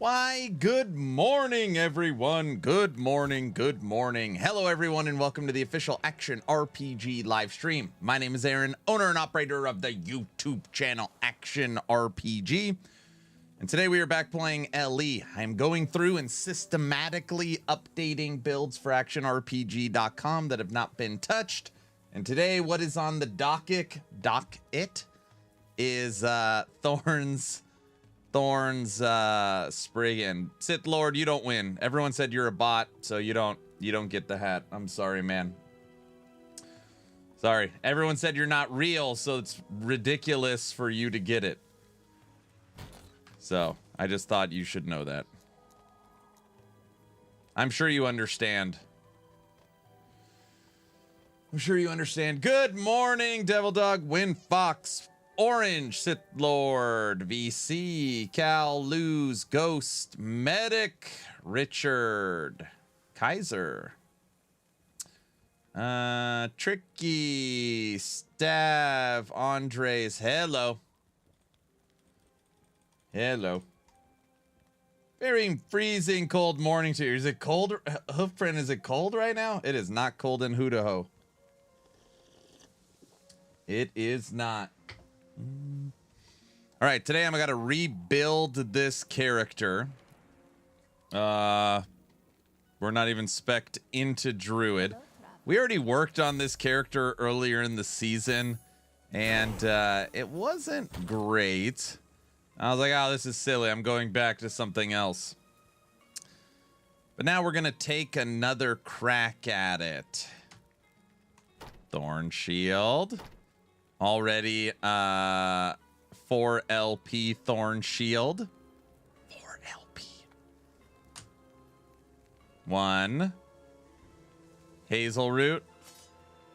Why, good morning, everyone. Good morning, good morning. Hello, everyone, and welcome to the official Action RPG live stream. My name is Aaron, owner and operator of the YouTube channel Action RPG. And today we are back playing LE. I'm going through and systematically updating builds for actionrpg.com that have not been touched. And today, what is on the docket is Thorns, Spriggan. Sith Lord, you don't win. Everyone said you're a bot, so you don't get the hat. I'm sorry, man. Sorry. Everyone said you're not real, so it's ridiculous for you to get it. So, I just thought you should know that. I'm sure you understand. I'm sure you understand. Good morning, Devil Dog, Wind Fox, Orange, Sith Lord, VC, Cal, Luz, Ghost, Medic, Richard, Kaiser, Tricky, Stav, Andres, hello. Hello. Very freezing cold morning to you. Is it cold? Hoofprint, is it cold right now? It is not cold in Hoodaho. It is not. All right, today I'm going to rebuild this character. We're not even spec'd into Druid. We already worked on this character earlier in the season, and it wasn't great. I was like, oh, this is silly. I'm going back to something else. But now we're going to take another crack at it. Thorn Shield. Already 4 LP Thorn Shield. 4 LP. 1 Hazel Root.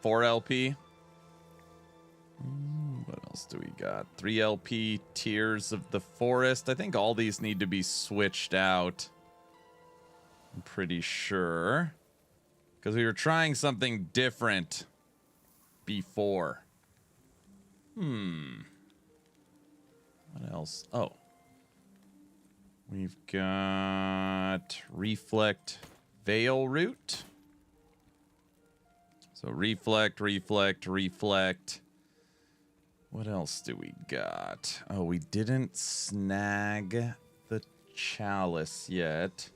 4 LP. What else do we got? 3 LP Tears of the Forest. I think all these need to be switched out. I'm pretty sure. Because we were trying something different before. What else? Oh. We've got Reflect Veil Root. So Reflect, Reflect, Reflect. What else do we got? Oh, we didn't snag the Chalice yet.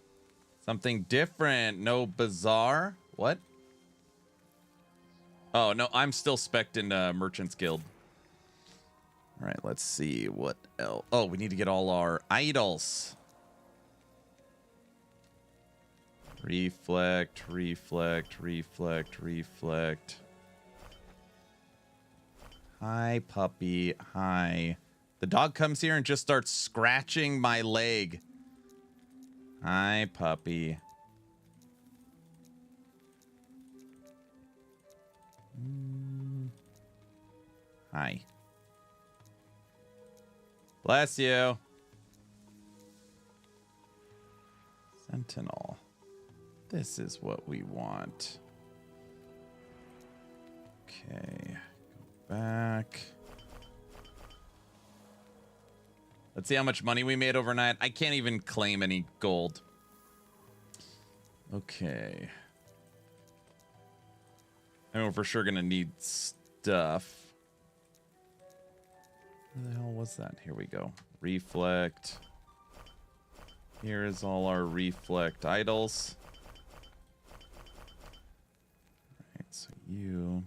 Something different. No Bazaar. What? Oh, no, I'm still spec'd in Merchant's Guild. All right, let's see what else. Oh, we need to get all our idols. Reflect, reflect, reflect, reflect. Hi, puppy. Hi. The dog comes here and just starts scratching my leg. Hi, puppy. Hi. Bless you. Sentinel. This is what we want. Okay. Go back. Let's see how much money we made overnight. I can't even claim any gold. Okay. I know we're for sure going to need stuff. Where the hell was that? Here we go. Reflect. Here is all our reflect idols. Alright, so you...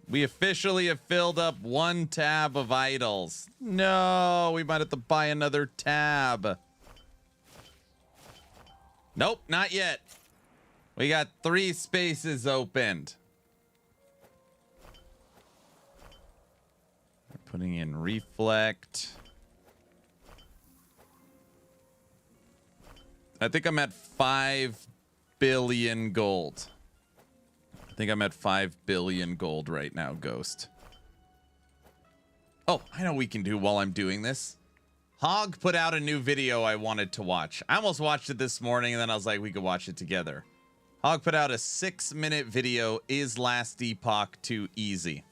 We officially have filled up 1 tab of idols. No, we might have to buy another tab. Nope, not yet. We got 3 spaces opened. Putting in reflect. I think I'm at 5 billion gold. I think I'm at 5 billion gold right now, Ghost. Oh, I know what we can do while I'm doing this. Hog put out a new video I wanted to watch. I almost watched it this morning, and then I was like, we could watch it together. Hog put out a 6-minute video, Is Last Epoch Too Easy?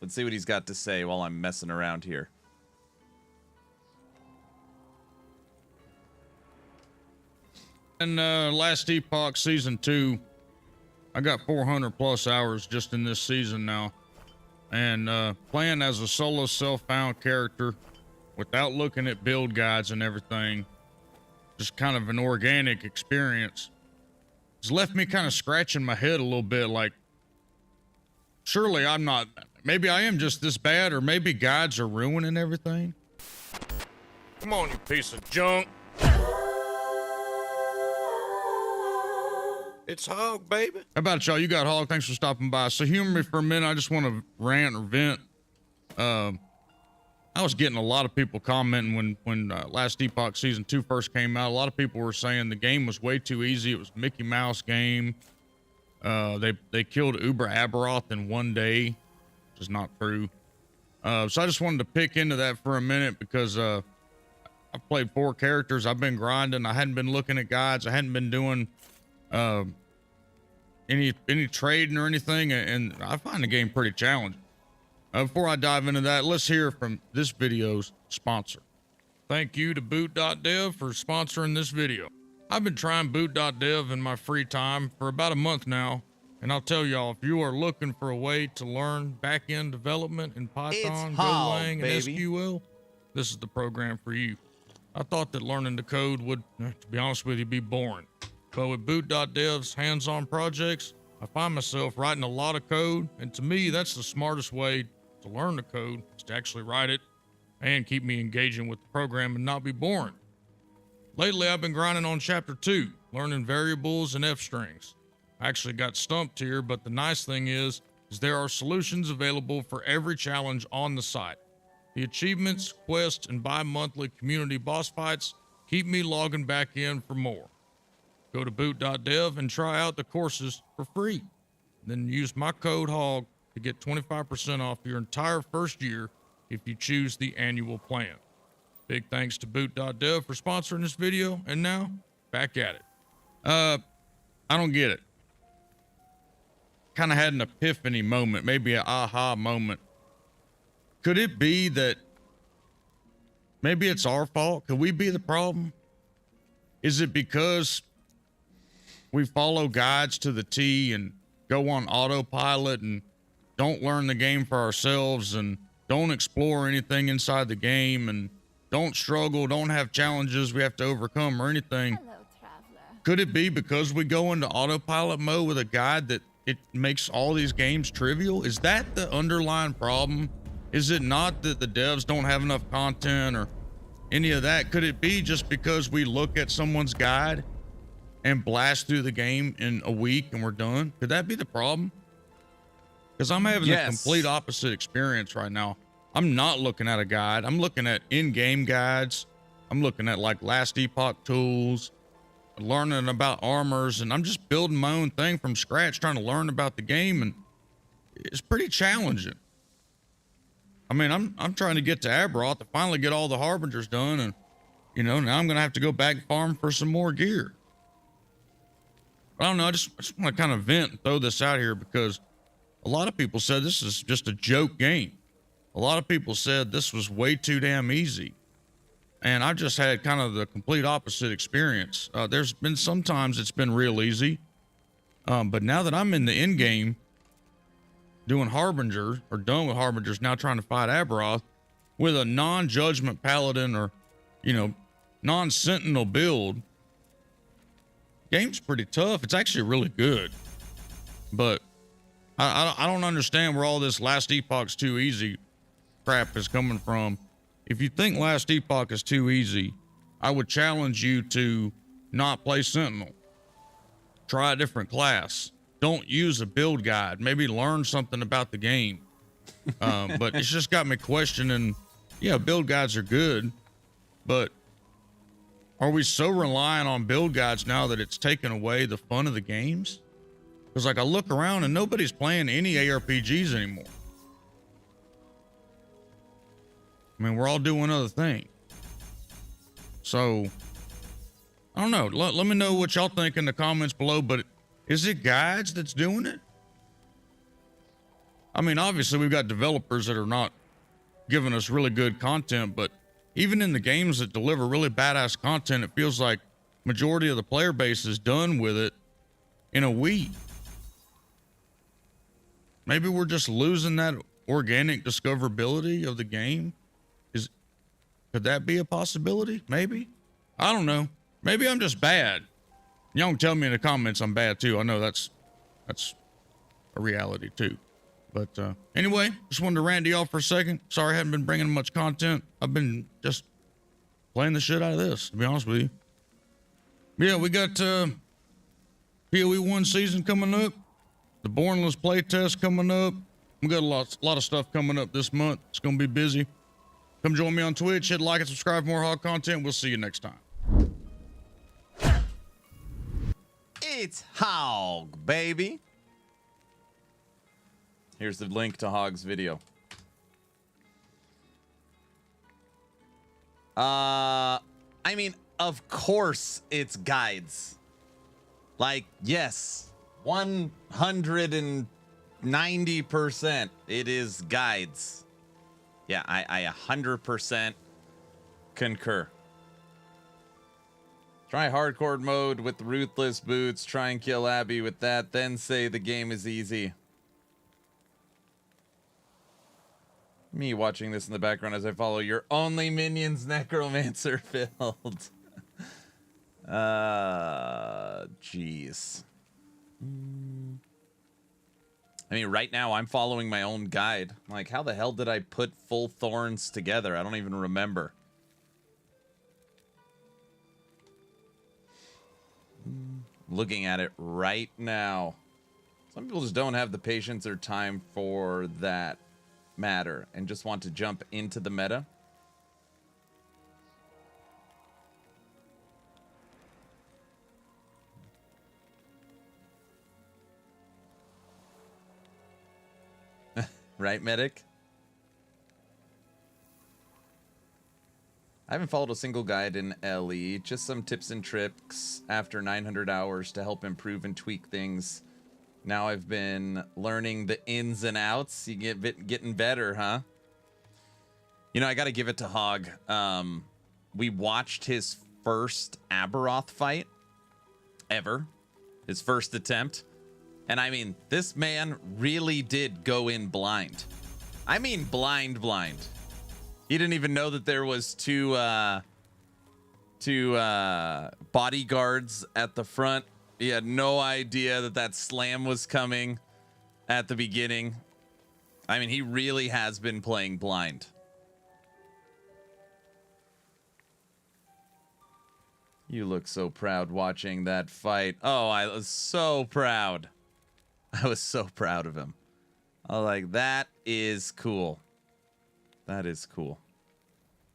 Let's see what he's got to say while I'm messing around here. And last Epoch season 2, I got 400 plus hours just in this season now. And playing as a solo self-found character without looking at build guides and everything, just kind of an organic experience. It's left me kind of scratching my head a little bit, like, surely I'm not, maybe I am just this bad, or maybe guides are ruining everything. Come on, you piece of junk. It's Hog, baby. How about y'all? You got Hog. Thanks for stopping by. So humor me for a minute. I just want to rant or vent. I was getting a lot of people commenting when last Epoch season 2 first came out. A lot of people were saying the game was way too easy. It was a Mickey Mouse game. They killed Uber Aberoth in one day, which is not true. So I just wanted to pick into that for a minute because I've played 4 characters. I've been grinding. I hadn't been looking at guides. I hadn't been doing any trading or anything, and I find the game pretty challenging. Before I dive into that, let's hear from this video's sponsor. Thank you to boot.dev for sponsoring this video. I've been trying boot.dev in my free time for about a month now, and I'll tell y'all, if you are looking for a way to learn back-end development in Python, Golang, and SQL, this is the program for you. I thought that learning the code would, to be honest with you, be boring. But with boot.dev's hands-on projects, I find myself writing a lot of code, and to me, that's the smartest way to learn the code, is to actually write it and keep me engaging with the program and not be boring. Lately, I've been grinding on chapter 2, learning variables and F-strings. I actually got stumped here, but the nice thing is there are solutions available for every challenge on the site. The achievements, quests, and bi-monthly community boss fights keep me logging back in for more. Go to boot.dev and try out the courses for free. Then use my code HOG to get 25% off your entire first year if you choose the annual plan. Big thanks to boot.dev for sponsoring this video, and now, back at it. I don't get it. Kind of had an epiphany moment, maybe an aha moment. Could it be that maybe it's our fault? Could we be the problem? Is it because we follow guides to the T and go on autopilot and don't learn the game for ourselves and don't explore anything inside the game and don't struggle, don't have challenges we have to overcome or anything? Hello, traveler. Could it be because we go into autopilot mode with a guide that it makes all these games trivial? Is that the underlying problem? Is it not that the devs don't have enough content or any of that? Could it be just because we look at someone's guide and blast through the game in a week and we're done? Could that be the problem? Because I'm having the complete opposite experience right now. I'm not looking at a guide. I'm looking at in-game guides. I'm looking at like last Epoch tools, learning about armors, and I'm just building my own thing from scratch, trying to learn about the game, and it's pretty challenging. I mean, I'm trying to get to Aberoth to finally get all the Harbingers done, and you know, now I'm gonna have to go back and farm for some more gear. I don't know, I just want to kind of vent and throw this out here because a lot of people said this is just a joke game. A lot of people said this was way too damn easy. And I've just had kind of the complete opposite experience. There's been sometimes it's been real easy. But now that I'm in the end game doing Harbinger, or done with Harbingers, now trying to fight Aberoth with a non-judgment paladin or, you know, non-sentinel build, game's pretty tough. It's actually really good. But I don't understand where all this last Epoch's too easy crap is coming from. If you think last Epoch is too easy, I would challenge you to not play Sentinel. Try a different class. Don't use a build guide. Maybe learn something about the game. But it's just got me questioning, yeah, build guides are good, but are we so reliant on build guides now that it's taken away the fun of the games? Because like I look around and nobody's playing any ARPGs anymore. I mean, we're all doing other things. So, I don't know. Let me know what y'all think in the comments below, but is it guides that's doing it? I mean, obviously we've got developers that are not giving us really good content, but even in the games that deliver really badass content, it feels like majority of the player base is done with it in a week. Maybe we're just losing that organic discoverability of the game. Could that be a possibility? Maybe. I don't know. Maybe I'm just bad. Y'all can tell me in the comments I'm bad too. I know that's a reality too. But anyway, just wanted to rant to y'all for a second. Sorry I haven't been bringing much content. I've been just playing the shit out of this, to be honest with you. Yeah, we got PoE 1 season coming up. The Bornless playtest coming up. We got a lot of stuff coming up this month. It's going to be busy. Come join me on Twitch. Hit like and subscribe for more hog content. We'll see you next time. It's Hog, baby. Here's the link to Hog's video. I mean, of course it's guides. Like, yes, 190% it is guides. Yeah, I 100% concur. Try hardcore mode with ruthless boots. Try and kill Abby with that. Then say the game is easy. Me watching this in the background as I follow your only minions necromancer filled. Jeez. I mean, right now I'm following my own guide. Like, how the hell did I put full Thorns together? I don't even remember. Looking at it right now. Some people just don't have the patience or time for that matter and just want to jump into the meta. Right, medic? I haven't followed a single guide in LE, just some tips and tricks after 900 hours to help improve and tweak things. Now I've been learning the ins and outs. You getting better, huh? You know, I got to give it to Hog. We watched his first Aberoth fight ever. His first attempt. And I mean, this man really did go in blind. I mean, blind. He didn't even know that there was two bodyguards at the front. He had no idea that that slam was coming at the beginning. I mean, he really has been playing blind. You look so proud watching that fight. Oh, I was so proud. I was so proud of him. I was like, that is cool. That is cool.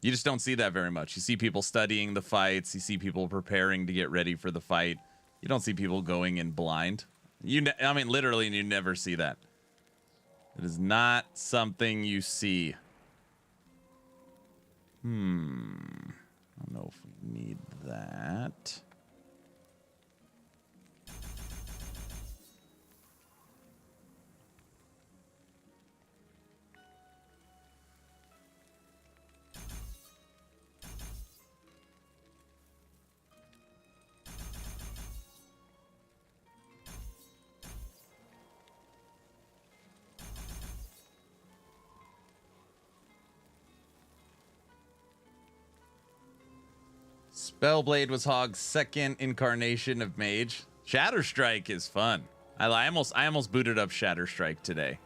You just don't see that very much. You see people studying the fights. You see people preparing to get ready for the fight. You don't see people going in blind. I mean, literally, you never see that. It is not something you see. I don't know if we need that. Spellblade was Hog's second incarnation of Mage. Shatterstrike is fun. I almost booted up Shatterstrike today.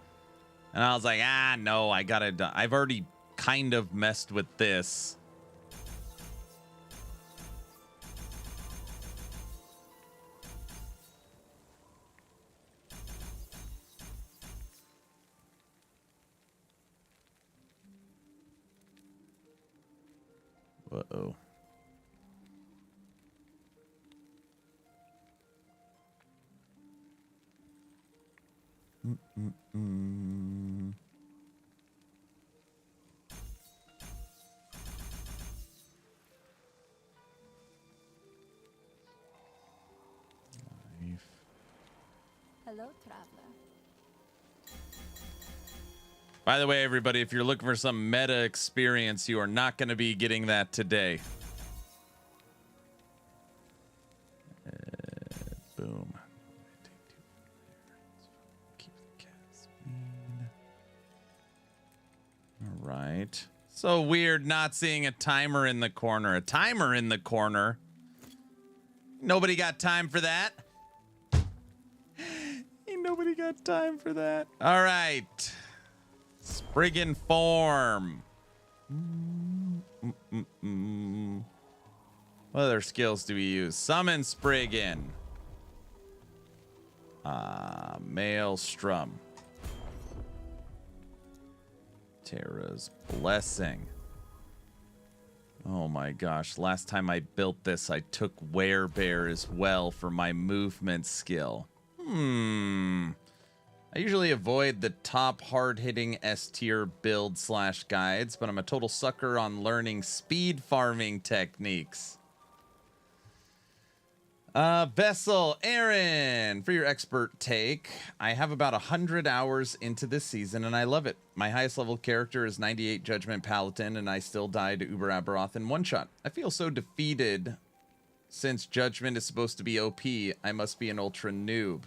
And I was like, no, I've already kind of messed with this. Uh-oh. Hello, traveler. By the way, everybody, if you're looking for some meta experience, you are not going to be getting that today. right. So weird not seeing a timer in the corner. A timer in the corner. Nobody got time for that. Ain't nobody got time for that. All right. Spriggan form. What other skills do we use? Summon Spriggan. Maelstrom. Terra's Blessing. Oh my gosh. Last time I built this, I took Werebear as well for my movement skill. I usually avoid the top hard-hitting S-tier build / guides, but I'm a total sucker on learning speed farming techniques. Vessel, Aaron, for your expert take. I have about 100 hours into this season, and I love it. My highest level character is 98 Judgment Paladin, and I still died to Uber Aberoth in one shot. I feel so defeated. Since Judgment is supposed to be OP, I must be an ultra noob.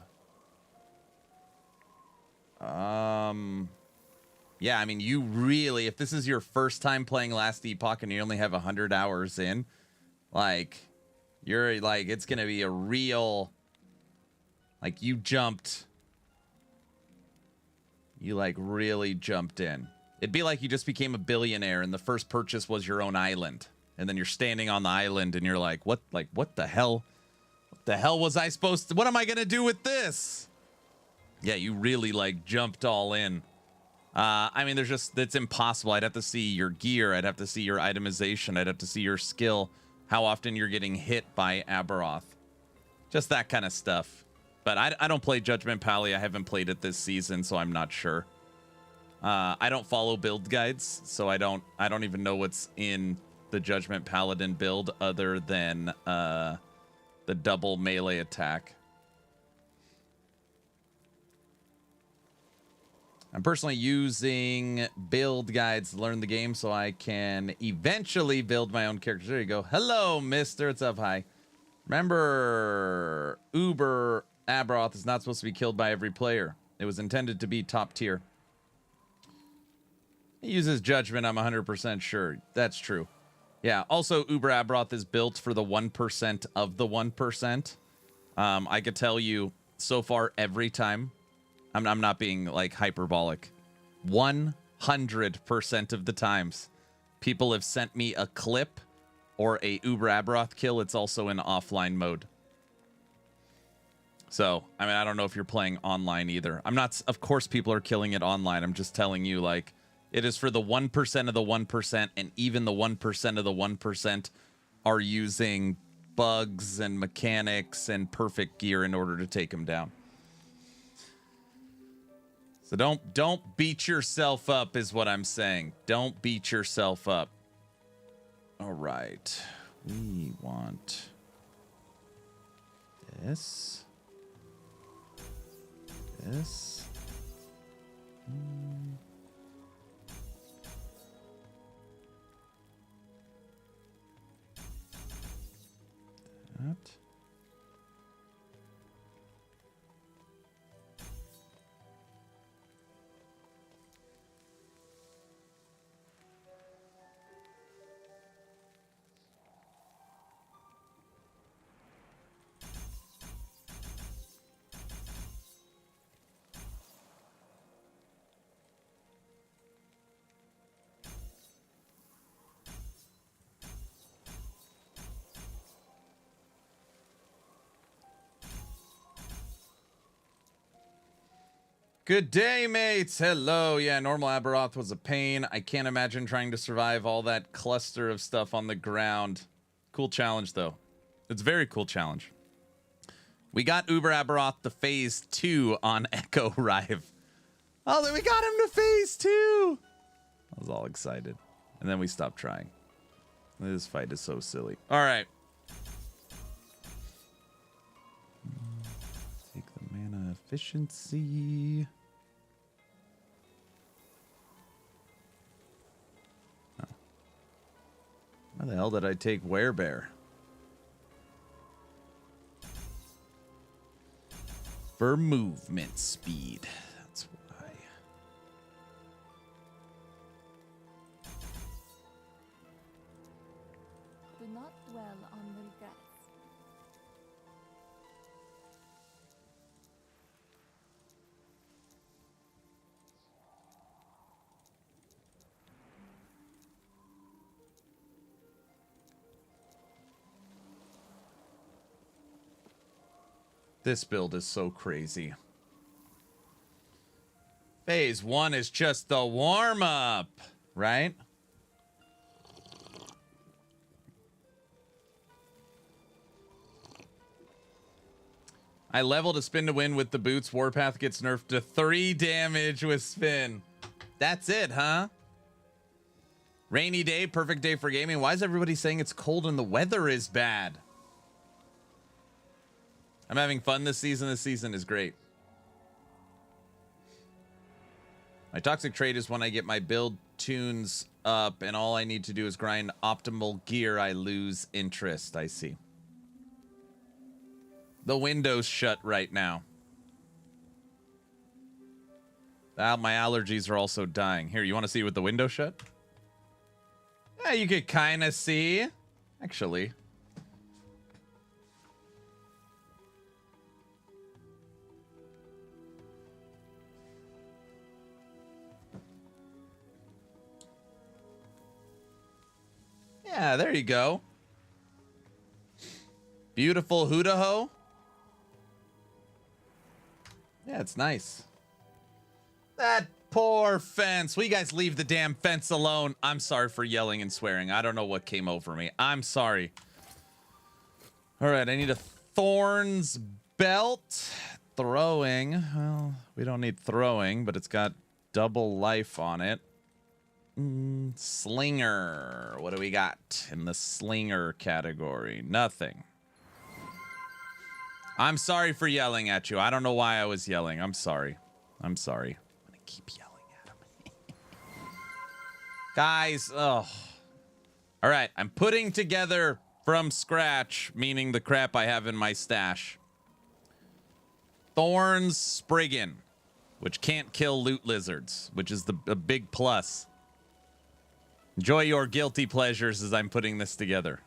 Yeah, I mean, you really, if this is your first time playing Last Epoch and you only have 100 hours in, like, you're like, it's gonna be a real, like, you like really jumped in. It'd be like you just became a billionaire and the first purchase was your own island, and then you're standing on the island and you're like, what the hell was I supposed to, what am I gonna do with this? Yeah, you really like jumped all in. I mean, it's impossible. I'd have to see your gear. I'd have to see your itemization. I'd have to see your skill. How often you're getting hit by Aberoth. Just that kind of stuff. But I don't play Judgment Pally. I haven't played it this season, so I'm not sure. I don't follow build guides, so I don't even know what's in the Judgment Paladin build other than the double melee attack. I'm personally using build guides to learn the game so I can eventually build my own characters. There you go. Hello, mister. What's up? Hi. Remember, Uber Aberoth is not supposed to be killed by every player. It was intended to be top tier. He uses Judgment, I'm 100% sure. That's true. Yeah, also, Uber Aberoth is built for the 1% of the 1%. I could tell you, so far, every time, I'm not being like hyperbolic. 100% of the times, people have sent me a clip or a Uber Aberoth kill. It's also in offline mode. So, I mean, I don't know if you're playing online either. I'm not, of course, people are killing it online. I'm just telling you, like, it is for the 1% of the 1%, and even the 1% of the 1% are using bugs and mechanics and perfect gear in order to take them down. So don't beat yourself up is what I'm saying. Don't beat yourself up. All right. We want this. This. That. Good day, mates. Hello. Yeah, normal Aberoth was a pain. I can't imagine trying to survive all that cluster of stuff on the ground. Cool challenge, though. It's a very cool challenge. We got Uber Aberoth to phase 2 on Echo Rive. Oh, then we got him to phase 2. I was all excited. And then we stopped trying. This fight is so silly. All right. Take the mana efficiency. Why the hell did I take Werebear? For movement speed. That's why. dwell on regrets. This build is so crazy. Phase 1 is just the warm-up, right? I leveled a spin to win with the boots. Warpath gets nerfed to 3 damage with spin. That's it, huh? Rainy day, perfect day for gaming. Why is everybody saying it's cold and the weather is bad? I'm having fun this season. This season is great. My toxic trait is when I get my build tunes up and all I need to do is grind optimal gear, I lose interest. I see. The window's shut right now. My allergies are also dying. Here, you want to see with the window shut? Yeah, you could kind of see. Actually. Yeah, there you go. Beautiful Hoodaho. Yeah, it's nice. That poor fence. Will you guys leave the damn fence alone? I'm sorry for yelling and swearing. I don't know what came over me. I'm sorry. All right, I need a Thorns belt. Throwing. Well, we don't need throwing, but it's got double life on it. Slinger. What do we got in the slinger category? Nothing. I'm sorry for yelling at you. I don't know why I was yelling. I'm sorry. I'm sorry. I'm gonna keep yelling at him. Guys, oh. All right, I'm putting together from scratch, meaning the crap I have in my stash. Thorns Spriggan, which can't kill loot lizards, which is a big plus. Enjoy your guilty pleasures as I'm putting this together.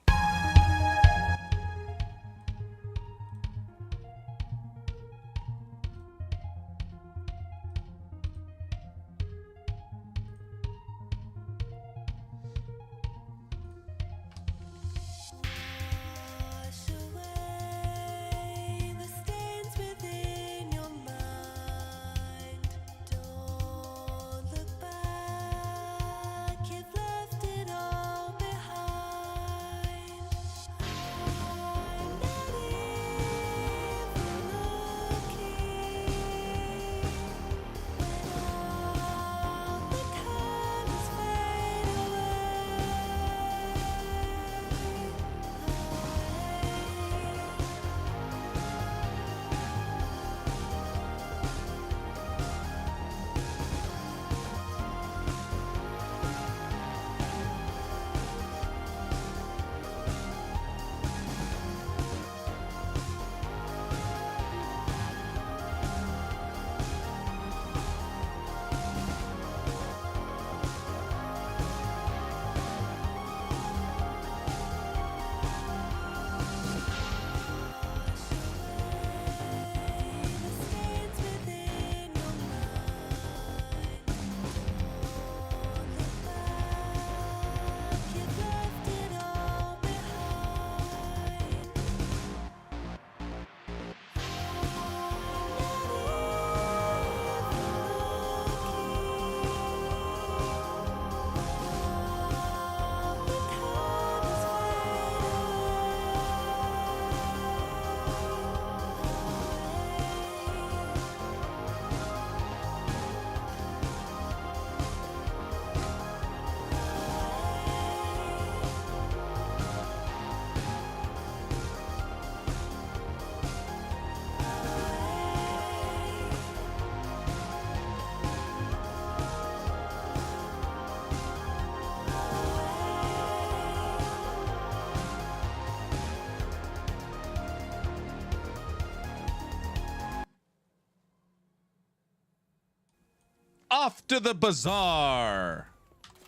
Off to the bazaar.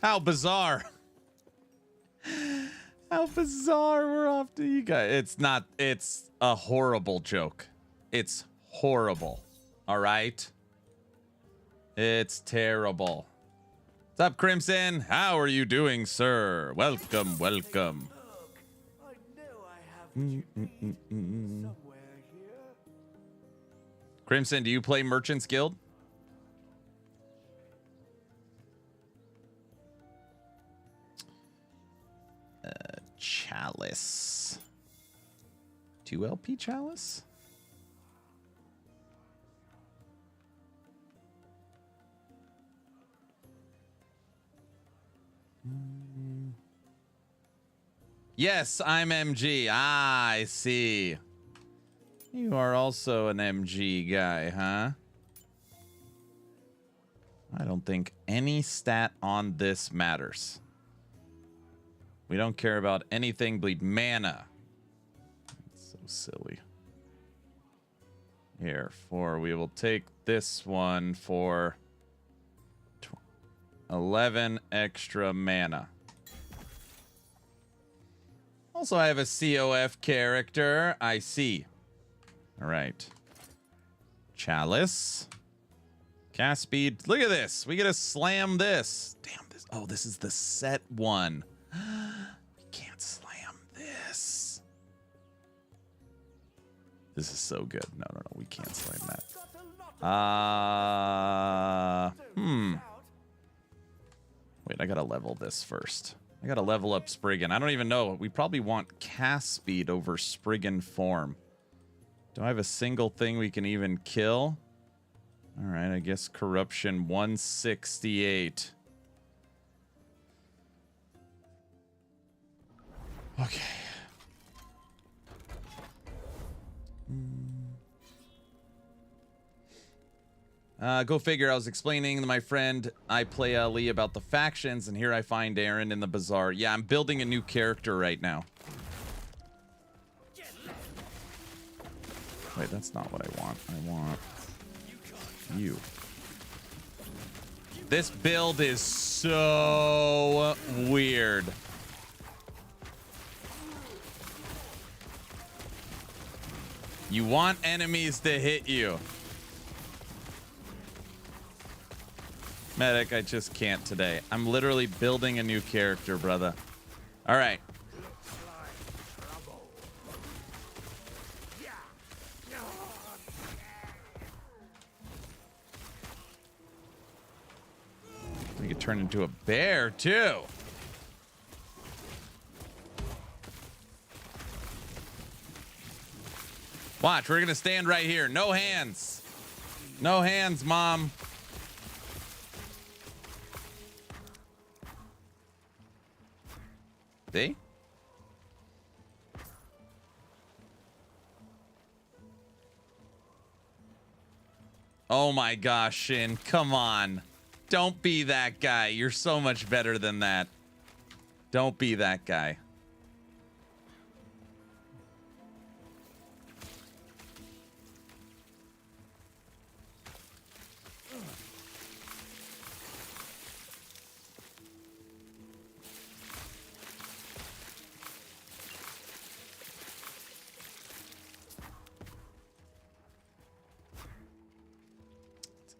How bizarre. How bizarre. We're off to you guys. It's not, it's a horrible joke. It's horrible. All right? It's terrible. What's up, Crimson? How are you doing, sir? Welcome, welcome. I know I have what you need somewhere here. Crimson, do you play Merchant's Guild? Chalice. 2 LP Chalice? Yes, I'm MG. Ah, I see. You are also an MG guy, huh? I don't think any stat on this matters. We don't care about anything bleed mana. That's so silly. Here, we will take this one for 11 extra mana. Also, I have a COF character. I see. All right. Chalice. Cast speed. Look at this. We get to slam this. Damn this. Oh, this is the set one. We can't slam this. This is so good. No, we can't slam that. Wait, I gotta level this first. I gotta level up Spriggan. I don't even know. We probably want cast speed over Spriggan form. Do I have a single thing we can even kill? All right, I guess corruption 168. Okay. Go figure. I was explaining to my friend I play Ali about the factions, and here I find Aaron in the bazaar. Yeah, I'm building a new character right now. Wait, that's not what I want. I want you. This build is so weird. You want enemies to hit you. Medic, I just can't today. I'm literally building a new character, brother. All right. We could turn into a bear, too. Watch, we're going to stand right here. No hands. No hands, Mom. See? Oh my gosh, Shin. Come on. Don't be that guy. You're so much better than that. Don't be that guy.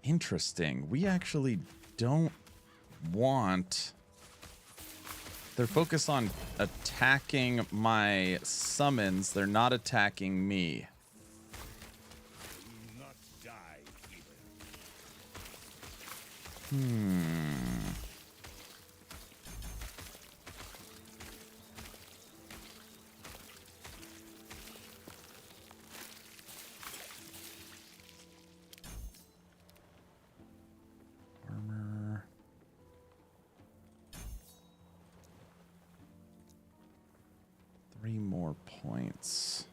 Interesting. We actually don't want... They're focused on attacking my summons. They're not attacking me. Armor. 3 more points.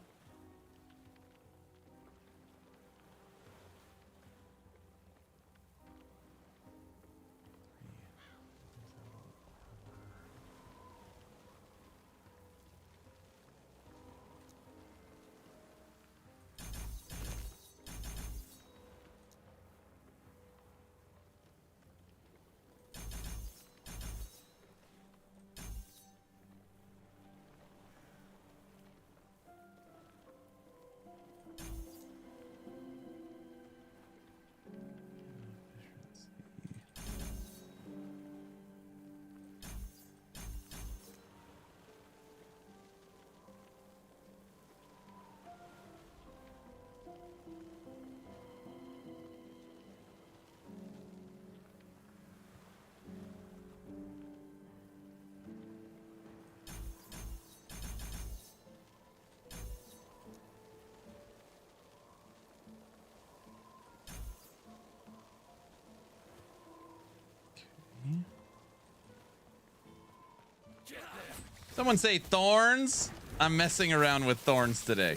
Someone say Thorns. I'm messing around with Thorns today.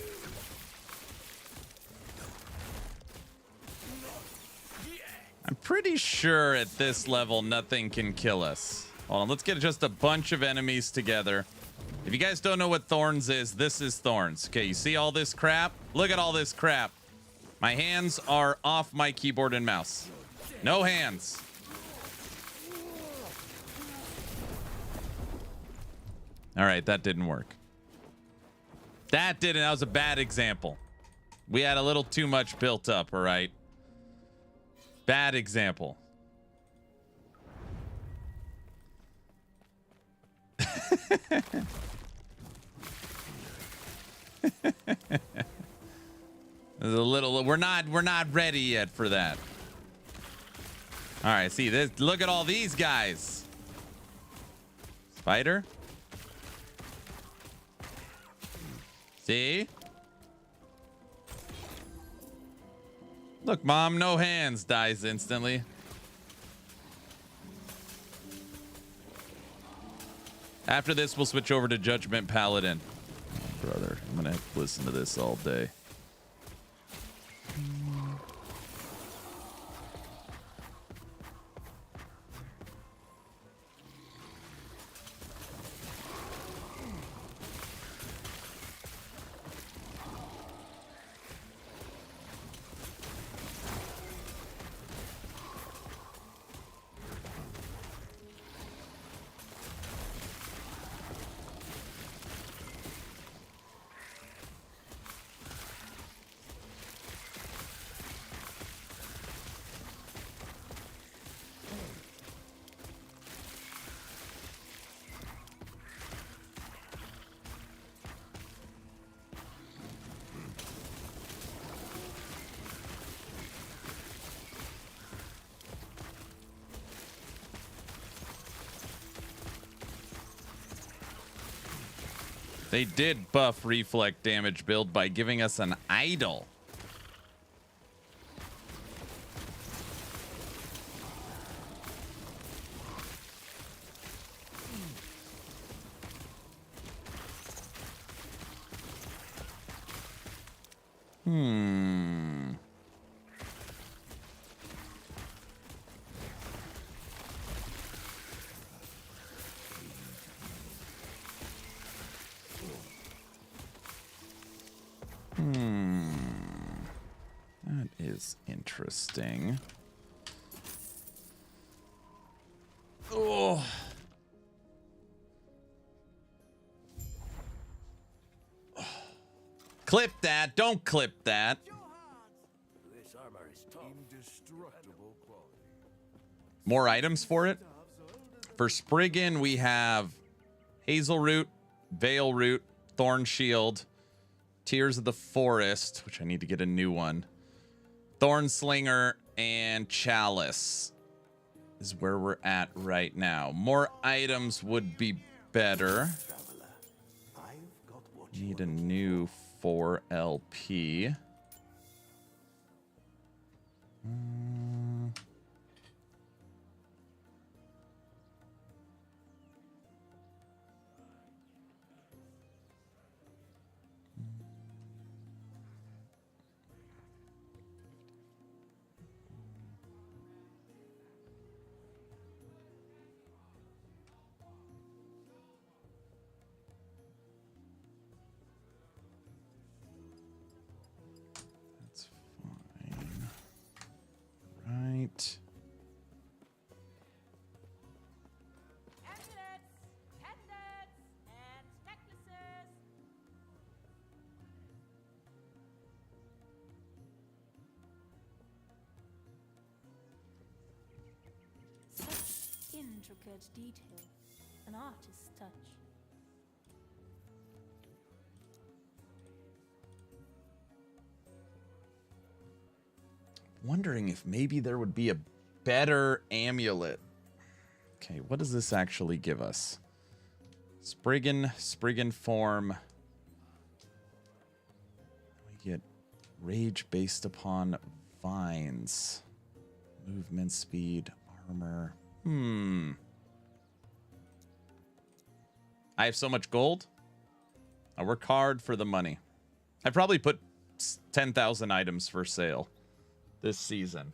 I'm pretty sure at this level nothing can kill us. Hold on, let's get just a bunch of enemies together. If you guys don't know what Thorns is, this is Thorns. Okay, you see all this crap? Look at all this crap. My hands are off my keyboard and mouse. No hands. All right, that didn't work. That was a bad example. We had a little too much built up, all right? Bad example. There's a little, we're not ready yet for that. All right, see this, look at all these guys. Spider. See? Look, Mom, no hands, dies instantly. After this, we'll switch over to Judgment Paladin. Brother, I'm gonna have to listen to this all day. They did buff reflect damage build by giving us an idol. That is interesting. Oh. Clip that. Don't clip that. This armor is tough. Indestructible quality. More items for it. For Spriggan, we have Hazel Root, Veil Root, Thorn Shield, Tears of the Forest, which I need to get a new one, Thorn Slinger, and Chalice is where we're at right now. More items would be better. Traveler, I've got what you Need a new 4 LP. That's fine. Right. Amulets, pendants, and necklaces. Such intricate detail. An artist's touch. Wondering if maybe there would be a better amulet. Okay, what does this actually give us? Spriggan form. We get rage based upon vines. Movement speed, armor. I have so much gold. I work hard for the money. I probably put 10,000 items for sale this season.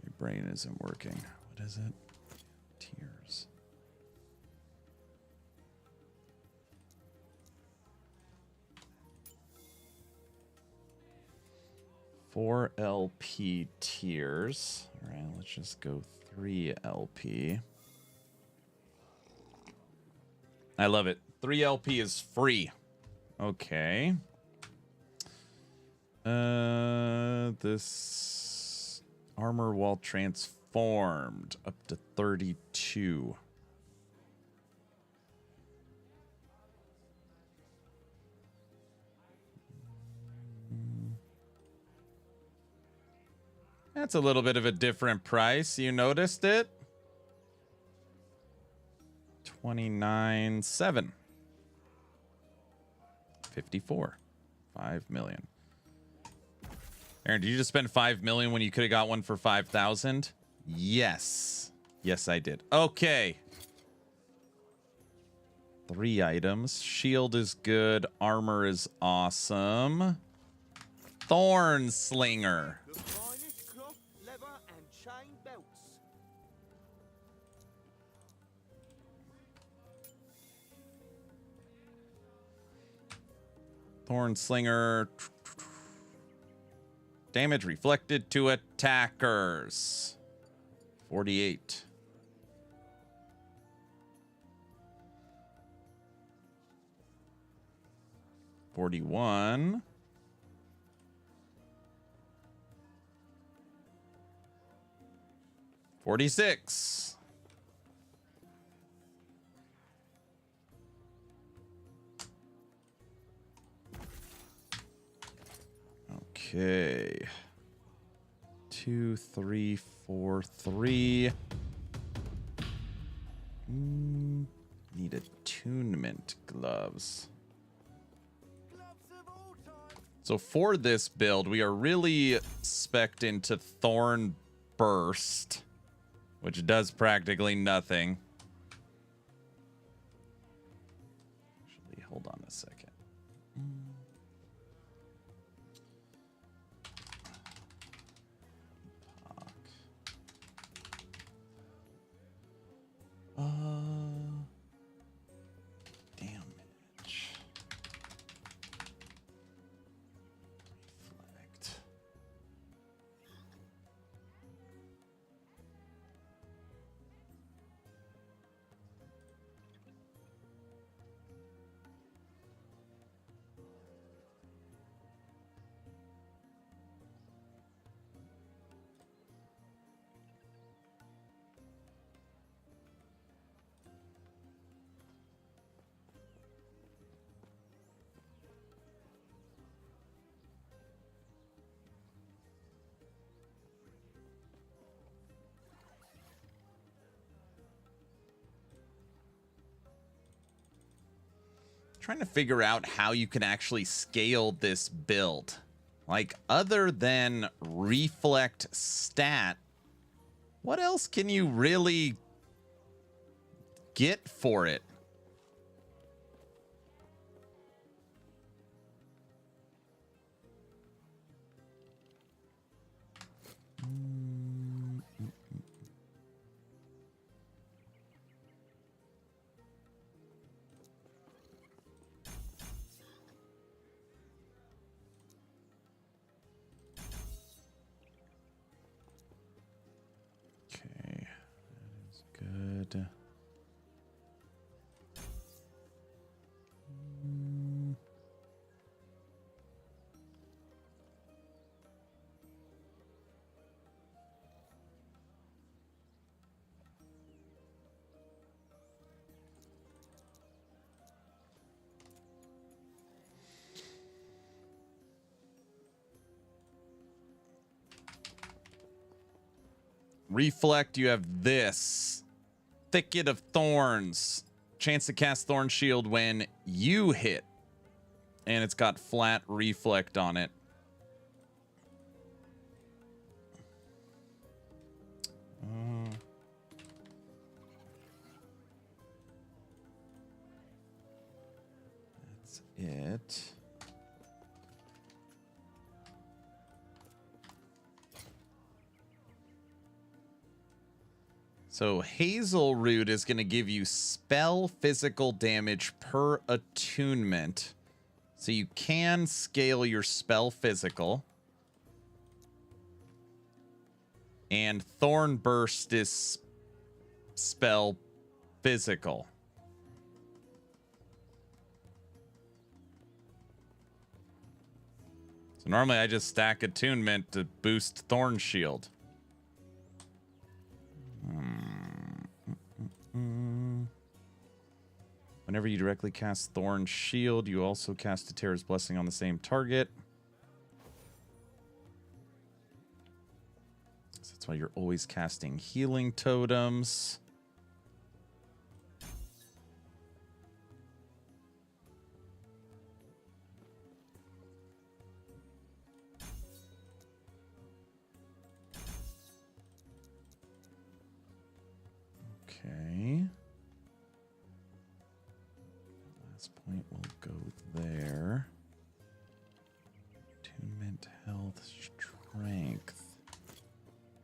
My brain isn't working. What is it? Tears. Four LP tiers. All right, let's just go 3 LP. I love it. 3 LP is free. Okay. This armor while transformed up to 32. That's a little bit of a different price. You noticed it? 29.7. 54. 5 million. Aaron, did you just spend 5 million when you could have got one for 5,000? Yes. Yes, I did. Okay. 3 items. Shield is good. Armor is awesome. Thorn Slinger. The finest cloth, leather, and chain belts. Thorn Slinger. Damage reflected to attackers. 48. $41. $46. Okay. 2, 3, 4, 3. Need attunement gloves. So for this build, we are really spec'd into Thorn Burst, which does practically nothing. Actually, hold on a second. Damage. Reflect. Trying to figure out how you can actually scale this build. Like, other than reflect stat, what else can you really get for it? Okay, that is good. Reflect, you have this. Thicket of Thorns. Chance to cast Thorn Shield when you hit And it's got flat reflect on it. That's it. So Hazel Root is going to give you spell physical damage per attunement. So you can scale your spell physical. And Thorn Burst is spell physical. So normally I just stack attunement to boost Thorn Shield. Whenever you directly cast Thorn Shield, you also cast a Terror's Blessing on the same target. So that's why you're always casting Healing Totems. Okay. Last point will go there. Attunement, health, strength.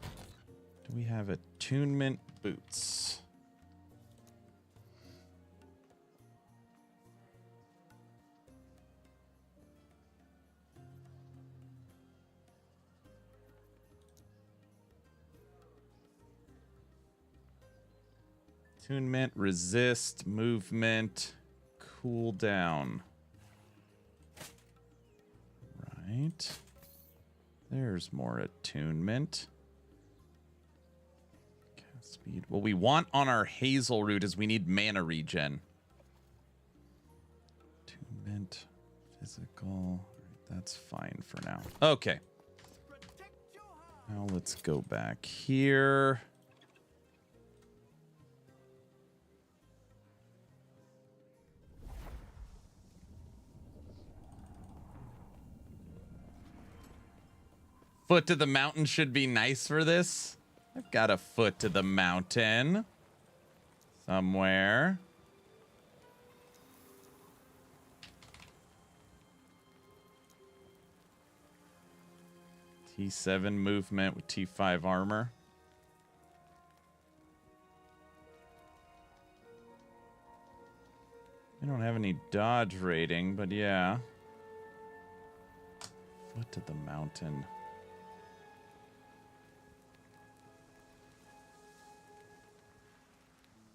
Do we have attunement boots? Attunement, resist, movement, cooldown. Right. There's more attunement. Cast speed. What we want on our Hazel Root is we need mana regen. Attunement, physical. All right, that's fine for now. Okay. Now let's go back here. Foot to the mountain should be nice for this. I've got a foot to the mountain somewhere. T7 movement with T5 armor. I don't have any dodge rating, but yeah. Foot to the mountain.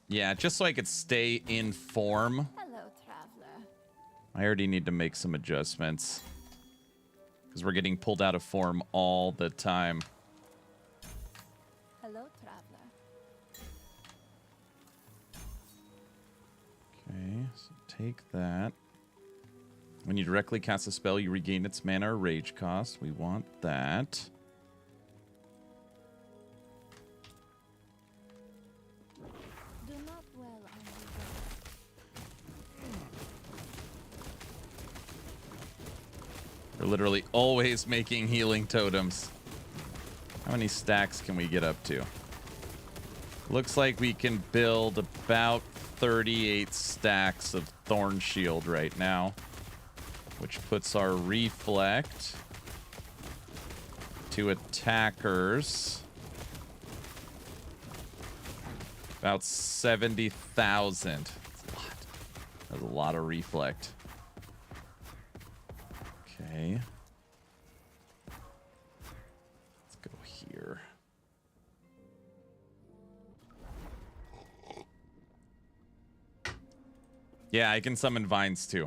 Yeah, just so I could stay in form. Hello, traveler. I already need to make some adjustments. Because we're getting pulled out of form all the time. Hello, traveler. Okay, so take that. When you directly cast a spell, you regain its mana or rage cost. We want that. Do not dwell on We're literally always making healing totems. How many stacks can we get up to? Looks like we can build about 38 stacks of Thorn Shield right now, which puts our reflect to attackers about 70,000. That's a lot. That's a lot of reflect. Okay. Let's go here. Yeah, I can summon vines too.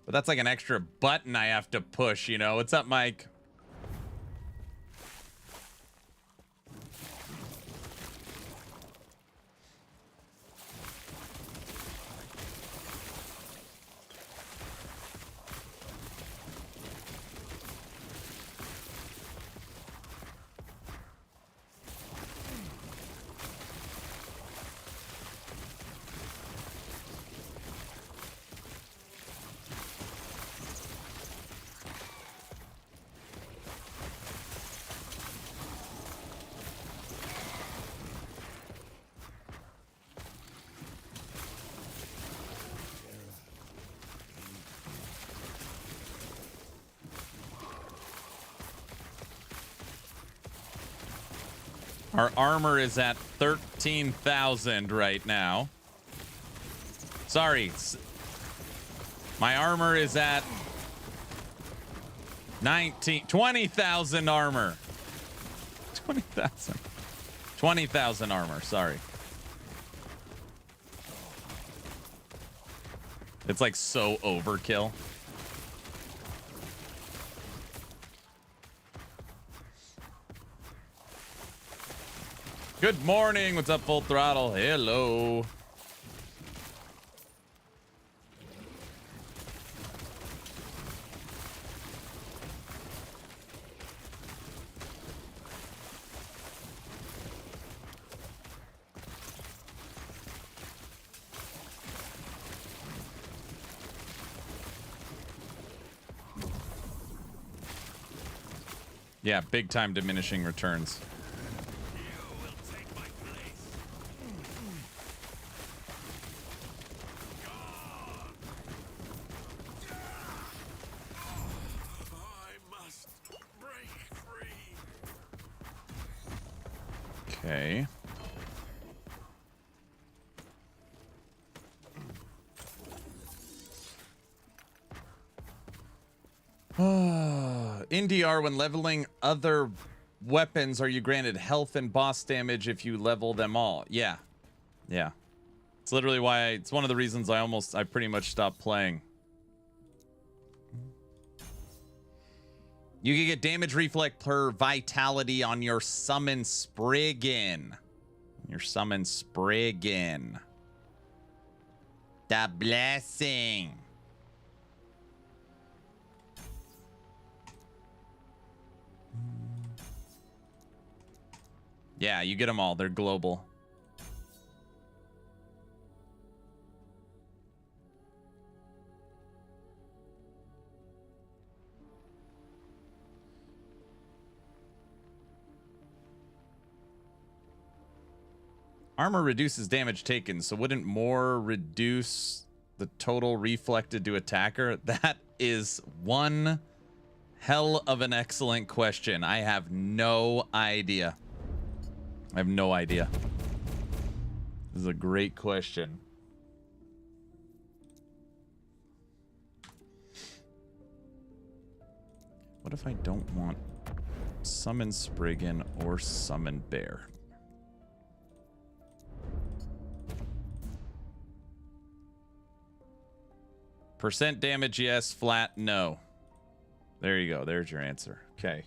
But that's like an extra button I have to push, you know? What's up, Mike? Our armor is at 13,000 right now. Sorry. My armor is at 20,000 armor. 20,000. 20,000 armor, sorry. It's like so overkill. Good morning. What's up, Full Throttle? Hello. Yeah, big time diminishing returns. Okay. In DR, when leveling other weapons, are you granted health and boss damage if you level them all? Yeah. Yeah. It's literally why it's one of the reasons I pretty much stopped playing. You can get damage reflect per vitality on your summon Spriggan. Your summon Spriggan. The blessing. Yeah, you get them all. They're global. Armor reduces damage taken, so wouldn't more reduce the total reflected to attacker? That is one hell of an excellent question. I have no idea. I have no idea. This is a great question. What if I don't want summon Spriggan or summon Bear? Percent damage, yes. Flat, no. There you go. There's your answer. Okay.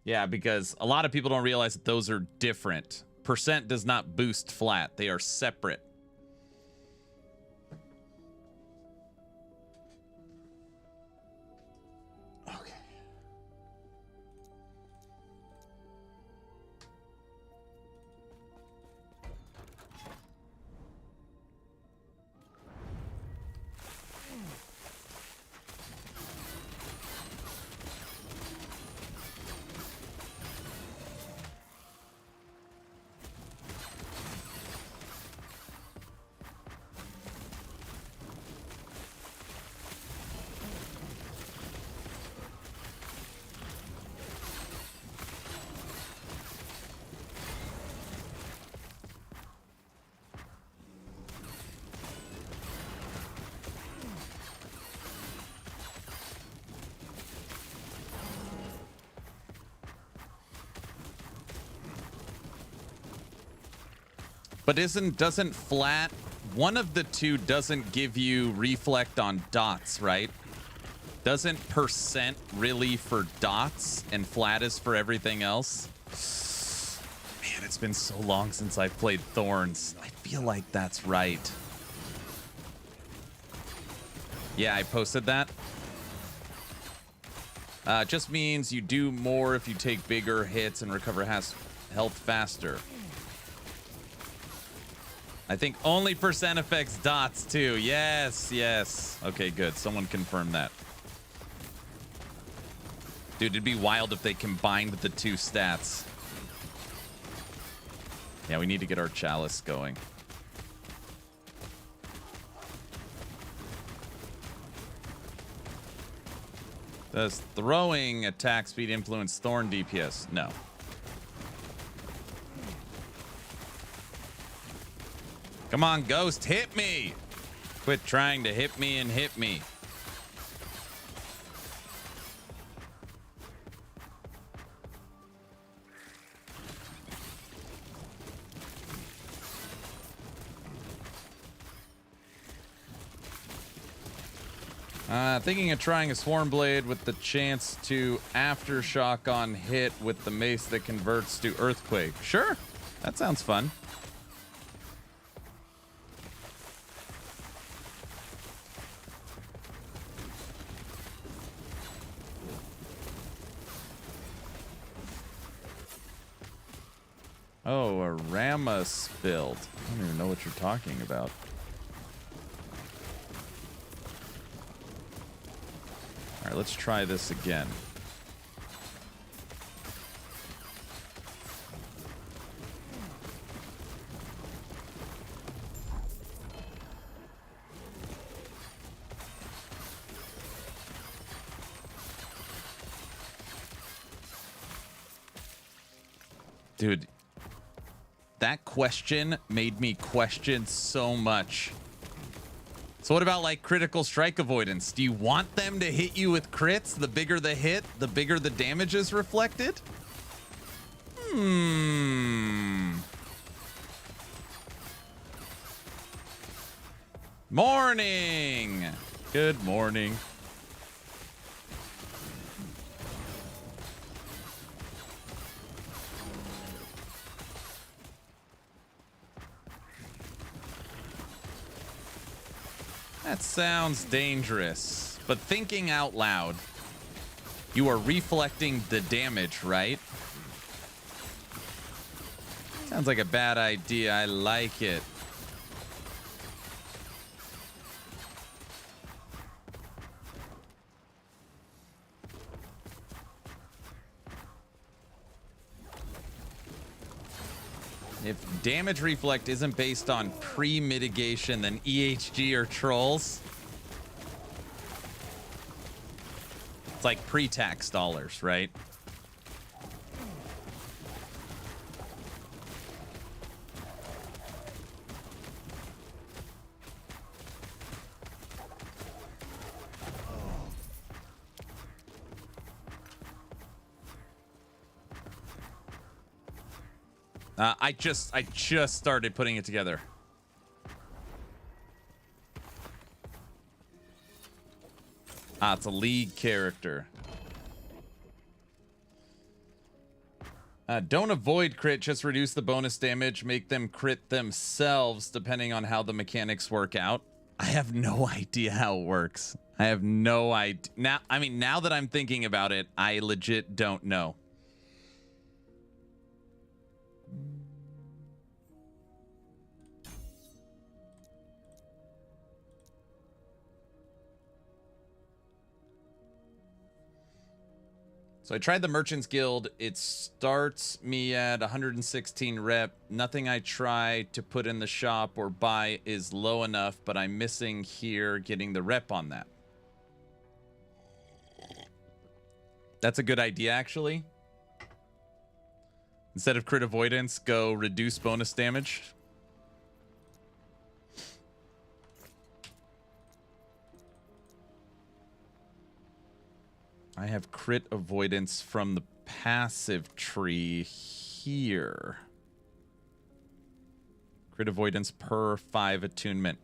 Yeah, because a lot of people don't realize that those are different. Percent does not boost flat. They are separate. Okay. But doesn't flat, one of the two doesn't give you reflect on dots, right? Doesn't percent really for dots and flat is for everything else? Man, it's been so long since I've played Thorns. I feel like that's right. Yeah, I posted that. Just means you do more if you take bigger hits and recover health faster. I think only percent affects dots too. Yes, yes. Okay, good. Someone confirmed that. Dude, it'd be wild if they combined the two stats. Yeah, we need to get our chalice going. Does throwing attack speed influence Thorn DPS? No. Come on, Ghost, hit me! Quit trying to hit me and hit me. Thinking of trying a Swarm Blade with the chance to aftershock on hit with the mace that converts to Earthquake. Sure, that sounds fun. Oh, a Ramus build. I don't even know what you're talking about. All right, let's try this again. Dude, that question made me question so much. So what about like critical strike avoidance? Do you want them to hit you with crits? The bigger the hit, the bigger the damage is reflected? Morning. Good morning. That sounds dangerous, but thinking out loud, you are reflecting the damage, right? Sounds like a bad idea. I like it. If damage reflect isn't based on pre-mitigation, then EHG or trolls. It's like pre-tax dollars, right? I just started putting it together. It's a league character. Don't avoid crit, just reduce the bonus damage, make them crit themselves depending on how the mechanics work out. I have no idea how it works. I have no idea. Now that I'm thinking about it, I legit don't know. So I tried the Merchants Guild. It starts me at 116 rep. Nothing I try to put in the shop or buy is low enough, but I'm missing here getting the rep on that. That's a good idea, actually. Instead of crit avoidance, go reduce bonus damage. I have crit avoidance from the passive tree here. Crit avoidance per 5 attunement.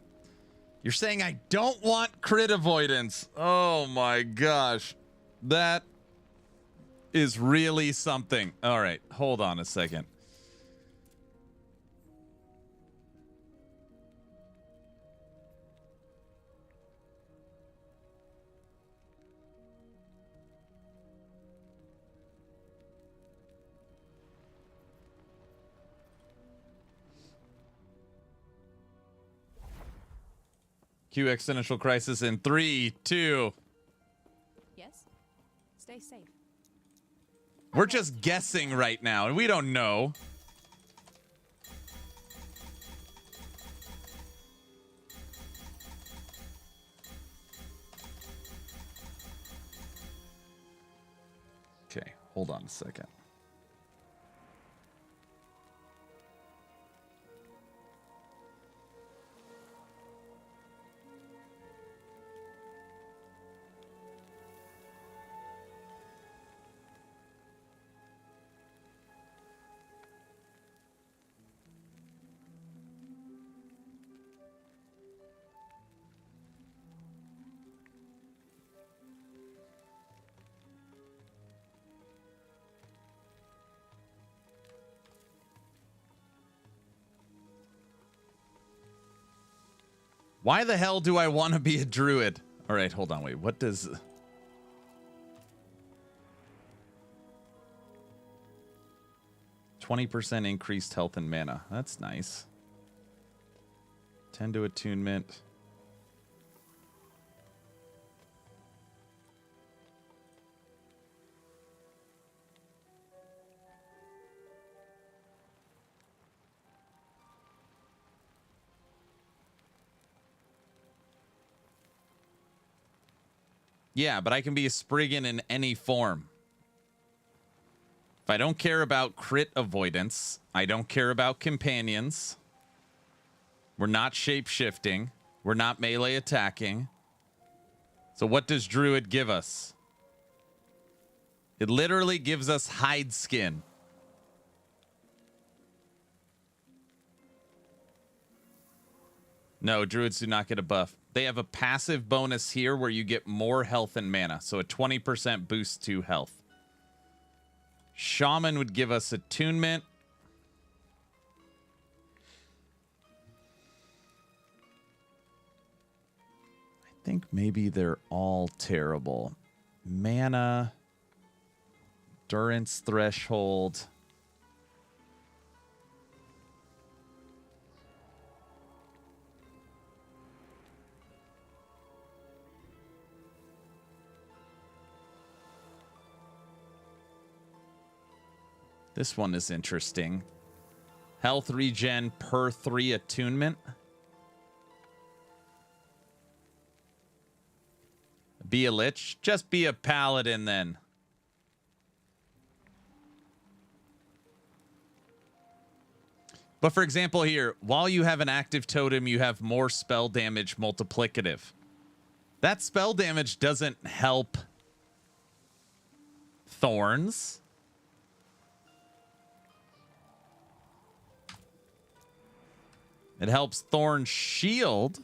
You're saying I don't want crit avoidance. Oh my gosh. That is really something. All right, hold on a second. Q existential crisis in 3, 2. Yes? Stay safe. We're just guessing right now, and we don't know. Okay, hold on a second. Why the hell do I want to be a druid? All right, hold on. Wait, what does... 20% increased health and mana. That's nice. 10 to attunement. Yeah, but I can be a Spriggan in any form. If I don't care about crit avoidance, I don't care about companions. We're not shape-shifting. We're not melee attacking. So what does Druid give us? It literally gives us hide skin. No, Druids do not get a buff. They have a passive bonus here where you get more health and mana. So a 20% boost to health. Shaman would give us attunement. I think maybe they're all terrible. Mana. Endurance threshold. This one is interesting. Health regen per 3 attunement. Be a lich. Just be a paladin then. But for example here, while you have an active totem, you have more spell damage multiplicative. That spell damage doesn't help Thorns. It helps Thorn's shield.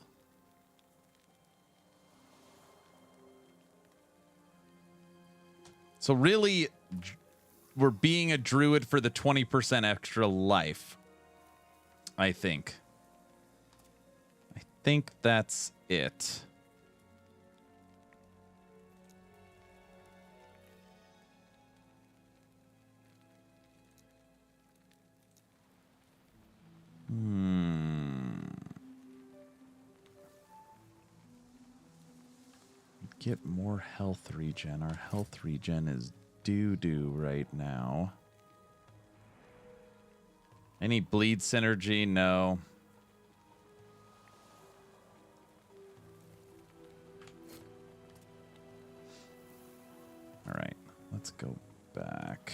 So really, we're being a druid for the 20% extra life. I think. I think that's it. Get more health regen. Our health regen is doo-doo right now. Any bleed synergy? No. All right, let's go back.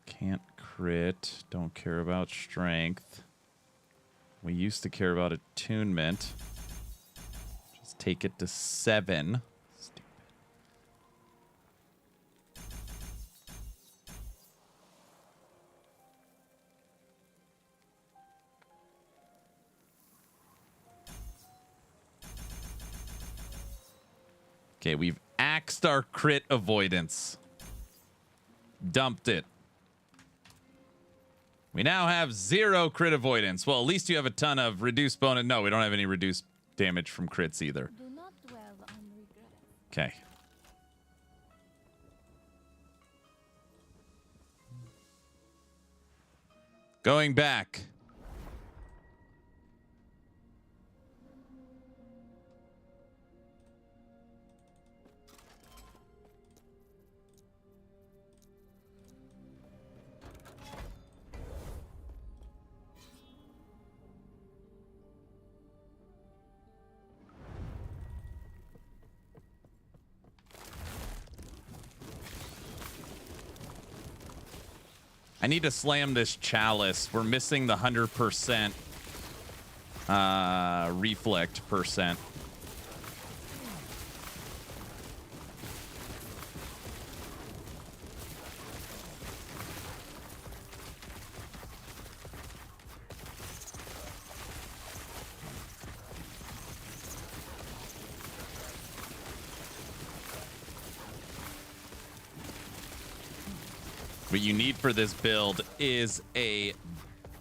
Can't crit. Don't care about strength. We used to care about attunement. Just take it to 7. Stupid. Okay, we've axed our crit avoidance. Dumped it. We now have 0 crit avoidance. Well, at least you have a ton of reduced bonus. No, we don't have any reduced damage from crits either. Do not dwell on regret. Okay. Going back. I need to slam this chalice. We're missing the 100% reflect percent. What you need for this build is a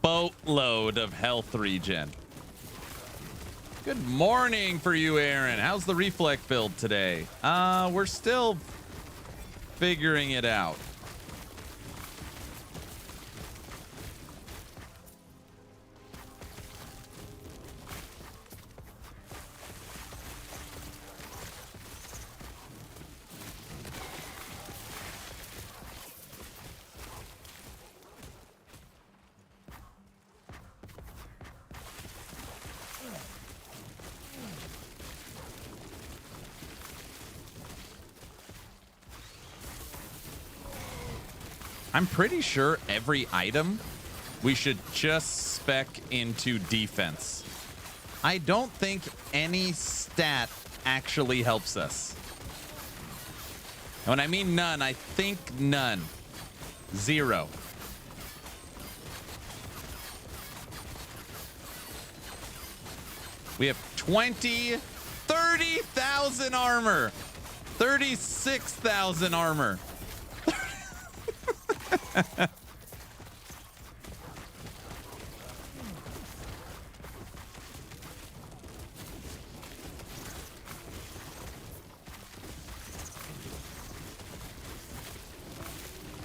boatload of health regen. Good morning for you, Aaron. How's the reflect build today? We're still figuring it out. I'm pretty sure every item we should just spec into defense. I don't think any stat actually helps us. And when I mean none, I think none. Zero. We have 30,000 armor. 36,000 armor.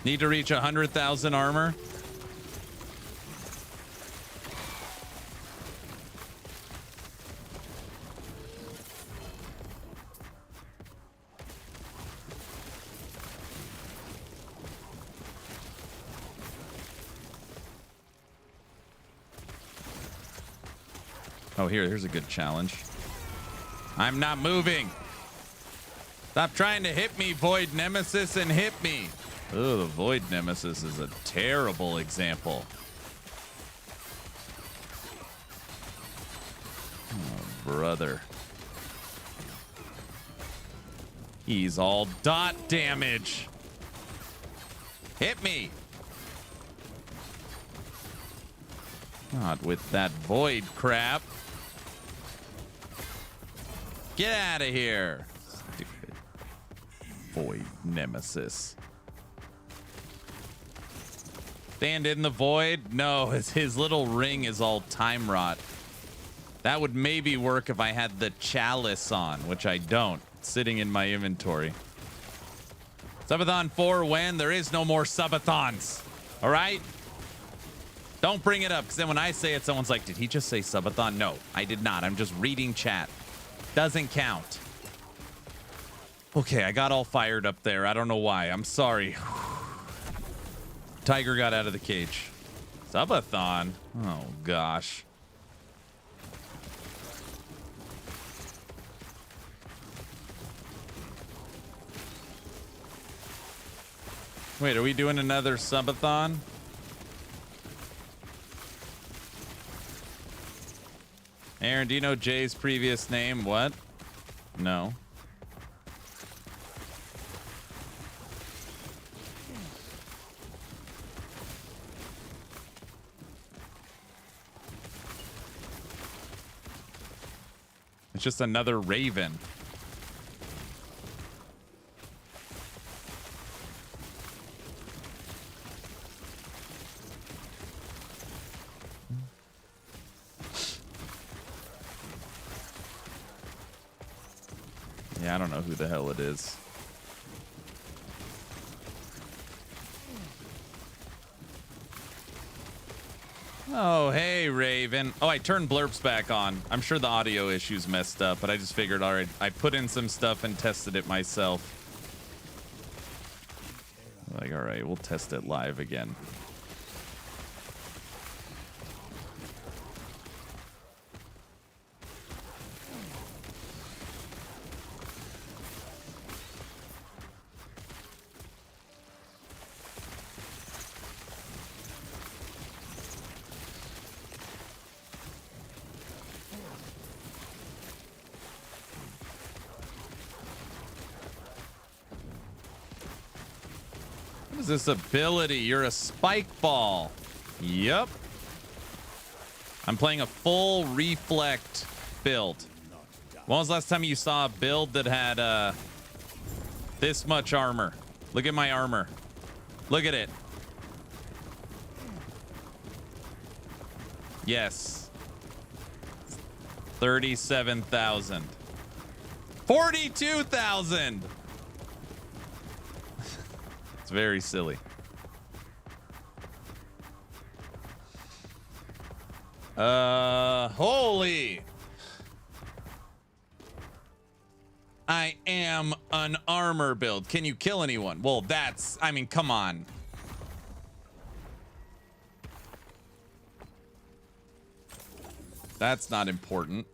Need to reach 100,000 armor. Oh, here's a good challenge. I'm not moving. Stop trying to hit me, Void Nemesis, and hit me. Oh, the Void Nemesis is a terrible example. Oh, brother. He's all dot damage. Hit me. Not with that Void crap. Get out of here. Stupid Void Nemesis. Stand in the void? No, his little ring is all time rot. That would maybe work if I had the chalice on, which I don't. It's sitting in my inventory. Subathon 4 when? There is no more subathons. All right? Don't bring it up, because then when I say it, someone's like, did he just say subathon? No, I did not. I'm just reading chat. Doesn't count. Okay, I got all fired up there. I don't know why. I'm sorry. Tiger got out of the cage. Subathon? Oh, gosh. Wait, are we doing another subathon? Aaron, do you know Jay's previous name? What? No. It's just another raven. Yeah, I don't know who the hell it is. Oh, hey, Raven. Oh, I turned blurps back on. I'm sure the audio issues messed up, but I just figured, all right, I put in some stuff and tested it myself. Like, all right, we'll test it live again. What is this ability? You're a spike ball. Yep. I'm playing a full reflect build. When was the last time you saw a build that had this much armor? Look at my armor. Look at it. Yes. 37,000. 42,000. It's very silly. Holy. I am an armor build. Can you kill anyone? Well, that's, I mean, come on. That's not important.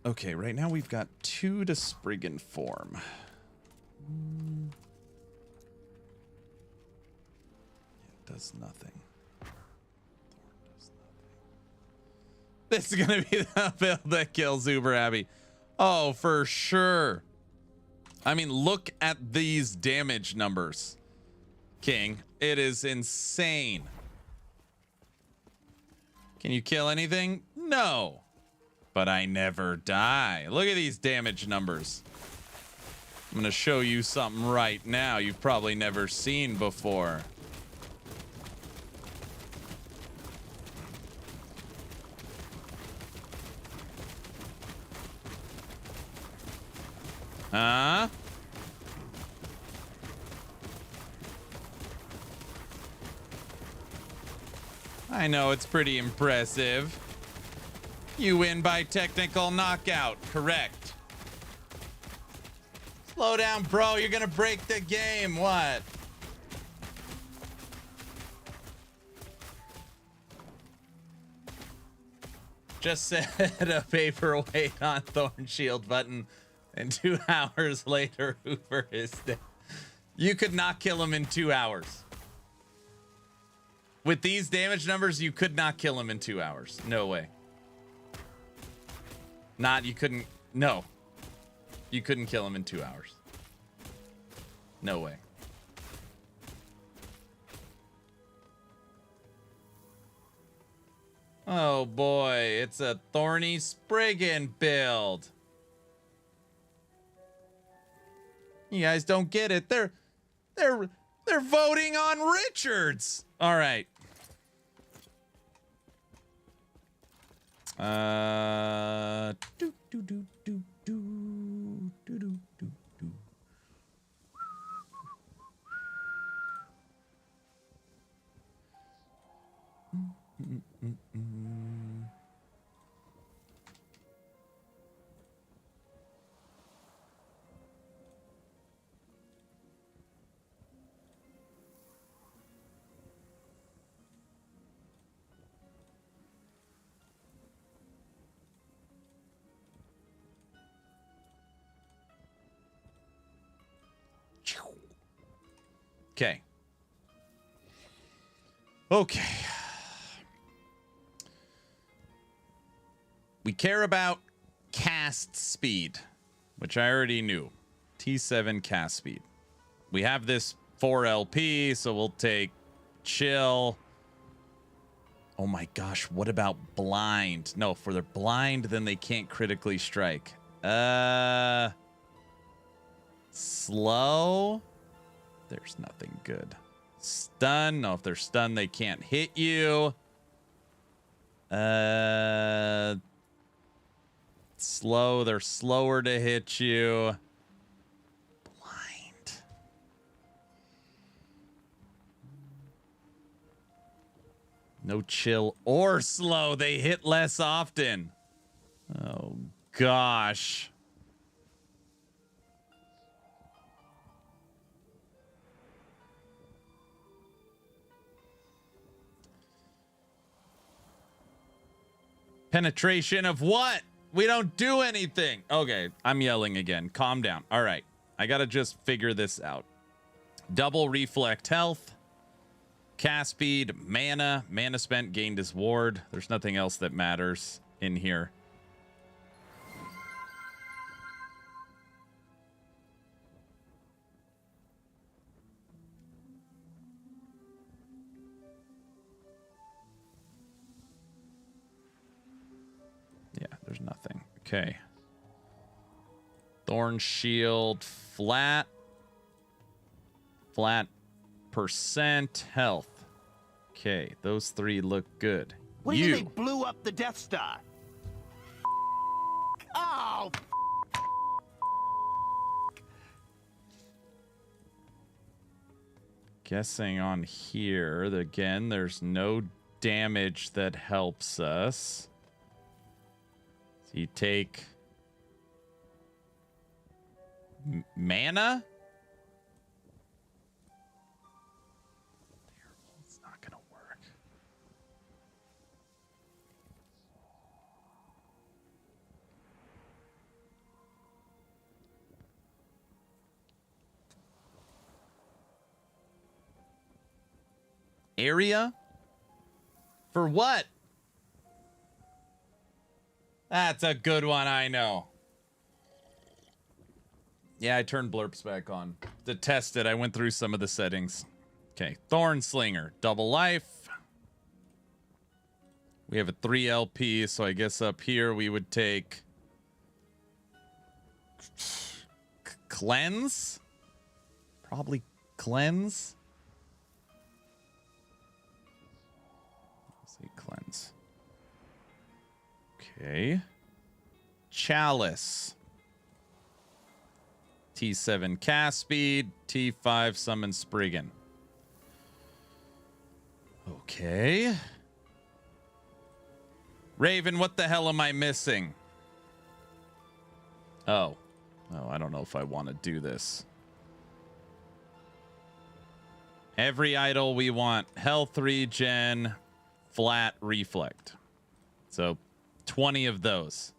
Okay, right now we've got 2 to Spriggan form. It does nothing. Thorn does nothing. This is gonna be the build that kills Uber Abbey. Oh, for sure. I mean, look at these damage numbers, King. It is insane. Can you kill anything? No. But I never die. Look at these damage numbers. I'm gonna show you something right now you've probably never seen before. Huh? I know it's pretty impressive. You win by technical knockout, correct. Slow down, bro. You're gonna break the game. What? Just set a paperweight on Thorn Shield button, and 2 hours later, Hoover is dead. You could not kill him in 2 hours. With these damage numbers, you could not kill him in 2 hours. No way. You couldn't. No. You couldn't kill him in 2 hours. No way. Oh boy, it's a thorny Spriggan build. You guys don't get it. They're voting on Richards. All right. Do do do do do do do do do. Okay. Okay. We care about cast speed, which I already knew. T7 cast speed. We have this 4LP, so we'll take chill. Oh my gosh, what about blind? No, if they're blind, then they can't critically strike. Slow? There's nothing good. Stun? No, if they're stunned, they can't hit you. Slow, they're slower to hit you. Blind. No chill or slow. They hit less often. Oh, gosh. Penetration of what? We don't do anything. Okay, I'm yelling again. Calm down. All right. I got to just figure this out. Double reflect health. Cast speed. Mana. Mana spent gained as ward. There's nothing else that matters in here. Yeah, there's nothing. Okay. Thorn shield, flat. Flat percent health. Okay, those three look good. What do you mean they blew up the Death Star? Oh! Guessing on here, again, there's no damage that helps us. So you take mana? It's not gonna work. Area? For what? That's a good one, I know. Yeah, I turned blurps back on. To test it, I went through some of the settings. Okay, Thorn Slinger, double life. We have a 3 LP, so I guess up here we would take... Cleanse? Probably Cleanse. Let's see, Cleanse. Okay. Chalice. T7 cast speed, T5 summon Spriggan. Okay. Raven, what the hell am I missing? Oh, I don't know if I want to do this. Every idol we want health regen, flat reflect. So 20 of those.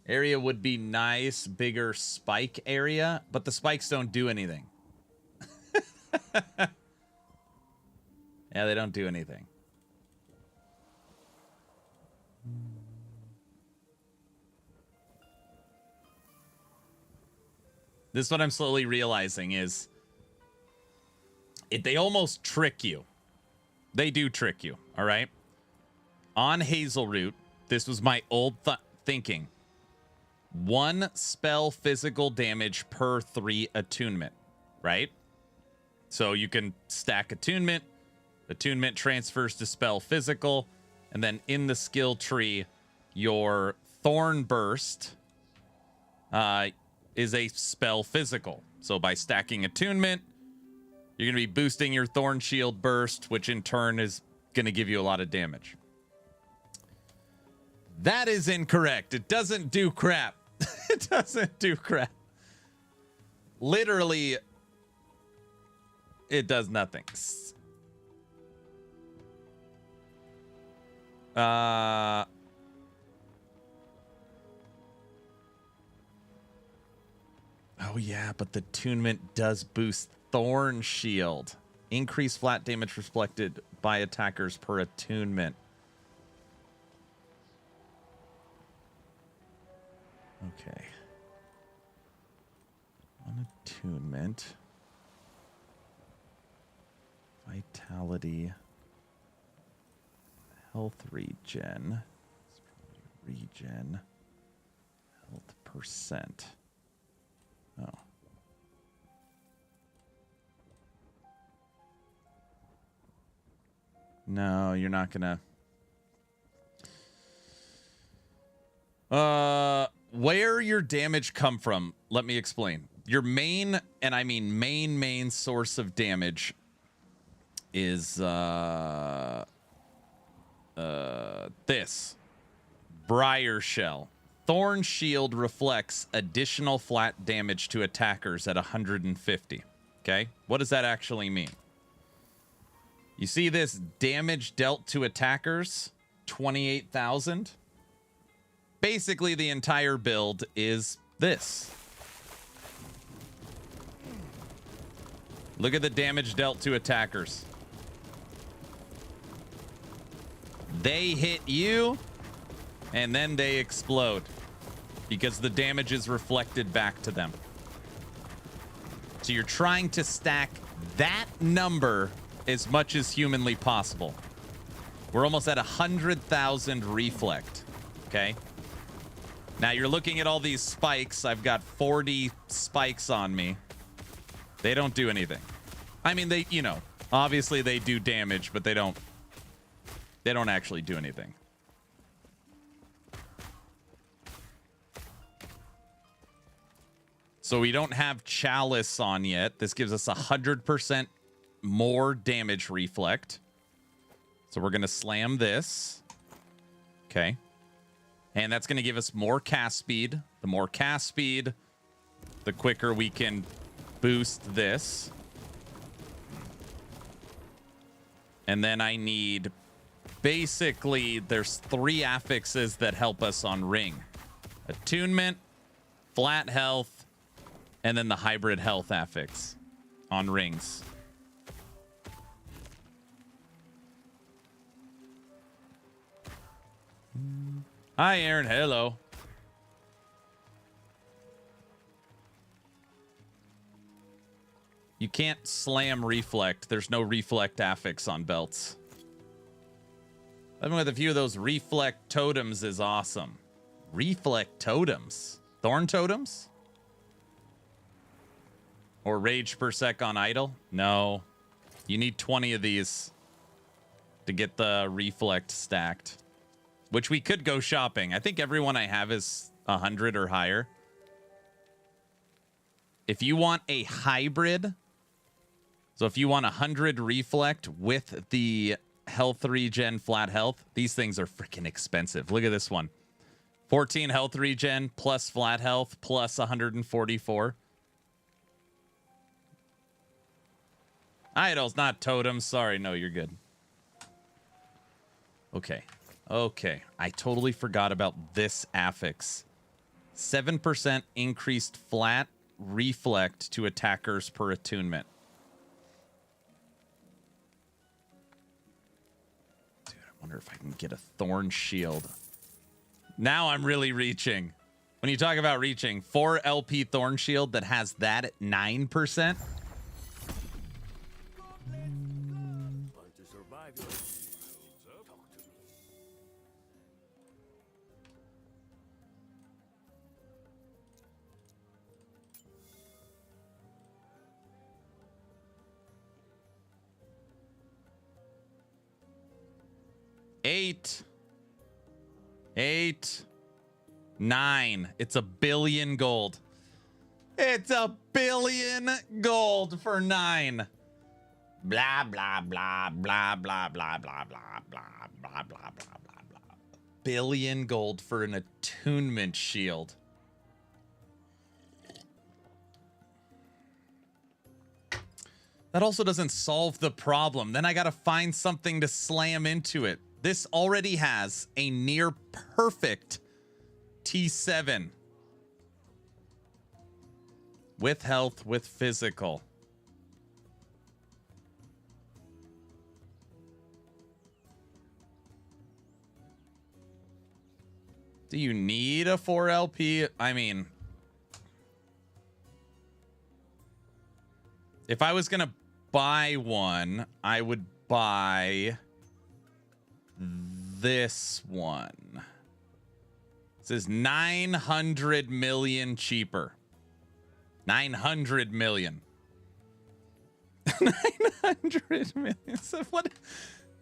Area would be nice, bigger spike area, but the spikes don't do anything. Yeah, they don't do anything. This is what I'm slowly realizing is they almost trick you. They do trick you, all right? On Hazelroot, this was my old thinking. 1 spell physical damage per 3 attunement, right? So you can stack attunement. Attunement transfers to spell physical. And then in the skill tree, your Thorn Burst is a spell physical. So by stacking attunement, you're going to be boosting your Thorn Shield Burst, which in turn is going to give you a lot of damage. That is incorrect. It doesn't do crap. It doesn't do crap. Literally, it does nothing. Oh yeah, but the attunement does boost Thorn Shield. Increase flat damage reflected by attackers per attunement. Okay. On attunement. Vitality. Health regen. Regen. Health percent. Oh. No, you're not gonna. Where your damage come from? Let me explain. Your main, and I mean main source of damage is this Briar Shell. Thorn Shield reflects additional flat damage to attackers at 150. Okay, what does that actually mean? You see this damage dealt to attackers, 28,000. Basically, the entire build is this. Look at the damage dealt to attackers. They hit you, and then they explode because the damage is reflected back to them. So you're trying to stack that number as much as humanly possible. We're almost at 100,000 reflect. Okay. Now you're looking at all these spikes. I've got 40 spikes on me. They don't do anything. I mean, they, you know, obviously they do damage, but they don't actually do anything. So we don't have Chalice on yet. This gives us 100% more damage reflect. So we're going to slam this. Okay. And that's going to give us more cast speed. The more cast speed, the quicker we can boost this. And then I need, basically, there's 3 affixes that help us on Ring. Attunement, flat health, and then the hybrid health affix on rings. Hi, Aaron. Hello. You can't slam reflect. There's no reflect affix on belts. Living with a few of those reflect totems is awesome. Reflect totems? Thorn totems? Or rage per sec on idle? No. You need 20 of these to get the reflect stacked. Which we could go shopping. I think everyone I have is 100 or higher. If you want a hybrid, so if you want 100 reflect with the health regen flat health, these things are freaking expensive. Look at this one. 14 health regen plus flat health plus 144. Idols, not totems. Sorry, no, you're good. Okay. Okay. I totally forgot about this affix. 7% increased flat reflect to attackers per attunement. Dude, I wonder if I can get a thorn shield. Now I'm really reaching. When you talk about reaching, 4 LP thorn shield that has that at 9%. Eight, 9. It's $1 billion gold. It's $1 billion gold for 9. Blah blah blah blah blah blah blah blah blah blah blah blah blah blah. Billion gold for an attunement shield. That also doesn't solve the problem. Then I gotta find something to slam into it. This already has a near perfect T7. With health, with physical. Do you need a 4 LP? I mean, if I was gonna buy one, I would buy this one. This is 900 million cheaper. 900 million. 900 million. So what?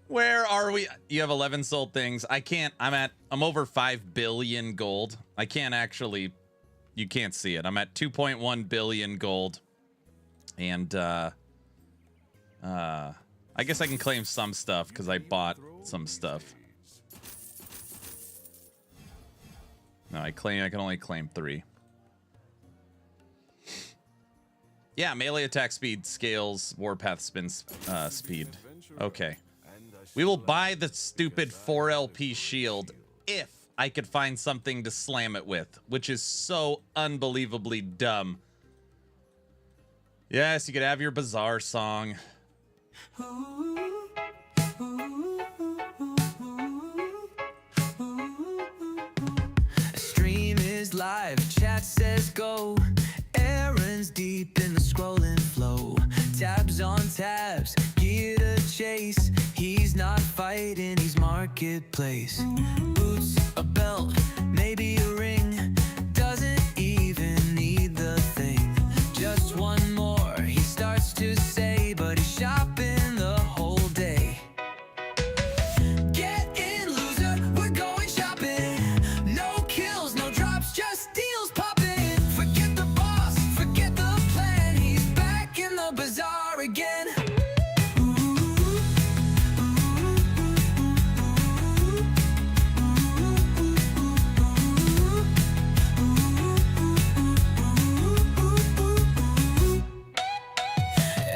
Where are we? You have 11 sold things. I can't. I'm over 5 billion gold. I can't actually. You can't see it. I'm at 2.1 billion gold. And I guess I can claim some stuff because I bought some stuff. No, I can only claim 3. Yeah, melee attack speed scales Warpath spin speed. Okay. We will buy the stupid 4 LP shield if I could find something to slam it with, which is so unbelievably dumb. Yes, you could have your Bazaar song. Stream is live, chat says go. Aaron's deep in the scrolling flow. Tabs on tabs, gear to chase. He's not fighting, he's marching. marketplace. Boots, a belt, maybe a ring. Doesn't even need the thing. Just one more, he starts to say, but he's shopping the whole day. Get in, loser, we're going shopping. No kills, no drops, just deals popping. Forget the boss, forget the plan. He's back in the bazaar again.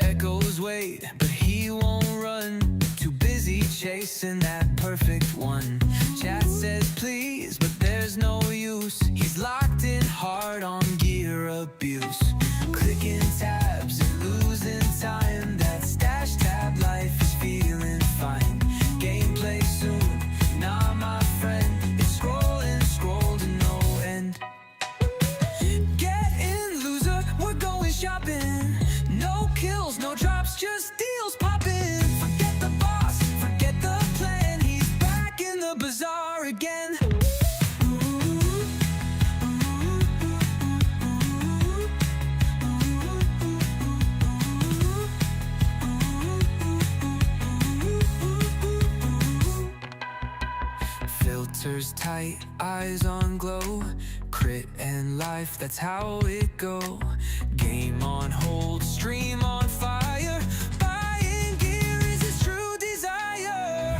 Echoes wait, but he won't run. Too busy chasing that perfect one. Chat says please, but there's no use. He's locked in hard on gear abuse. Clicking tabs and losing time. That stash tab life is feeling fine. Gameplay soon, nah my friend. It's scrolling, scroll to no end. Get in, loser, we're going shopping. No kills, no drops, just deals popping. Forget the boss, forget the plan. He's back in the bazaar again. Filters tight, eyes on glow. Crit and life, that's how it go. Game on hold, stream on fire. Buying gear is his true desire.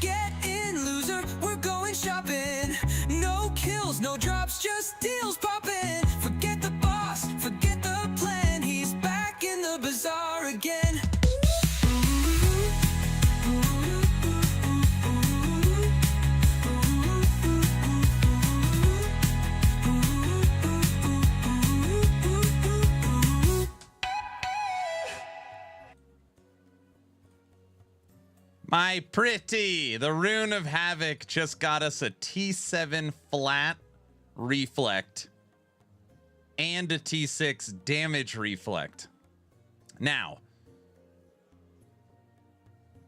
Get in, loser, we're going shopping. No kills, no drops, just deals popping. Forget the boss, forget the plan. He's back in the bazaar again. My pretty, the Rune of Havoc just got us a T7 flat reflect and a T6 damage reflect. Now,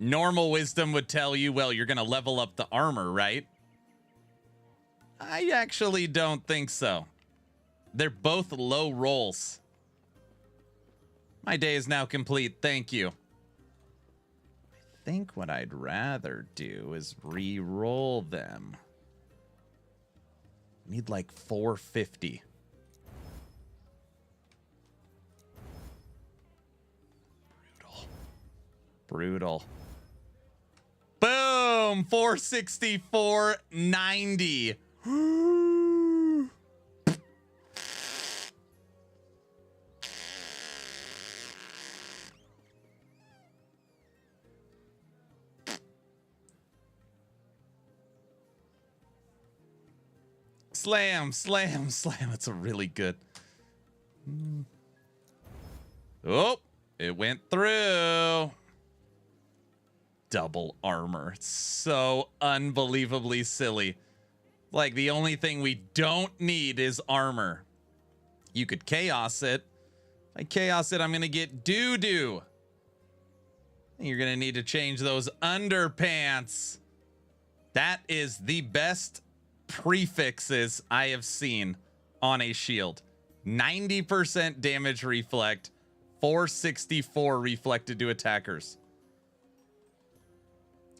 normal wisdom would tell you, well, you're going to level up the armor, right? I actually don't think so. They're both low rolls. My day is now complete. Thank you. I think what I'd rather do is re-roll them. Need like 450. Brutal. Boom! 464.90. Slam, slam, slam. That's a really good. Oh, it went through. Double armor. It's so unbelievably silly. Like, the only thing we don't need is armor. You could chaos it. If I chaos it, I'm going to get doo-doo. You're going to need to change those underpants. That is the best prefixes I have seen on a shield. 90% damage reflect, 464 reflected to attackers.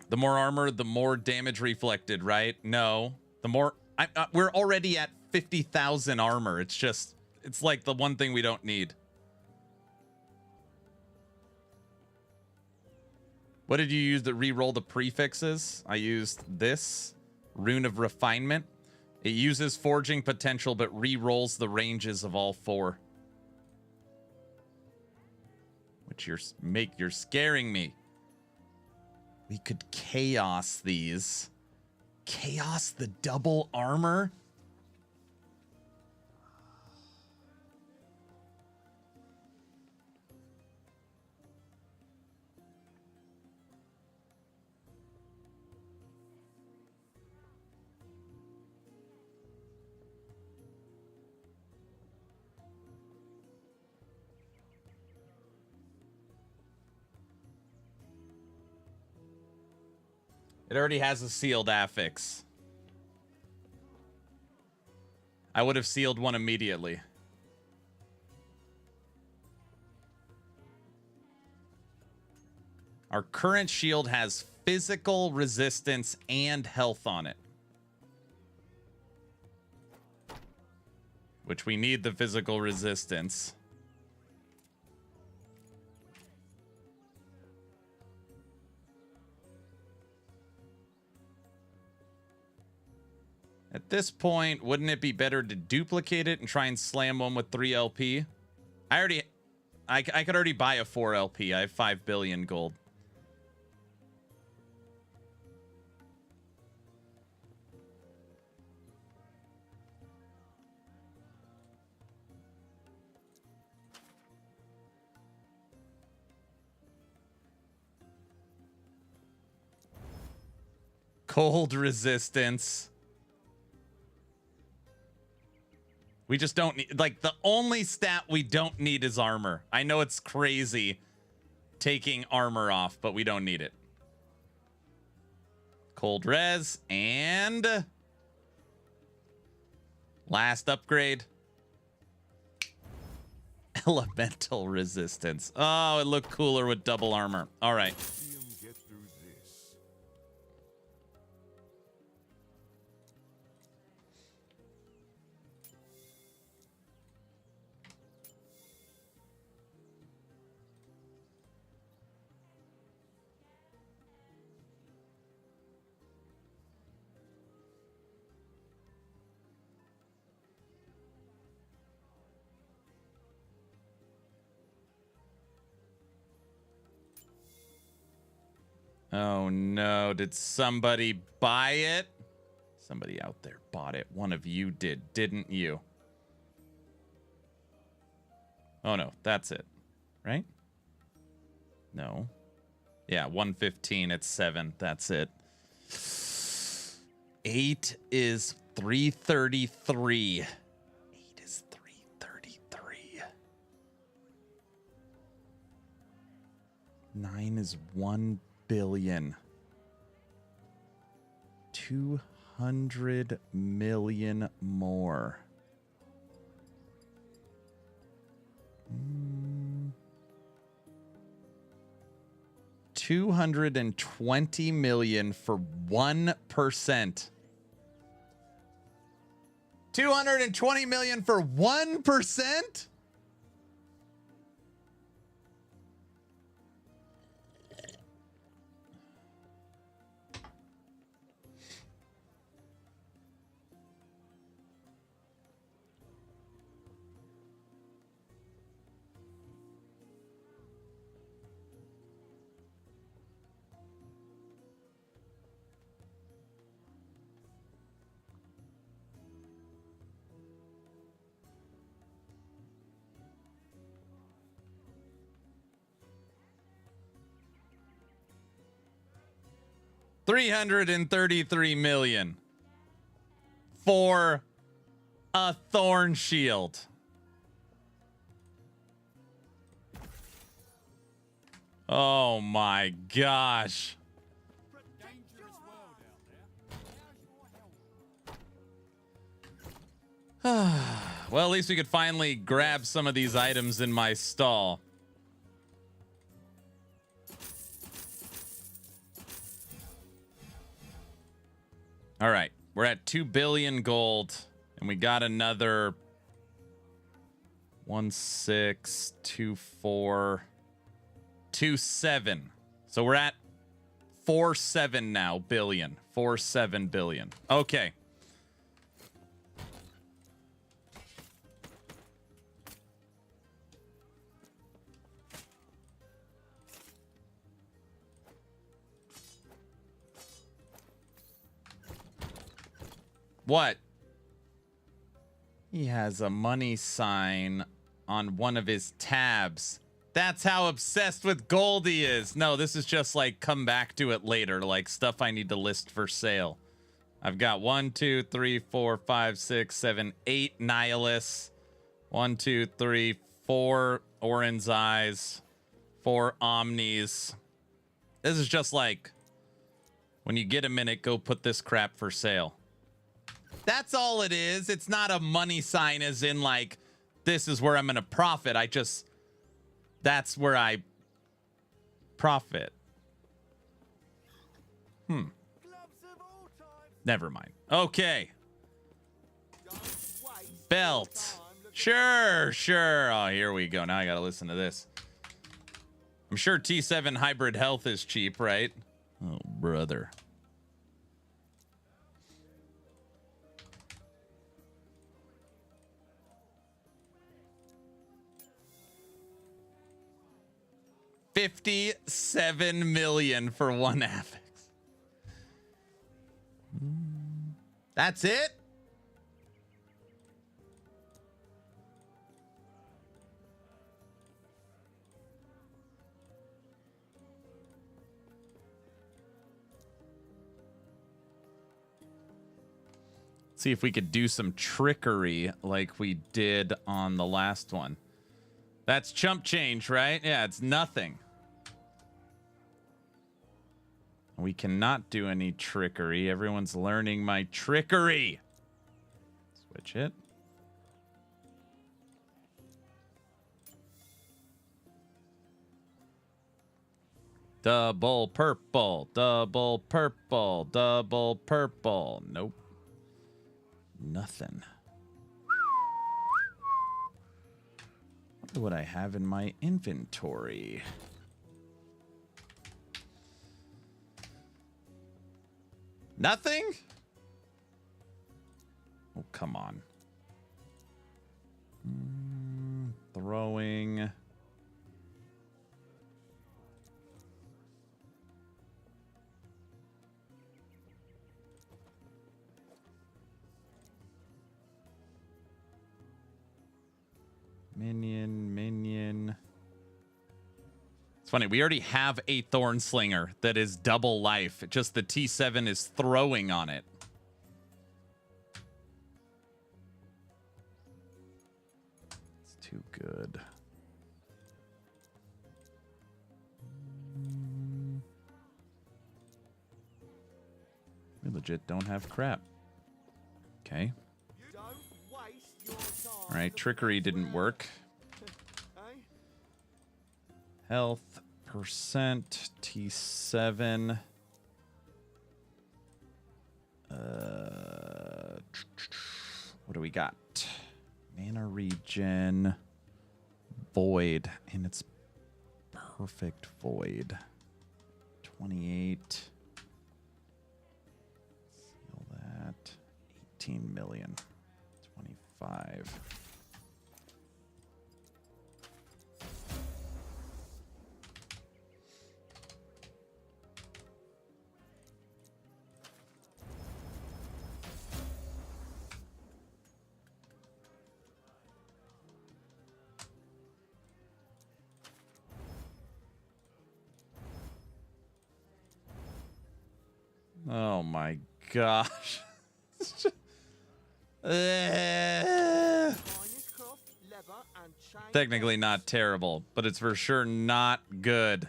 The more armor, the more damage reflected, right? No, the more we're already at 50,000 armor. It's like the one thing we don't need. What did you use to re-roll the prefixes? I used this Rune of Refinement. It uses forging potential, but re-rolls the ranges of all four. Which you're scaring me. We could chaos these. Chaos the double armor? It already has a sealed affix. I would have sealed one immediately. Our current shield has physical resistance and health on it. Which we need the physical resistance. At this point, wouldn't it be better to duplicate it and try and slam one with 3 LP? I could already buy a 4 LP. I have 5 billion gold. Cold resistance. We just don't need, like, the only stat we don't need is armor. I know it's crazy taking armor off, but we don't need it. Cold res and last upgrade. Elemental resistance. Oh, it looked cooler with double armor. All right. Oh no, did somebody buy it? Somebody out there bought it. One of you did, didn't you? Oh no, that's it. Right? No. Yeah, 115 at 7. That's it. 8 is 333. 8 is 333. 9 is 1 billion. 200 million more. 220 million for 1%. 220 million for 1%? $333 million for a thorn shield. Oh my gosh. Well, at least we could finally grab some of these items in my stall. All right, we're at 2 billion gold, and we got another 162427. So we're at 47 now billion. 47 billion. Okay. What? He has a money sign on one of his tabs. That's how obsessed with gold he is. No, this is just like come back to it later, like stuff I need to list for sale. I've got 1, 2, 3, 4, 5, 6, 7, 8 Nihilists. 1, 2, 3, 4 Orin's Eyes. 4 Omnis. This is just like When you get a minute, go put this crap for sale. That's all it is. It's not a money sign as in like, this is where I'm going to profit. That's where I profit. Never mind. Okay. Belt. Sure. Oh, here we go. Now I got to listen to this. I'm sure T7 hybrid health is cheap, right? Oh, brother. $57 million for one affix. That's it? See if we could do some trickery like we did on the last one. That's chump change, right? Yeah, it's nothing. We cannot do any trickery. Everyone's learning my trickery. Switch it. Double purple, double purple, double purple. Nope. Nothing. Wonder what I have in my inventory. Nothing? Oh, come on. Throwing. Minion. It's funny, we already have a Thorn Slinger that is double life. Just the T7 is throwing on it. It's too good. We legit don't have crap. Okay. All right, trickery didn't work. Health percent T7. What do we got? Mana regen, void, and it's perfect void. 28. Seal that. 18 million. 25. Oh my gosh. Technically not terrible, but it's for sure not good.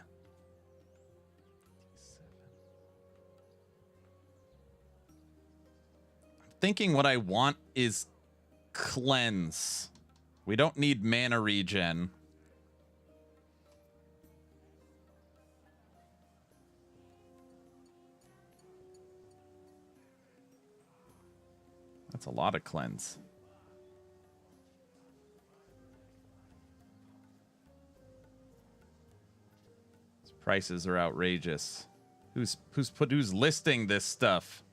I'm thinking what I want is cleanse. We don't need mana regen. That's a lot of cleanse. These prices are outrageous. Who's listing this stuff?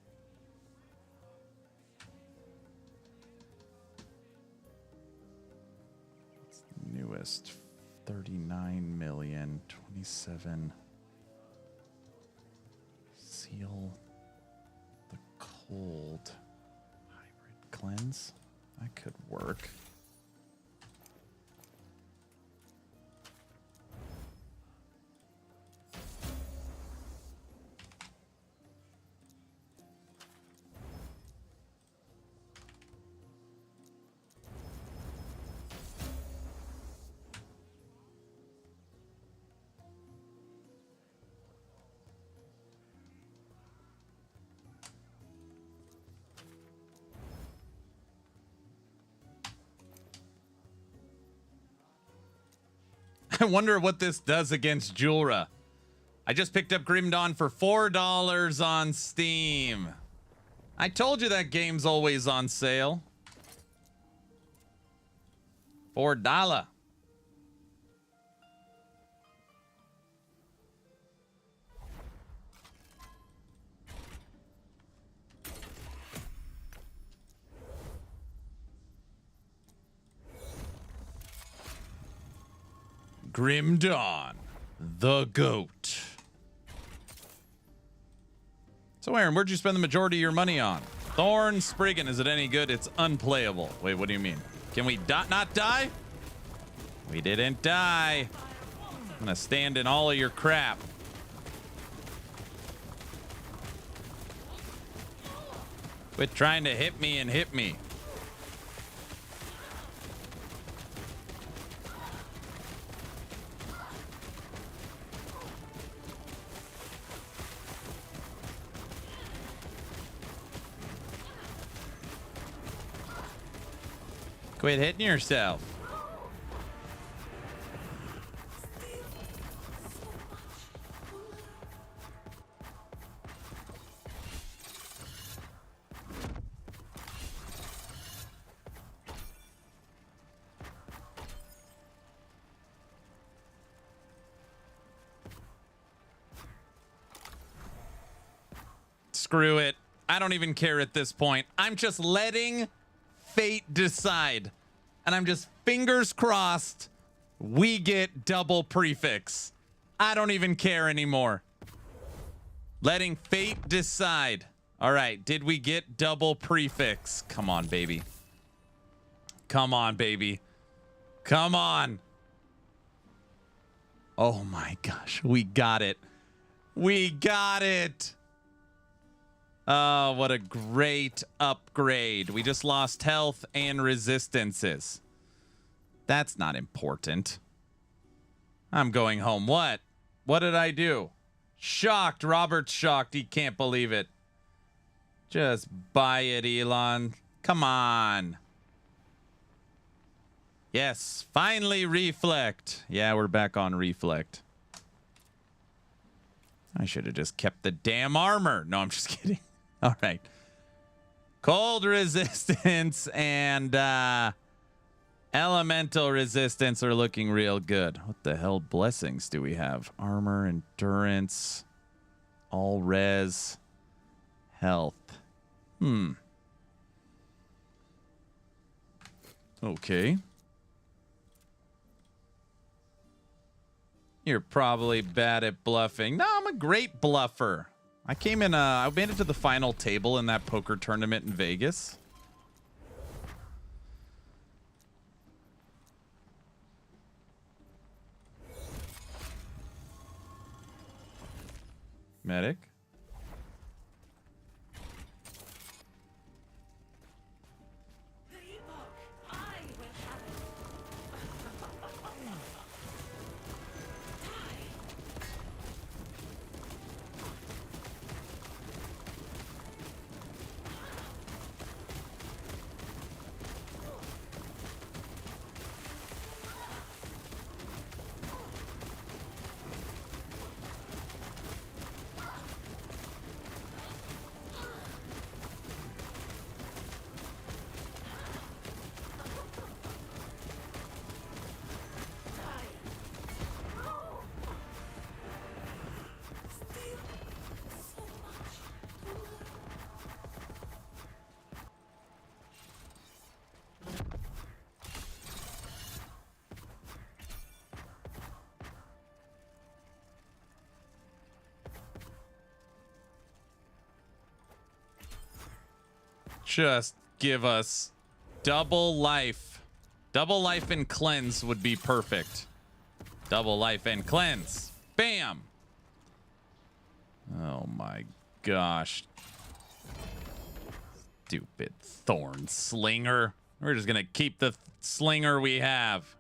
What's the newest? 39 million, 27. Seal the cold. Cleanse. That could work. I wonder what this does against Julra. I just picked up Grim Dawn for $4 on Steam. I told you that game's always on sale. $4. Grim Dawn, the GOAT. So Aaron, where'd you spend the majority of your money on? Thorns, Spriggan, is it any good? It's unplayable. Wait, what do you mean? Can we not die? We didn't die. I'm gonna stand in all of your crap. Quit trying to hit me and hit me. Quit hitting yourself. Screw it. I don't even care at this point. I'm just letting fate decide. And I'm just fingers crossed we get double prefix. I don't even care anymore. Letting fate decide. All right, did we get double prefix? Come on, baby. Come on, baby. Come on. Oh my gosh, we got it. We got it. Oh, what a great upgrade. We just lost health and resistances. That's not important. I'm going home. What? What did I do? Shocked. Robert's shocked. He can't believe it. Just buy it, Elon. Come on. Yes, finally reflect. Yeah, we're back on reflect. I should have just kept the damn armor. No, I'm just kidding. All right. Cold resistance and elemental resistance are looking real good. What the hell blessings do we have? Armor, endurance, all res, health. Okay. You're probably bad at bluffing. No, I'm a great bluffer. I came in, I made it to the final table in that poker tournament in Vegas. Medic. Just give us double life. Double life and cleanse would be perfect. Double life and cleanse. Bam. Oh my gosh. Stupid thorn slinger. We're just gonna keep the slinger we have.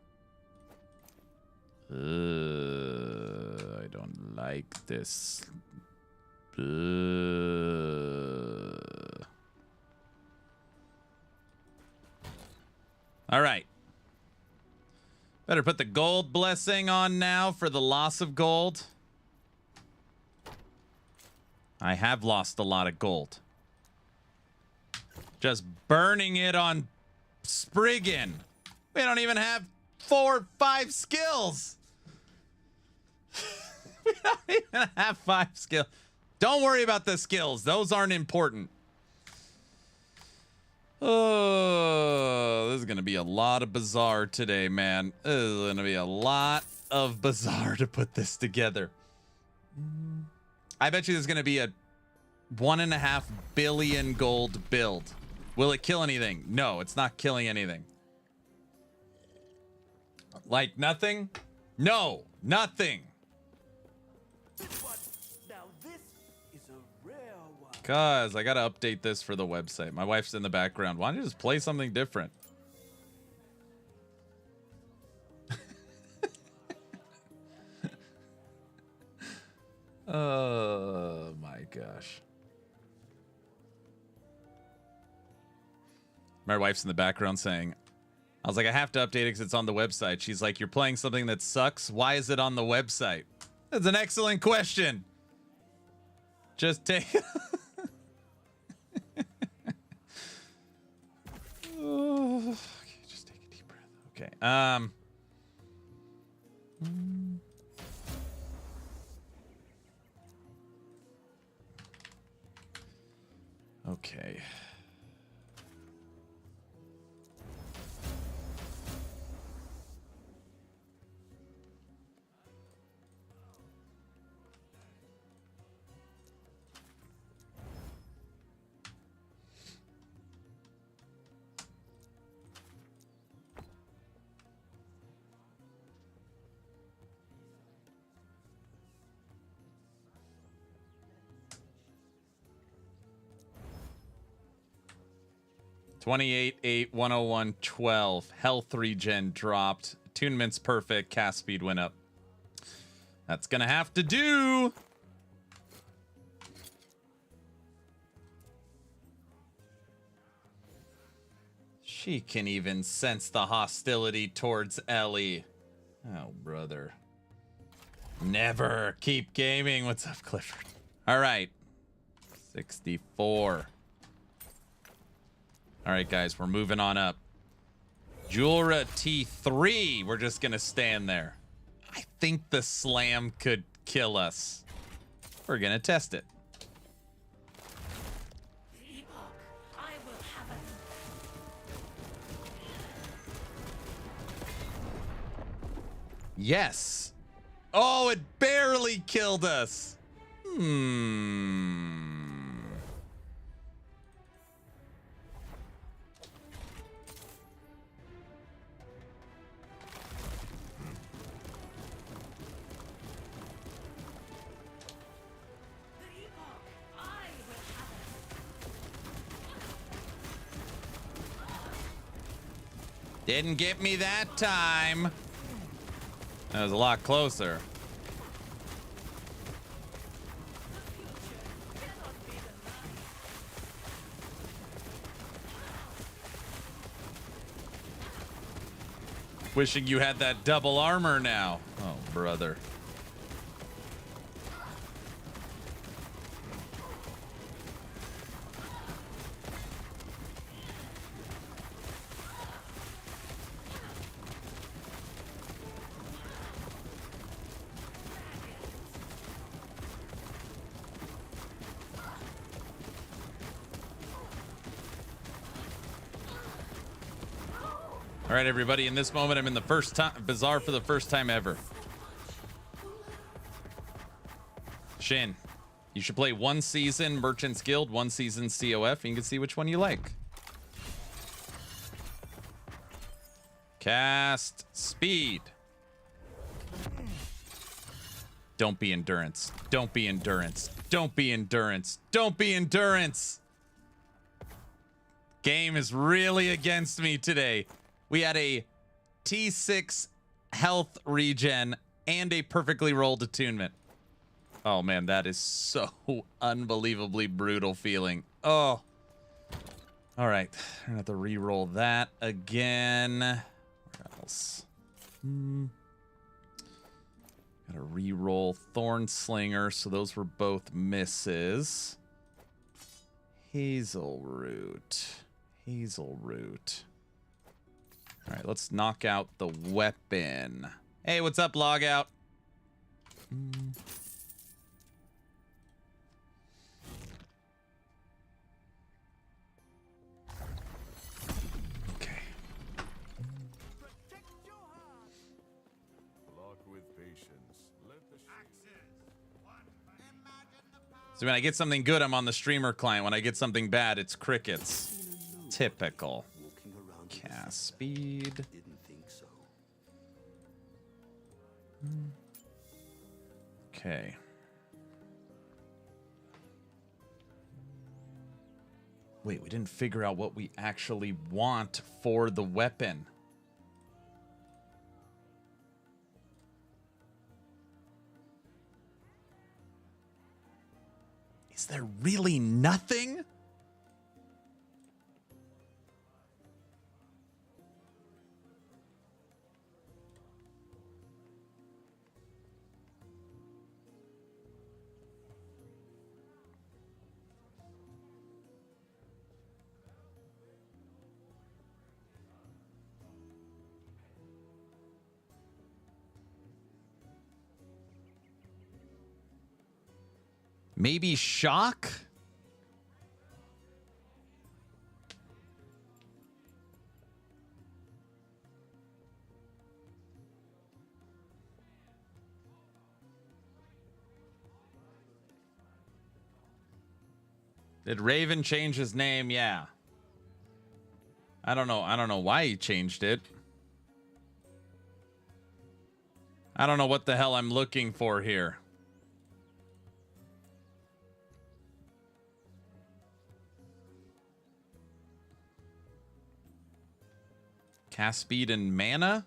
I don't like this. All right. Better put the gold blessing on now for the loss of gold. I have lost a lot of gold. Just burning it on Spriggan. We don't even have 4 or 5 skills. We don't even have 5 skills. Don't worry about the skills. Those aren't important. Oh, this is going to be a lot of Bazaar today, man. This is going to be a lot of Bazaar to put this together. I bet you there's going to be a 1.5 billion gold build. Will it kill anything? No, it's not killing anything. Like nothing? No, nothing. Now this is a rare one. Cause I gotta update this for the website. My wife's in the background. Why don't you just play something different? Oh my gosh. My wife's in the background saying, I was like, I have to update it because it's on the website. She's like, you're playing something that sucks. Why is it on the website? That's an excellent question. Just take... Okay, just take a deep breath. Okay. Okay. (28, 8, 101, 12). Health regen dropped. Attunement's perfect. Cast speed went up. That's gonna have to do. She can even sense the hostility towards Ellie. Oh, brother. Never keep gaming. What's up, Clifford? All right. 64. All right, guys, we're moving on up. Julra T3. We're just going to stand there. I think the slam could kill us. We're going to test it. Yes. Oh, it barely killed us. Didn't get me that time. That was a lot closer. Wishing you had that double armor now. Oh, brother. All right, everybody. In this moment, I'm in the first time Bazaar for the first time ever. Shin, you should play 1 season Merchant's Guild, 1 season COF, and you can see which one you like. Cast speed. Don't be endurance. Don't be endurance. Don't be endurance. Don't be endurance. Game is really against me today. We had a T6 health regen and a perfectly rolled attunement. Oh, man, that is so unbelievably brutal feeling. Oh. All right. I'm going to have to re-roll that again. Where else? Gotta re-roll Thorn Slinger, so those were both misses. Hazelroot. Hazelroot. All right, let's knock out the weapon. Hey, what's up, Logout? Okay. So when I get something good, I'm on the streamer client. When I get something bad, it's crickets. Typical. Cast speed. Didn't think so. Okay. Wait, we didn't figure out what we actually want for the weapon. Is there really nothing? Maybe shock? Did Raven change his name? Yeah. I don't know. I don't know why he changed it. I don't know what the hell I'm looking for here. Cast speed and mana?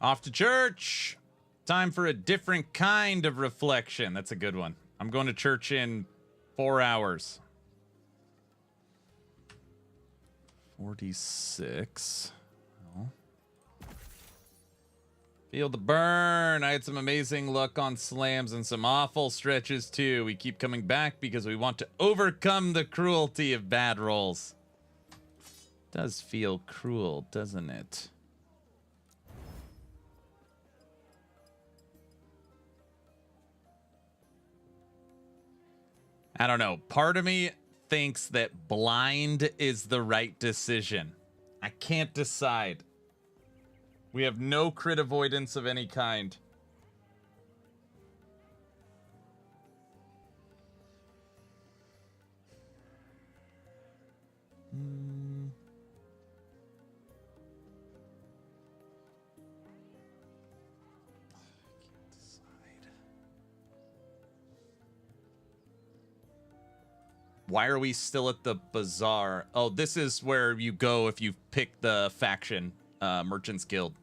Off to church. Time for a different kind of reflection. That's a good one. I'm going to church in 4 hours. 46. Oh. Feel the burn. I had some amazing luck on slams and some awful stretches too. We keep coming back because we want to overcome the cruelty of bad rolls. Does feel cruel, doesn't it? I don't know. Part of me thinks that blind is the right decision. I can't decide. We have no crit avoidance of any kind. Why are we still at the bazaar? Oh, this is where you go if you pick the faction, Merchants Guild.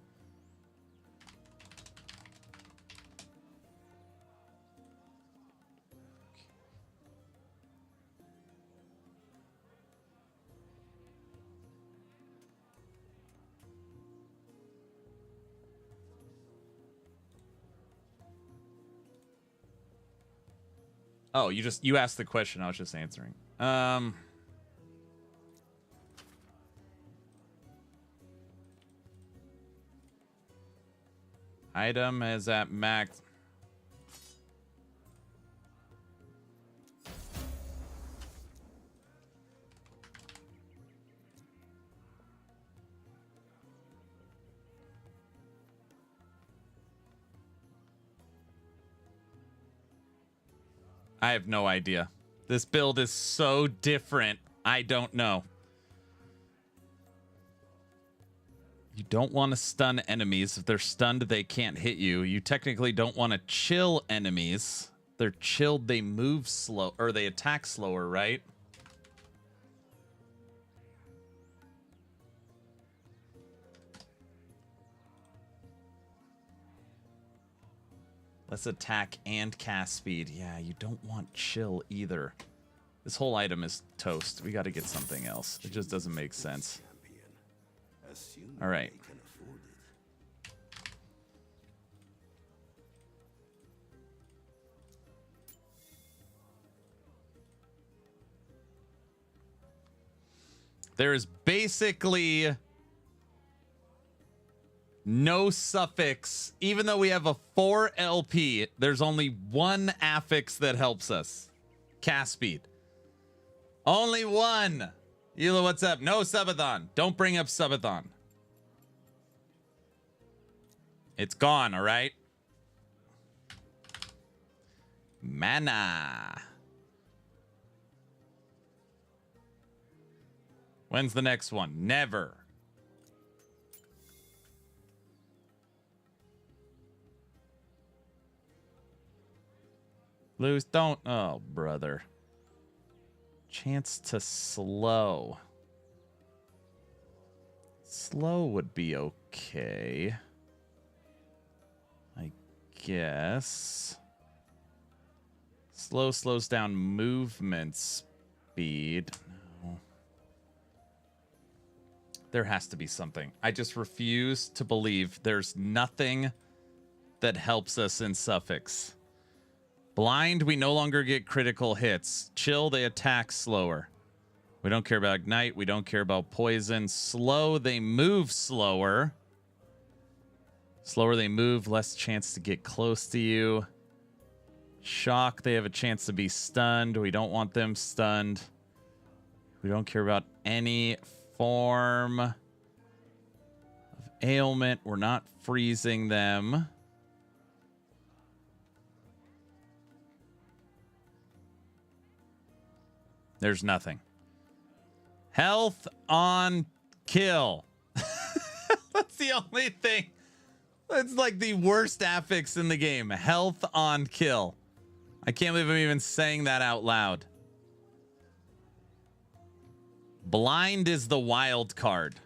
Oh, you asked the question. I was just answering. Item is at max. I have no idea. This build is so different. I don't know. You don't want to stun enemies. If they're stunned, they can't hit you. You technically don't want to chill enemies. They're chilled, they move slow, or they attack slower, right? Less attack and cast speed. Yeah, you don't want chill either. This whole item is toast. We got to get something else. It just doesn't make sense. All right. There is basically no suffix. Even though we have a 4 LP, there's only one affix that helps us. Cast speed. Only one. Eula, what's up? No subathon. Don't bring up subathon. It's gone, all right? Mana. When's the next one? Never. Lose, don't. Oh, brother. Chance to slow. Slow would be okay. I guess. Slow slows down movement speed. No. There has to be something. I just refuse to believe there's nothing that helps us in suffix. Blind, we no longer get critical hits. Chill, they attack slower. We don't care about ignite. We don't care about poison. Slow, they move slower. Slower they move, less chance to get close to you. Shock, they have a chance to be stunned. We don't want them stunned. We don't care about any form of ailment. We're not freezing them. There's nothing. Health on kill. That's the only thing. That's like the worst affix in the game. Health on kill. I can't believe I'm even saying that out loud. Blind is the wild card.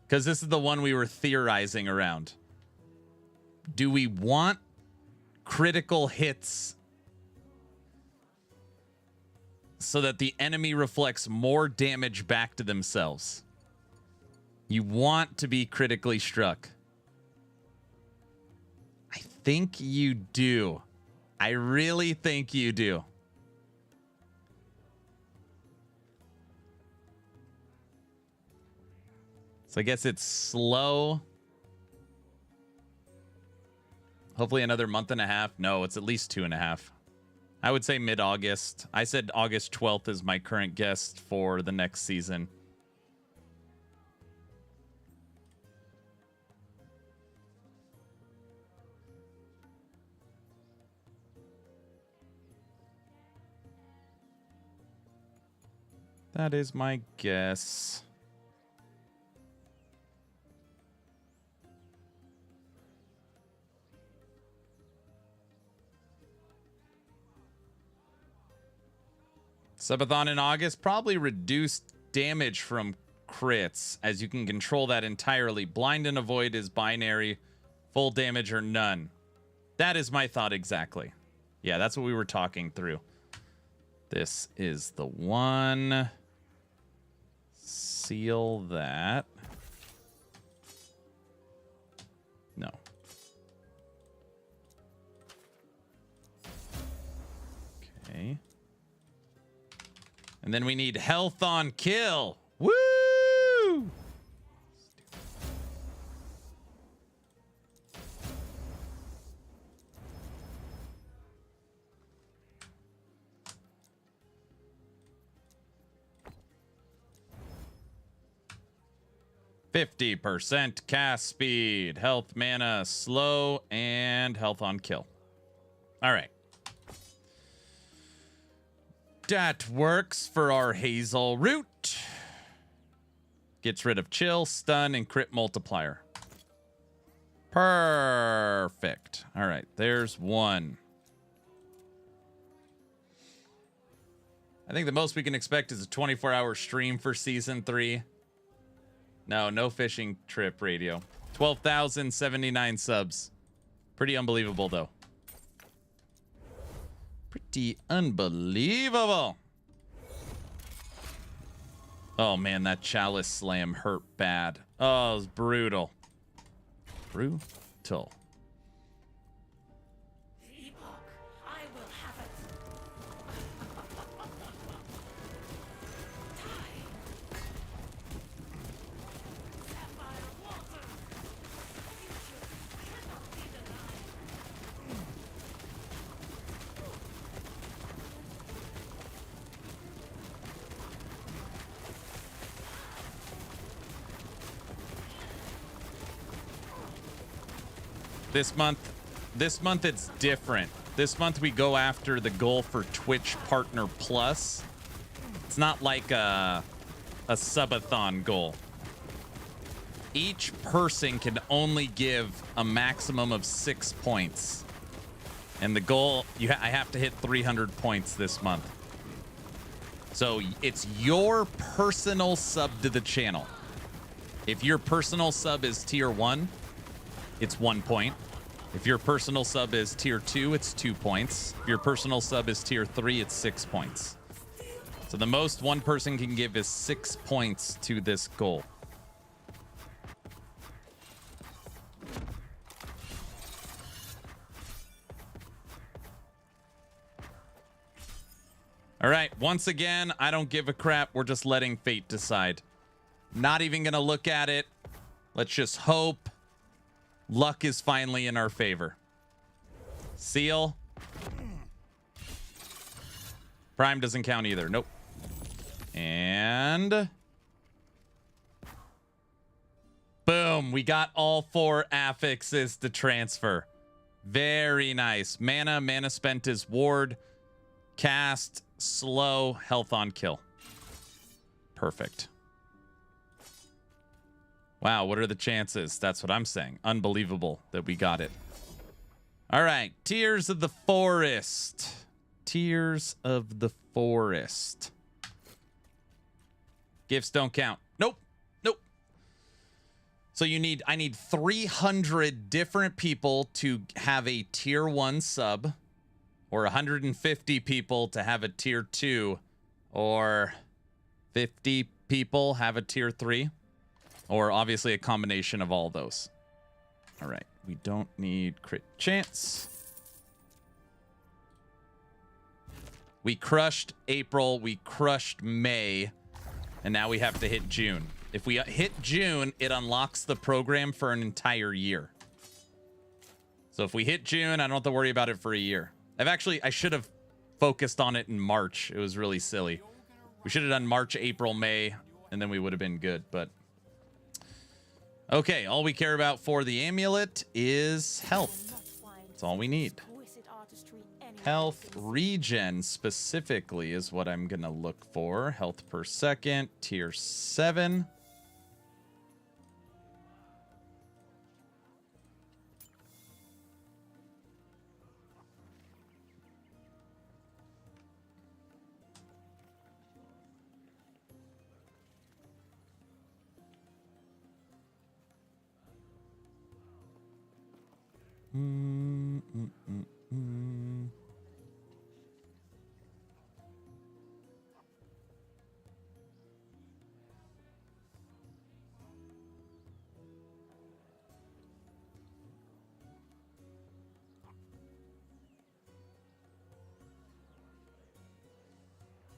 Because this is the one we were theorizing around. Do we want critical hits so that the enemy reflects more damage back to themselves? You want to be critically struck. I think you do. I really think you do. So I guess it's slow. Hopefully another month and a half. No, it's at least 2.5. I would say mid-August. I said August 12th is my current guess for the next season. That is my guess. Subathon in August, probably reduced damage from crits, as you can control that entirely. Blind and avoid is binary, full damage or none. That is my thought exactly. Yeah, that's what we were talking through. This is the one. Seal that. No. Okay. And then we need health on kill. Woo! 50% cast speed, health, mana, slow, and health on kill. All right. That works for our Hazel root. Gets rid of chill, stun, and crit multiplier. Perfect. All right, there's one. I think the most we can expect is a 24-hour stream for Season 3. No fishing trip radio. 12,079 subs. Pretty unbelievable, though. Pretty unbelievable. Oh, man, that chalice slam hurt bad. Oh, it was brutal. Brutal. Epoch, I will have it. Sapphire water. Future cannot be denied. This month it's different. This month we go after the goal for Twitch Partner Plus. It's not like a subathon goal. Each person can only give a maximum of 6 points. And the goal, I have to hit 300 points this month. So it's your personal sub to the channel. If your personal sub is tier 1, it's 1 point. If your personal sub is tier 2, it's 2 points. If your personal sub is tier 3, it's 6 points. So the most one person can give is 6 points to this goal. All right, once again, I don't give a crap. We're just letting fate decide. Not even gonna look at it. Let's just hope luck is finally in our favor. Seal. Prime doesn't count either. Nope. And boom, we got all 4 affixes to transfer. Very nice. Mana spent is ward, cast, slow, health on kill. Perfect. Wow, what are the chances? That's what I'm saying. Unbelievable that we got it. All right, Tears of the Forest. Tears of the Forest. Gifts don't count. Nope. So I need 300 different people to have a tier 1 sub, or 150 people to have a tier 2, or 50 people have a tier 3. Or obviously a combination of all those. All right. We don't need crit chance. We crushed April. We crushed May. And now we have to hit June. If we hit June, it unlocks the program for an entire year. So if we hit June, I don't have to worry about it for a year. I should have focused on it in March. It was really silly. We should have done March, April, May, and then we would have been good. But okay, all we care about for the amulet is health. That's all we need. Health regen specifically is what I'm going to look for. Health per second, tier 7.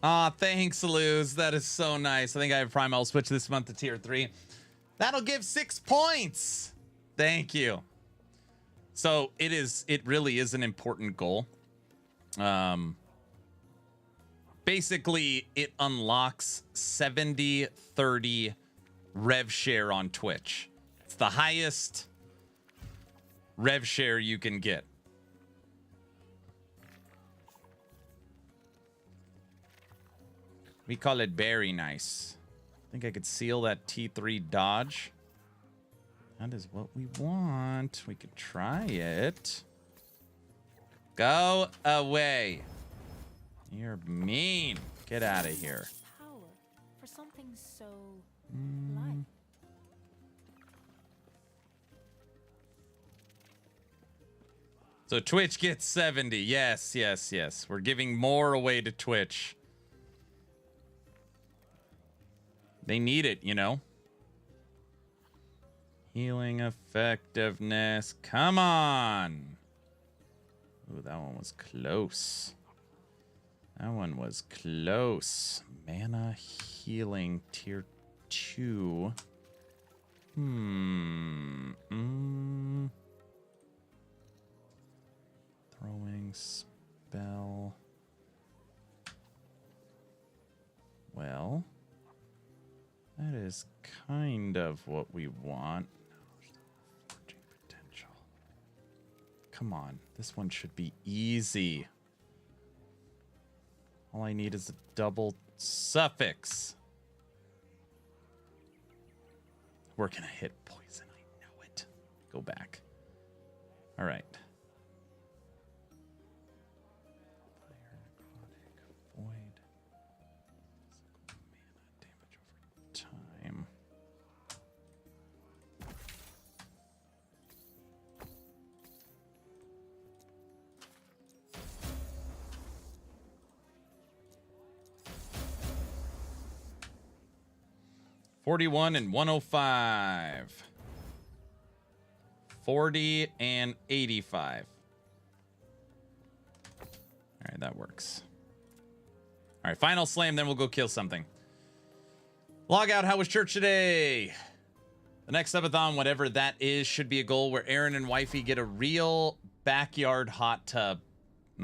Aw, thanks, Luz. That is so nice. I think I have Prime. I'll switch this month to tier 3. That'll give 6 points. Thank you. So it really is an important goal. Basically, it unlocks 70-30 rev share on Twitch. It's the highest rev share you can get. We call it very nice. I think I could seal that T3 dodge. That is what we want. We could try it. Go away. You're mean. Get out of here. Power for something so light. So Twitch gets 70. Yes, yes, yes. We're giving more away to Twitch. They need it, you know. Healing effectiveness. Come on. Ooh, that one was close. That one was close. Mana healing tier 2. Throwing spell. Well, that is kind of what we want. Forging potential. Come on, this one should be easy. All I need is a double suffix. We're gonna hit poison, I know it. Go back. All right. Fire, necrotic, void. Physical mana damage over time. $41 and $105. 40 and 85. All right, that works. All right, final slam, then we'll go kill something. Log out. How was church today? The next subathon, whatever that is, should be a goal where Aaron and wifey get a real backyard hot tub.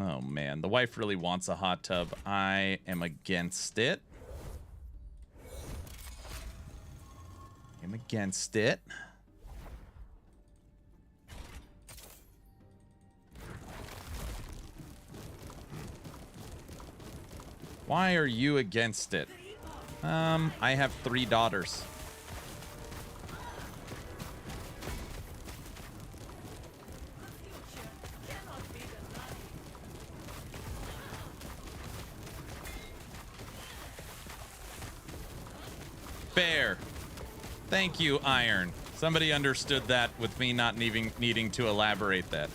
Oh man, the wife really wants a hot tub. I am against it. I'm against it. Why are you against it? I have 3 daughters. Fair. Thank you, Iron. Somebody understood that with me not needing to elaborate that.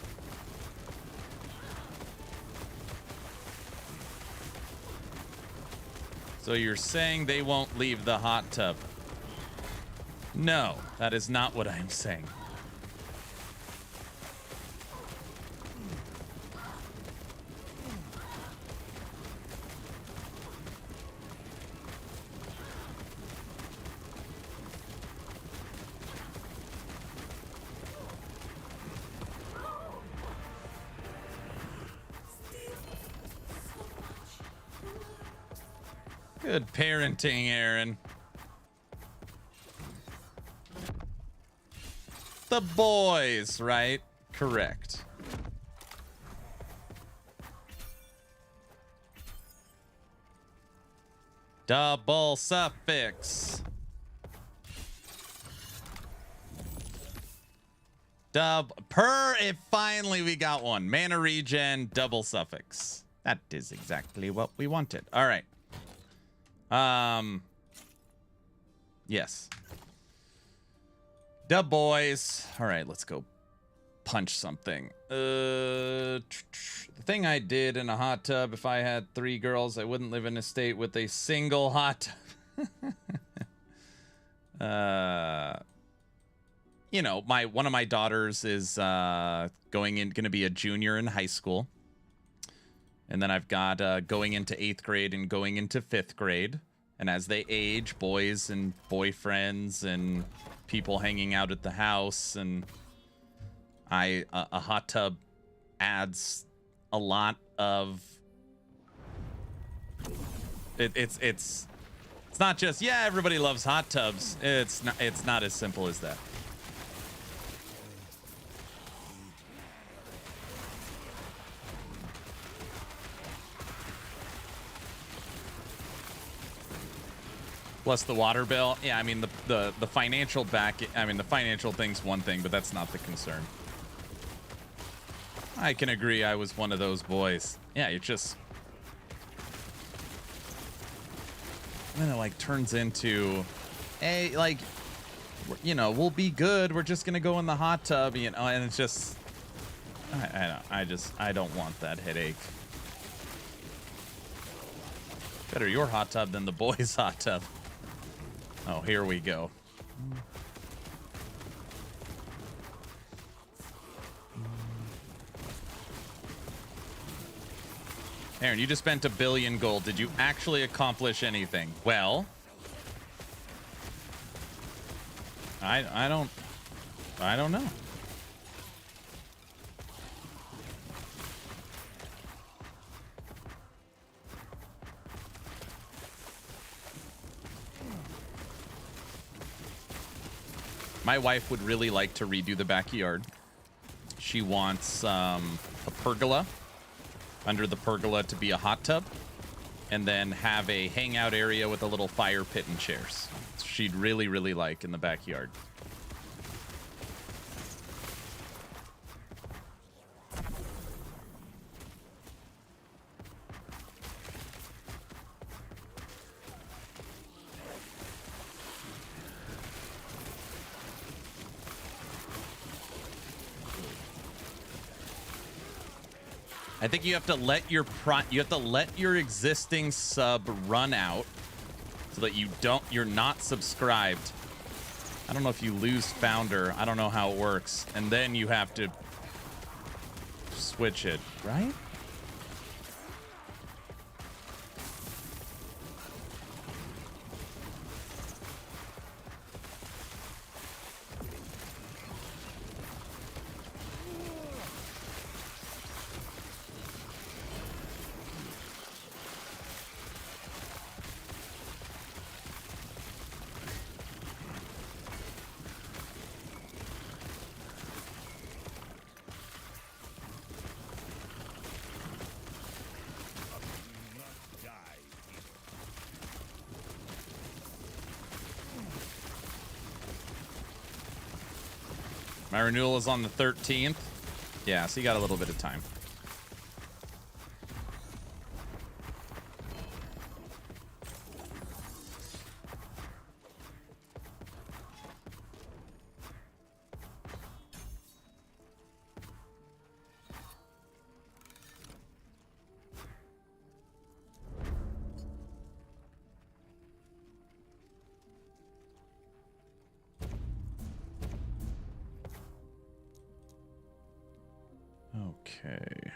So you're saying they won't leave the hot tub? No, that is not what I'm saying. Good parenting, Aaron. The boys, right? Correct. Double suffix. If finally we got one. Mana regen, double suffix. That is exactly what we wanted. All right. Yes. The boys. All right, let's go punch something. The thing I did in a hot tub, if I had 3 girls, I wouldn't live in a state with a single hot tub. You know, one of my daughters is gonna be a junior in high school. And then I've got going into 8th grade and going into 5th grade. And as they age, boys and boyfriends and people hanging out at the house, and a hot tub adds a lot of it's not just, yeah, everybody loves hot tubs. It's not as simple as that. Plus the water bill. Yeah, I mean the financial the financial thing's one thing, but that's not the concern. I can agree I was one of those boys. Yeah, it just then it like turns into like, you know, we'll be good. We're just gonna go in the hot tub, you know, and it's just I don't want that headache. Better your hot tub than the boys' hot tub. Oh, here we go. Aaron, you just spent $1 billion gold. Did you actually accomplish anything? Well, I don't know. My wife would really like to redo the backyard. She wants a pergola. Under the pergola to be a hot tub. And then have a hangout area with a little fire pit and chairs. She'd really, really like in the backyard. I think you have to let your existing sub run out so that you're not subscribed. I don't know if you lose founder. I don't know how it works. And then you have to switch it, right? My renewal is on the 13th. Yeah, so you got a little bit of time. Okay.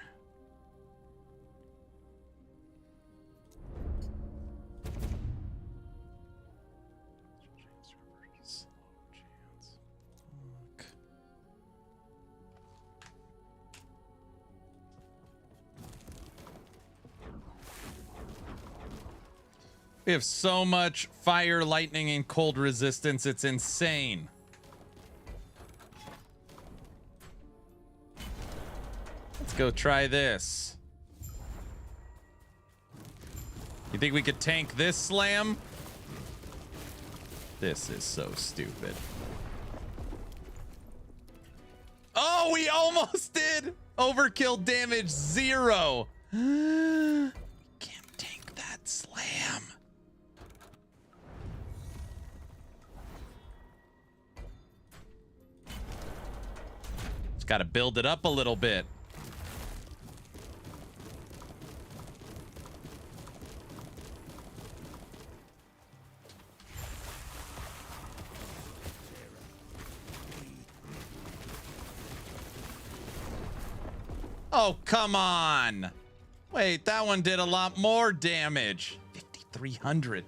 We have so much fire, lightning, and cold resistance. It's insane. Let's go try this. You think we could tank this slam? This is so stupid. Oh, we almost did! Overkill damage 0. Can't tank that slam. Just gotta build it up a little bit. Oh, come on. Wait, that one did a lot more damage. 5,300.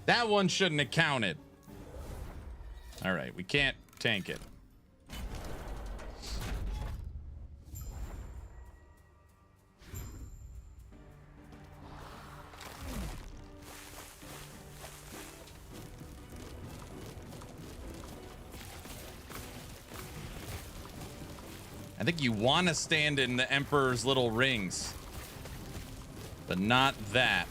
That one shouldn't have counted. All right, we can't tank it. I think you want to stand in the Emperor's little rings, but not that.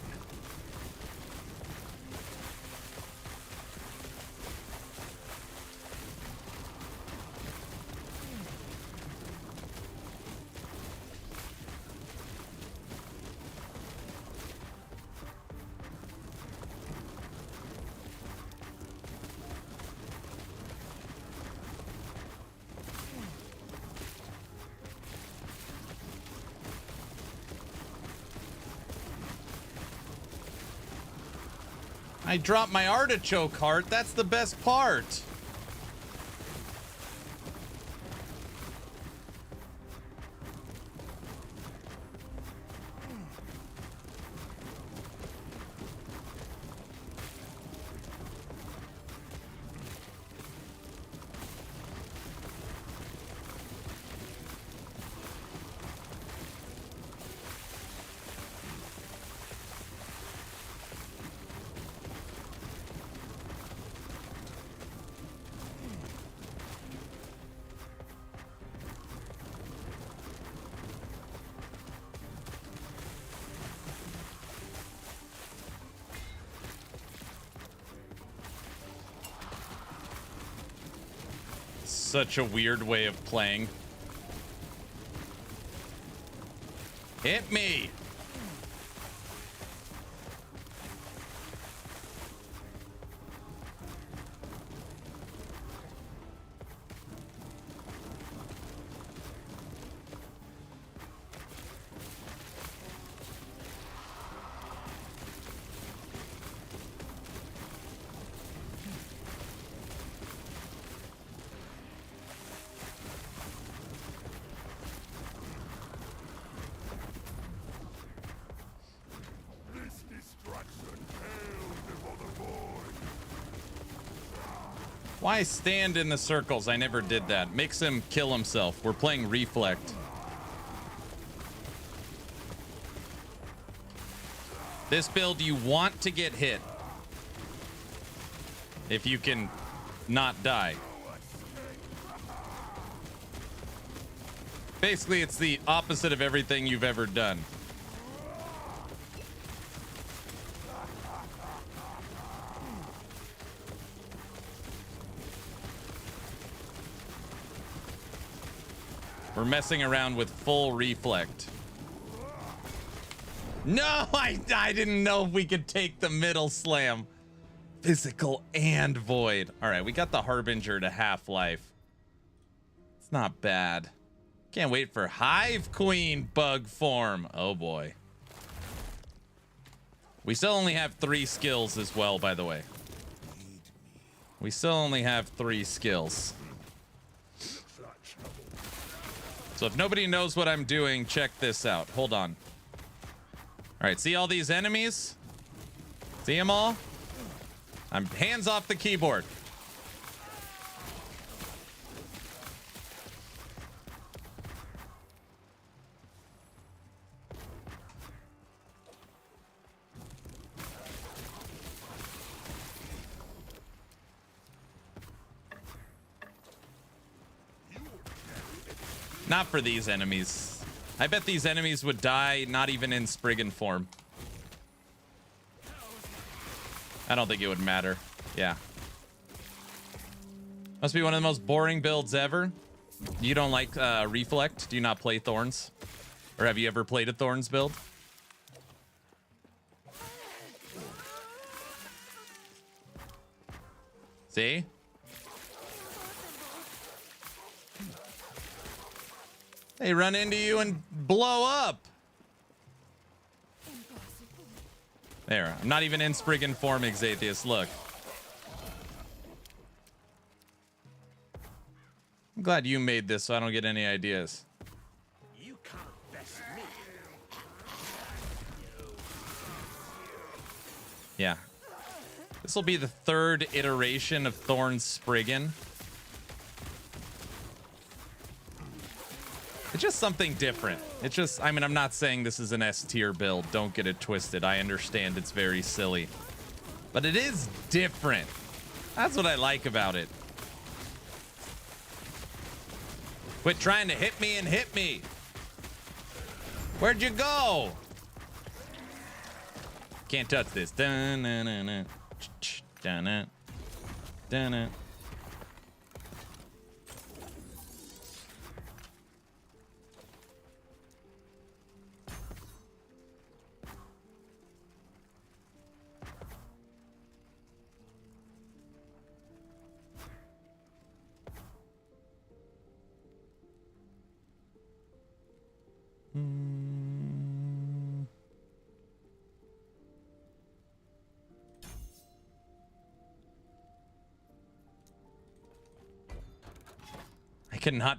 I dropped my artichoke heart. That's the best part. Such a weird way of playing. Hit me. Why stand in the circles? I never did that. Makes him kill himself. We're playing Reflect. This build, you want to get hit. If you can not die. Basically, it's the opposite of everything you've ever done. We're messing around with full Reflect. No, I didn't know if we could take the middle slam. Physical and void. All right, we got the Harbinger to half-life. It's not bad. Can't wait for Hive Queen bug form. Oh boy. We still only have 3 skills as well, by the way. We still only have 3 skills. So if nobody knows what I'm doing, check this out. Hold on. All right, see all these enemies? See them all? I'm hands off the keyboard. Not for these enemies. I bet these enemies would die not even in Spriggan form. I don't think it would matter. Yeah. Must be one of the most boring builds ever. You don't like Reflect? Do you not play Thorns? Or have you ever played a Thorns build? See? They run into you and blow up. There. I'm not even in Spriggan form, Exathius. Look. I'm glad you made this so I don't get any ideas. You can't best me. Yeah. This will be the third iteration of Thorns Spriggan. It's just something different. It's just, I mean, I'm not saying this is an S tier build. Don't get it twisted. I understand it's very silly. But it is different. That's what I like about it. Quit trying to hit me and hit me. Where'd you go? Can't touch this. Dun-na-na-na. Dun-na. Dun-na.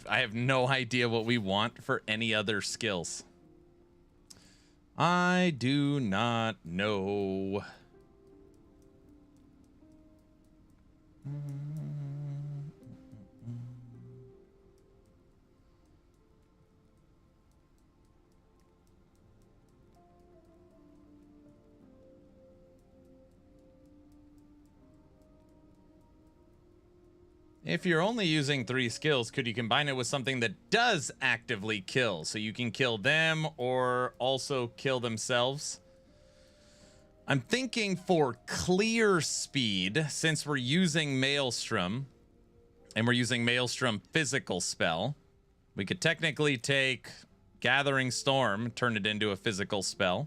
I have no idea what we want for any other skills. I do not know. If you're only using 3 skills, could you combine it with something that does actively kill? So you can kill them or also kill themselves? I'm thinking for clear speed, since we're using Maelstrom, and we're using Maelstrom physical spell, we could technically take Gathering Storm, turn it into a physical spell.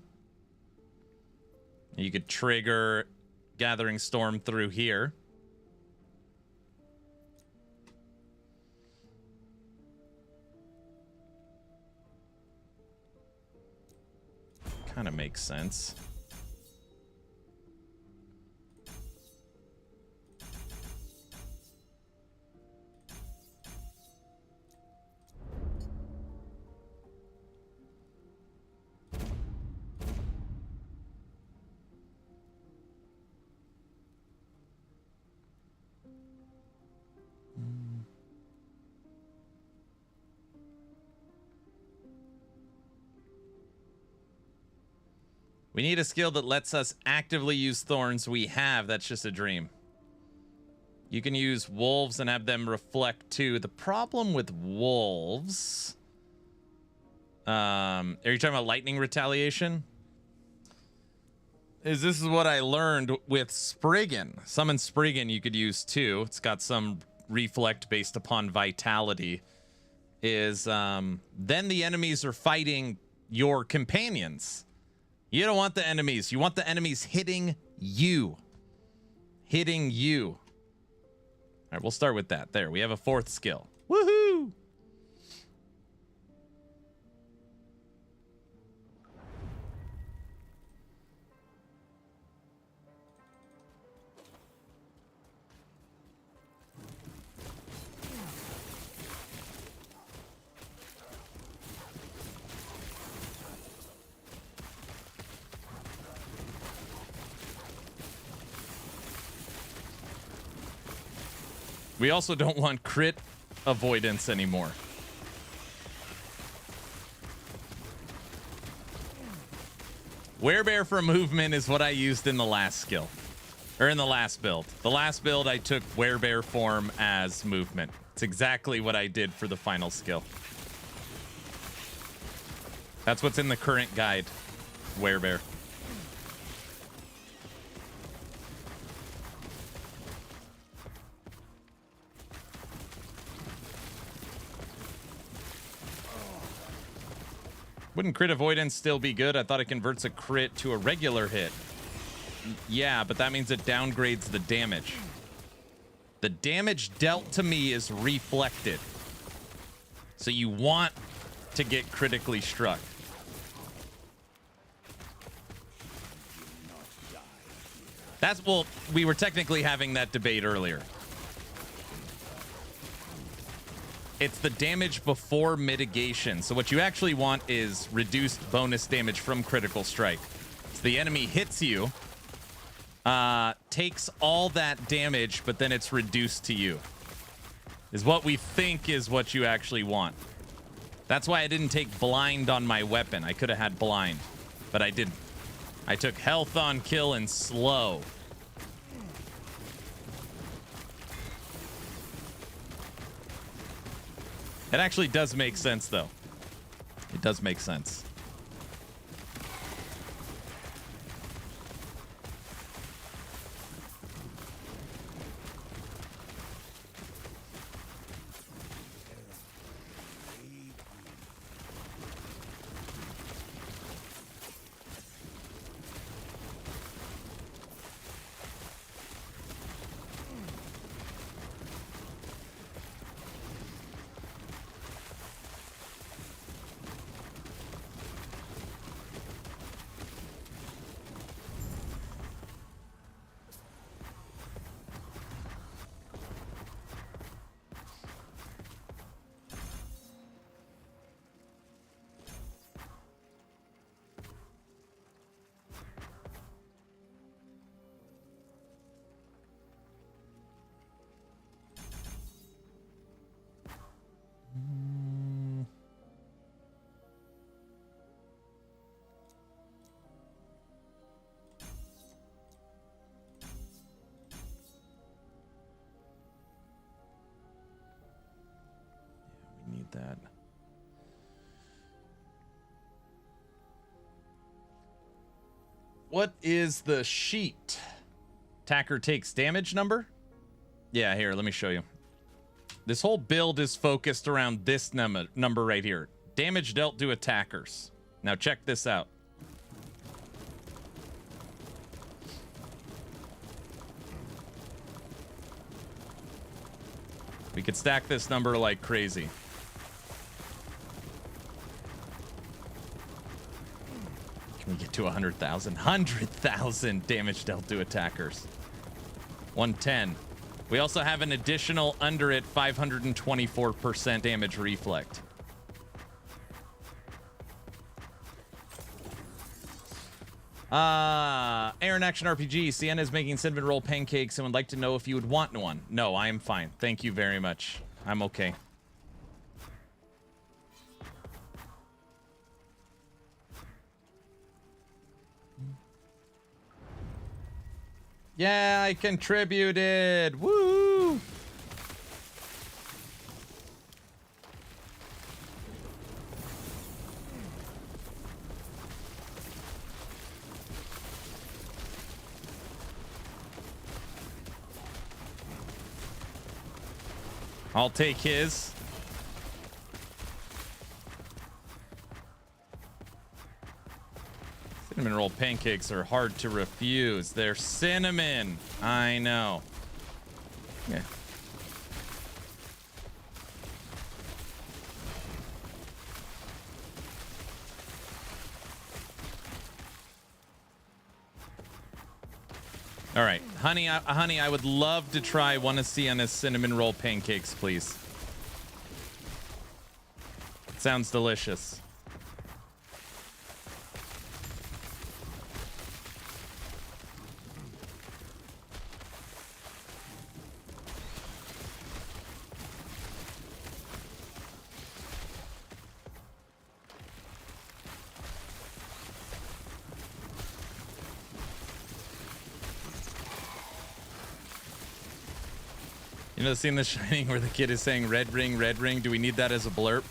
You could trigger Gathering Storm through here. Kind of makes sense. We need a skill that lets us actively use thorns we have. That's just a dream. You can use wolves and have them reflect too. The problem with wolves... are you talking about lightning retaliation? This is what I learned with Spriggan. Summon Spriggan you could use too. It's got some reflect based upon vitality. Then the enemies are fighting your companions. You don't want the enemies. You want the enemies hitting you. Hitting you. All right, we'll start with that. There, we have a 4th skill. Woohoo! We also don't want crit avoidance anymore. Werebear for movement is what I used in the last skill. Or in the last build. The last build I took Werebear form as movement. It's exactly what I did for the final skill. That's what's in the current guide. Werebear. Wouldn't crit avoidance still be good? I thought it converts a crit to a regular hit. Yeah, but that means it downgrades the damage. The damage dealt to me is reflected. So you want to get critically struck. That's, well, we were technically having that debate earlier. It's the damage before mitigation. So what you actually want is reduced bonus damage from critical strike. So the enemy hits you, takes all that damage, but then it's reduced to you. Is what we think is what you actually want. That's why I didn't take blind on my weapon. I could have had blind, but I didn't. I took health on kill and slow. It actually does make sense, though. It does make sense. That. What is the sheet? Attacker takes damage number? Yeah, here, let me show you. This whole build is focused around this number right here. Damage dealt to attackers. Now check this out. We could stack this number like crazy. Can we get to 100,000? 100,000 damage dealt to attackers. 110. We also have an additional under it 524% damage reflect. Aaron Action RPG. Sienna is making cinnamon roll pancakes and would like to know if you would want one. No, I am fine. Thank you very much. I'm okay. Yeah, I contributed. Woo! I'll take his. Cinnamon roll pancakes are hard to refuse. They're cinnamon. I know. Yeah. All right, honey, I would love to try one of Sienna's cinnamon roll pancakes, please. It sounds delicious. You know the scene in The Shining where the kid is saying red ring, red ring? Do we need that as a blurb?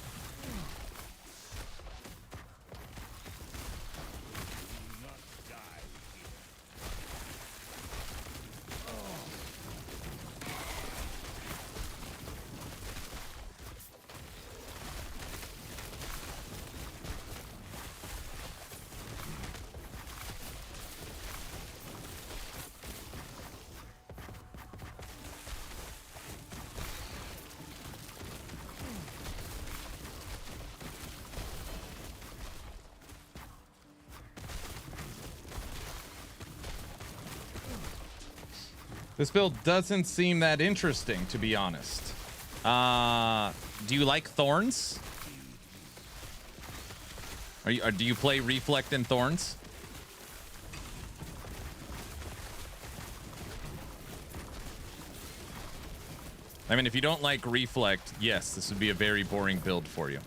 This build doesn't seem that interesting, to be honest. Do you like Thorns? Do you play Reflect and Thorns? I mean, if you don't like Reflect, yes, this would be a very boring build for you.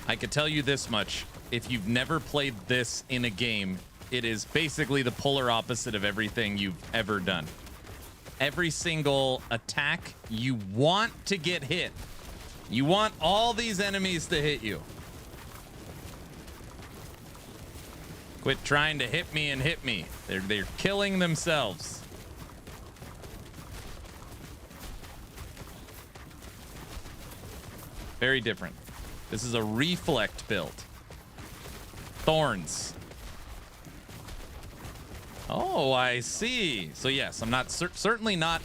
I could tell you this much. If you've never played this in a game, it is basically the polar opposite of everything you've ever done. Every single attack, you want to get hit. You want all these enemies to hit you. Quit trying to hit me and hit me. They're killing themselves. Very different. This is a Reflect build. Thorns. Oh, I see. So yes, I'm not certainly not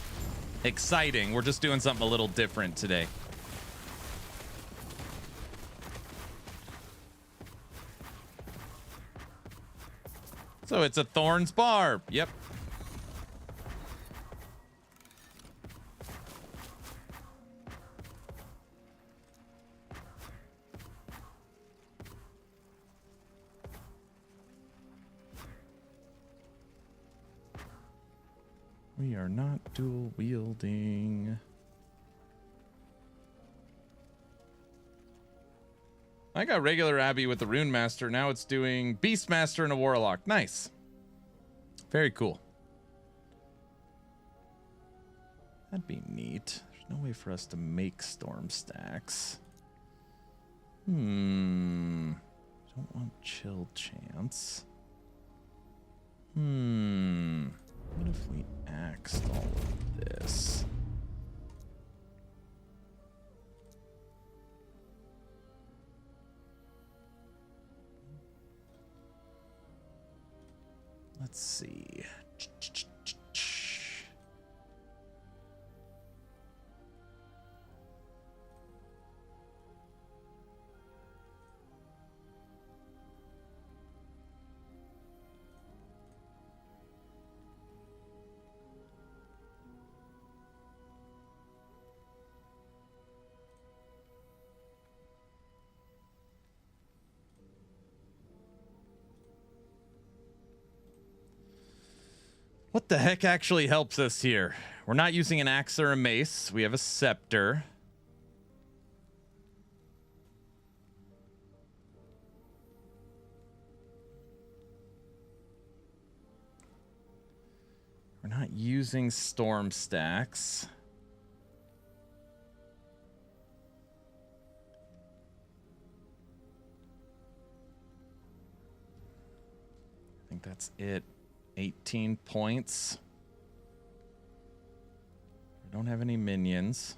exciting. We're just doing something a little different today. So it's a Thorns barb. Yep. We are not dual wielding. I got regular Abbey with the Rune Master. Now it's doing Beastmaster and a Warlock. Nice. Very cool. That'd be neat. There's no way for us to make storm stacks. Don't want chill chance. What if we axed all of this? Let's see. What the heck actually helps us here? We're not using an axe or a mace. We have a scepter. We're not using storm stacks. I think that's it. 18 points. We don't have any minions.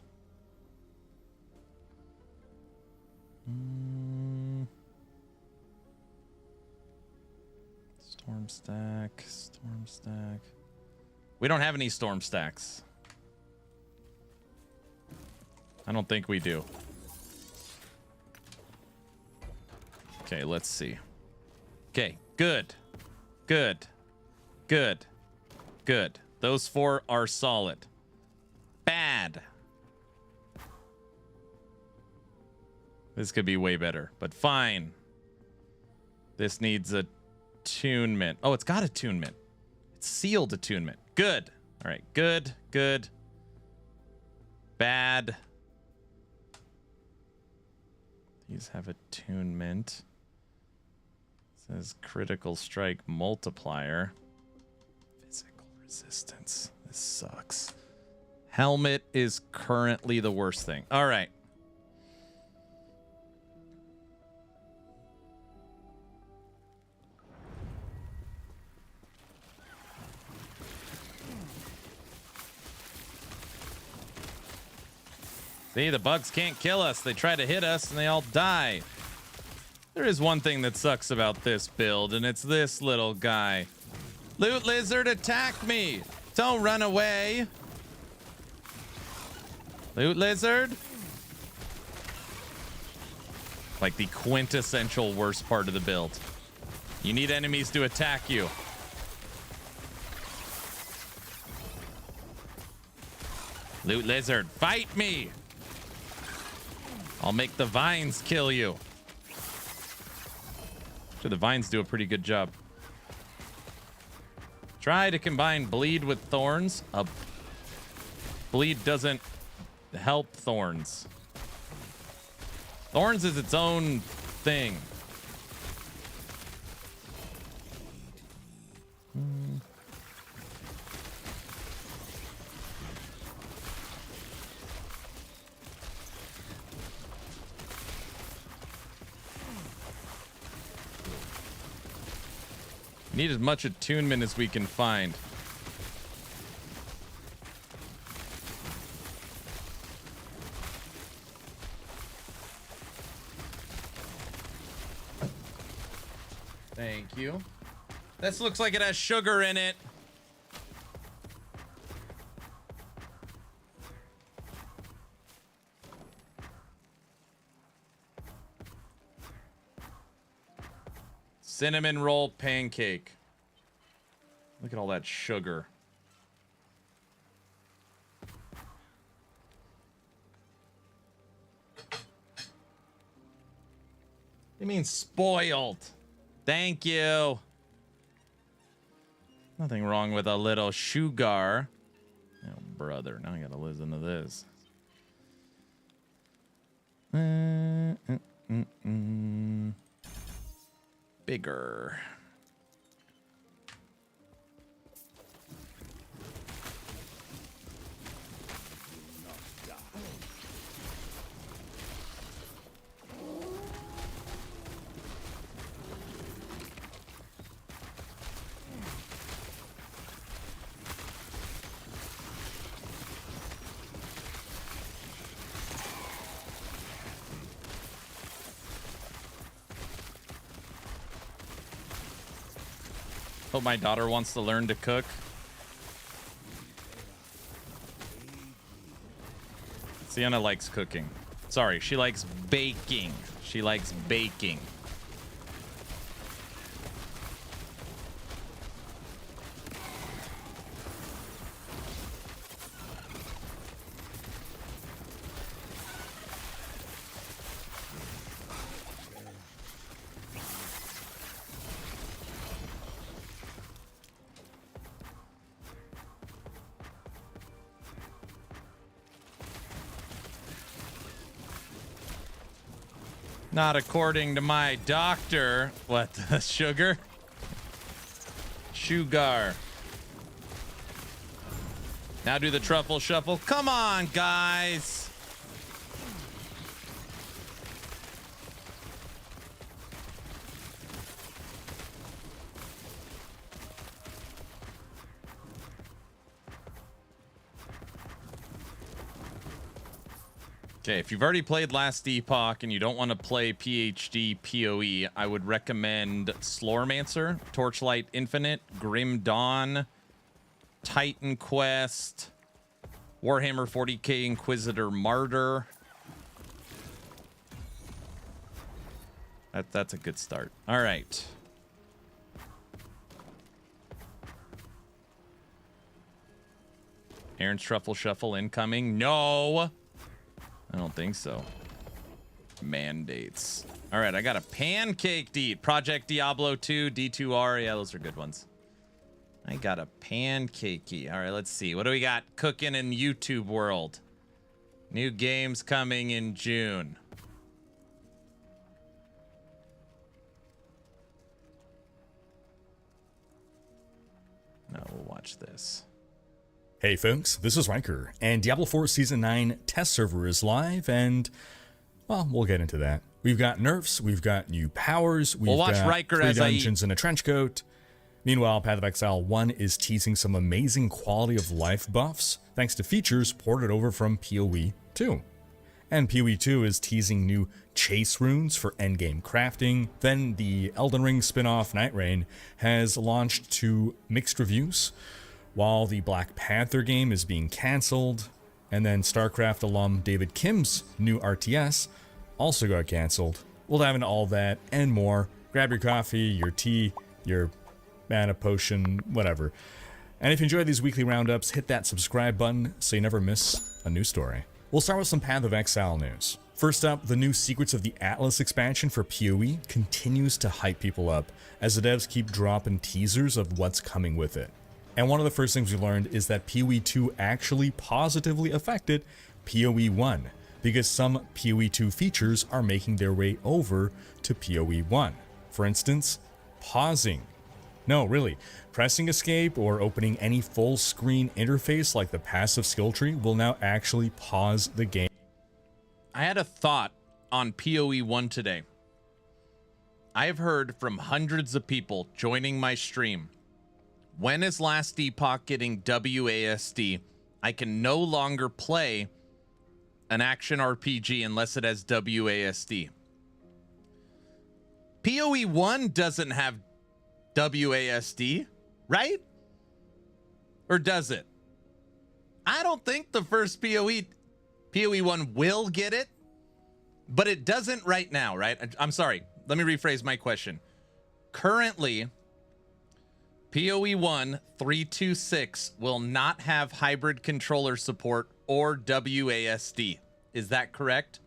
Storm stack, storm stack. We don't have any storm stacks. I don't think we do. Okay, let's see. Okay, good. Good. Good. Good. Those four are solid. Bad. This could be way better, but fine. This needs attunement. Oh, it's got attunement. It's sealed attunement. Good. All right. Good. Good. Bad. These have attunement. It says critical strike multiplier. Physical resistance. This sucks. Helmet is currently the worst thing. All right. See, the bugs can't kill us. They try to hit us and they all die. There is one thing that sucks about this build, and it's this little guy. Loot lizard, attack me! Don't run away! Loot lizard? Like the quintessential worst part of the build. You need enemies to attack you. Loot lizard, fight me! I'll make the vines kill you. So the vines do a pretty good job. Try to combine bleed with thorns. Bleed doesn't help Thorns. Thorns is its own thing. Need as much attunement as we can find. Thank you. This looks like it has sugar in it. Cinnamon roll pancake. Look at all that sugar. You mean spoiled? Thank you. Nothing wrong with a little sugar. Oh, brother. Now I gotta listen to this. Bigger. Hope my daughter wants to learn to cook. Sienna likes cooking. Sorry, she likes baking. She likes baking. Not according to my doctor. What, the sugar? Sugar. Now do the truffle shuffle. Come on, guys. Okay, if you've already played last Epoch and you don't want to play PhD PoE, I would recommend Slormancer, Torchlight Infinite, Grim Dawn, Titan Quest, Warhammer 40k Inquisitor Martyr. That's a good start. All right. Aaron's Truffle Shuffle incoming. No! I don't think so. Mandates. All right, I got a pancake to eat. Project Diablo 2, D2R. Yeah, those are good ones. I got a pancakey. All right, let's see. What do we got cooking in YouTube world? New games coming in June. No, we'll watch this. Hey folks, this is Riker, and Diablo 4 Season 9 test server is live, and, well, we'll get into that. We've got nerfs, we've got new powers, we've watch got Riker 3 as I dungeons and a trench coat. Meanwhile, Path of Exile 1 is teasing some amazing quality of life buffs, thanks to features ported over from PoE 2. And PoE 2 is teasing new chase runes for endgame crafting. Then the Elden Ring spin-off Night Rain has launched to mixed reviews, while the Black Panther game is being cancelled, and then StarCraft alum David Kim's new RTS also got cancelled. We'll dive into all that and more. Grab your coffee, your tea, your mana potion, whatever. And if you enjoy these weekly roundups, hit that subscribe button so you never miss a new story. We'll start with some Path of Exile news. First up, the new Secrets of the Atlas expansion for PoE continues to hype people up, as the devs keep dropping teasers of what's coming with it. And one of the first things we learned is that PoE 2 actually positively affected PoE 1, because some PoE 2 features are making their way over to PoE 1. For instance, pausing. No, really, pressing escape or opening any full screen interface like the passive skill tree will now actually pause the game. I had a thought on PoE 1 today. I've heard from hundreds of people joining my stream. When is Last Epoch getting WASD? I can no longer play an action RPG unless it has WASD. PoE 1 doesn't have WASD, right? Or does it? I don't think the first PoE 1 will get it, but it doesn't right now, right? I'm sorry. Let me rephrase my question. Currently, PoE 1 326 will not have hybrid controller support or WASD. Is that correct?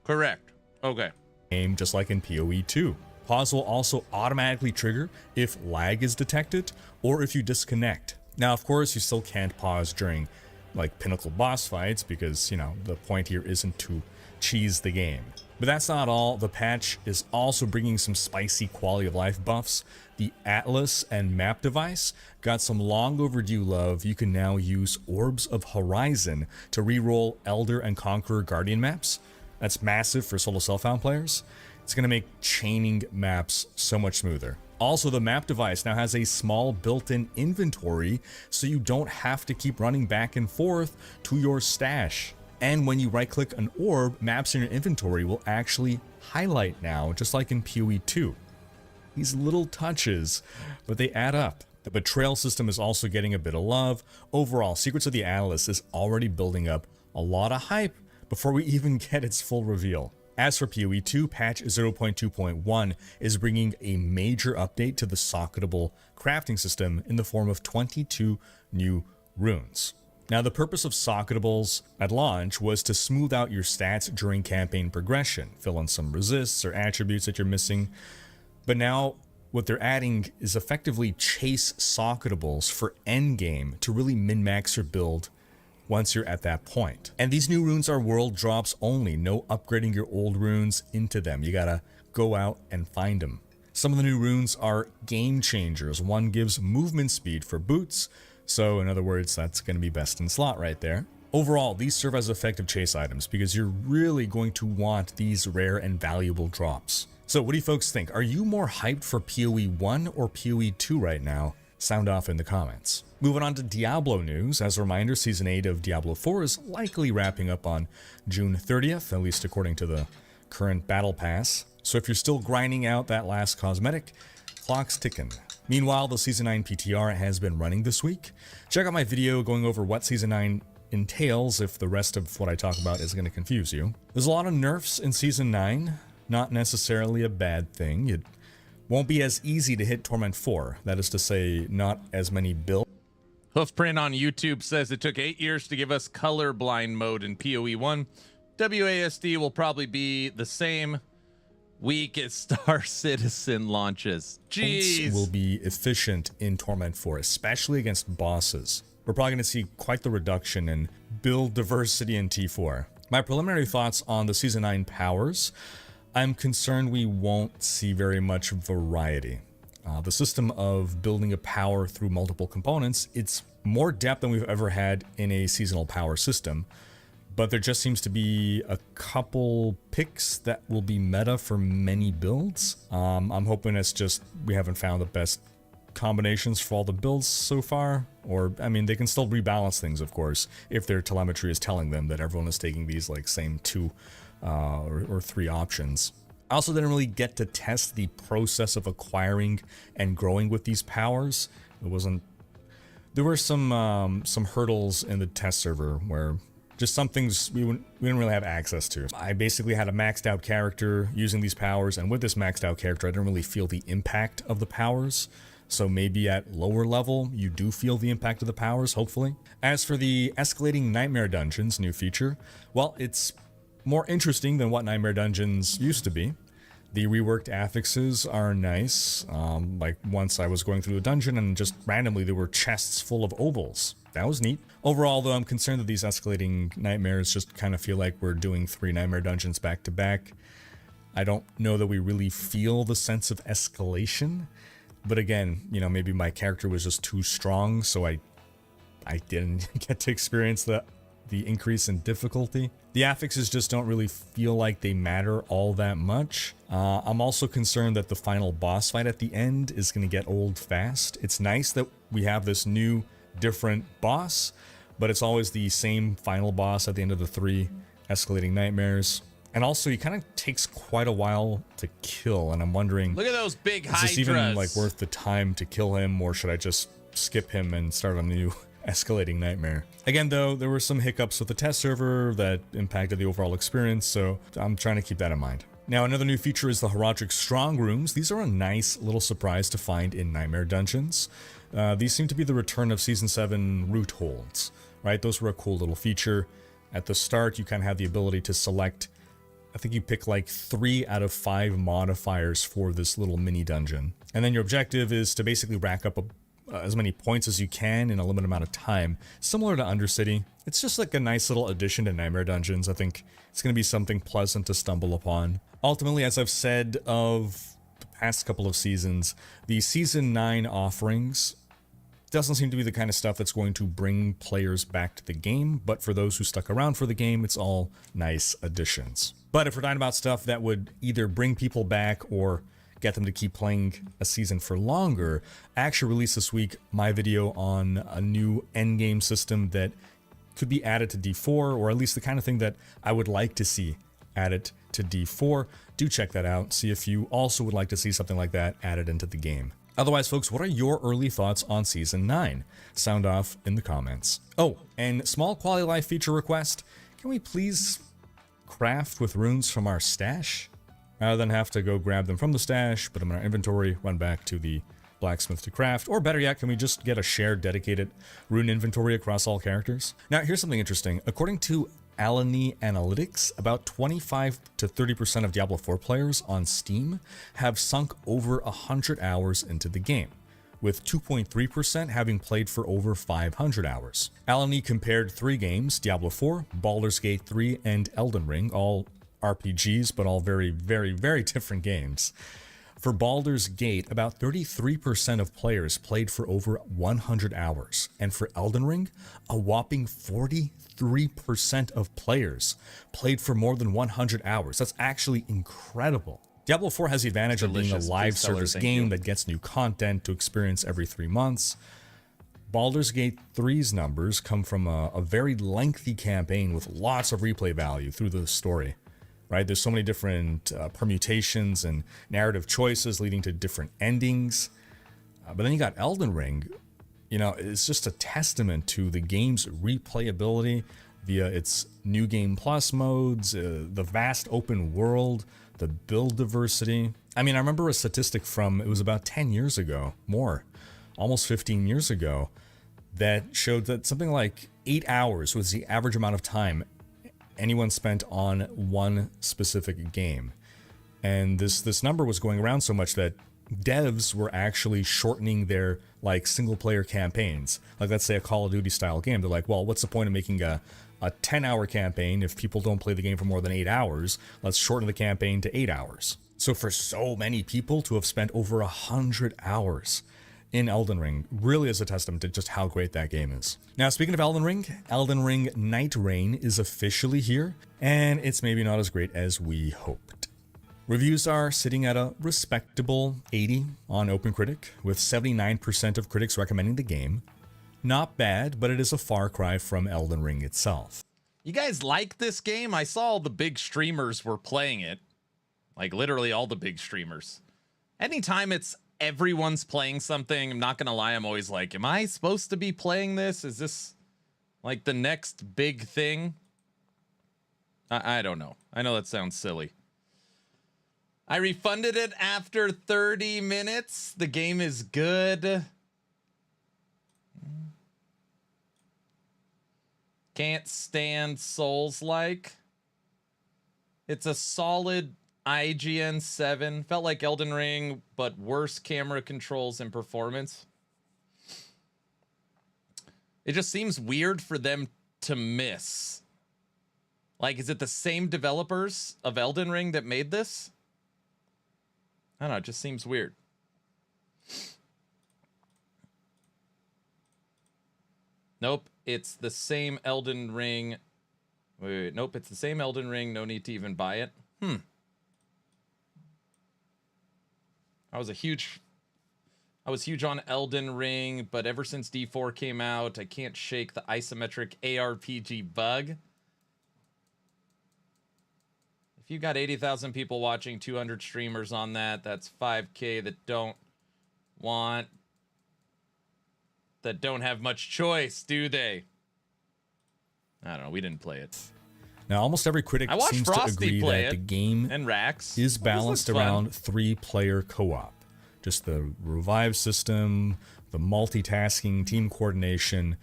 Correct. Okay. Game just like in PoE 2. Pause will also automatically trigger if lag is detected or if you disconnect. Now, of course, you still can't pause during like pinnacle boss fights because, you know, the point here isn't to cheese the game. But that's not all. The patch is also bringing some spicy quality of life buffs. The Atlas and map device got some long overdue love. You can now use Orbs of Horizon to reroll Elder and Conqueror Guardian maps. That's massive for solo self-found players. It's going to make chaining maps so much smoother. Also, the map device now has a small built-in inventory, so you don't have to keep running back and forth to your stash. And when you right-click an orb, maps in your inventory will actually highlight now, just like in PoE 2. These little touches, but they add up. The betrayal system is also getting a bit of love. Overall, Secrets of the Atlas is already building up a lot of hype before we even get its full reveal. As for PoE 2, patch 0.2.1 is bringing a major update to the socketable crafting system in the form of 22 new runes. Now, the purpose of socketables at launch was to smooth out your stats during campaign progression, fill in some resists or attributes that you're missing. But now, what they're adding is effectively chase socketables for endgame to really min-max your build once you're at that point. And these new runes are world drops only, no upgrading your old runes into them. You gotta go out and find them. Some of the new runes are game changers. One gives movement speed for boots, so in other words, that's gonna be best in slot right there. Overall, these serve as effective chase items because you're really going to want these rare and valuable drops. So what do you folks think? Are you more hyped for PoE 1 or PoE 2 right now? Sound off in the comments. Moving on to Diablo news. As a reminder, Season 8 of Diablo 4 is likely wrapping up on June 30th, at least according to the current Battle Pass. So if you're still grinding out that last cosmetic, clock's ticking. Meanwhile, the Season 9 PTR has been running this week. Check out my video going over what Season 9 entails if the rest of what I talk about is going to confuse you. There's a lot of nerfs in Season 9, not necessarily a bad thing. It won't be as easy to hit Torment 4. That is to say, not as many builds. Hoofprint on YouTube says it took 8 years to give us colorblind mode in PoE 1. WASD will probably be the same week as Star Citizen launches. Jeez. Will be efficient in Torment 4, especially against bosses. We're probably going to see quite the reduction in build diversity in T4. My preliminary thoughts on the Season 9 powers. I'm concerned we won't see very much variety. The system of building a power through multiple components, it's more depth than we've ever had in a seasonal power system, but there just seems to be a couple picks that will be meta for many builds. I'm hoping it's just we haven't found the best combinations for all the builds so far, or I mean they can still rebalance things, of course, if their telemetry is telling them that everyone is taking these like same 2 or 3 options. I also didn't really get to test the process of acquiring and growing with these powers. There were some hurdles in the test server where just some things we didn't really have access to. I basically had a maxed out character using these powers, and with this maxed out character, I didn't really feel the impact of the powers. So maybe at lower level, you do feel the impact of the powers, hopefully. As for the escalating Nightmare Dungeons new feature, well, it's more interesting than what Nightmare Dungeons used to be. The reworked affixes are nice. Like once I was going through a dungeon and just randomly there were chests full of ovals. That was neat. Overall, though, I'm concerned that these escalating nightmares just kind of feel like we're doing 3 nightmare dungeons back to back. I don't know that we really feel the sense of escalation. But again, you know, maybe my character was just too strong, so I didn't get to experience the increase in difficulty. The affixes just don't really feel like they matter all that much. I'm also concerned that the final boss fight at the end is going to get old fast. It's nice that we have this new, different boss, but it's always the same final boss at the end of the 3 escalating nightmares. And also, he kind of takes quite a while to kill, and I'm wondering... Look at those big hydras. Is this even, like, worth the time to kill him, or should I just skip him and start a new escalating nightmare? Again, though, there were some hiccups with the test server that impacted the overall experience, so I'm trying to keep that in mind. Now, another new feature is the Heraldric Strong Rooms. These are a nice little surprise to find in Nightmare Dungeons. These seem to be the return of Season 7 root holds, right? Those were a cool little feature. At the start, you kind of have the ability to select, I think you pick like 3 out of 5 modifiers for this little mini dungeon. And then your objective is to basically rack up as many points as you can in a limited amount of time. Similar to Undercity. It's just like a nice little addition to Nightmare Dungeons. I think it's going to be something pleasant to stumble upon. Ultimately, as I've said of the past couple of seasons, the Season 9 offerings doesn't seem to be the kind of stuff that's going to bring players back to the game, but for those who stuck around for the game, it's all nice additions. But if we're talking about stuff that would either bring people back or get them to keep playing a season for longer, I actually released this week my video on a new endgame system that could be added to D4, or at least the kind of thing that I would like to see added to D4. Do check that out, see if you also would like to see something like that added into the game. Otherwise, folks, what are your early thoughts on Season 9? Sound off in the comments. Oh, and small quality of life feature request. Can we please craft with runes from our stash? Rather than have to go grab them from the stash, put them in our inventory, run back to the blacksmith to craft, or better yet, can we just get a shared dedicated rune inventory across all characters? Now, here's something interesting. According to Alani Analytics, about 25 to 30% of Diablo 4 players on Steam have sunk over 100 hours into the game, with 2.3% having played for over 500 hours. Alani compared 3 games, Diablo 4, Baldur's Gate 3, and Elden Ring, all RPGs, but all very, very, very different games. For Baldur's Gate, about 33% of players played for over 100 hours, and for Elden Ring, a whopping 43% of players played for more than 100 hours. That's actually incredible. Diablo 4 has the advantage of being a live service game that gets new content to experience every 3 months. Baldur's Gate 3's numbers come from a very lengthy campaign with lots of replay value through the story. Right? There's so many different permutations and narrative choices leading to different endings. But then you got Elden Ring. You know, it's just a testament to the game's replayability via its New Game Plus modes, the vast open world, the build diversity. I mean, I remember a statistic from, it was about 10 years ago, more, almost 15 years ago, that showed that something like 8 hours was the average amount of time anyone spent on one specific game. And this number was going around so much that devs were actually shortening their like single player campaigns. Like, let's say a Call of Duty style game. They're like, well, what's the point of making a 10-hour campaign if people don't play the game for more than 8 hours? Let's shorten the campaign to 8 hours. So for so many people to have spent over 100 hours in Elden Ring really is a testament to just how great that game is. Now, speaking of Elden Ring Night Reign is officially here, and it's maybe not as great as we hoped. Reviews are sitting at a respectable 80 on OpenCritic, with 79% of critics recommending the game. Not bad, but it is a far cry from Elden Ring itself. You guys like this game? I saw all the big streamers were playing it. Like, literally all the big streamers. Anytime it's everyone's playing something, I'm not gonna lie, I'm always like, am I supposed to be playing this? Is this like the next big thing? I don't know. I know that sounds silly. I refunded it after 30 minutes. The game is good. Can't stand Souls-like. It's a solid IGN 7. Felt like Elden Ring, but worse camera controls and performance. It just seems weird for them to miss. Like, is it the same developers of Elden Ring that made this? I don't know, it just seems weird. Nope, it's the same Elden Ring. Wait, nope, it's the same Elden Ring. No need to even buy it. I was huge on Elden Ring, but ever since D4 came out, I can't shake the isometric ARPG bug. If you got 80,000 people watching, 200 streamers on that, that's 5K that don't have much choice, do they? I don't know. We didn't play it. Now, almost every critic seems to agree that the game and Rax is balanced around 3-player co-op. Just the revive system, the multitasking, team coordination,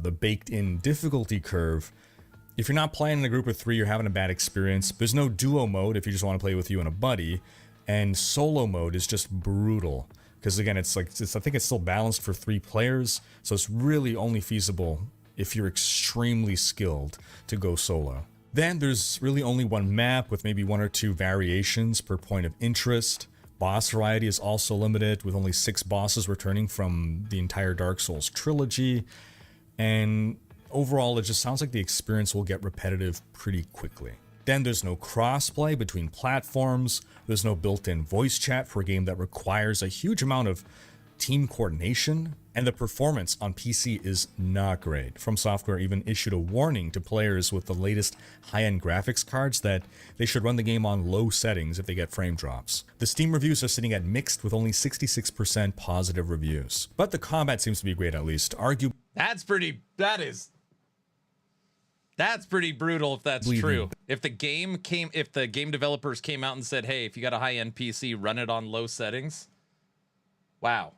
the baked-in difficulty curve. If you're not playing in a group of 3, you're having a bad experience. There's no duo mode if you just want to play with you and a buddy, and solo mode is just brutal. Because again, I think it's still balanced for 3 players, so it's really only feasible if you're extremely skilled to go solo. Then there's really only one map with maybe 1 or 2 variations per point of interest. Boss variety is also limited, with only 6 bosses returning from the entire Dark Souls trilogy. And overall, it just sounds like the experience will get repetitive pretty quickly. Then there's no crossplay between platforms. There's no built-in voice chat for a game that requires a huge amount of team coordination. And the performance on PC is not great. From Software even issued a warning to players with the latest high-end graphics cards that they should run the game on low settings if they get frame drops. The Steam reviews are sitting at mixed with only 66% positive reviews. But the combat seems to be great, at least. That's pretty brutal if that's true. If the game developers came out and said, hey, if you got a high-end PC, run it on low settings. Wow.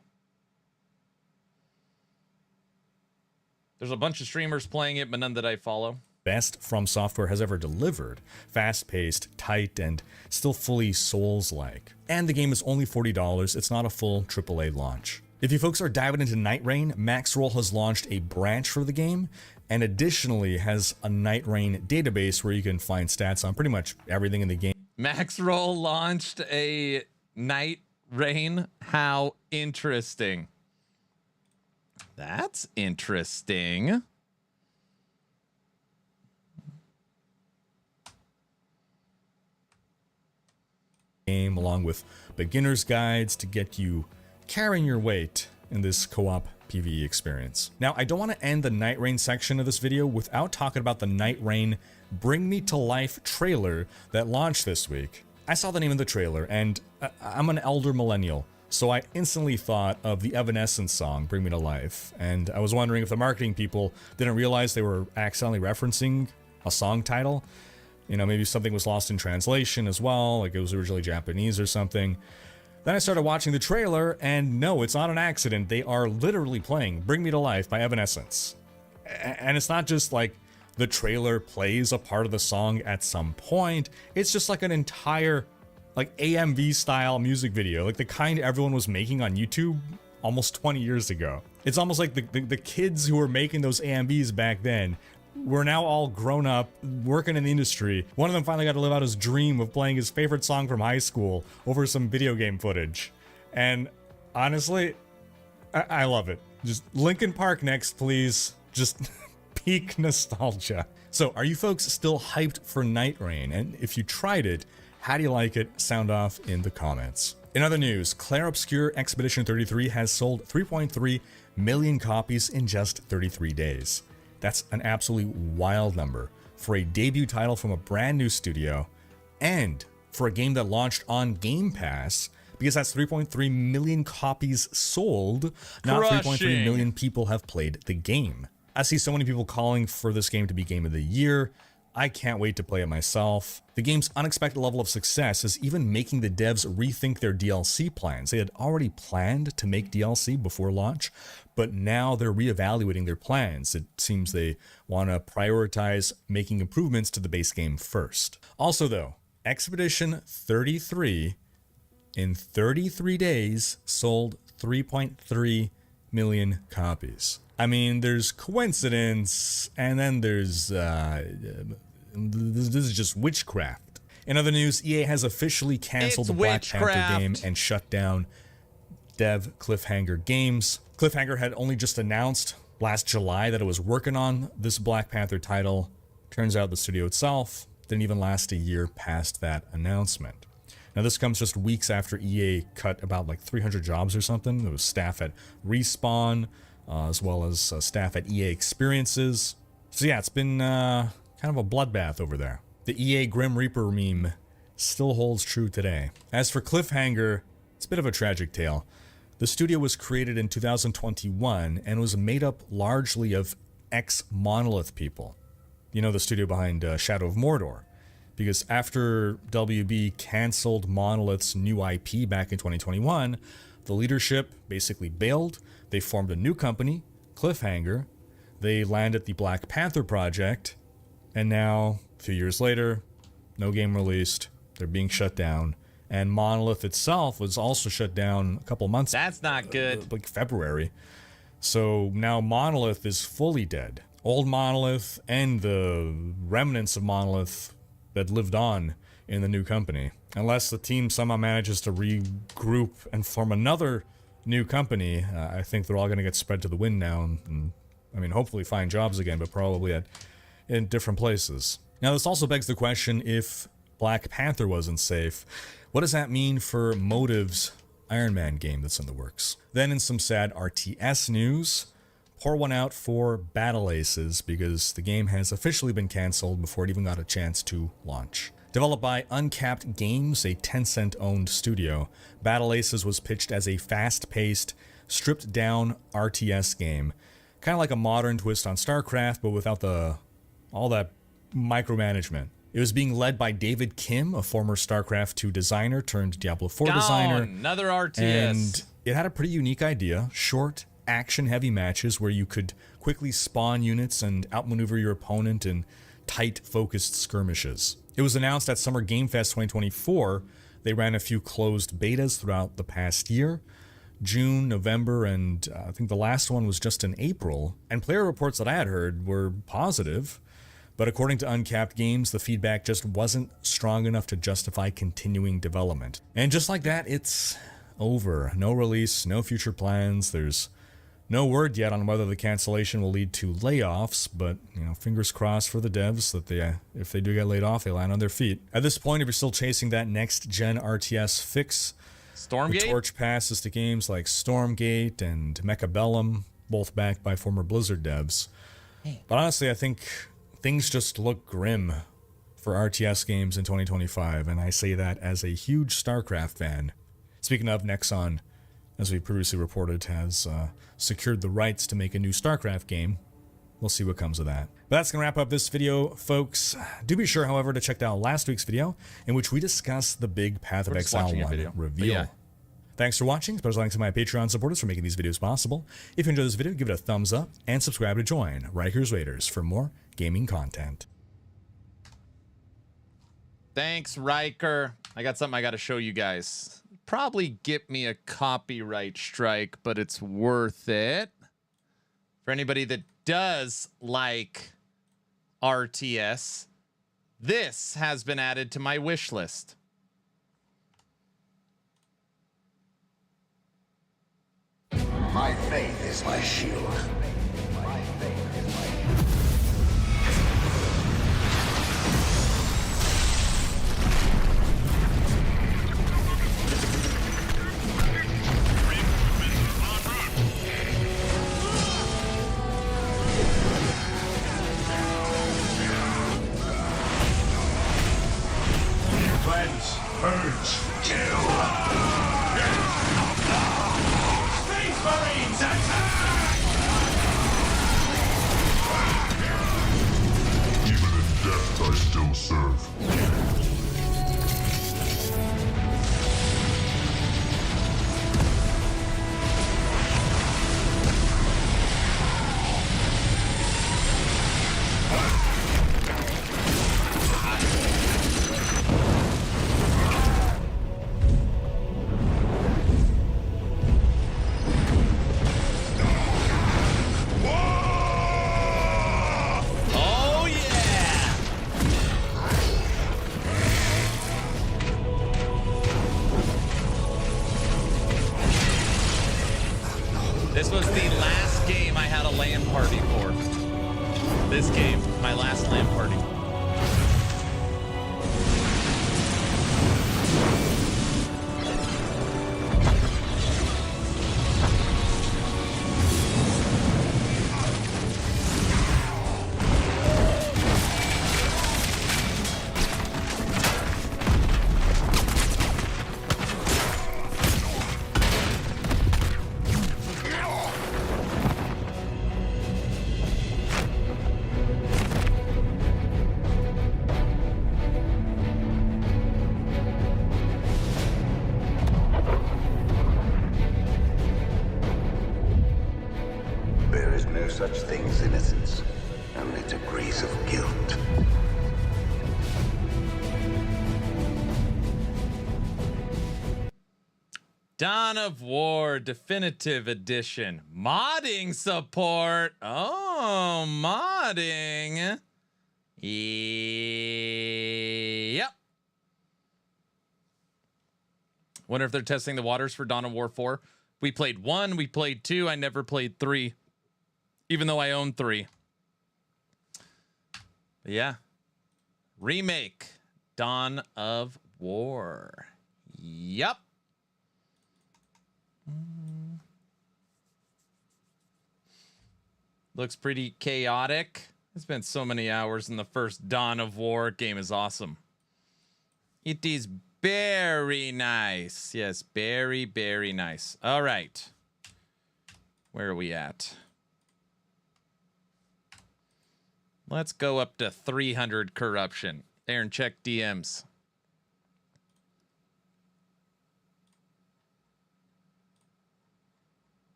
There's a bunch of streamers playing it, but none that I follow. Best From Software has ever delivered. Fast-paced, tight, and still fully Souls-like. And the game is only $40. It's not a full AAA launch. If you folks are diving into Night Rain, Maxroll has launched a branch for the game, and additionally has a Night Rain database where you can find stats on pretty much everything in the game. Maxroll launched a Night Rain? How interesting. That's interesting. Game along with beginner's guides to get you carrying your weight in this co-op PvE experience. Now, I don't want to end the Night Rain section of this video without talking about the Night Rain Bring Me to Life trailer that launched this week. I saw the name of the trailer, and I'm an elder millennial, so I instantly thought of the Evanescence song, Bring Me to Life, and I was wondering if the marketing people didn't realize they were accidentally referencing a song title. You know, maybe something was lost in translation as well, like it was originally Japanese or something. Then I started watching the trailer, and no, it's not an accident. They are literally playing Bring Me to Life by Evanescence. And it's not just like the trailer plays a part of the song at some point. It's just like an entire, like, AMV style music video, like the kind everyone was making on YouTube almost 20 years ago. It's almost like the kids who were making those AMVs back then were now all grown up, working in the industry. One of them finally got to live out his dream of playing his favorite song from high school over some video game footage. And honestly, I love it. Just Linkin Park next, please. Just peak nostalgia. So, are you folks still hyped for Night Rain? And if you tried it, how do you like it? Sound off in the comments. In other news, Clair Obscur Expedition 33 has sold 3.3 million copies in just 33 days. That's an absolutely wild number for a debut title from a brand new studio and for a game that launched on Game Pass, because that's 3.3 million copies sold, not 3.3 million people have played the game. I see so many people calling for this game to be Game of the Year. I can't wait to play it myself. The game's unexpected level of success is even making the devs rethink their DLC plans. They had already planned to make DLC before launch, but now they're reevaluating their plans. It seems they want to prioritize making improvements to the base game first. Also though, Expedition 33 in 33 days sold 3.3 million copies. I mean, there's coincidence, and then there's this is just witchcraft. In other news, EA has officially canceled the Black Panther game and shut down dev Cliffhanger Games. Cliffhanger had only just announced last July that it was working on this Black Panther title. Turns out the studio itself didn't even last a year past that announcement. Now, this comes just weeks after EA cut about like 300 jobs or something. There was staff at Respawn, as well as staff at EA Experiences. So yeah, it's been kind of a bloodbath over there. The EA Grim Reaper meme still holds true today. As for Cliffhanger, it's a bit of a tragic tale. The studio was created in 2021 and was made up largely of ex-Monolith people. You know, the studio behind Shadow of Mordor. Because after WB canceled Monolith's new IP back in 2021, the leadership basically bailed. They formed a new company, Cliffhanger. They landed the Black Panther project. And now, a few years later, no game released. They're being shut down. And Monolith itself was also shut down a couple months. That's not good. Like February. So now Monolith is fully dead. Old Monolith and the remnants of Monolith that lived on in the new company. Unless the team somehow manages to regroup and form another new company, I think they're all going to get spread to the wind now. And, I mean, hopefully find jobs again, but probably in different places. Now, this also begs the question, if Black Panther wasn't safe, what does that mean for Motive's Iron Man game that's in the works? Then in some sad RTS news, pour one out for Battle Aces, because the game has officially been canceled before it even got a chance to launch. Developed by Uncapped Games, a Tencent-owned studio, Battle Aces was pitched as a fast-paced, stripped-down RTS game. Kind of like a modern twist on StarCraft, but without all that micromanagement. It was being led by David Kim, a former StarCraft 2 designer turned Diablo 4 designer. Another RTS. And it had a pretty unique idea. Short, action-heavy matches where you could quickly spawn units and outmaneuver your opponent in tight, focused skirmishes. It was announced at Summer Game Fest 2024. They ran a few closed betas throughout the past year. June, November, and I think the last one was just in April. And player reports that I had heard were positive. But according to Uncapped Games, the feedback just wasn't strong enough to justify continuing development. And just like that, it's over. No release, no future plans. There's no word yet on whether the cancellation will lead to layoffs, but, you know, fingers crossed for the devs that if they do get laid off, they land on their feet. At this point, if you're still chasing that next-gen RTS fix, Stormgate? the torch passes to games like Stormgate and Mechabellum, both backed by former Blizzard devs. But honestly, I think things just look grim for RTS games in 2025, and I say that as a huge StarCraft fan. Speaking of, Nexon, as we previously reported, has secured the rights to make a new StarCraft game. We'll see what comes of that. But that's going to wrap up this video, folks. Do be sure, however, to check out last week's video, in which we discussed the big Path of Exile 1 reveal. Yeah. Thanks for watching. Special thanks to my Patreon supporters for making these videos possible. If you enjoyed this video, give it a thumbs up, and subscribe to join Riker's Raiders for more gaming content. Thanks, Riker. I got something I got to show you guys. Probably get me a copyright strike, but it's worth it. For anybody that does like RTS, this has been added to my wish list. My faith is my shield. Cleanse, purge, kill. Space Marines attack! Even in death, I still serve. party for. This game, my last LAN party. There is no such thing as innocence, only degrees of guilt. Dawn of War Definitive Edition. Modding support. Oh, modding. Yep. Wonder if they're testing the waters for Dawn of War 4. We played 1, we played 2. I never played 3, even though I own 3. But yeah. Remake Dawn of War. Yep. Looks pretty chaotic. I spent so many hours in the first Dawn of War. Game is awesome. It is very nice. Yes, very, very nice. All right. Where are we at? Let's go up to 300 corruption. Aaron, check DMs.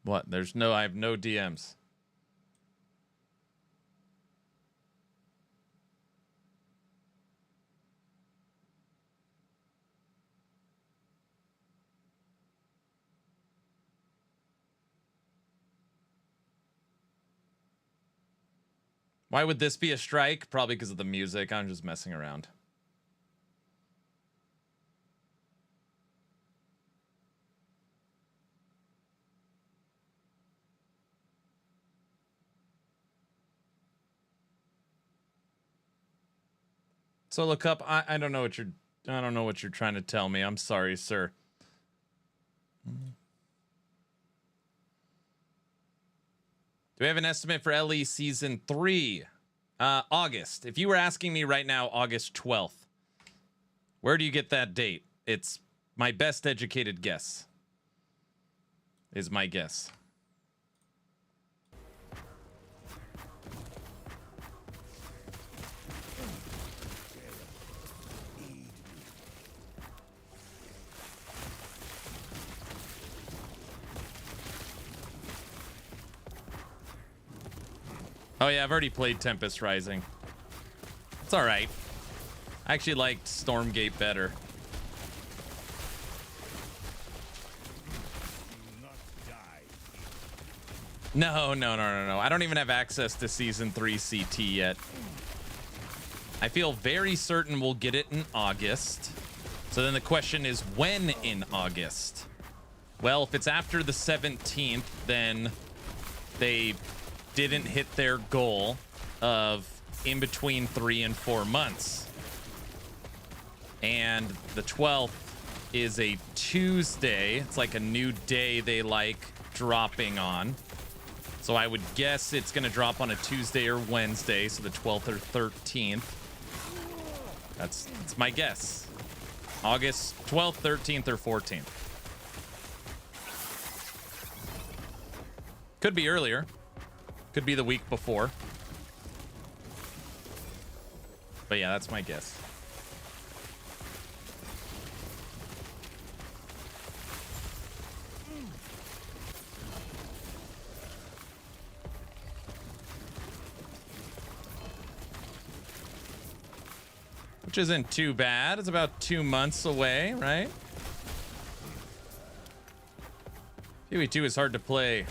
What? I have no DMs. Why would this be a strike? Probably because of the music. I'm just messing around. So look up. I don't know what you're trying to tell me. I'm sorry, sir. Do we have an estimate for LE Season 3? August. If you were asking me right now, August 12th. Where do you get that date? It's my best educated guess. Is my guess. Oh yeah, I've already played Tempest Rising. It's all right. I actually liked Stormgate better. No. I don't even have access to Season 3 CT yet. I feel very certain we'll get it in August. So then the question is, when in August? Well, if it's after the 17th, then they didn't hit their goal of in between 3 and 4 months. And the 12th is a Tuesday. It's like a new day they like dropping on. So I would guess it's going to drop on a Tuesday or Wednesday, so the 12th or 13th. That's my guess. August 12th, 13th, or 14th. Could be earlier. Could be the week before. But yeah, that's my guess. Which isn't too bad. It's about 2 months away, right? PoE2 is hard to play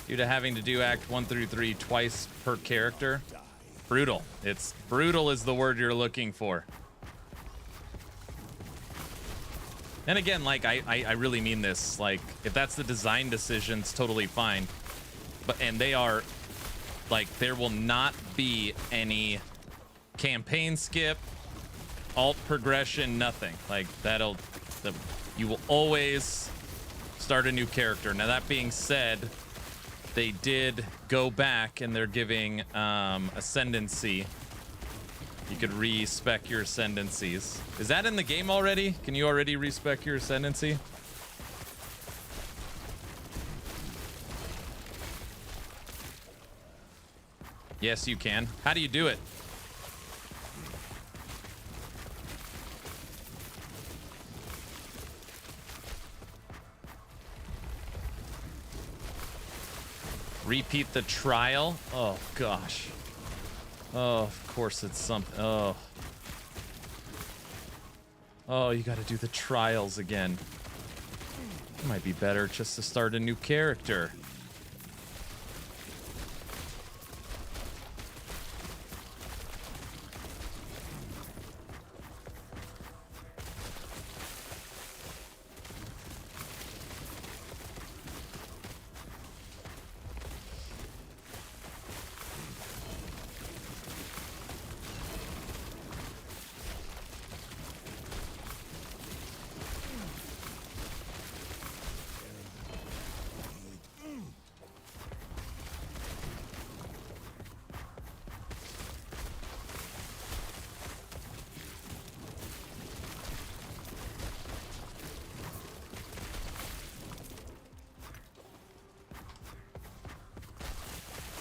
due to having to do Act 1 through 3 twice per character. Brutal. It's brutal is the word you're looking for. And again, like, I really mean this. Like, if that's the design decision, it's totally fine. And they are, like, there will not be any campaign skip, alt progression, nothing. Like, you will always start a new character. Now, that being said, they did go back and they're giving ascendancy. You could respec your ascendancies. Is that in the game already? Can you already respec your ascendancy? Yes, you can. How do you do it? Repeat the trial? Oh, gosh. Oh, of course it's something. Oh. Oh, you gotta do the trials again. It might be better just to start a new character.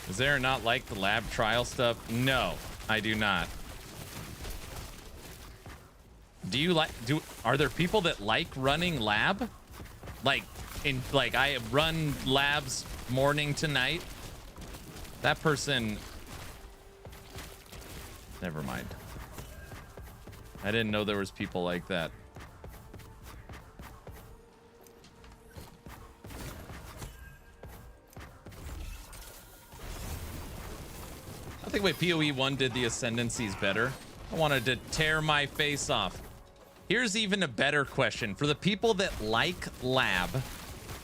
Is there not like the lab trial stuff? No, I do not. Are there people that like running lab? Like I run labs morning to night? That person, never mind. I didn't know there was people like that. I think the way PoE 1 did the ascendancies better. I wanted to tear my face off. Here's even a better question. For the people that like lab,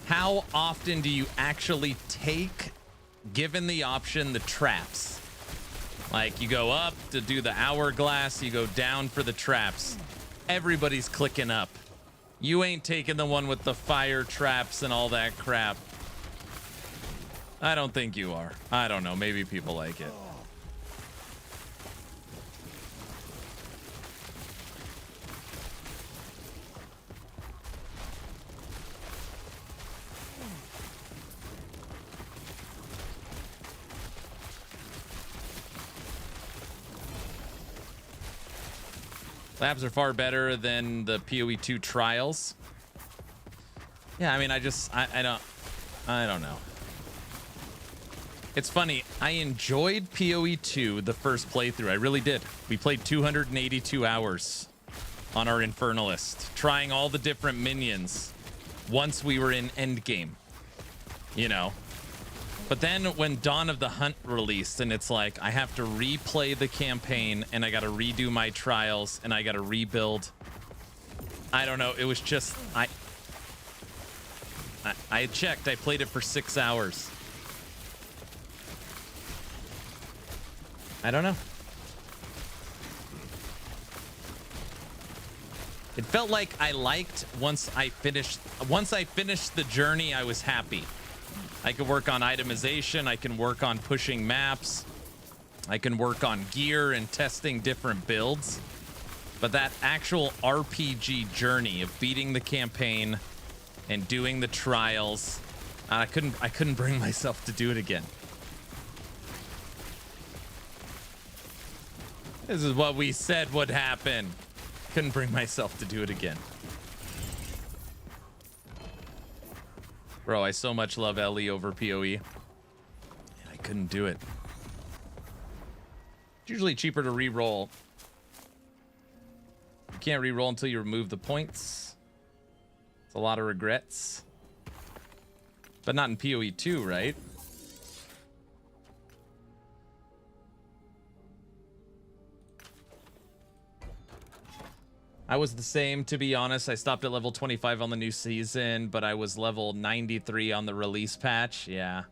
how often do you actually take, given the option, the traps? Like, you go up to do the hourglass, you go down for the traps. Everybody's clicking up. You ain't taking the one with the fire traps and all that crap. I don't think you are. I don't know. Maybe people like it. Labs are far better than the PoE 2 trials. Yeah, I mean, I don't know. It's funny. I enjoyed PoE 2 the first playthrough. I really did. We played 282 hours on our Infernalist, trying all the different minions once we were in endgame, you know. But then when Dawn of the Hunt released, and it's like, I have to replay the campaign, and I got to redo my trials, and I got to rebuild. I don't know. It was just, I checked. I played it for 6 hours. I don't know. It felt like I liked once I finished the journey, I was happy. I could work on itemization, I can work on pushing maps, I can work on gear and testing different builds. But that actual RPG journey of beating the campaign and doing the trials, I couldn't bring myself to do it again. This is what we said would happen. Couldn't bring myself to do it again. Bro, I so much love LE over PoE. And I couldn't do it. It's usually cheaper to re-roll. You can't re-roll until you remove the points. It's a lot of regrets. But not in PoE 2, right? I was the same, to be honest. I stopped at level 25 on the new season, but I was level 93 on the release patch. Yeah.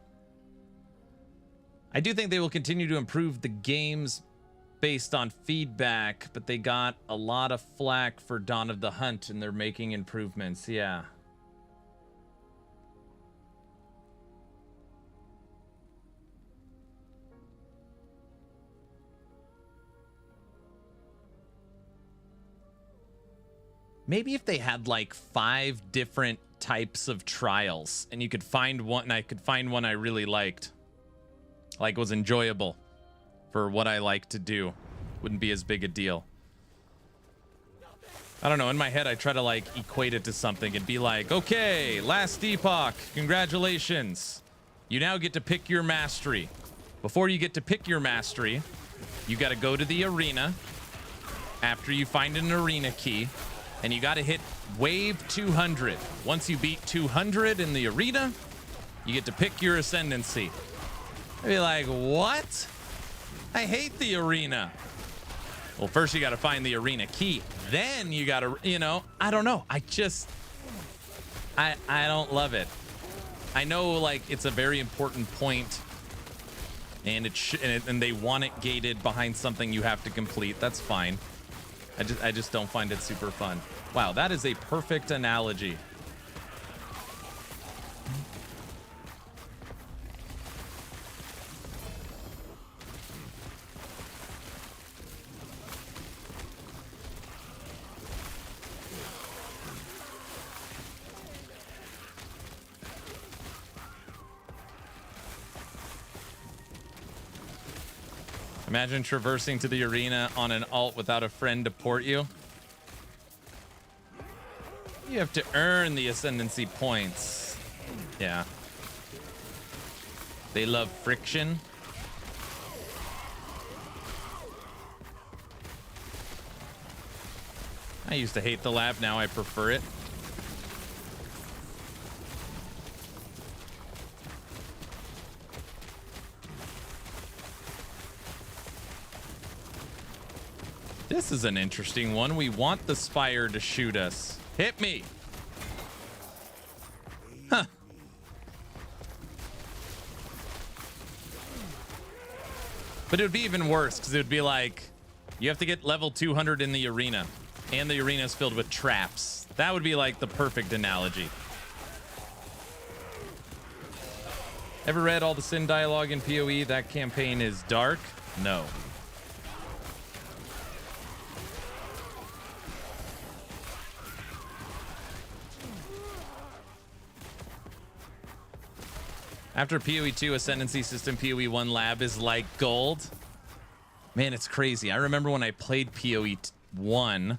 I do think they will continue to improve the games based on feedback, but they got a lot of flack for Dawn of the Hunt, and they're making improvements. Yeah. Maybe if they had like 5 different types of trials and you could find one, and I could find one I really liked, like was enjoyable for what I like to do, wouldn't be as big a deal. I don't know, in my head I try to like equate it to something and be like, okay, last Epoch, congratulations. You now get to pick your mastery. Before you get to pick your mastery, you got to go to the arena after you find an arena key. And you got to hit wave 200. Once you beat 200 in the arena, you get to pick your ascendancy. I'd be like, what? I hate the arena. Well, first you got to find the arena key. Then you got to, you know, I don't know. I don't love it. I know, like, it's a very important point, and and they want it gated behind something you have to complete. That's fine. I just don't find it super fun. Wow, that is a perfect analogy. Imagine traversing to the arena on an alt without a friend to port you. You have to earn the ascendancy points. Yeah. They love friction. I used to hate the lab, now I prefer it. This is an interesting one. We want the Spire to shoot us. Hit me. Huh. But it would be even worse, because it would be like, you have to get level 200 in the arena, and the arena is filled with traps. That would be like the perfect analogy. Ever read all the Sin dialogue in PoE? That campaign is dark? No. After PoE 2 Ascendancy System, PoE 1 Lab is like gold. Man, it's crazy. I remember when I played PoE 1,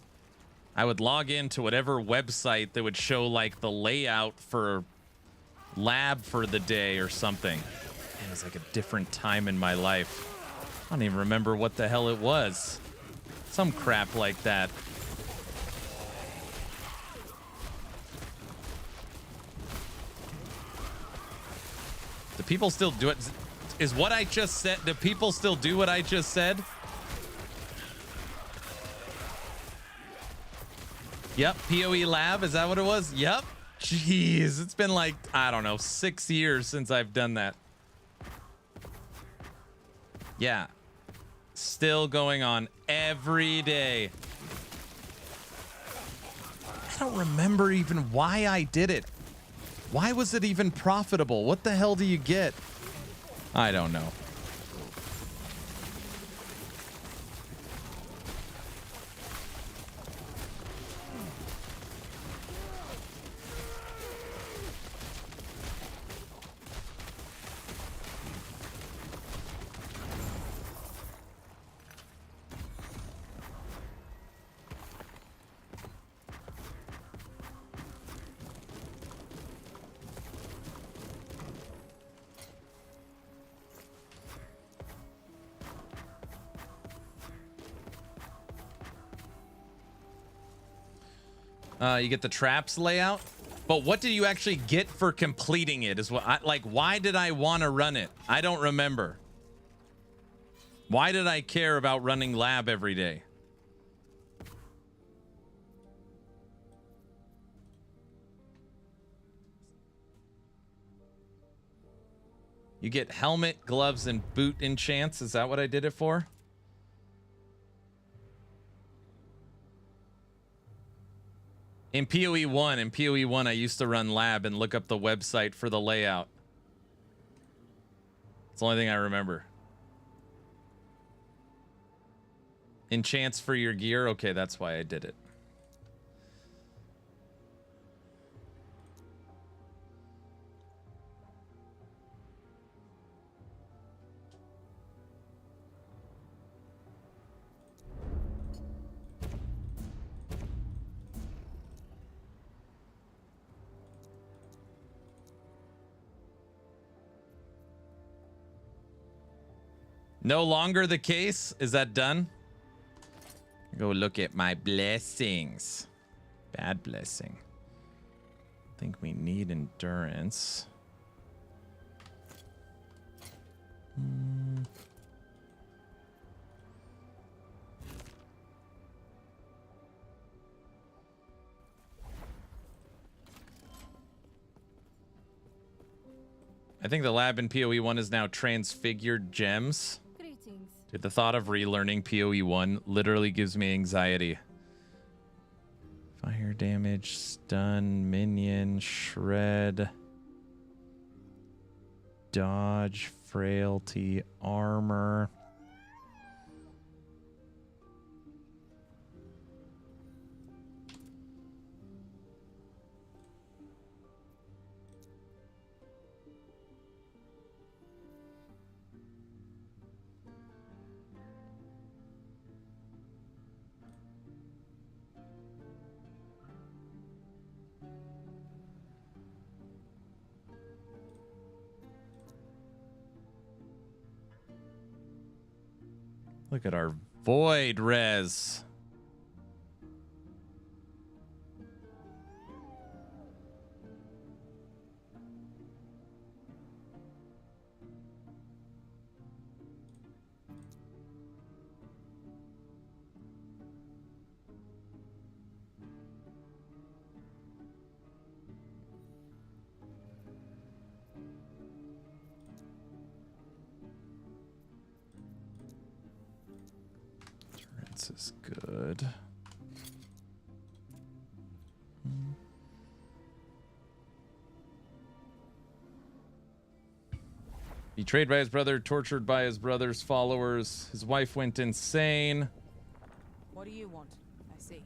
I would log into whatever website that would show like the layout for lab for the day or something. Man, it was like a different time in my life. I don't even remember what the hell it was. Some crap like that. Do people still do it? Is what I just said, do people still do what I just said? Yep, PoE Lab, is that what it was? Yep. Jeez, it's been like, I don't know, 6 years since I've done that. Yeah. Still going on every day. I don't remember even why I did it. Why was it even profitable? What the hell do you get? I don't know. You get the traps layout, but what did you actually get for completing it is what I like. Why did I want to run it? I don't remember. Why did I care about running lab every day? You get helmet, gloves, and boot enchants. Is that what I did it for? In PoE 1, I used to run lab and look up the website for the layout. It's the only thing I remember. Enchants for your gear? Okay, that's why I did it. No longer the case? Is that done? Go look at my blessings. Bad blessing. I think we need endurance. I think the lab in PoE 1 is now transfigured gems. Greetings. Dude, the thought of relearning PoE 1 literally gives me anxiety. Fire damage, stun, minion, shred, dodge, frailty, armor. Look at our void res. This is good. Betrayed by his brother, tortured by his brother's followers. His wife went insane. What do you want? I see.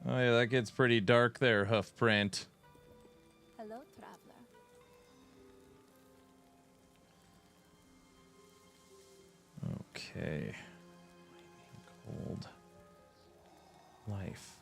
Oh yeah, that gets pretty dark there, Hoofprint. Hello, traveler. Okay. Cold life.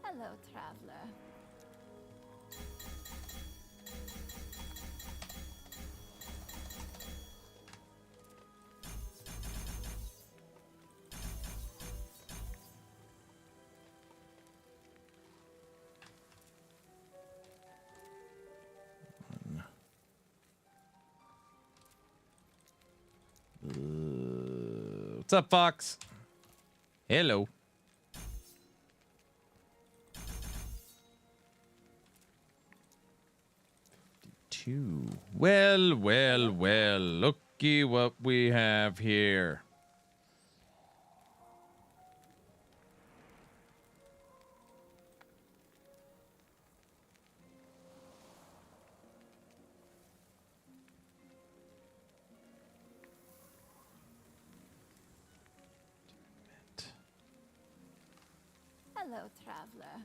Hello, traveler. What's up, Fox? Hello. Well, well, well. Looky what we have here. Hello, traveler.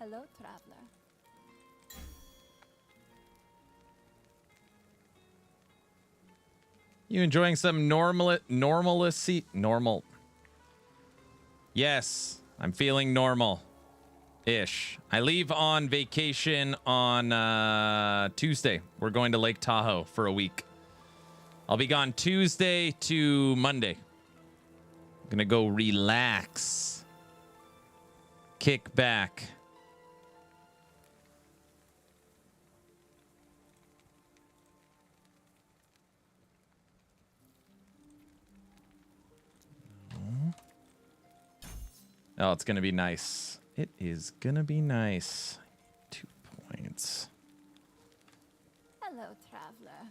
Hello, traveler. You enjoying some normalcy? Normal. Yes, I'm feeling normal-ish. I leave on vacation on Tuesday. We're going to Lake Tahoe for a week. I'll be gone Tuesday to Monday. I'm gonna go relax. Kick back. Oh, it's going to be nice. It is going to be nice. 2 points. Hello, traveler.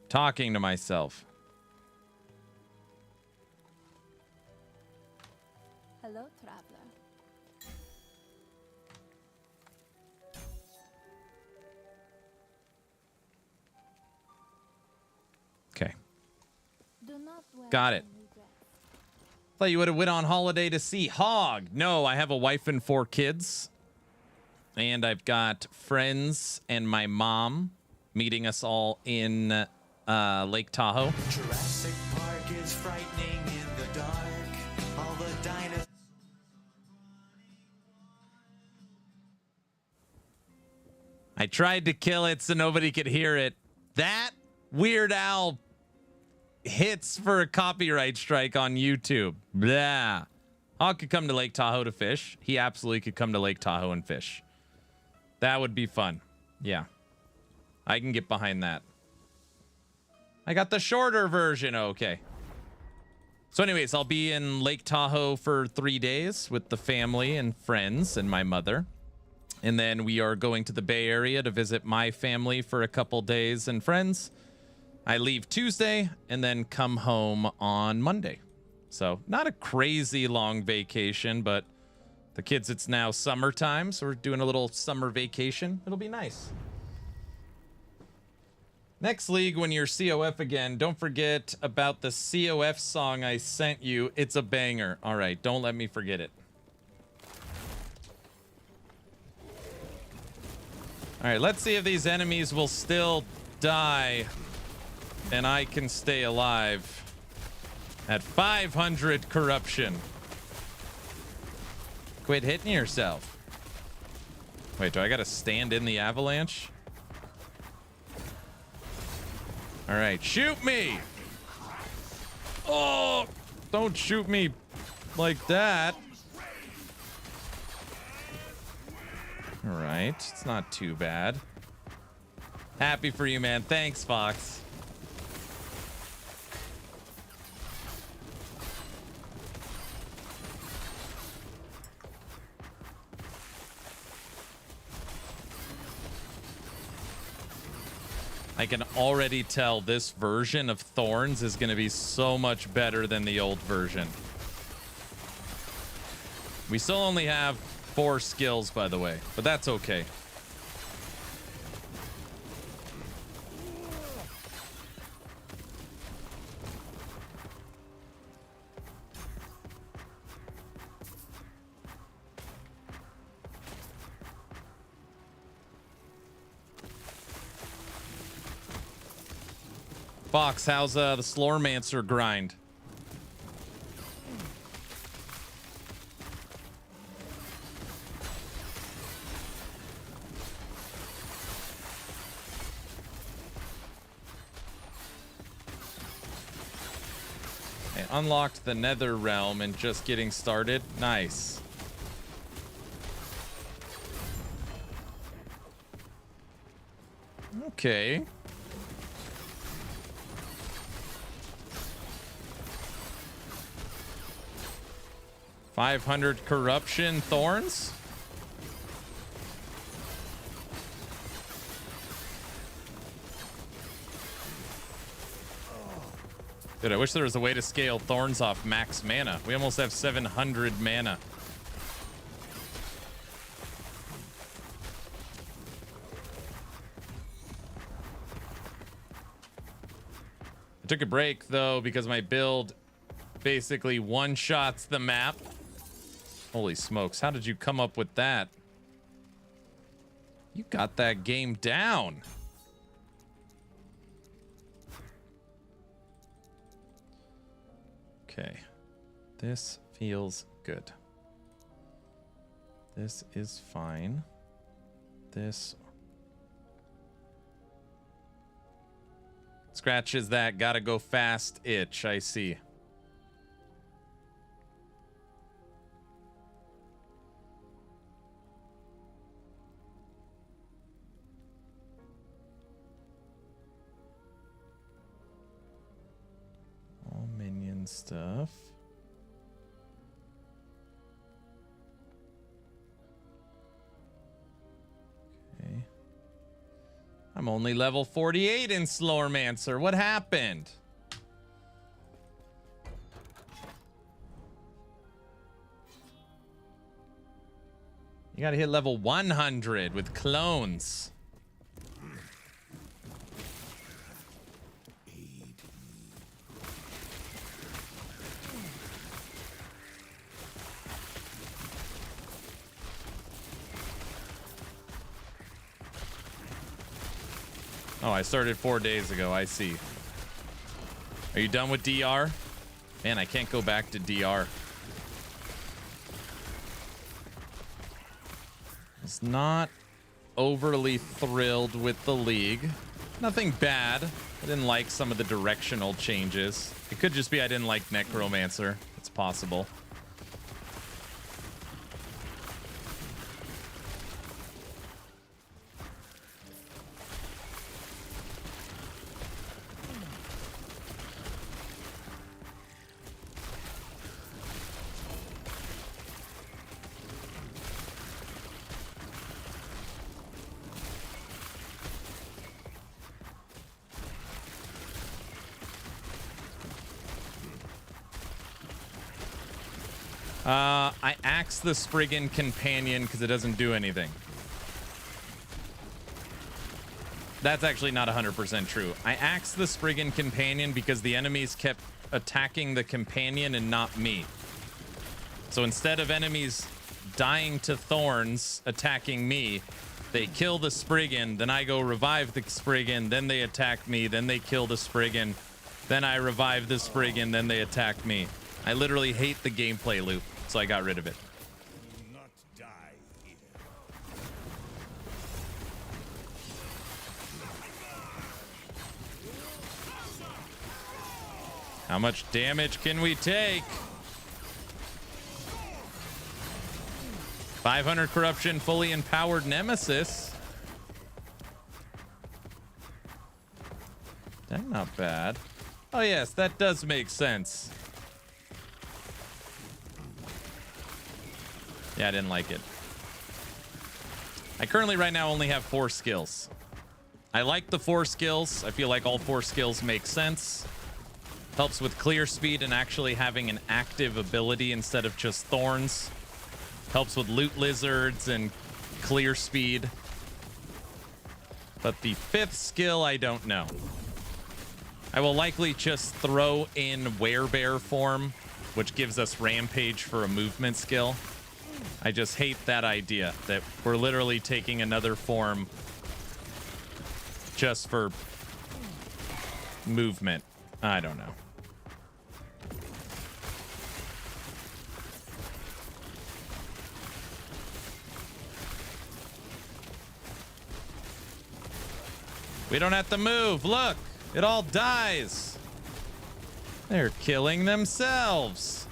Talking to myself. Hello, traveler. Okay. Do not dwell Got it. on regret. Thought you would have went on holiday to see Hog. No, I have a wife and 4 kids. And I've got friends and my mom meeting us all in Lake Tahoe. Jurassic Park is frightening in the dark. All the dinosaurs. I tried to kill it so nobody could hear it. That Weird Al hits for a copyright strike on YouTube. Blah. Hog could come to Lake Tahoe to fish. He absolutely could come to Lake Tahoe and fish. That would be fun. Yeah. I can get behind that. I got the shorter version. Okay. So anyways, I'll be in Lake Tahoe for 3 days with the family and friends and my mother. And then we are going to the Bay Area to visit my family for a couple days and friends. I leave Tuesday and then come home on Monday. So not a crazy long vacation, but the kids, it's now summertime. So we're doing a little summer vacation. It'll be nice. Next league, when you're COF again, don't forget about the COF song I sent you. It's a banger. All right, don't let me forget it. All right, let's see if these enemies will still die and I can stay alive at 500 corruption. Quit hitting yourself. Wait, do I gotta stand in the avalanche? All right, shoot me. Oh, don't shoot me like that. All right, it's not too bad. Happy for you, man. Thanks, Fox. I can already tell this version of Thorns is going to be so much better than the old version. We still only have 4 skills, by the way, but that's okay. Fox, how's the Slormancer grind? I unlocked the Nether Realm and just getting started. Nice. Okay. $500 corruption thorns. Dude, I wish there was a way to scale thorns off max mana. We almost have 700 mana. I took a break though because my build basically one-shots the map. Holy smokes, how did you come up with that? You got that game down. Okay, this feels good. This is fine. This scratches that gotta go fast itch, I see. All minion stuff. Okay. I'm only level 48 in Slormancer. What happened? You gotta hit level 100 with clones. Oh, I started 4 days ago. I see. Are you done with DR? Man, I can't go back to DR. It's not overly thrilled with the league. Nothing bad. I didn't like some of the directional changes. It could just be I didn't like Necromancer. It's possible. I axed the Spriggan companion because it doesn't do anything. That's actually not 100% true. I axed the Spriggan companion because the enemies kept attacking the companion and not me. So instead of enemies dying to thorns attacking me, they kill the Spriggan, then I go revive the Spriggan, then they attack me, then they kill the Spriggan, then I revive the Spriggan, then they attack me. I literally hate the gameplay loop, so I got rid of it. How much damage can we take? 500 corruption, fully empowered nemesis. That's not bad. Oh yes, that does make sense. Yeah, I didn't like it. I currently right now only have 4 skills. I like the 4 skills. I feel like all 4 skills make sense. Helps with clear speed and actually having an active ability instead of just thorns. Helps with loot lizards and clear speed. But the 5th skill, I don't know. I will likely just throw in werebear form, which gives us rampage for a movement skill. I just hate that idea that we're literally taking another form just for movement. I don't know. We don't have to move. Look, it all dies. They're killing themselves.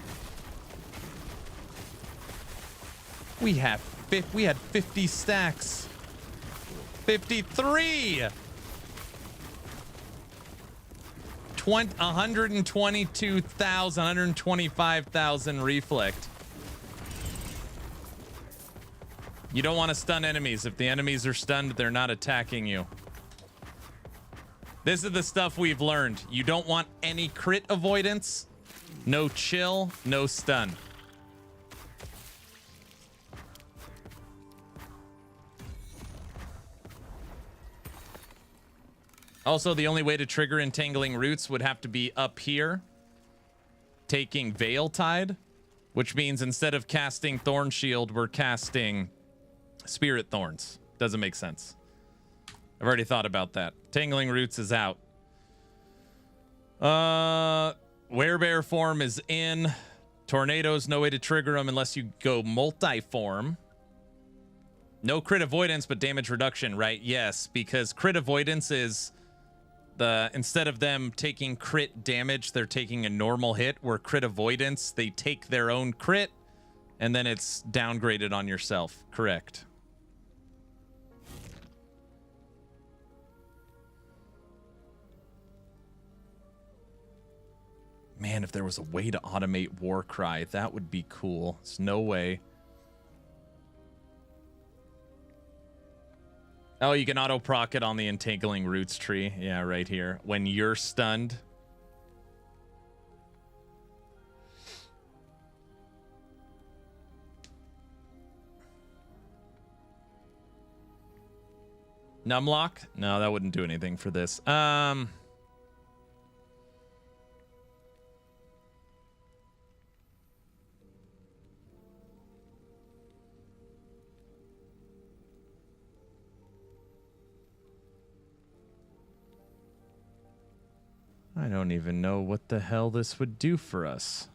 We had 50 stacks. 53. 122,000, 125,000 reflect. You don't want to stun enemies. If the enemies are stunned, they're not attacking you. This is the stuff we've learned. You don't want any crit avoidance, no chill, no stun. Also, the only way to trigger Entangling Roots would have to be up here, taking Veil Tide, which means instead of casting Thorn Shield, we're casting Spirit Thorns. Doesn't make sense. I've already thought about that. Tangling Roots is out. Werebear form is in. Tornadoes, no way to trigger them unless you go multi-form. No crit avoidance, but damage reduction, right? Yes, because crit avoidance is instead of them taking crit damage, they're taking a normal hit, where crit avoidance, they take their own crit, and then it's downgraded on yourself. Correct. Man, if there was a way to automate Warcry, that would be cool. There's no way. Oh, you can auto-proc it on the Entangling Roots tree. Yeah, right here. When you're stunned. Numlock? No, that wouldn't do anything for this. I don't even know what the hell this would do for us.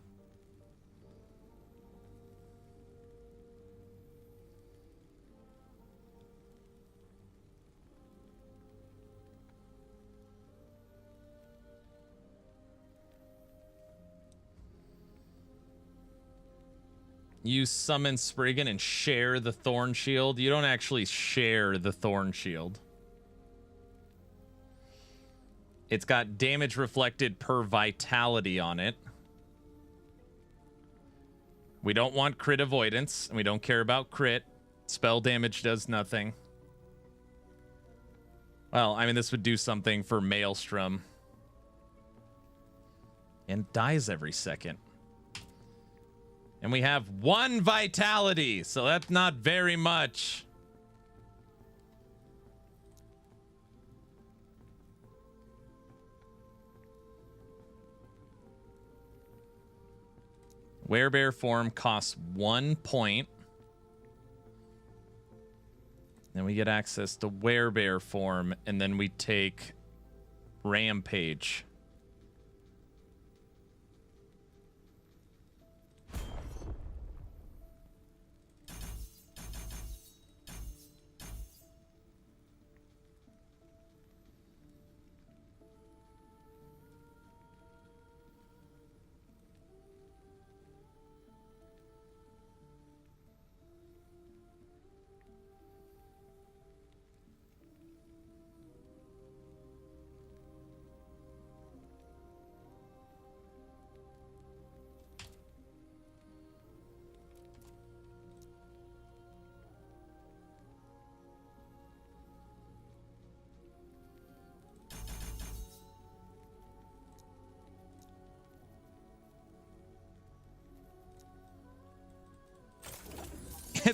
You summon Spriggan and share the Thorn Shield. You don't actually share the Thorn Shield. It's got damage reflected per vitality on it. We don't want crit avoidance, and we don't care about crit. Spell damage does nothing. Well, I mean, this would do something for Maelstrom. And dies every second. And we have 1 vitality, so that's not very much. Werebear form costs 1 point. Then we get access to Werebear form, and then we take Rampage.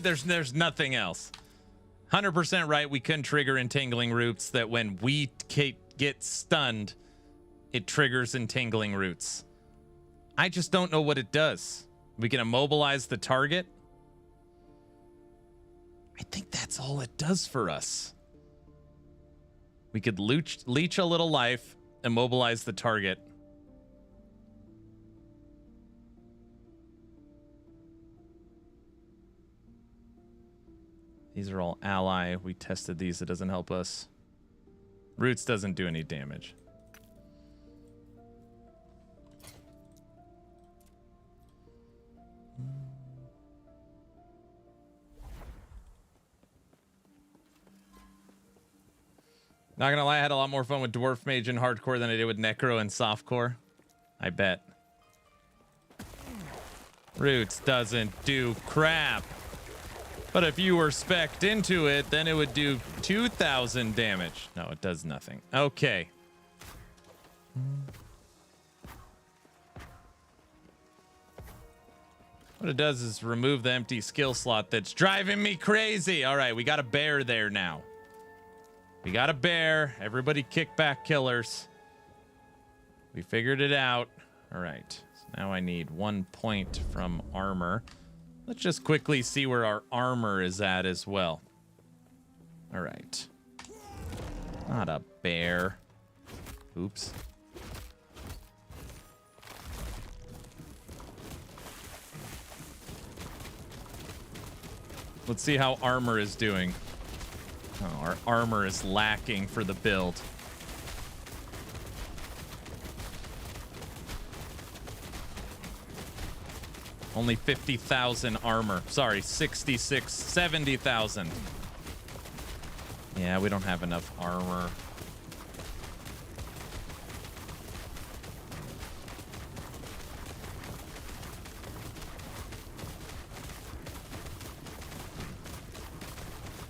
There's nothing else. 100% right. We couldn't trigger Entangling Roots. That when we get stunned, it triggers Entangling Roots. I just don't know what it does. We can immobilize the target. I think that's all it does for us. We could leech a little life, immobilize the target. These are all ally. We tested these. It doesn't help us. Roots doesn't do any damage. Not gonna lie, I had a lot more fun with Dwarf Mage and Hardcore than I did with Necro and Softcore. I bet. Roots doesn't do crap. But if you were spec'd into it, then it would do 2,000 damage. No, it does nothing. Okay. What it does is remove the empty skill slot that's driving me crazy. All right, we got a bear there now. We got a bear. Everybody kick back, killers. We figured it out. All right. So now I need 1 point from armor. Let's just quickly see where our armor is at as well. All right. Not a bear. Oops. Let's see how armor is doing. Oh, our armor is lacking for the build. Only 50,000 armor. Sorry, 66, 70,000. Yeah, we don't have enough armor.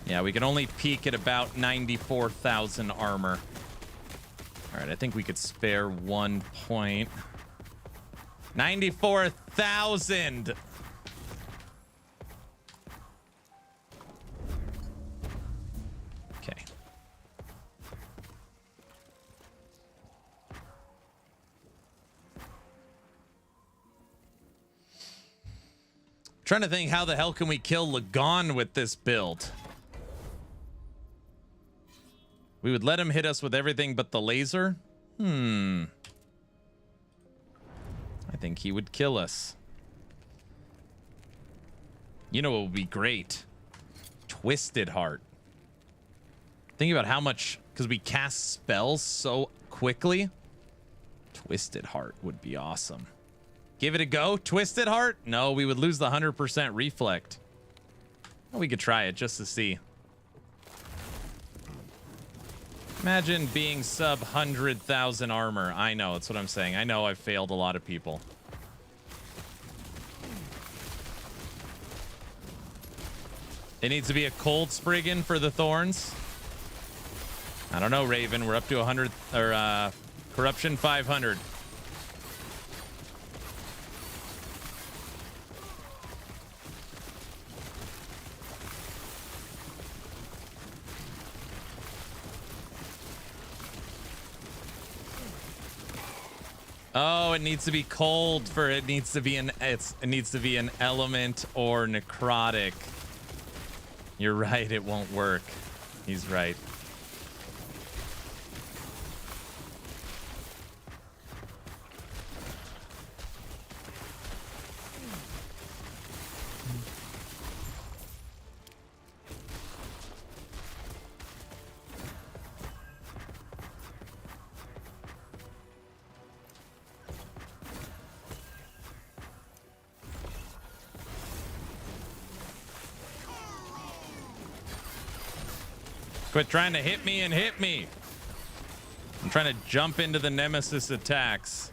Yeah, we can only peak at about 94,000 armor. All right, I think we could spare 1 point. 94,000. Okay. Trying to think, how the hell can we kill Lagon with this build? We would let him hit us with everything but the laser? I think he would kill us. You know what would be great? Twisted Heart. Think about how much, because we cast spells so quickly. Twisted Heart would be awesome. Give it a go, Twisted Heart? No, we would lose the 100% reflect. Well, we could try it just to see. Imagine being sub 100,000 armor. I know, that's what I'm saying. I know I've failed a lot of people. It needs to be a cold Spriggan for the Thorns. I don't know, Raven. We're up to 100 or corruption 500. Oh, it needs to be cold for it needs to be it needs to be an element or necrotic. You're right, it won't work. He's right. Quit trying to hit me and hit me. I'm trying to jump into the nemesis attacks.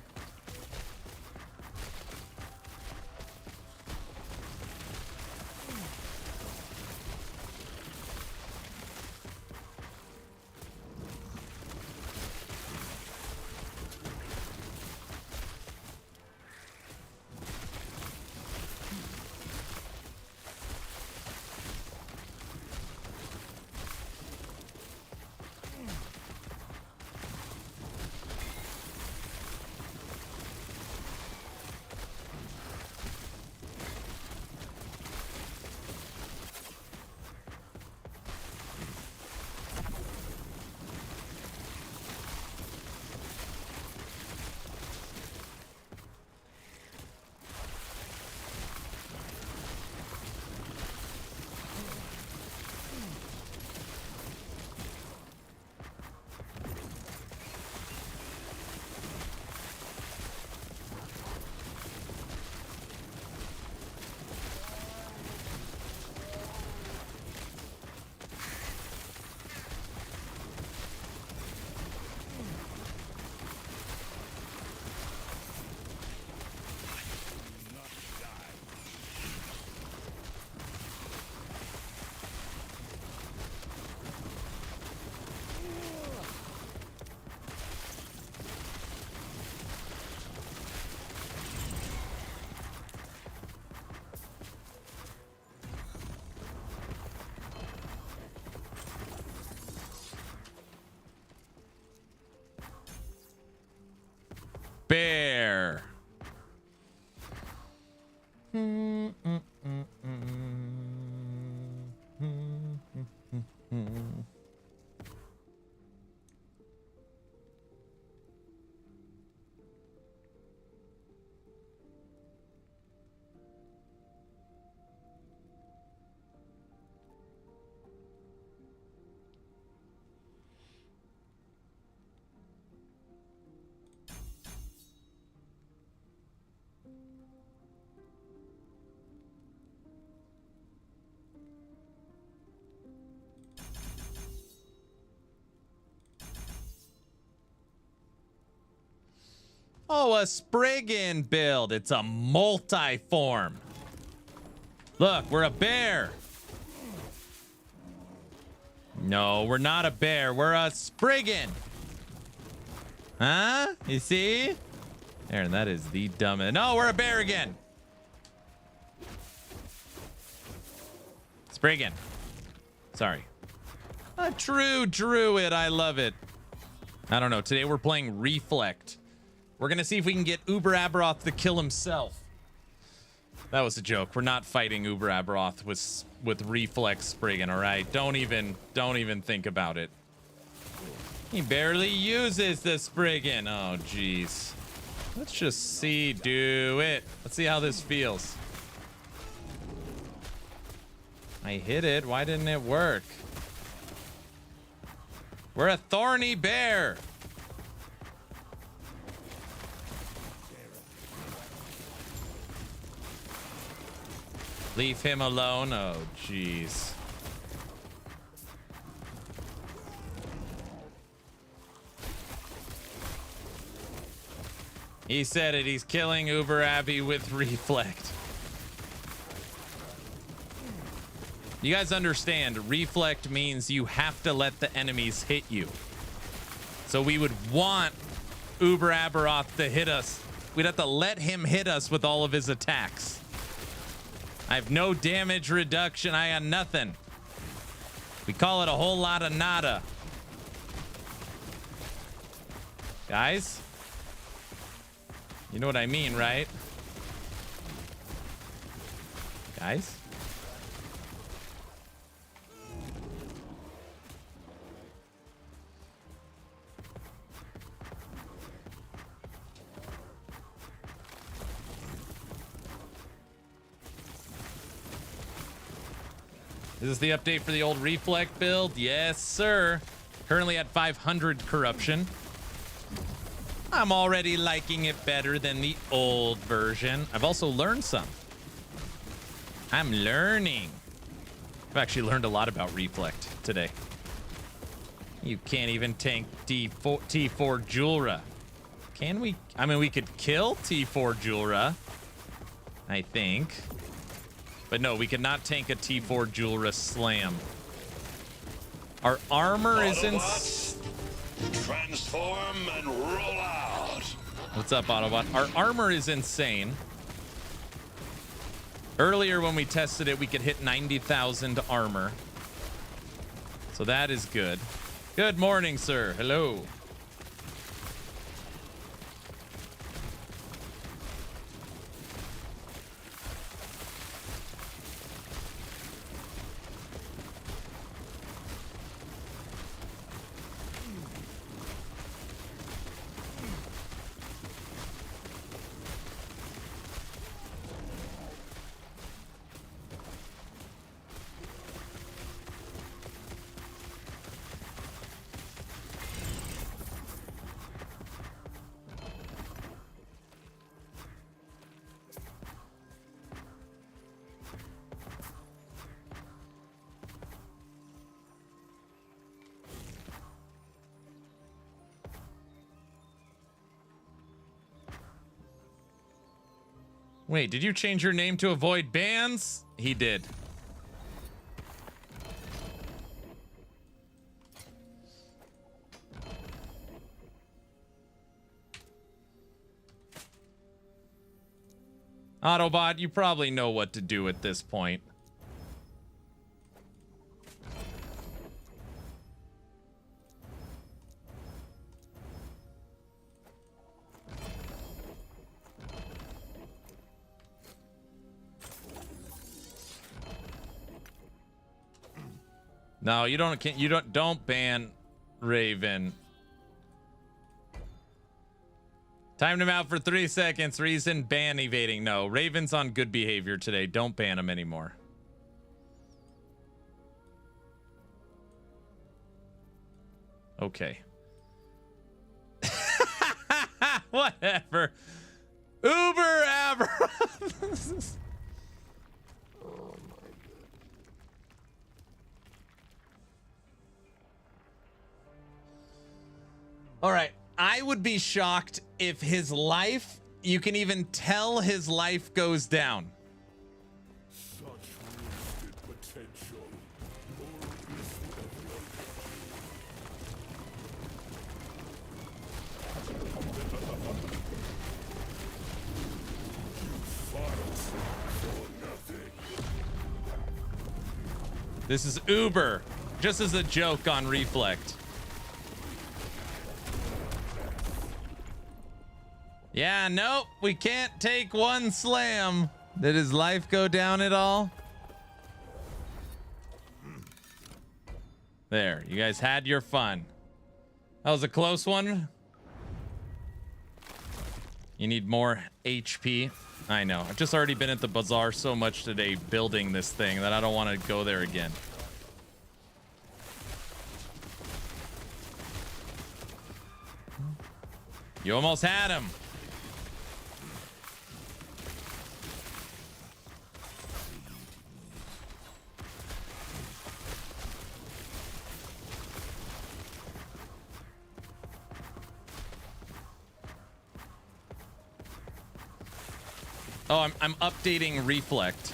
bear. Oh, a Spriggan build. It's a multi-form. Look, we're a bear. No, we're not a bear. We're a Spriggan. Huh? You see? Aaron, that is the dumbest. No, we're a bear again. Spriggan. Sorry. A true druid. I love it. I don't know. Today we're playing Reflect. We're going to see if we can get Uber Aberoth to kill himself. That was a joke. We're not fighting Uber Aberoth with Reflex Spriggan, all right? Don't even think about it. He barely uses the Spriggan. Oh, jeez. Let's just see. Do it. Let's see how this feels. I hit it. Why didn't it work? We're a thorny bear. Leave him alone. Oh, jeez. He said it. He's killing Uber Abbey with Reflect. You guys understand, Reflect means you have to let the enemies hit you. So we would want Uber Aberoth to hit us. We'd have to let him hit us with all of his attacks. I have no damage reduction. I got nothing. We call it a whole lot of nada. Guys? You know what I mean, right? Guys? Is this the update for the old Reflect build? Yes, sir. Currently at 500 corruption. I'm already liking it better than the old version. I've also learned some. I'm learning. I've actually learned a lot about Reflect today. You can't even tank T4 Julra. Can we? I mean, we could kill T4 Julra, I think. But no, we cannot tank a T4 Julra slam. Our armor is in... Transform and roll out. What's up, Autobot? Our armor is insane. Earlier when we tested it, we could hit 90,000 armor. So that is good. Good morning, sir. Hello. Wait, did you change your name to avoid bans? He did. Autobot, you probably know what to do at this point. No, you don't ban Raven. Timed him out for 3 seconds. Reason ban evading. No, Raven's on good behavior today. Don't ban him anymore. Okay. Whatever. Uber ever. All right. I would be shocked if his life, you can even tell his life goes down. Such wasted potential. This is Uber, just as a joke on Reflect. Yeah, nope, we can't take one slam. Did his life go down at all? There, you guys had your fun. That was a close one. You need more HP. I know. I've just already been at the bazaar so much today building this thing that I don't want to go there again. You almost had him. Oh, I'm updating Reflect.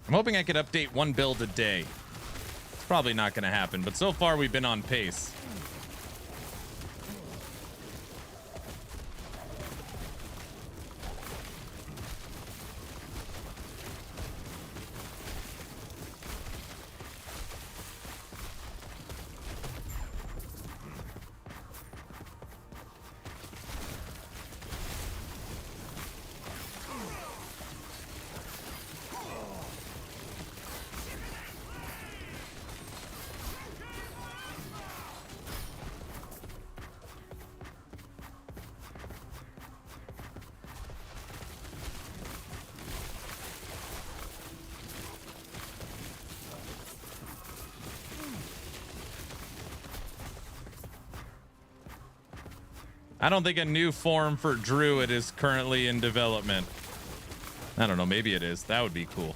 I'm hoping I could update one build a day. It's probably not going to happen, but so far we've been on pace. I don't think a new form for Druid is currently in development. I don't know, maybe it is. That would be cool.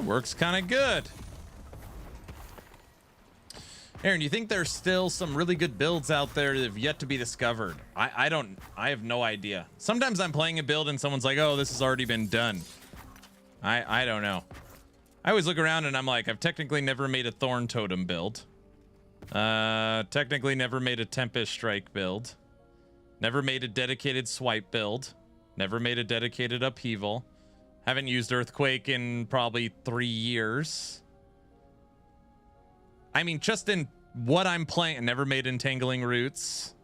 Works kind of good. Aaron, you think there's still some really good builds out there that have yet to be discovered? I have no idea. Sometimes I'm playing a build and someone's like, oh, this has already been done. I don't know. I always look around and I'm like, I've technically never made a Thorn Totem build. Technically never made a Tempest Strike build. Never made a dedicated Swipe build. Never made a dedicated Upheaval. Haven't used Earthquake in probably 3 years. I mean, just in what I'm playing, never made Entangling Roots.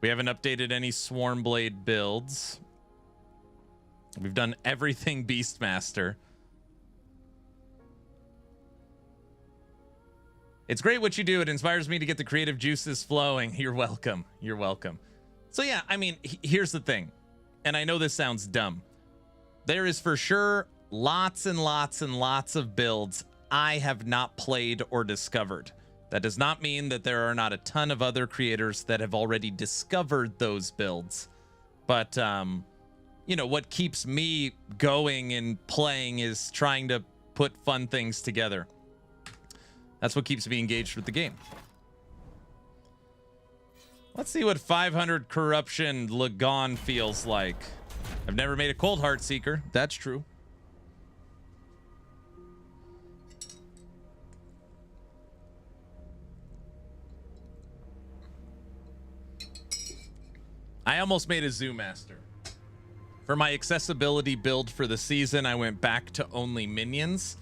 We haven't updated any Swarmblade builds. We've done everything Beastmaster. It's great what you do. It inspires me to get the creative juices flowing. You're welcome. You're welcome. So yeah, I mean, here's the thing. And I know this sounds dumb. There is for sure lots and lots and lots of builds I have not played or discovered. That does not mean that there are not a ton of other creators that have already discovered those builds. But, you know, what keeps me going and playing is trying to put fun things together. That's what keeps me engaged with the game. Let's see what 500 corruption Lagon feels like. I've never made a Cold Heart Seeker. That's true. I almost made a Zoo Master. For my accessibility build for the season, I went back to only minions.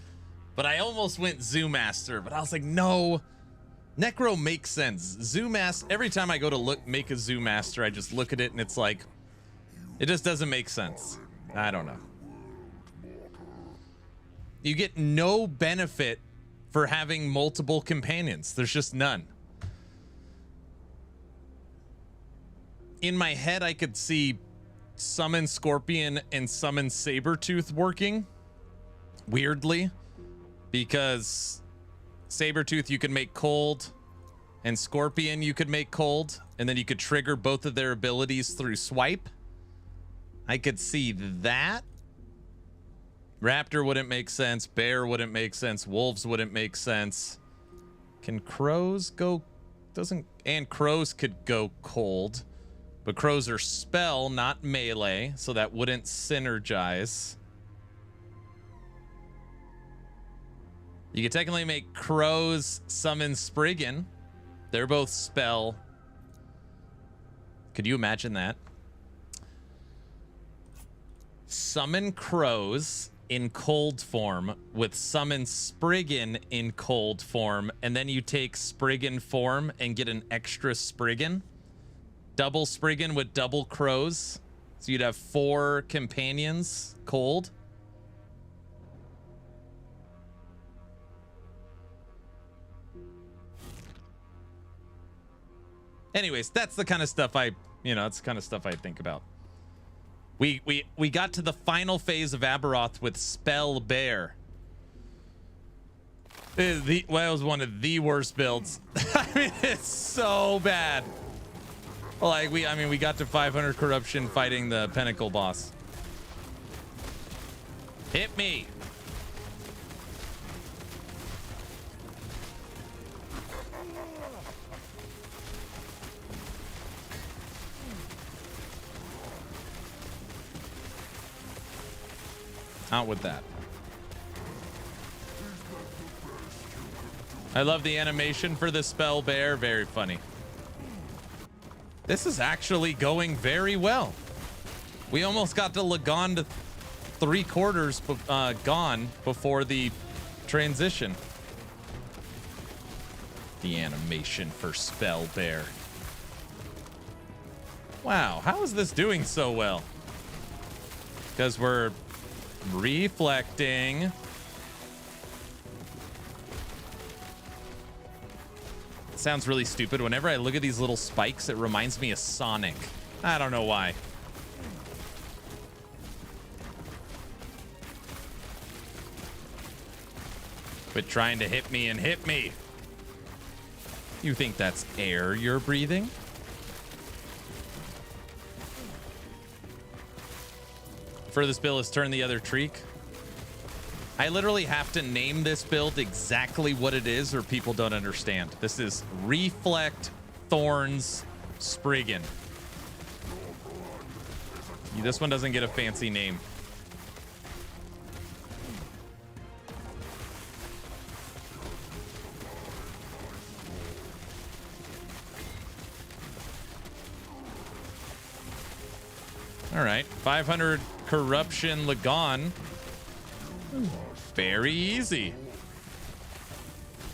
But I almost went Zoo Master, but I was like, no. Necro makes sense. Zoo Master, every time I go to make a Zoo Master, I just look at it and it's like, it just doesn't make sense. I don't know. You get no benefit for having multiple companions. There's just none. In my head, I could see Summon Scorpion and Summon Sabertooth working. Weirdly. Because Sabertooth you could make cold, and Scorpion you could make cold, and then you could trigger both of their abilities through swipe. I could see that. Raptor wouldn't make sense. Bear wouldn't make sense. Wolves wouldn't make sense. Can crows go? And crows could go cold. But crows are spell, not melee, so that wouldn't synergize. You could technically make crows summon Spriggan. They're both spell. Could you imagine that? Summon crows in cold form with summon Spriggan in cold form, and then you take Spriggan form and get an extra Spriggan. Double Spriggan with double crows. So you'd have 4 companions cold. Anyways, that's the kind of stuff that's the kind of stuff I think about. We got to the final phase of Aberoth with Spell Bear. That was one of the worst builds. I mean, it's so bad. Like we got to 500 corruption fighting the Pinnacle boss. Hit me. Out with that. I love the animation for the Spell Bear. Very funny. This is actually going very well. We almost got to Lagon to 3/4 gone before the transition. The animation for Spell Bear. Wow, how is this doing so well? Because we're reflecting. It sounds really stupid. Whenever I look at these little spikes, it reminds me of Sonic. I don't know why. Quit trying to hit me and hit me. You think that's air you're breathing? Furthest build is turn the other treek. I literally have to name this build exactly what it is or people don't understand. This is Reflect Thorns Spriggan. This one doesn't get a fancy name. All right, 500 corruption Lagon. Very easy.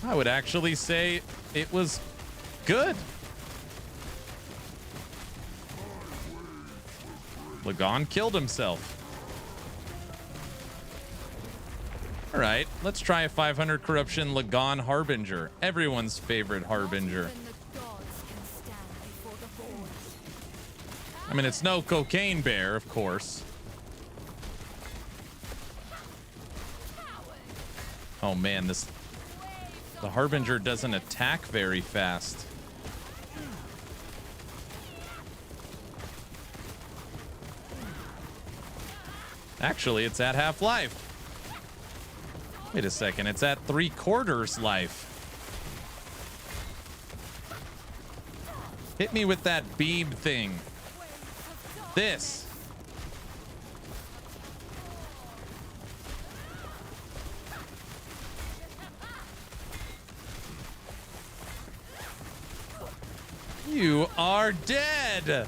I would actually say it was good. Lagon killed himself. All right, let's try a 500 corruption Lagon Harbinger. Everyone's favorite Harbinger. I mean, it's no cocaine bear, of course. Oh man, the Harbinger doesn't attack very fast. Actually, it's at half life. Wait a second, it's at 3/4 life. Hit me with that beeb thing. This. You are dead.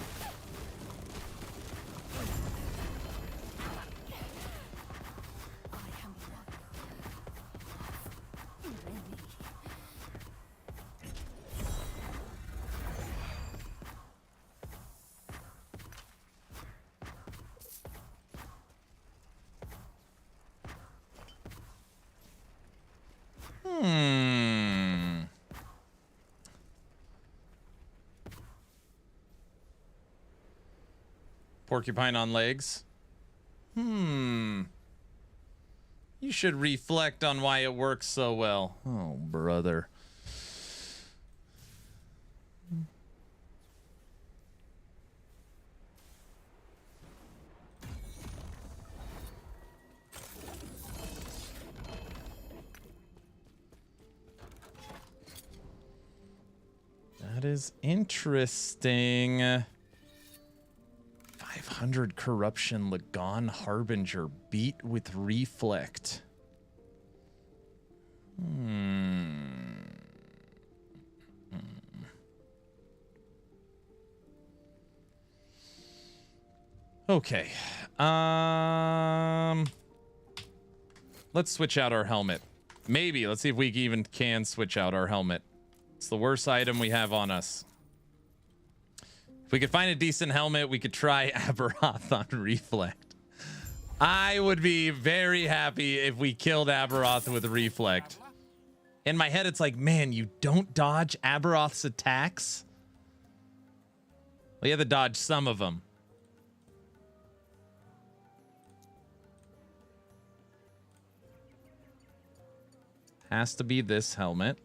Porcupine on legs. You should reflect on why it works so well. Oh, brother. That is interesting. 500 corruption Lagon Harbinger beat with reflect. Okay. Let's switch out our helmet. Maybe. Let's see if we even can switch out our helmet. It's the worst item we have on us. If we could find a decent helmet, we could try Aberoth on Reflect. I would be very happy if we killed Aberoth with Reflect. In my head, it's like, man, you don't dodge Aberoth's attacks? Well, you have to dodge some of them. Has to be this helmet.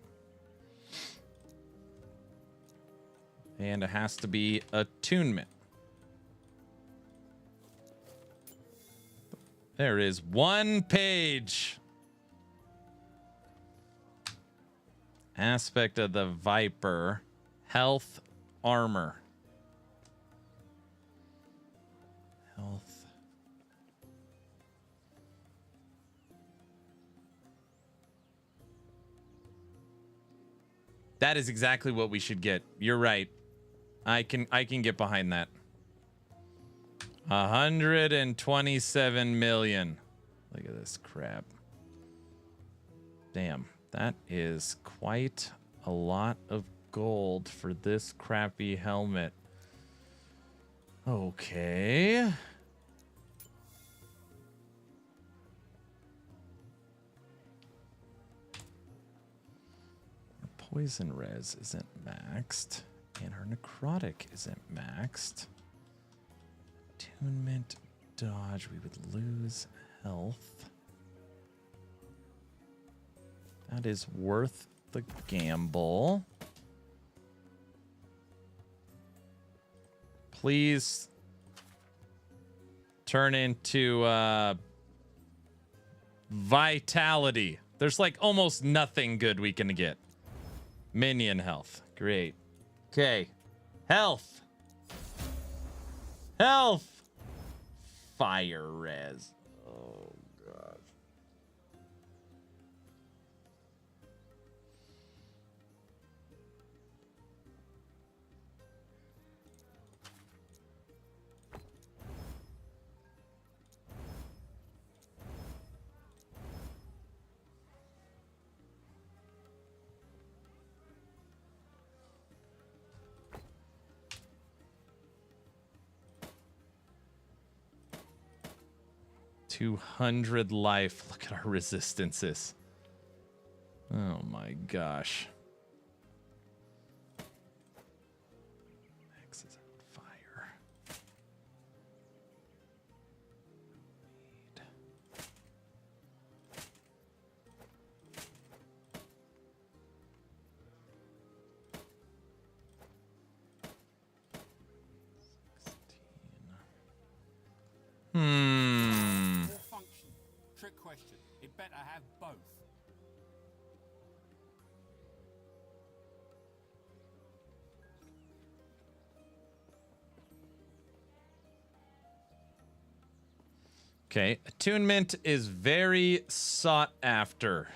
And it has to be attunement. There is one page. Aspect of the Viper. Health, armor. Health. That is exactly what we should get. You're right. I can get behind that. 127 million. Look at this crap. Damn, that is quite a lot of gold for this crappy helmet. Okay. Our poison res isn't maxed. And our necrotic isn't maxed. Attunement, dodge, we would lose health. That is worth the gamble. Please turn into vitality. There's like almost nothing good we can get. Minion health. Great. Okay. Health. Health. Fire res. Oh, God. 200 life. Look at our resistances. Oh my gosh. X is on fire. Hmm. Or function. Trick question. It better have both. Okay, attunement is very sought after.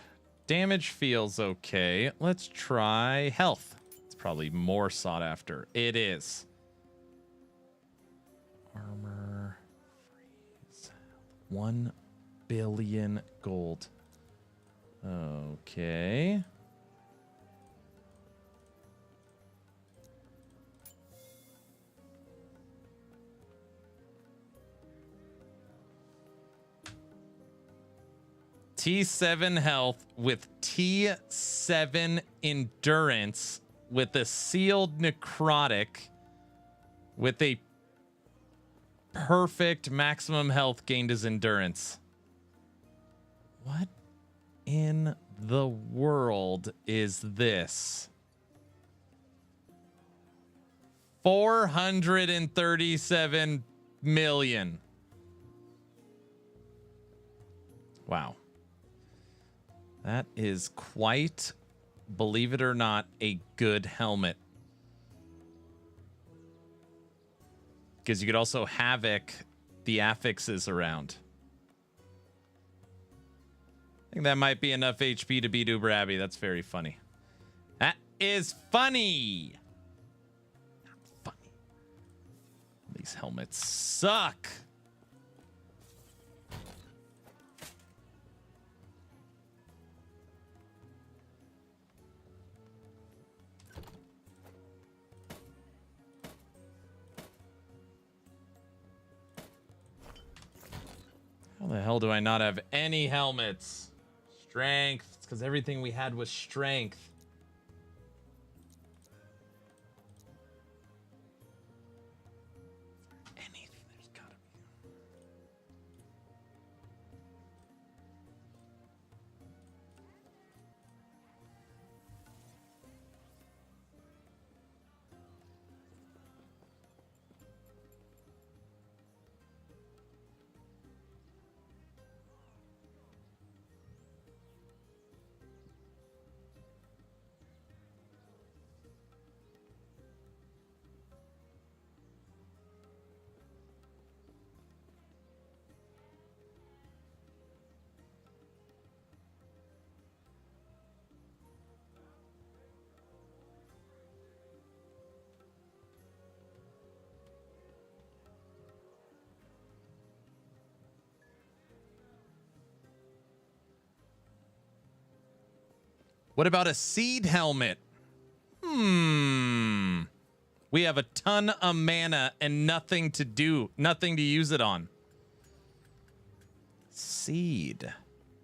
Damage feels okay. Let's try health. It's probably more sought after. It is. Armor. Freeze. 1 billion gold. Okay. T7 health with T7 endurance with a sealed necrotic with a perfect maximum health gained as endurance. What in the world is this? 437 million. Wow. That is quite, believe it or not, a good helmet. Because you could also havoc the affixes around. I think that might be enough HP to beat Uber Abbey. That's very funny. That is funny. Not funny. These helmets suck. How the hell do I not have any helmets? Strength. It's because everything we had was strength. Anything. There's gotta be. What about a seed helmet? We have a ton of mana and nothing to do, nothing to use it on. Seed.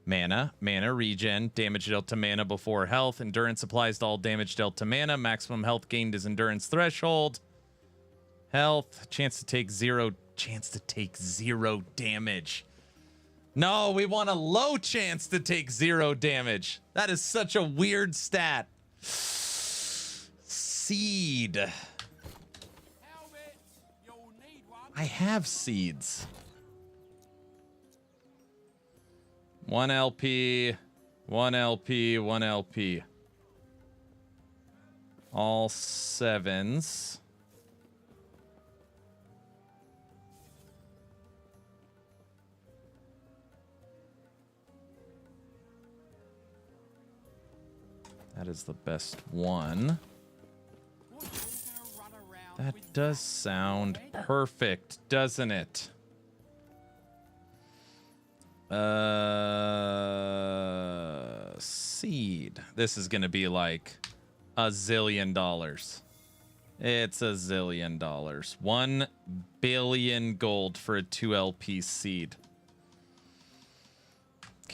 Mana regen, damage dealt to mana before health, endurance applies to all damage dealt to mana, maximum health gained is endurance threshold. Health, chance to take zero damage. No, we want a low chance to take 0 damage. That is such a weird stat. Seed. I have seeds. 1 LP, 1 LP, 1 LP. All 7s. That is the best one. That does sound perfect, doesn't it? Seed. This is gonna be like $1 zillion. It's $1 zillion. 1 billion gold for a 2 LP seed.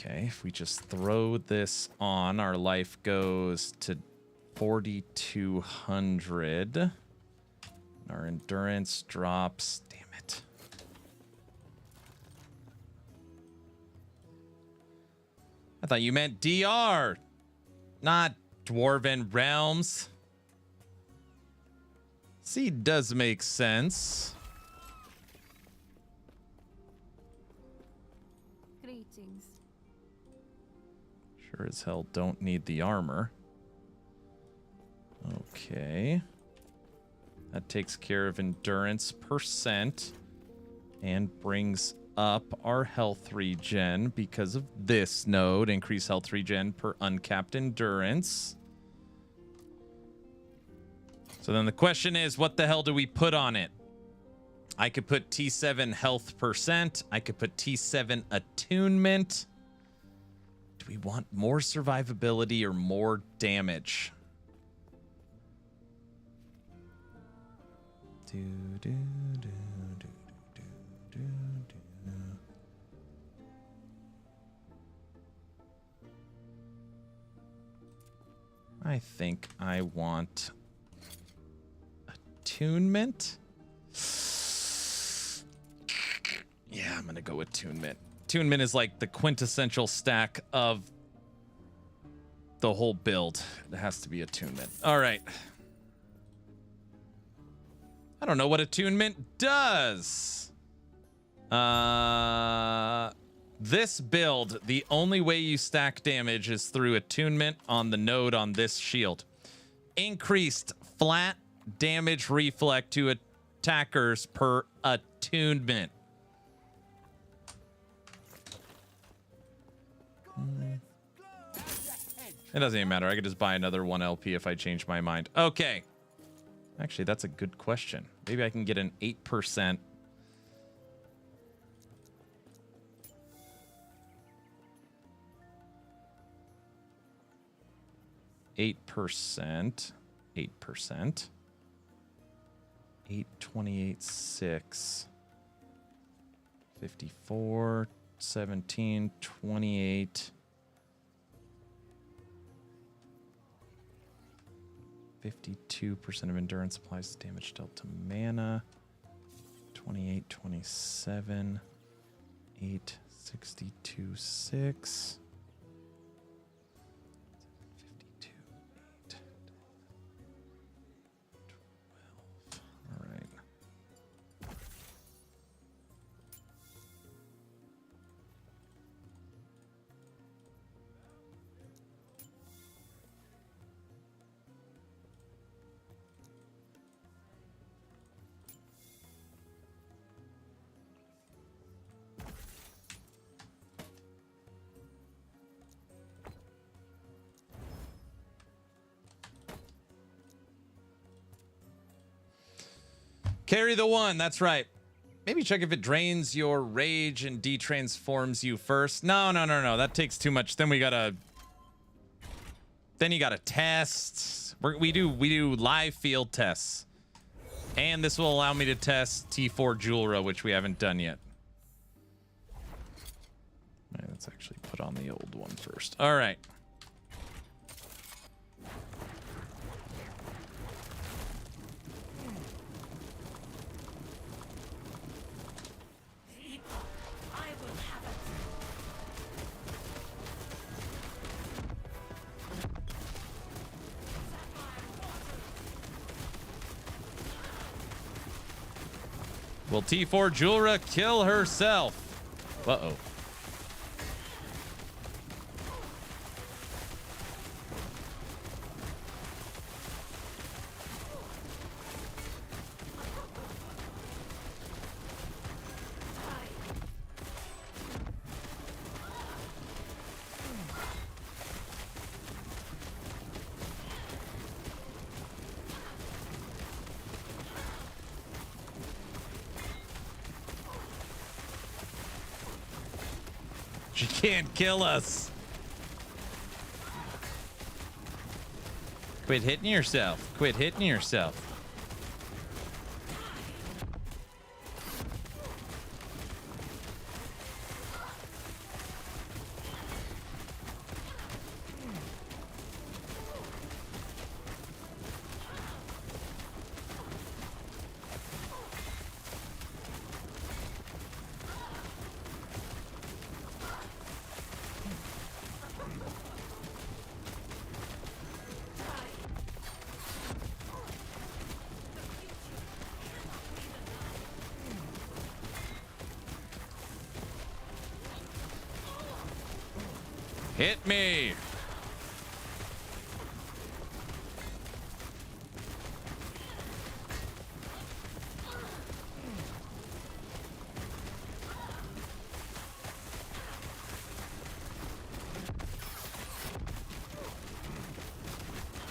Okay, if we just throw this on, our life goes to 4,200. Our endurance drops. Damn it. I thought you meant DR, not Dwarven Realms. See, it does make sense. Greetings. Sure as hell don't need the armor. Okay. That takes care of endurance percent and brings up our health regen because of this node. Increase health regen per uncapped endurance. So then the question is, what the hell do we put on it? I could put T7 health percent. I could put T7 attunement. Do we want more survivability or more damage? I think I want attunement. Yeah, I'm gonna go with attunement. Attunement is like the quintessential stack of the whole build. It has to be attunement. All right. I don't know what attunement does. This build, the only way you stack damage is through attunement on the node on this shield. Increased flat damage reflect to attackers per attunement. It doesn't even matter. I could just buy another 1 LP if I change my mind. Okay. Actually, that's a good question. Maybe I can get an 8%. Eight percent. 828.6. 54. 17. 28. 52% of endurance applies to damage dealt to mana. 28, 27, 8, 62, 6. 52, 8, 12. All right. Carry the one, that's right. Maybe check if it drains your rage and detransforms you first. No. That takes too much. Then you gotta test. We do live field tests. And this will allow me to test T4 Julra, which we haven't done yet. All right, let's actually put on the old one first. All right. Will T4 Julra kill herself? Uh-oh. She can't kill us. Quit hitting yourself. Quit hitting yourself. Hit me.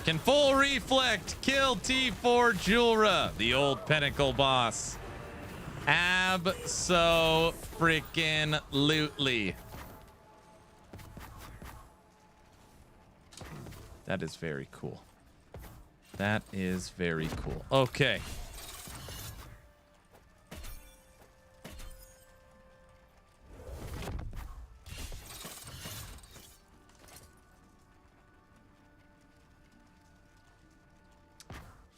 Can full reflect kill T4 Julra, the old Pinnacle boss? Abso-freaking-lutely. That is very cool. That is very cool. Okay.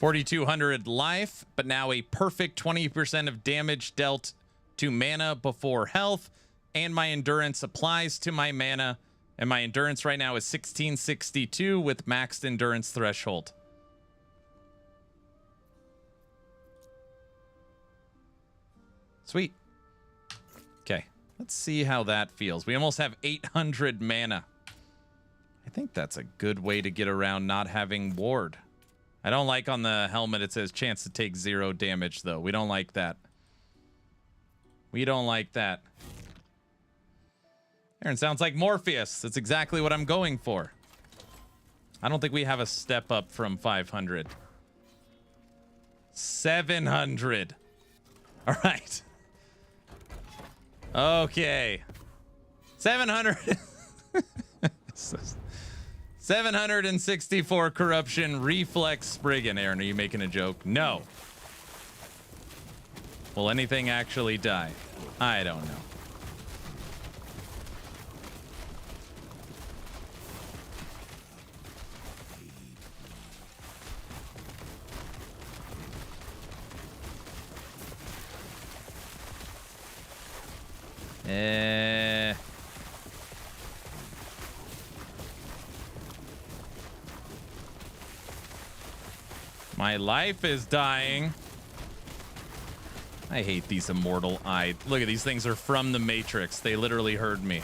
$4,200 life, but now a perfect 20% of damage dealt to mana before health, and my endurance applies to my mana, and my endurance right now is 1662 with maxed endurance threshold. Sweet. Okay, let's see how that feels. We almost have 800 mana. I think that's a good way to get around not having ward. I don't like on the helmet it says chance to take 0 damage, though. We don't like that. We don't like that. Aaron sounds like Morpheus. That's exactly what I'm going for. I don't think we have a step up from 500. 700. All right. Okay. 700. 764 corruption reflex Spriggan. Aaron, are you making a joke? No. Will anything actually die? I don't know. My life is dying. I hate these immortal eyed. Look at these things are from the Matrix. They literally heard me.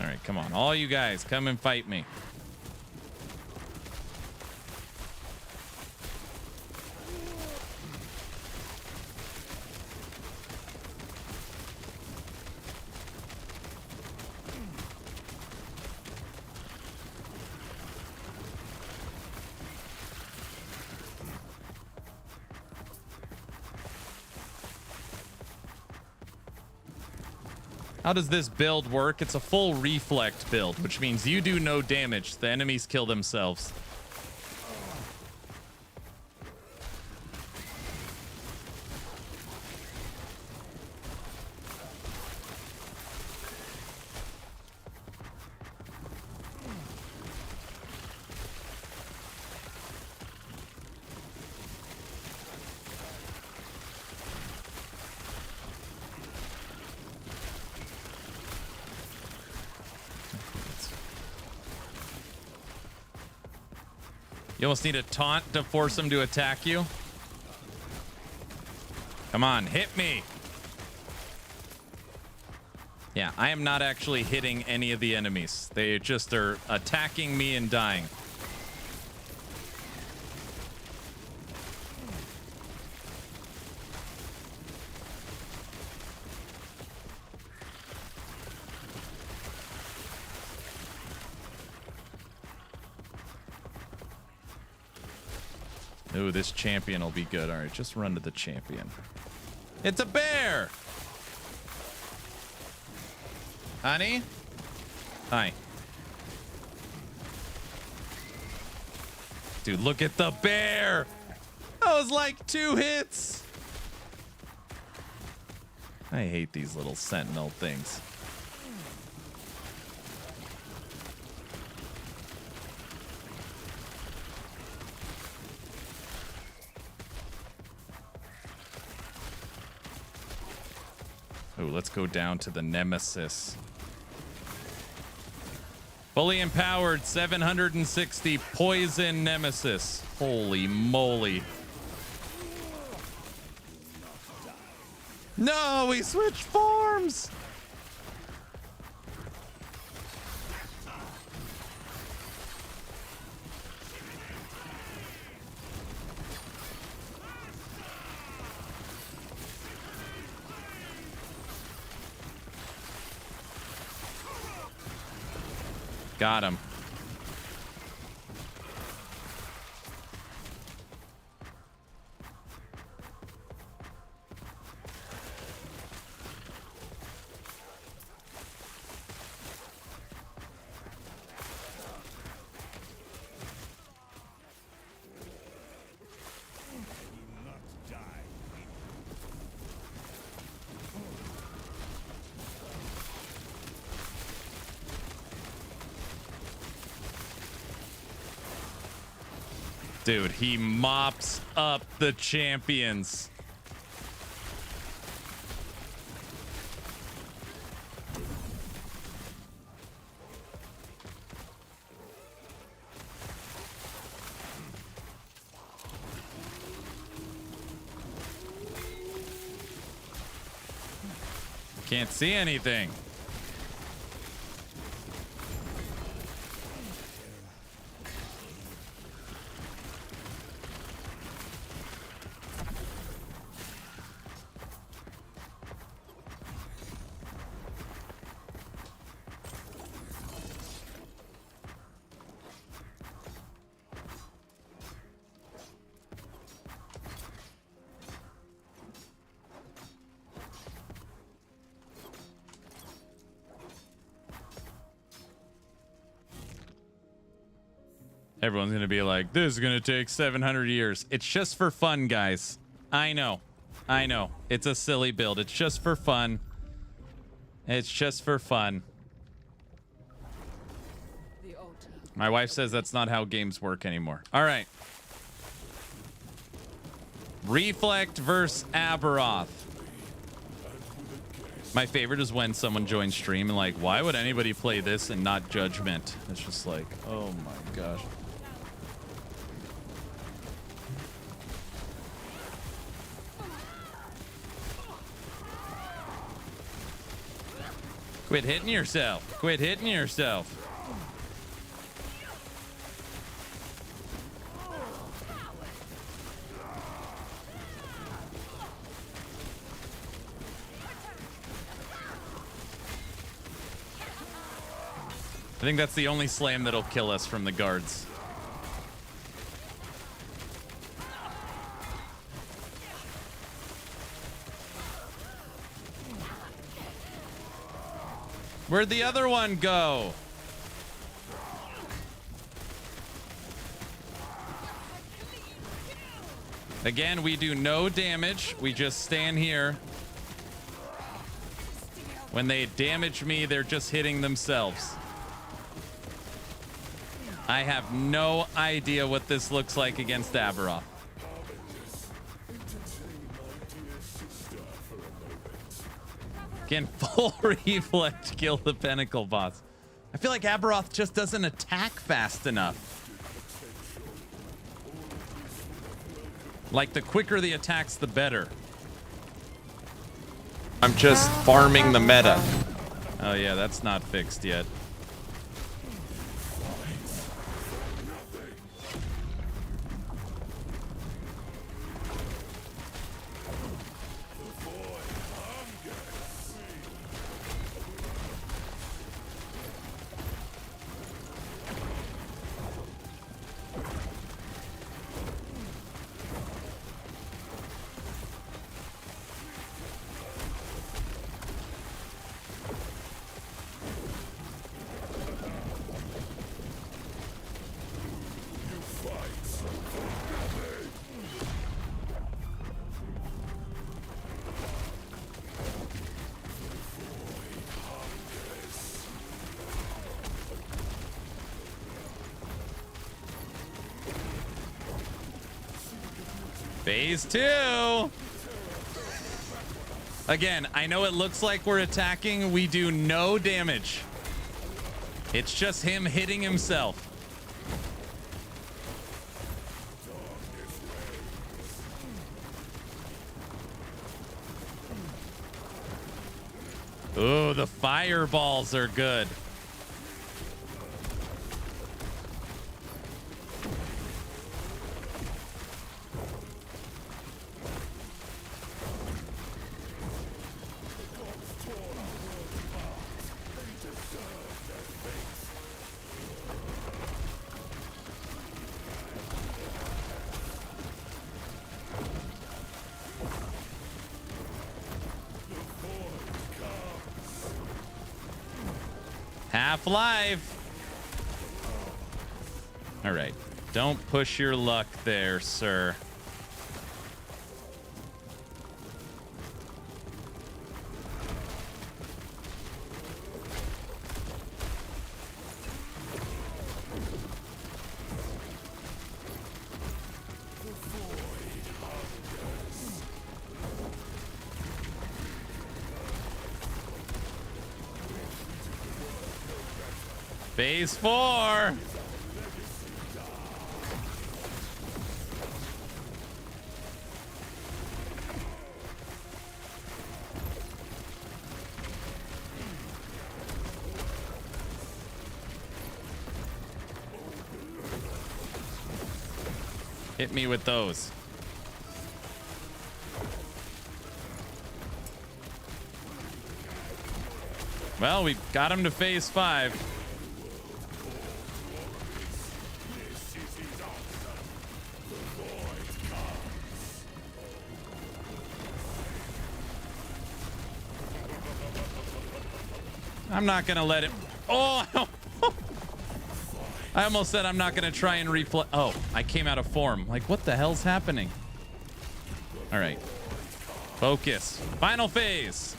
All right, come on. All you guys, come and fight me. How does this build work? It's a full reflect build, which means you do no damage. The enemies kill themselves. You almost need a taunt to force them to attack you. Come on, hit me. Yeah, I am not actually hitting any of the enemies. They just are attacking me and dying. Ooh, this champion will be good. All right, just run to the champion. It's a bear! Honey? Hi. Dude, look at the bear! That was like 2 hits! I hate these little sentinel things. Ooh, let's go down to the nemesis. Fully empowered 760 poison nemesis. Holy moly. No, we switched forms. Got him. Dude, he mops up the champions. Can't see anything. Everyone's gonna be like, this is gonna take 700 years. It's just for fun, guys. I know. It's a silly build. It's just for fun. It's just for fun. My wife says that's not how games work anymore. All right. Reflect versus Aberoth. My favorite is when someone joins stream and like, why would anybody play this and not Judgment? It's just like, oh my gosh. Quit hitting yourself. Quit hitting yourself. I think that's the only slam that'll kill us from the guards. Where'd the other one go? Again, we do no damage. We just stand here. When they damage me, they're just hitting themselves. I have no idea what this looks like against Aberoth. Can full reflect kill the Pinnacle boss? I feel like Aberoth just doesn't attack fast enough. Like, the quicker the attacks, the better. I'm just farming the meta. Oh yeah, that's not fixed yet. Phase 2. Again, I know it looks like we're attacking. We do no damage. It's just him hitting himself. Ooh, the fireballs are good. Half-life. All right. Don't push your luck there, sir. Phase 4. Hit me with those. Well, we got him to phase 5. I'm not gonna let him. Oh, I almost said I'm not gonna try and replay. Oh, I came out of form. Like, what the hell's happening? All right, focus. Final phase.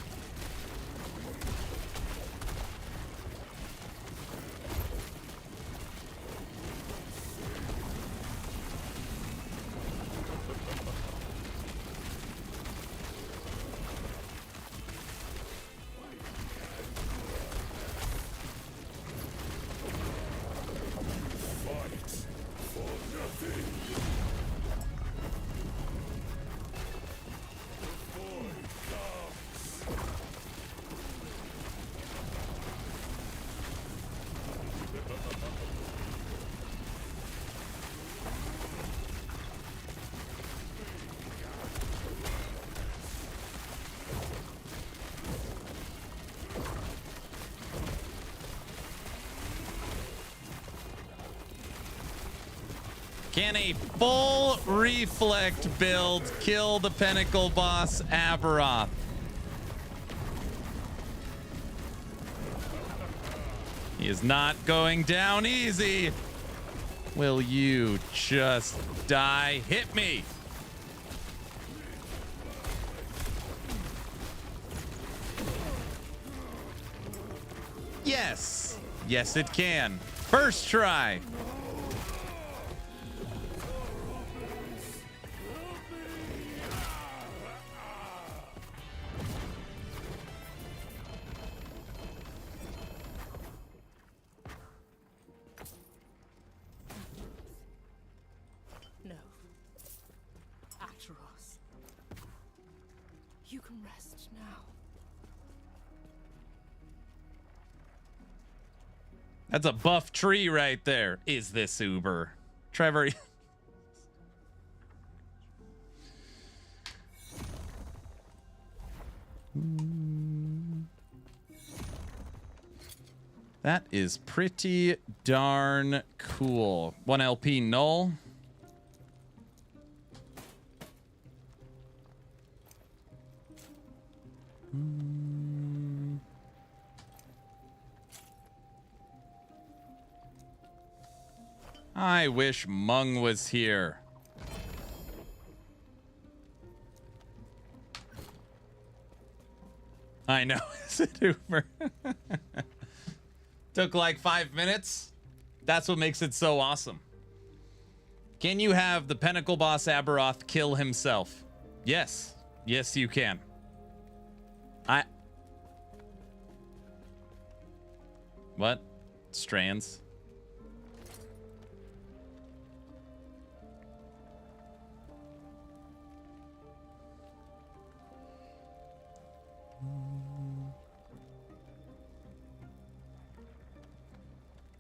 Can a full reflect build kill the Pinnacle boss Aberoth? He is not going down easy. Will you just die? Hit me. Yes. Yes, it can. First try. No. Acteros. You can rest now. That's a buff tree right there. Is this Uber? Trevor. That is pretty darn cool. 1 LP null. I wish Mung was here. I know. Is it Uber? Took like 5 minutes. That's what makes it so awesome. Can you have the Pinnacle boss Aberoth kill himself? Yes. Yes, you can. What? strands.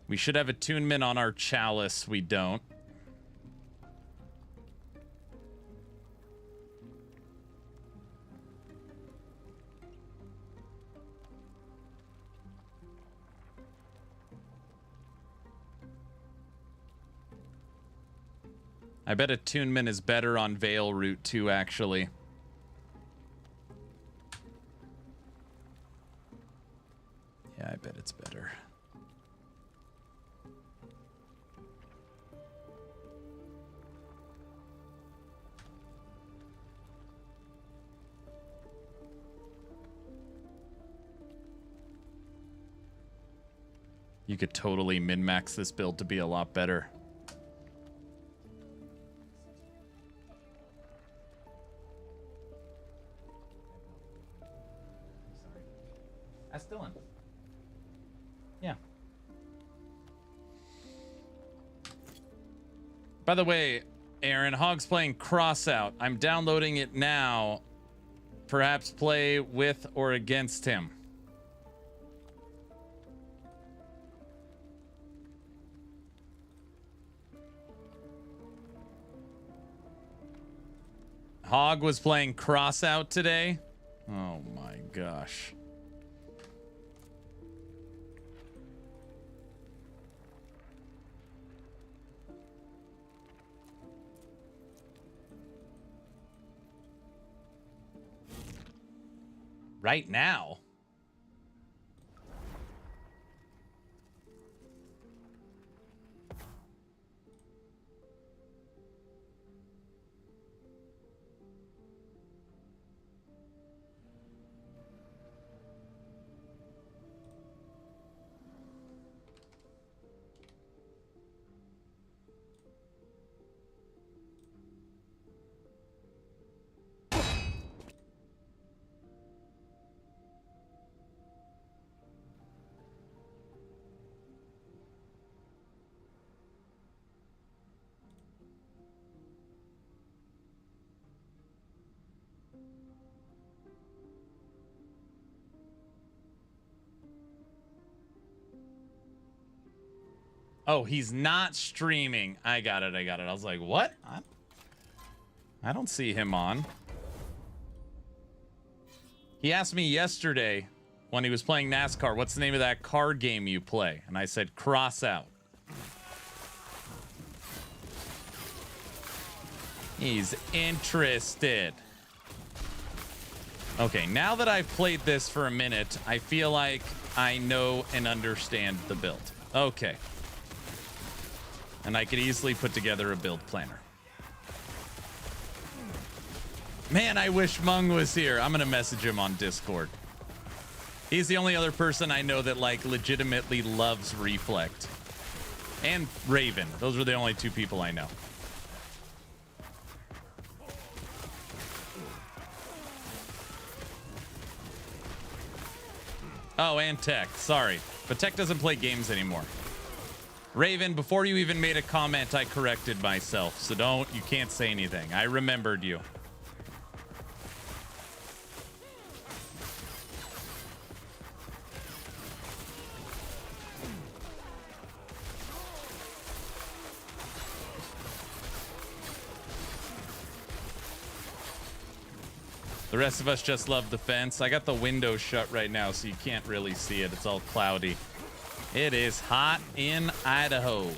We should have attunement on our chalice. We don't. I bet attunement is better on Veil Root too, actually. Yeah, I bet it's better. You could totally min-max this build to be a lot better. Ask Dylan. Yeah. By the way, Aaron, Hog's playing Crossout. I'm downloading it now. Perhaps play with or against him. Hog was playing Crossout today. Oh my gosh. Right now? Oh, he's not streaming. I got it. I was like, what? I don't see him on. He asked me yesterday when he was playing NASCAR, what's the name of that car game you play? And I said, Crossout. He's interested. Okay, now that I've played this for a minute, I feel like I know and understand the build. Okay. And I could easily put together a build planner. Man, I wish Mung was here. I'm gonna message him on Discord. He's the only other person I know that like legitimately loves Reflect. And Raven. Those are the only two people I know. Oh, and Tech. Sorry. But Tech doesn't play games anymore. Raven, before you even made a comment, I corrected myself. So you can't say anything. I remembered you. The rest of us just love the fence. I got the window shut right now, so you can't really see it. It's all cloudy. It is hot in Idaho.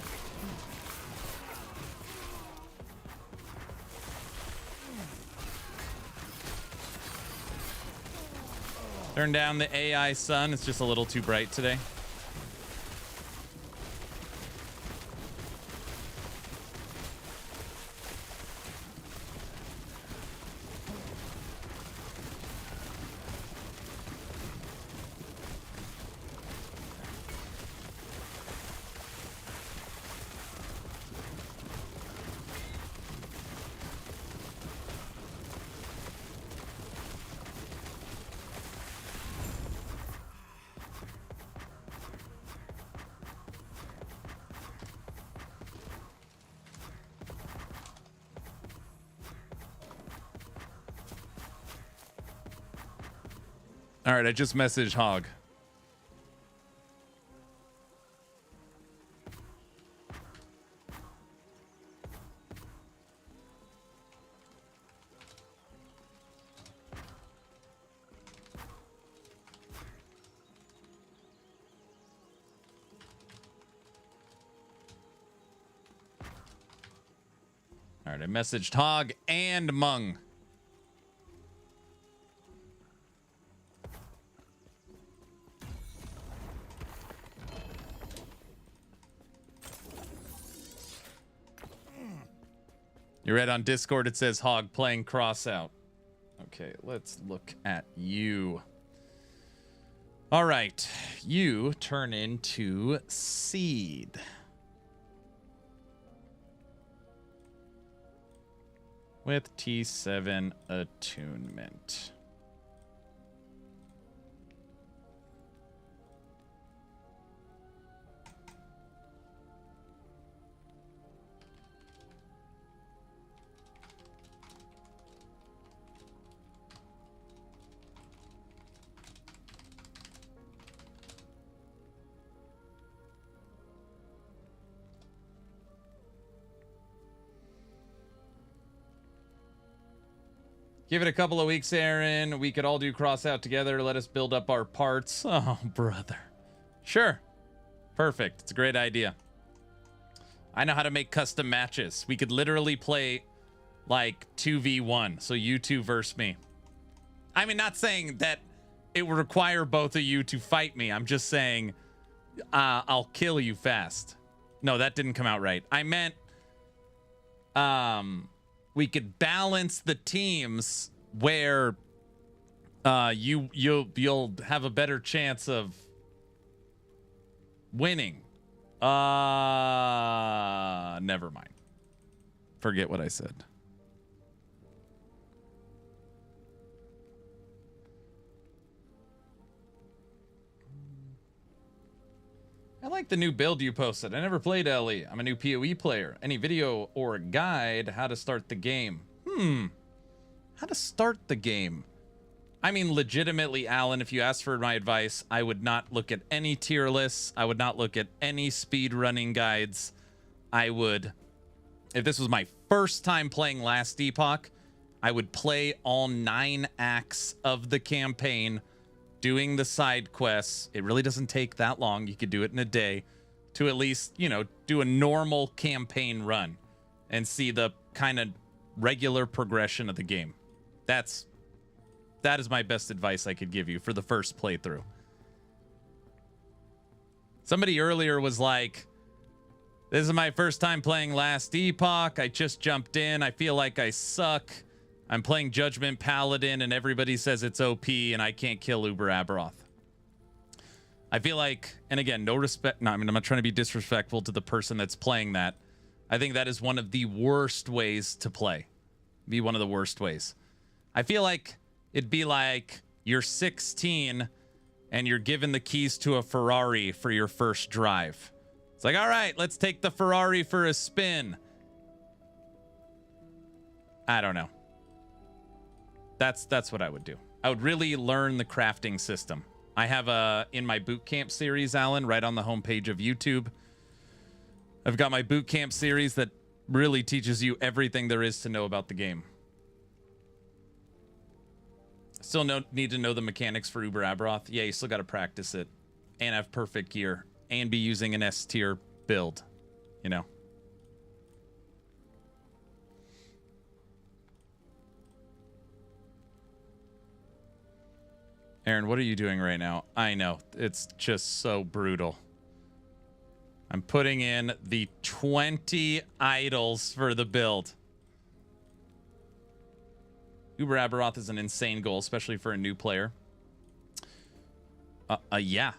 Turn down the AI sun. It's just a little too bright today. All right, I just messaged Hog. All right, I messaged Hog and Mung. You read on Discord, it says Hog playing cross out. Okay, let's look at you. All right, you turn into Seed. With T7 attunement. Give it a couple of weeks, Aaron. We could all do cross out together. Let us build up our parts. Oh, brother. Sure. Perfect. It's a great idea. I know how to make custom matches. We could literally play like 2v1. So you two versus me. I mean, not saying that it would require both of you to fight me. I'm just saying I'll kill you fast. No, that didn't come out right. I meant we could balance the teams where you'll have a better chance of winning. Never mind. Forget what I said. I like the new build you posted. I never played LE. I'm a new PoE player. Any video or guide how to start the game? How to start the game? I mean, legitimately, Alan, if you asked for my advice, I would not look at any tier lists. I would not look at any speed running guides. I would, if this was my first time playing Last Epoch, I would play all 9 acts of the campaign, doing the side quests. It really doesn't take that long. You could do it in a day to at least, you know, do a normal campaign run and see the kind of regular progression of the game. That is my best advice I could give you for the first playthrough. Somebody earlier was like, this is my first time playing Last Epoch. I just jumped in. I feel like I suck. I'm playing Judgment Paladin and everybody says it's OP and I can't kill Uber Aberoth. I feel like, and again, no respect. No, I mean, I'm not trying to be disrespectful to the person that's playing that. I think that is one of the worst ways to play. Be one of the worst ways. I feel like it'd be like you're 16 and you're given the keys to a Ferrari for your first drive. It's like, all right, let's take the Ferrari for a spin. I don't know. That's what I would do. I would really learn the crafting system. I have in my boot camp series, Alan, right on the homepage of YouTube. I've got my boot camp series that really teaches you everything there is to know about the game. Still need to know the mechanics for Uber Aberoth. Yeah, you still got to practice it and have perfect gear and be using an S tier build, you know. Aaron, what are you doing right now? I know, it's just so brutal. I'm putting in the 20 idols for the build. Uber Aberoth is an insane goal, especially for a new player. Yeah,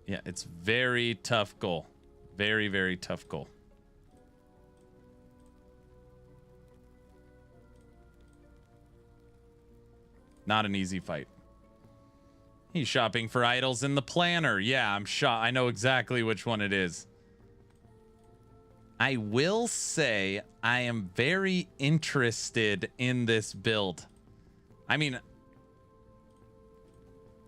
it's very tough goal. Very, very tough goal. Not an easy fight. He's shopping for idols in the planner. Yeah, I know exactly which one it is. I will say I am very interested in this build. I mean,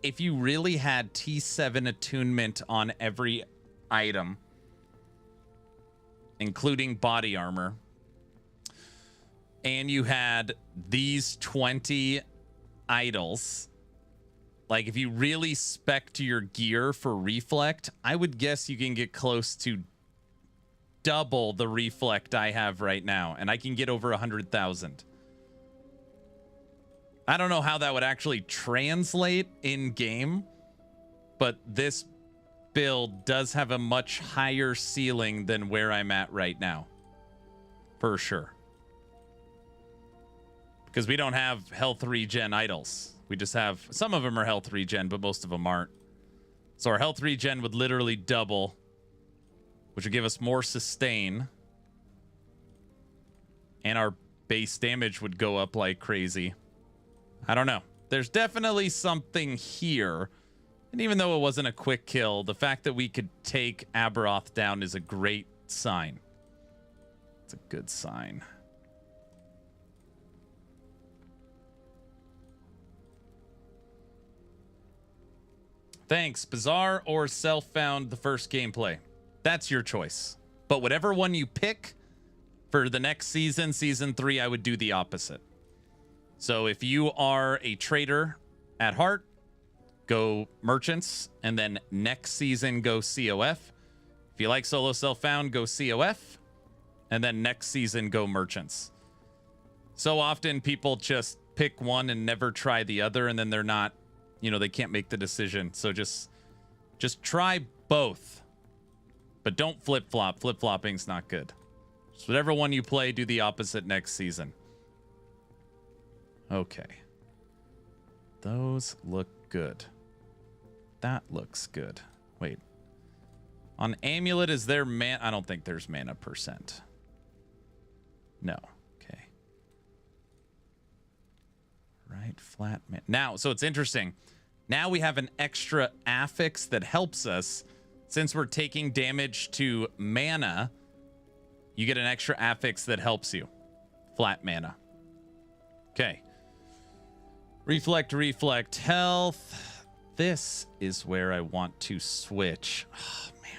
if you really had T7 attunement on every item, including body armor, and you had these 20 idols, like if you really spec'd your gear for reflect, I would guess you can get close to double the reflect I have right now, and I can get over 100,000. I don't know how that would actually translate in game, but this build does have a much higher ceiling than where I'm at right now, for sure. Because we don't have health regen idols. We just have, some of them are health regen, but most of them aren't. So our health regen would literally double, which would give us more sustain. And our base damage would go up like crazy. I don't know. There's definitely something here. And even though it wasn't a quick kill, the fact that we could take Aberoth down is a great sign. It's a good sign. Thanks. Bizarre or self-found the first gameplay. That's your choice. But whatever one you pick for the next season, season 3, I would do the opposite. So if you are a trader at heart, go merchants, and then next season go COF. If you like solo self-found, go COF, and then next season go merchants. So often people just pick one and never try the other, and then they're not, you know, they can't make the decision. So just try both, but don't flip-flop. Flip-flopping's not good. So whatever one you play, do the opposite next season. Okay. Those look good. That looks good. Wait. On Amulet, is there mana? I don't think there's mana percent. No. Okay. Right, flat mana. Now, so it's interesting. Now we have an extra affix that helps us. Since we're taking damage to mana, you get an extra affix that helps you. Flat mana. Okay. Reflect, health. This is where I want to switch. Oh, man.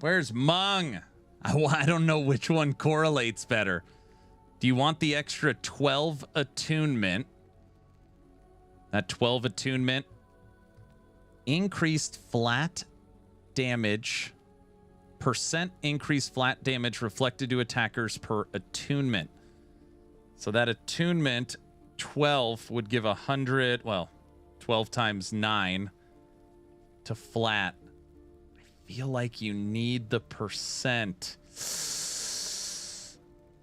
Where's Mung? I don't know which one correlates better. Do you want the extra 12 attunement? That 12 attunement. Increased flat damage. Percent increased flat damage reflected to attackers per attunement. So that attunement 12 would give 100, well, 12 times 9 to flat. Feel like you need the percent,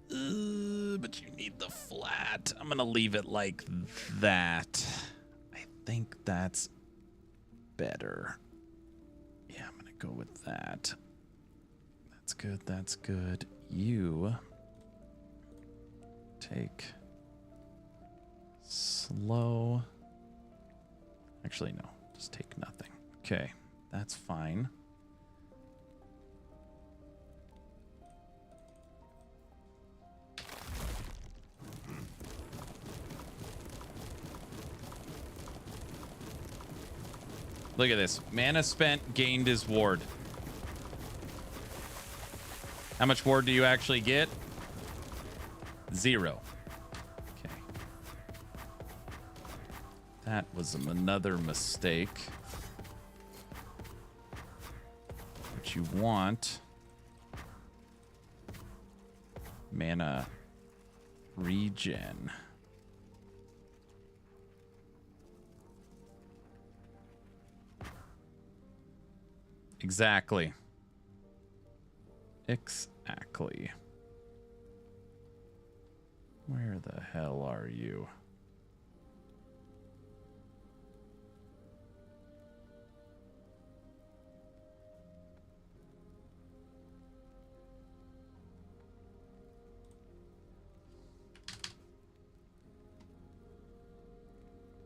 but you need the flat. I'm gonna leave it like that. I think that's better. Yeah, I'm gonna go with that. That's good. That's good. You take slow. Actually, no, just take nothing. Okay, that's fine. Look at this. Mana spent, gained his ward. How much ward do you actually get? 0. Okay. That was another mistake. What you want. Mana regen. Exactly. Where the hell are you?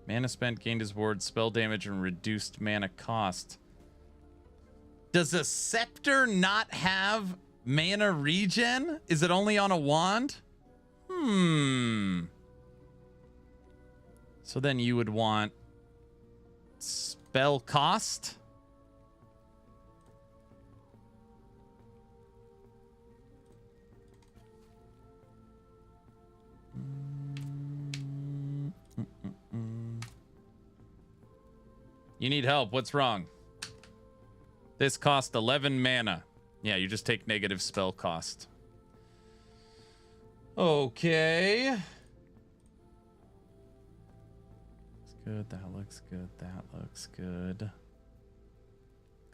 Mana spent gained his ward, spell damage, and reduced mana cost. Does a scepter not have mana regen? Is it only on a wand? So then you would want spell cost? You need help. What's wrong? This cost 11 mana. Yeah, you just take negative spell cost. Okay. Looks good. That looks good. That looks good.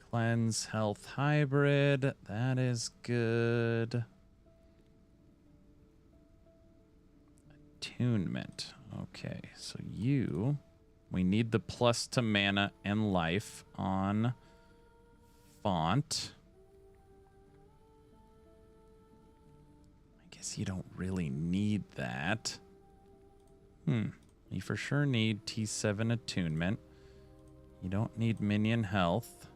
Cleanse health hybrid. That is good. Attunement. Okay, so we need the plus to mana and life on font. I guess you don't really need that. You for sure need T7 attunement. You don't need minion health.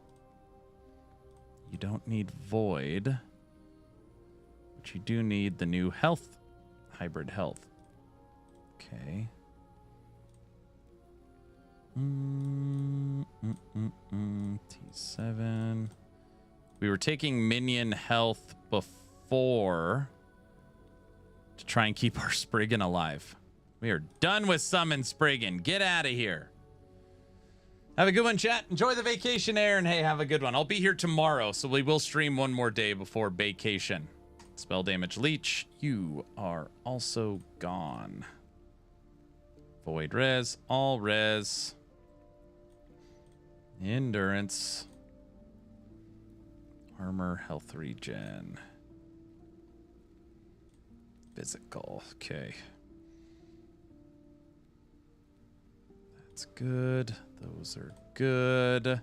You don't need void. But you do need the new health, hybrid health. Okay. T7. We were taking minion health before to try and keep our Spriggan alive. We are done with summon Spriggan. Get out of here. Have a good one, chat. Enjoy the vacation, Aaron. Hey, have a good one. I'll be here tomorrow, so we will stream one more day before vacation. Spell damage leech. You are also gone. Void res. All res. Endurance. Armor, health regen. Physical. Okay. That's good. Those are good.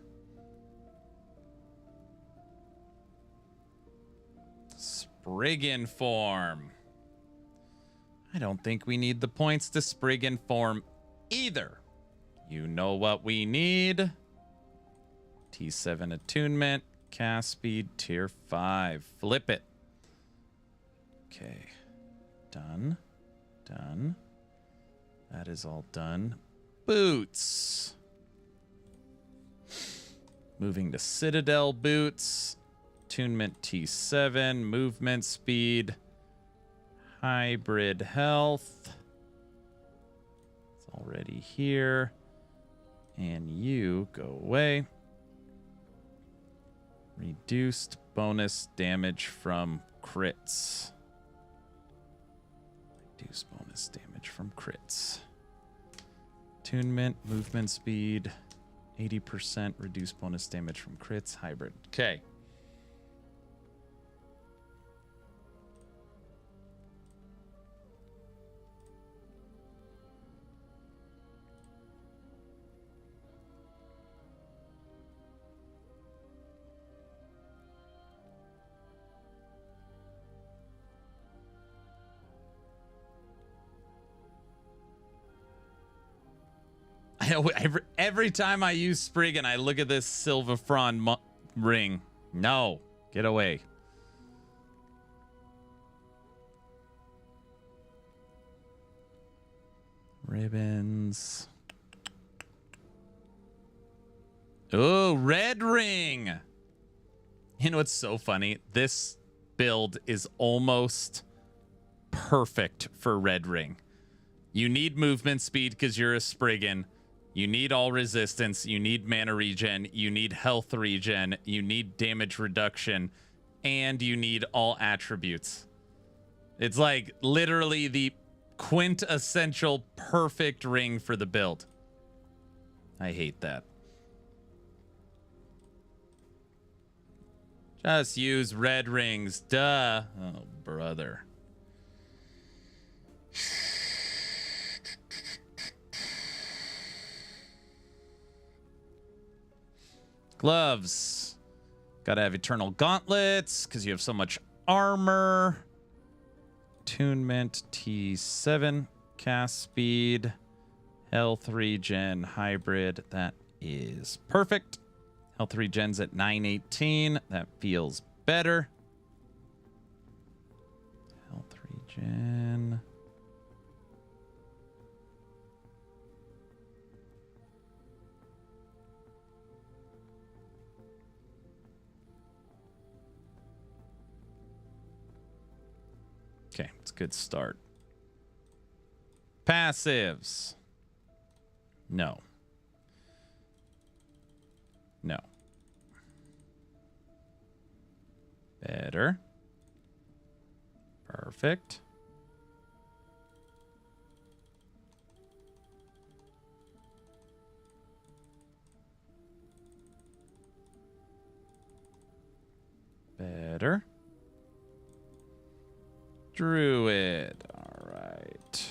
Spriggan form. I don't think we need the points to Spriggan form either. You know what we need. T7 attunement. Cast speed tier 5. Flip it. Okay. Done. Done. That is all done. Boots. Moving to Citadel boots. Attunement T7. Movement speed. Hybrid health. It's already here. And you go away. Reduced bonus damage from crits. Reduced bonus damage from crits. Attunement, movement speed, 80%, reduced bonus damage from crits, hybrid. Okay. Every time I use Spriggan, I look at this Silverfron ring. No, get away. Ribbons. Oh, red ring. You know what's so funny? This build is almost perfect for red ring. You need movement speed because you're a Spriggan. You need all resistance. You need mana regen. You need health regen. You need damage reduction. And you need all attributes. It's like literally the quintessential perfect ring for the build. I hate that. Just use red rings. Duh. Oh, brother. Gloves. Gotta have eternal gauntlets because you have so much armor. Attunement T7. Cast speed. Health regen hybrid. That is perfect. Health regen's at 918. That feels better. Health regen. Okay, it's a good start. Passives. No. No. Better. Perfect. Better. Druid. All right.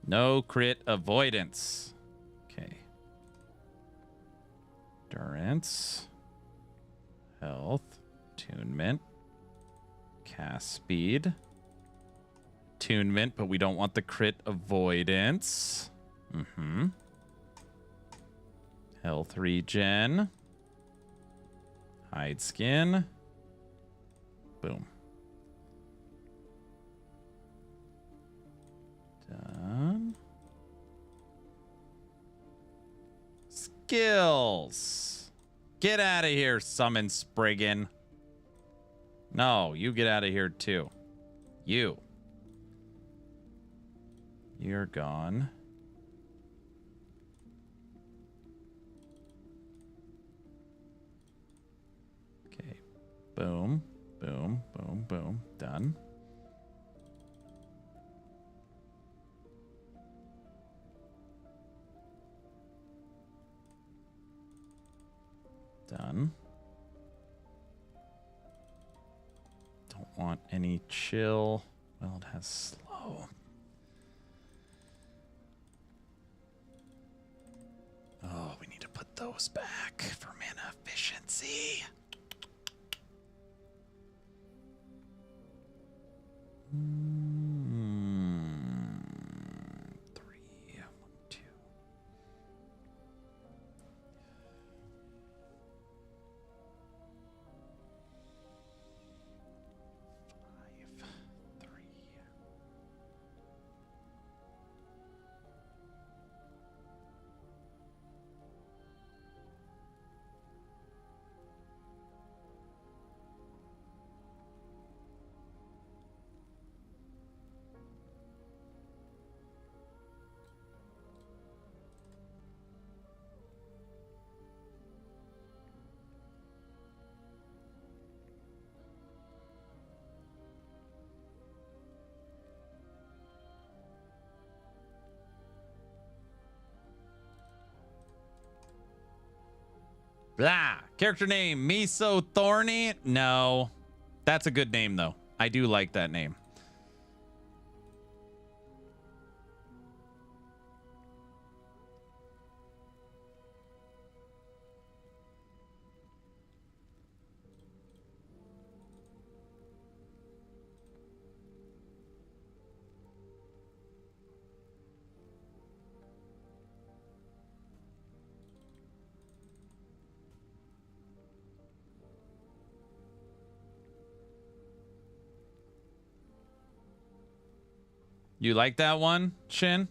No crit avoidance. Okay. Endurance. Health. Attunement. Cast speed. Attunement, but we don't want the crit avoidance. Mm-hmm. Health regen. Hide skin. Boom. Done. Skills. Get out of here, summon Spriggan. No, you get out of here too. You. You're gone. Okay. Boom. Boom. Boom. Boom. Done. Done. Don't want any chill. Well, it has slow. Oh, we need to put those back for mana efficiency. Three, 1, 2. 5, 3. Blah. Character name, Miso Thorny? No. That's a good name, though. I do like that name. You like that one, Shin?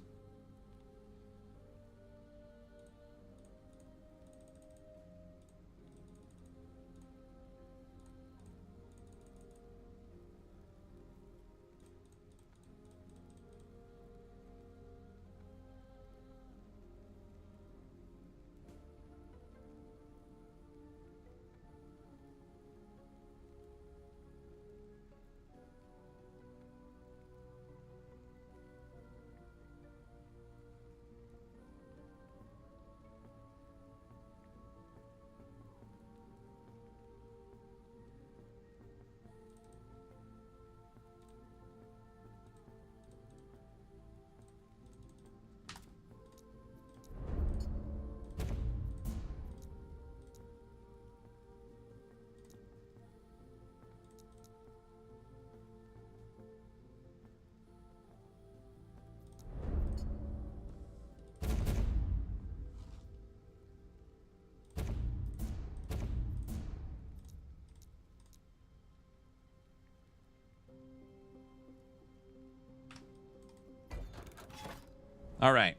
All right.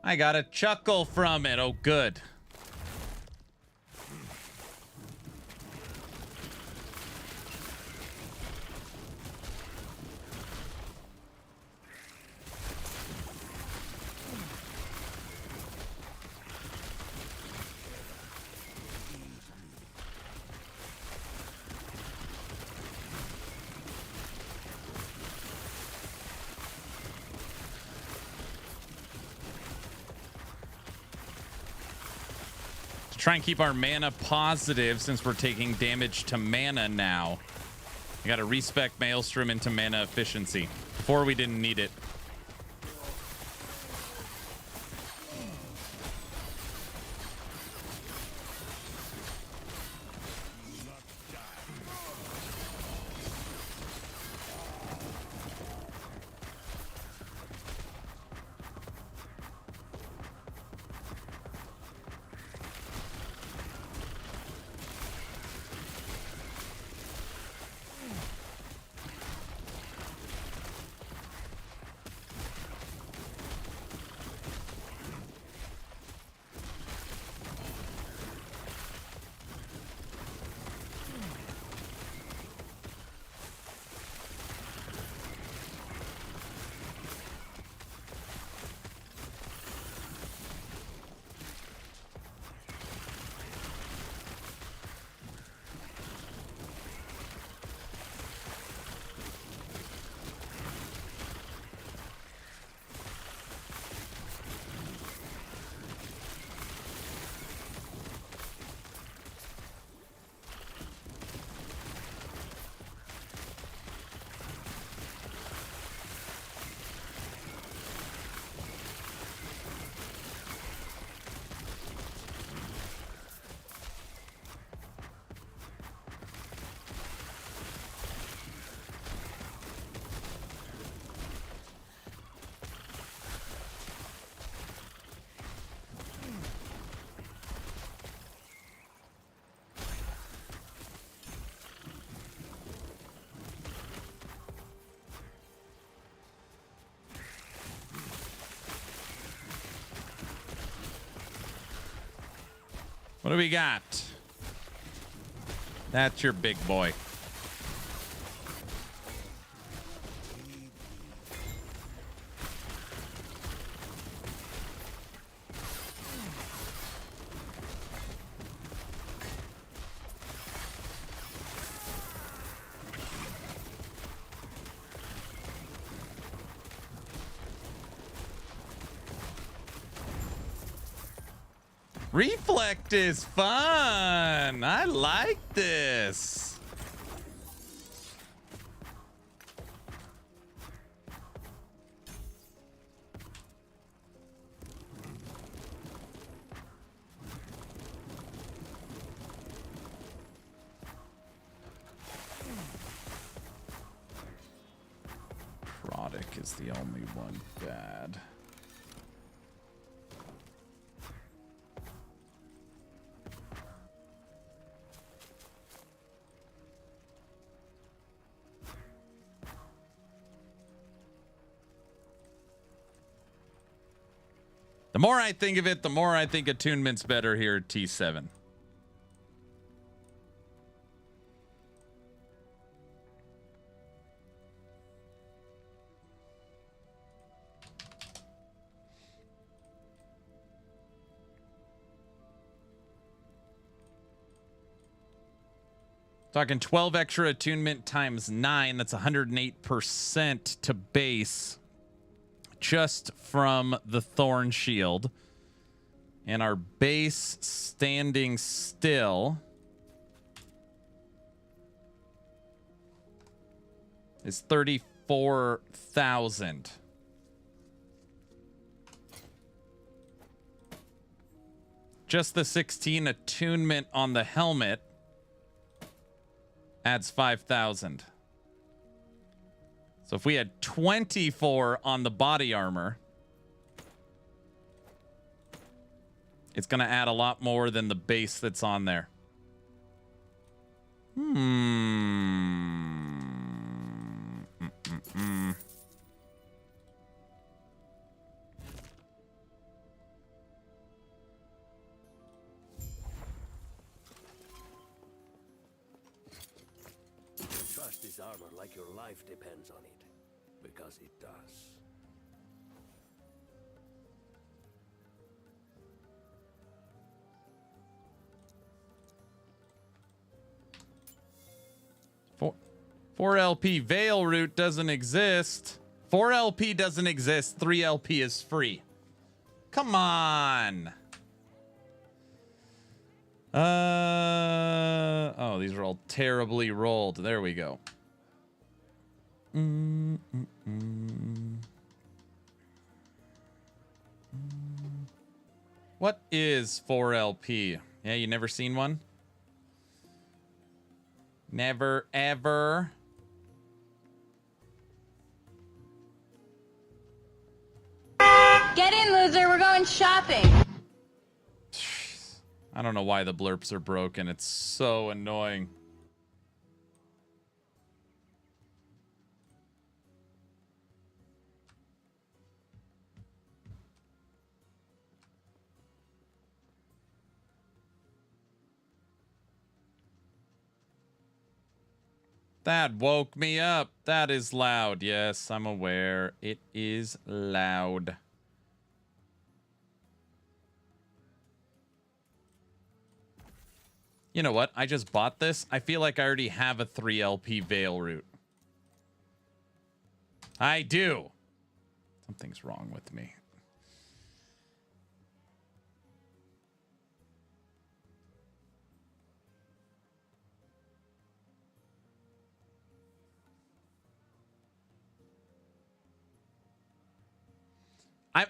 I got a chuckle from it. Oh, good. Try and keep our mana positive since we're taking damage to mana now. We got to respec Maelstrom into mana efficiency. Before we didn't need it. What do we got? That's your big boy. Reflect is fun. I like this. Product is the only one bad. The more I think of it, the more I think attunement's better here at T7. Talking 12 extra attunement times 9. That's 108% to base. Just from the Thorn Shield. And our base standing still is 34,000. Just the 16 attunement on the helmet adds 5,000. So if we had 24 on the body armor, it's going to add a lot more than the base that's on there. this armor like your life depends on it. Because it does. Four LP Veil Root doesn't exist. 4 LP doesn't exist. 3 LP is free. Come on. Oh, these are all terribly rolled. There we go. What is 4 LP? Yeah, you never seen one? Never, ever. Get in, loser. We're going shopping. I don't know why the blurps are broken. It's so annoying. That woke me up. That is loud. Yes, I'm aware. It is loud. You know what? I just bought this. I feel like I already have a 3 LP Veil Root. I do. Something's wrong with me.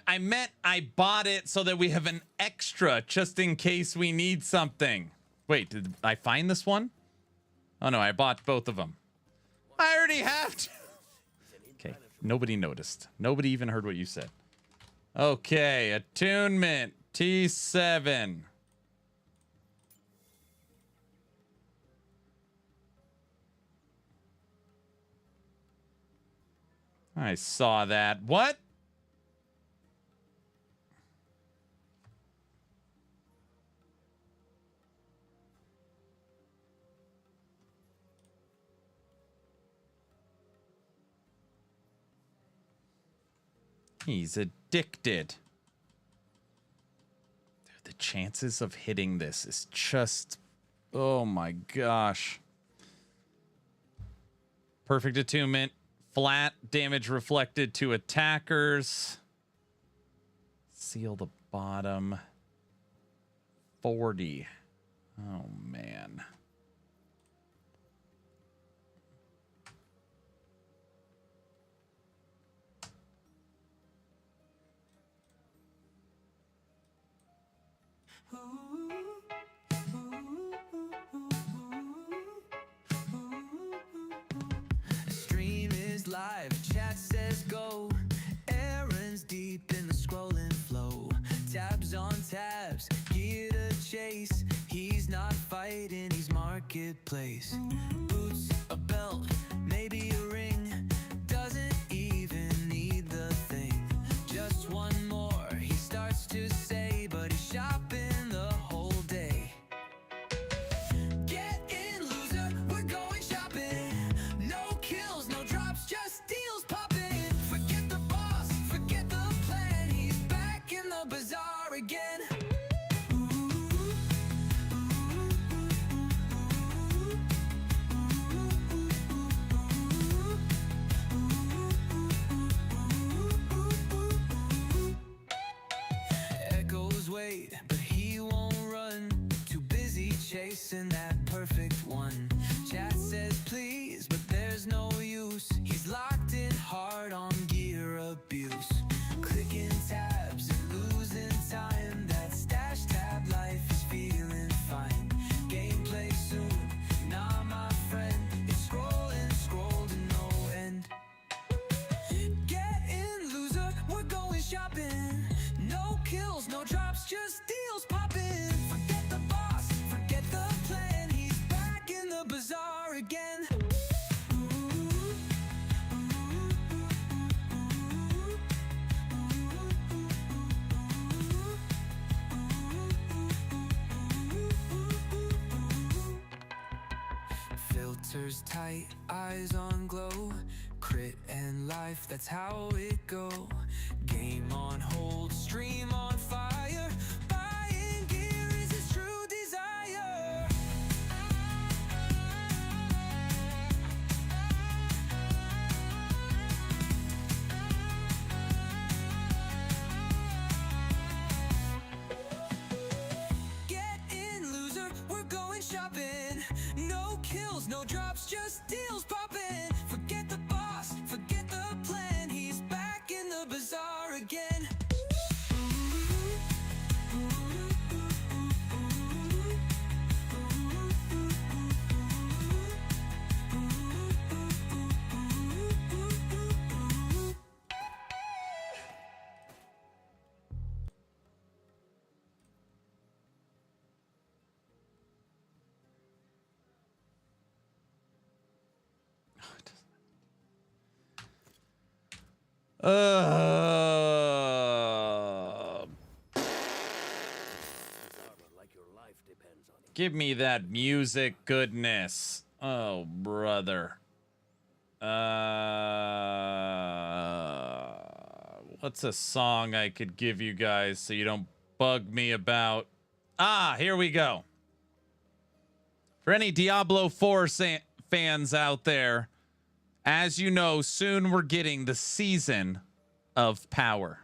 I meant I bought it so that we have an extra just in case we need something. Wait, did I find this one? Oh no, I bought both of them. I already have to. Okay, nobody noticed. Nobody even heard what you said. Okay, attunement T7. I saw that. What? He's addicted. The chances of hitting this is just... Oh my gosh. Perfect attunement. Flat damage reflected to attackers. Seal the bottom. 40. Oh man. Stream is live, chat says go. Errands deep in the scrolling flow. Tabs on tabs, gear to chase. He's not fighting, he's marketplace. Boots, a belt, maybe a ring. Doesn't even need the thing. Just one more, he starts to say, but he's shopping the whole day. Get in, loser, we're going shopping. No kills, no drops, just deals popping. Forget the boss, forget the plan. He's back in the bazaar again. Echoes wait, but he won't run. Too busy chasing that perfect one. Chat says please, but there's no use. He's locked in hard on gear abuse. Clicking tabs and losing time. That stash tab life is feeling fine. Gameplay soon, nah my friend. It's scrolling, scroll to no end. Get in, loser, we're going shopping. No kills, no drops, just deals popping. Forget the boss, forget the plan. Sensors tight, eyes on glow. Crit and life, that's how it go. Game on hold, stream on fire. Buying gear is his true desire. Get in, loser, we're going shopping. No kills, no drops, just deals popping. Forget the boss, forget the plan. He's back in the bazaar again. Give me that music goodness. Oh, brother. What's a song I could give you guys so you don't bug me about? Ah, here we go. For any Diablo 4 fans out there, as you know, soon we're getting the Season of Power.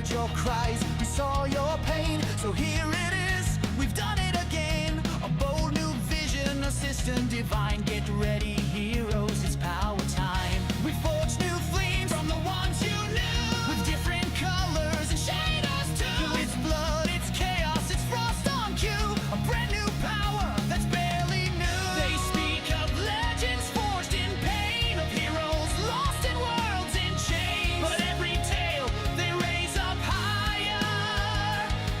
Your cries, we saw your pain, so here it is, we've done it again. A bold new vision, a system divine. Get ready, heroes, it's power time. We forged new flames from the ones you knew, with different colors and shaders too. It's blood, it's chaos, it's frost on cue. A brand new power that's barely new. They speak of legends forged in pain, of heroes lost in worlds in chains. But every tale they raise up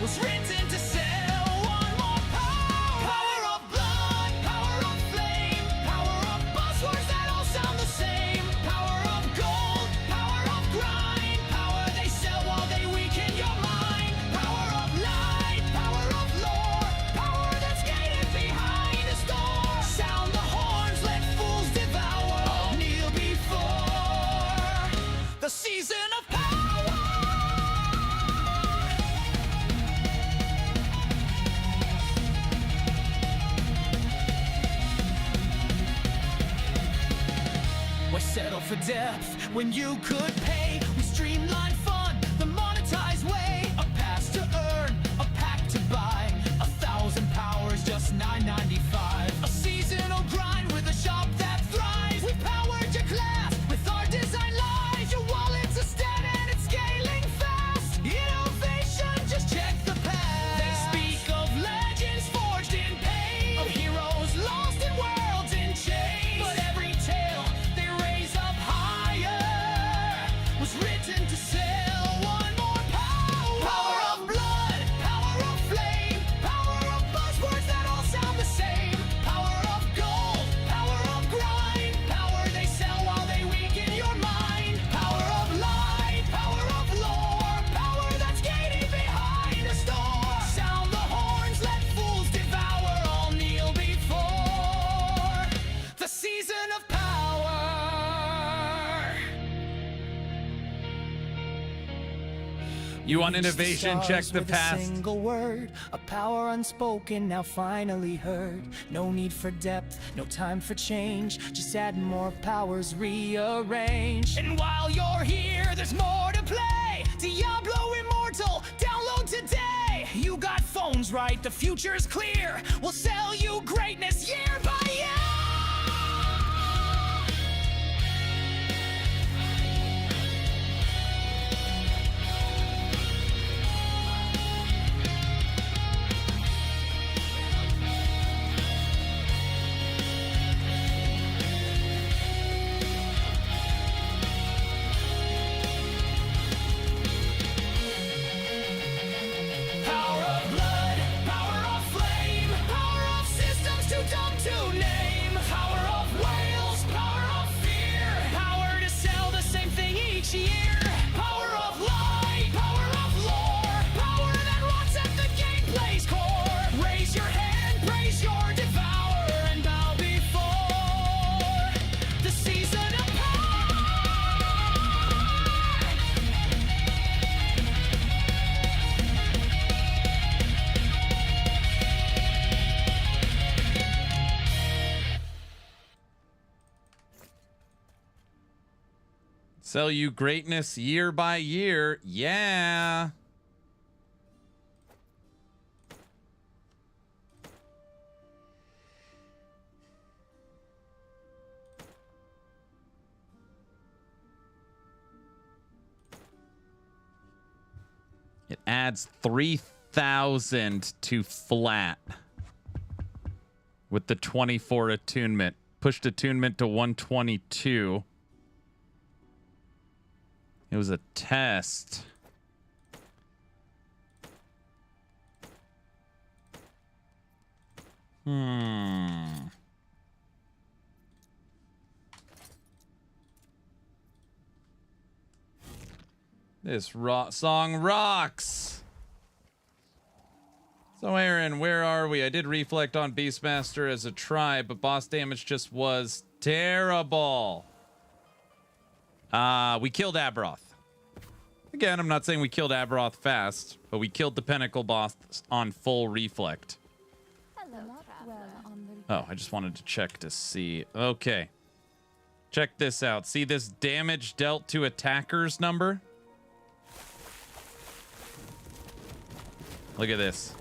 was written to sell one more power. Power of blood, power of flame, power of buzzwords that all sound the same. Power of gold, power of grind, power they sell while they weaken your mind. Power of light, power of lore, power that's gated behind a door. Sound the horns, let fools devour, all kneel before the season of power. Settle for depth when you could pay. We streamline fun the monetized way. A pass to earn, a pack to buy. 1,000 powers, just $9.95. A seasonal grind with a shop that thrives. We powered your class with our design lies. Your wallet's a stat and it's scaling fast. Innovation, just check the past. They speak of legends forged in pain, of heroes lost in worlds in chains. But every tale was written to sell one more power. Power of blood, power of flame, power of buzzwords that all sound the same. Power of gold, power of grind, power they sell while they weaken your mind. Power of light, power of lore, power that's gated behind a store. Sound the horns, let fools devour, all kneel before the season of power. You want innovation? Check the past. A single word, a power unspoken, now finally heard. No need for depth, no time for change. Just add more powers, rearrange. And while you're here, there's more to play. Diablo Immortal, download today. You got phones right, the future's clear. We'll sell you greatness year by year. Sell you greatness year by year. Yeah. It adds 3,000 to flat with the 24 attunement. Pushed attunement to 122. It was a test. This song rocks. So Aaron, where are we? I did reflect on Beastmaster as a try, but boss damage just was terrible. We killed Abroth. Again, I'm not saying we killed Abroth fast, but we killed the Pinnacle boss on full reflect. Oh, I just wanted to check to see. Okay. Check this out. See this damage dealt to attackers number? Look at this.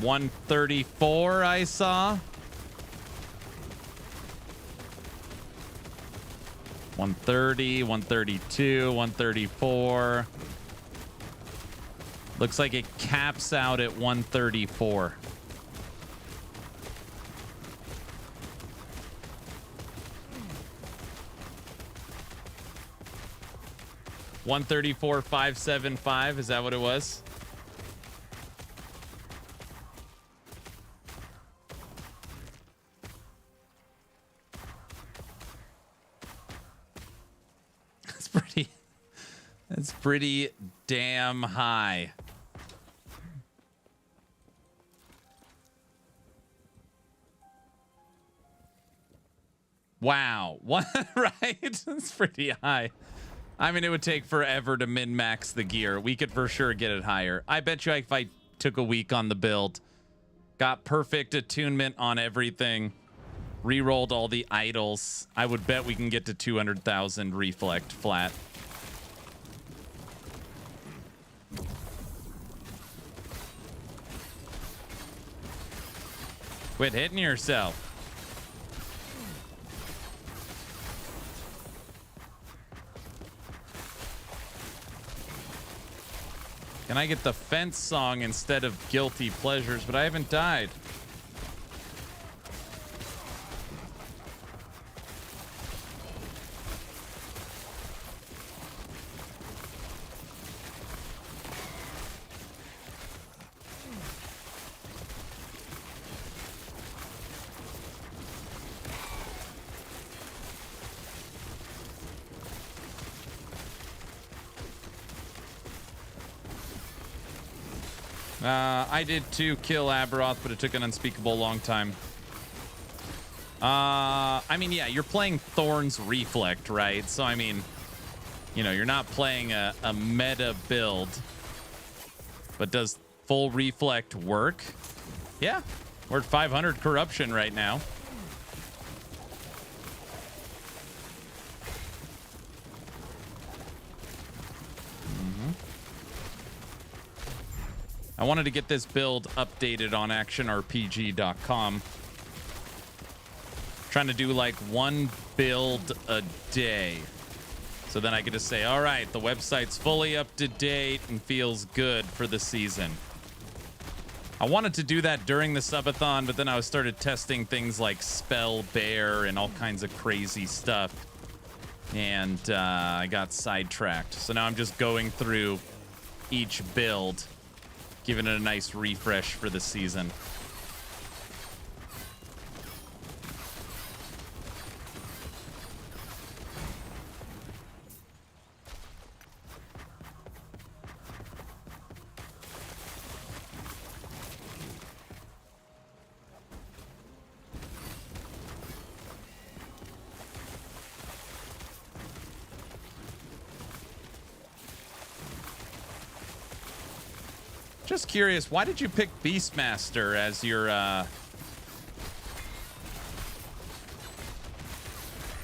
$134 I saw. 130, 132, 134. Looks like it caps out at 134. $134,575, is that what it was? That's pretty damn high. Wow. What? Right? That's pretty high. I mean, it would take forever to min-max the gear. We could for sure get it higher. I bet you if I took a week on the build, got perfect attunement on everything, re-rolled all the idols, I would bet we can get to 200,000 reflect flat. Quit hitting yourself. Can I get the fence song instead of guilty pleasures? But I haven't died. I did too kill Aberoth, but it took an unspeakable long time. I mean, yeah, you're playing Thorns Reflect, right? So, I mean, you know, you're not playing a meta build. But does full Reflect work? Yeah, we're at 500 corruption right now. I wanted to get this build updated on actionrpg.com. Trying to do like one build a day. So then I could just say, all right, the website's fully up to date and feels good for the season. I wanted to do that during the subathon, but then I started testing things like Spell Bear and all kinds of crazy stuff. And I got sidetracked. So now I'm just going through each build, giving it a nice refresh for the season. Just curious, why did you pick Beastmaster as your, I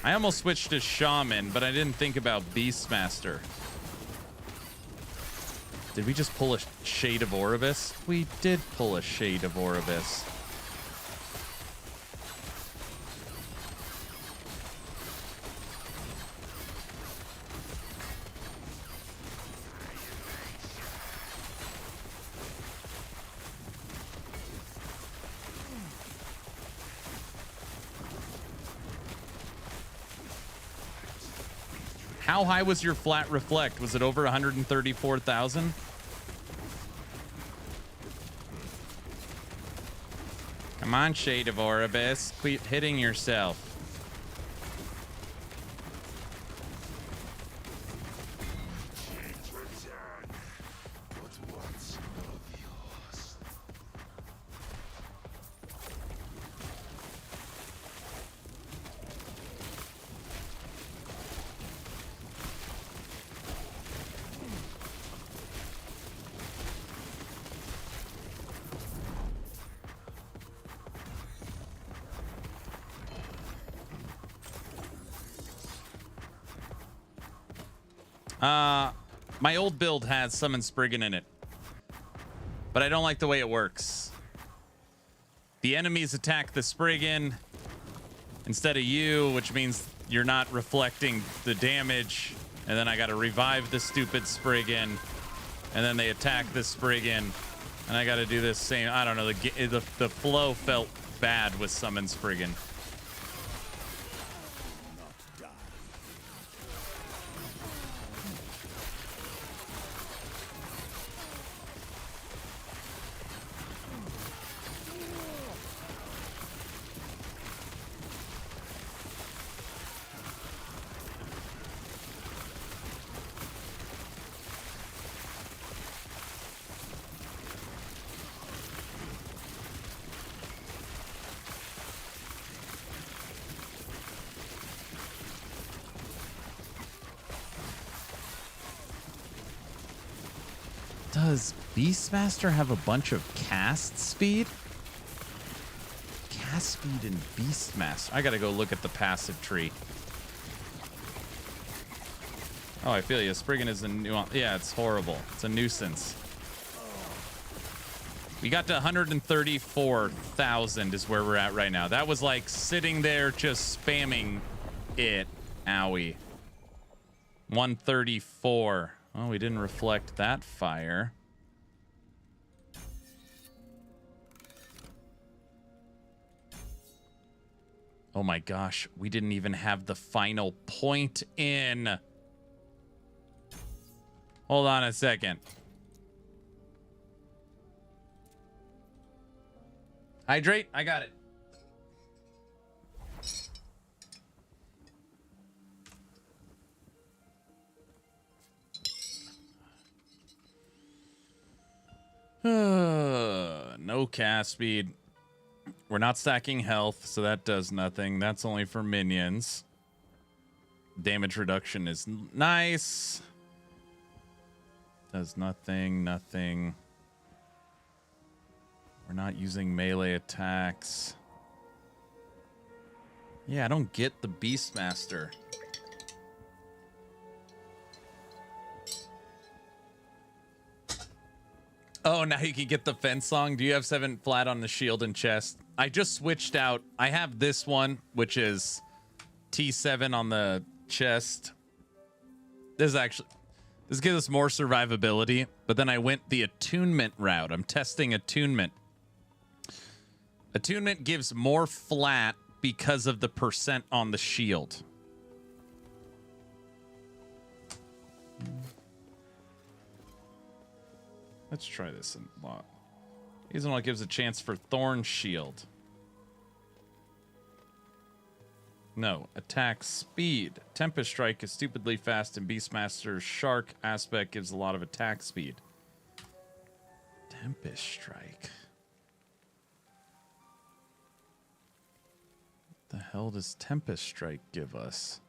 almost switched to Shaman, but I didn't think about Beastmaster. Did we just pull a Shade of Oribus? We did pull a Shade of Oribus. How high was your flat reflect? Was it over 134,000? Come on, Shade of Oribus. Quit hitting yourself. My old build has Summon Spriggan in it, but I don't like the way it works. The enemies attack the Spriggan instead of you, which means you're not reflecting the damage, and then I gotta revive the stupid Spriggan, and then they attack the Spriggan, and I gotta do this same. I don't know, the flow felt bad with Summon Spriggan. Does Beastmaster have a bunch of cast speed? Cast speed in Beastmaster. I gotta go look at the passive tree. Oh, I feel you. Spriggan is a new. Yeah, it's horrible. It's a nuisance. We got to 134,000 is where we're at right now. That was like sitting there just spamming it. Owie. 134. Oh, we didn't reflect that fire. Oh my gosh, we didn't even have the final point in. Hold on a second. Hydrate, I got it. No cast speed. We're not stacking health, so that does nothing. That's only for minions. Damage reduction is nice. Does nothing, nothing. We're not using melee attacks. Yeah, I don't get the Beastmaster. Oh, now you can get the fence song. Do you have 7 flat on the shield and chest? I just switched out. I have this one, which is T7 on the chest. This gives us more survivability, but then I went the attunement route. I'm testing attunement. Attunement gives more flat because of the percent on the shield. Let's try this a lot. Seasonal gives a chance for Thorns shield. No. Attack speed. Tempest Strike is stupidly fast, and Beastmaster's Shark aspect gives a lot of attack speed. Tempest Strike. What the hell does Tempest Strike give us?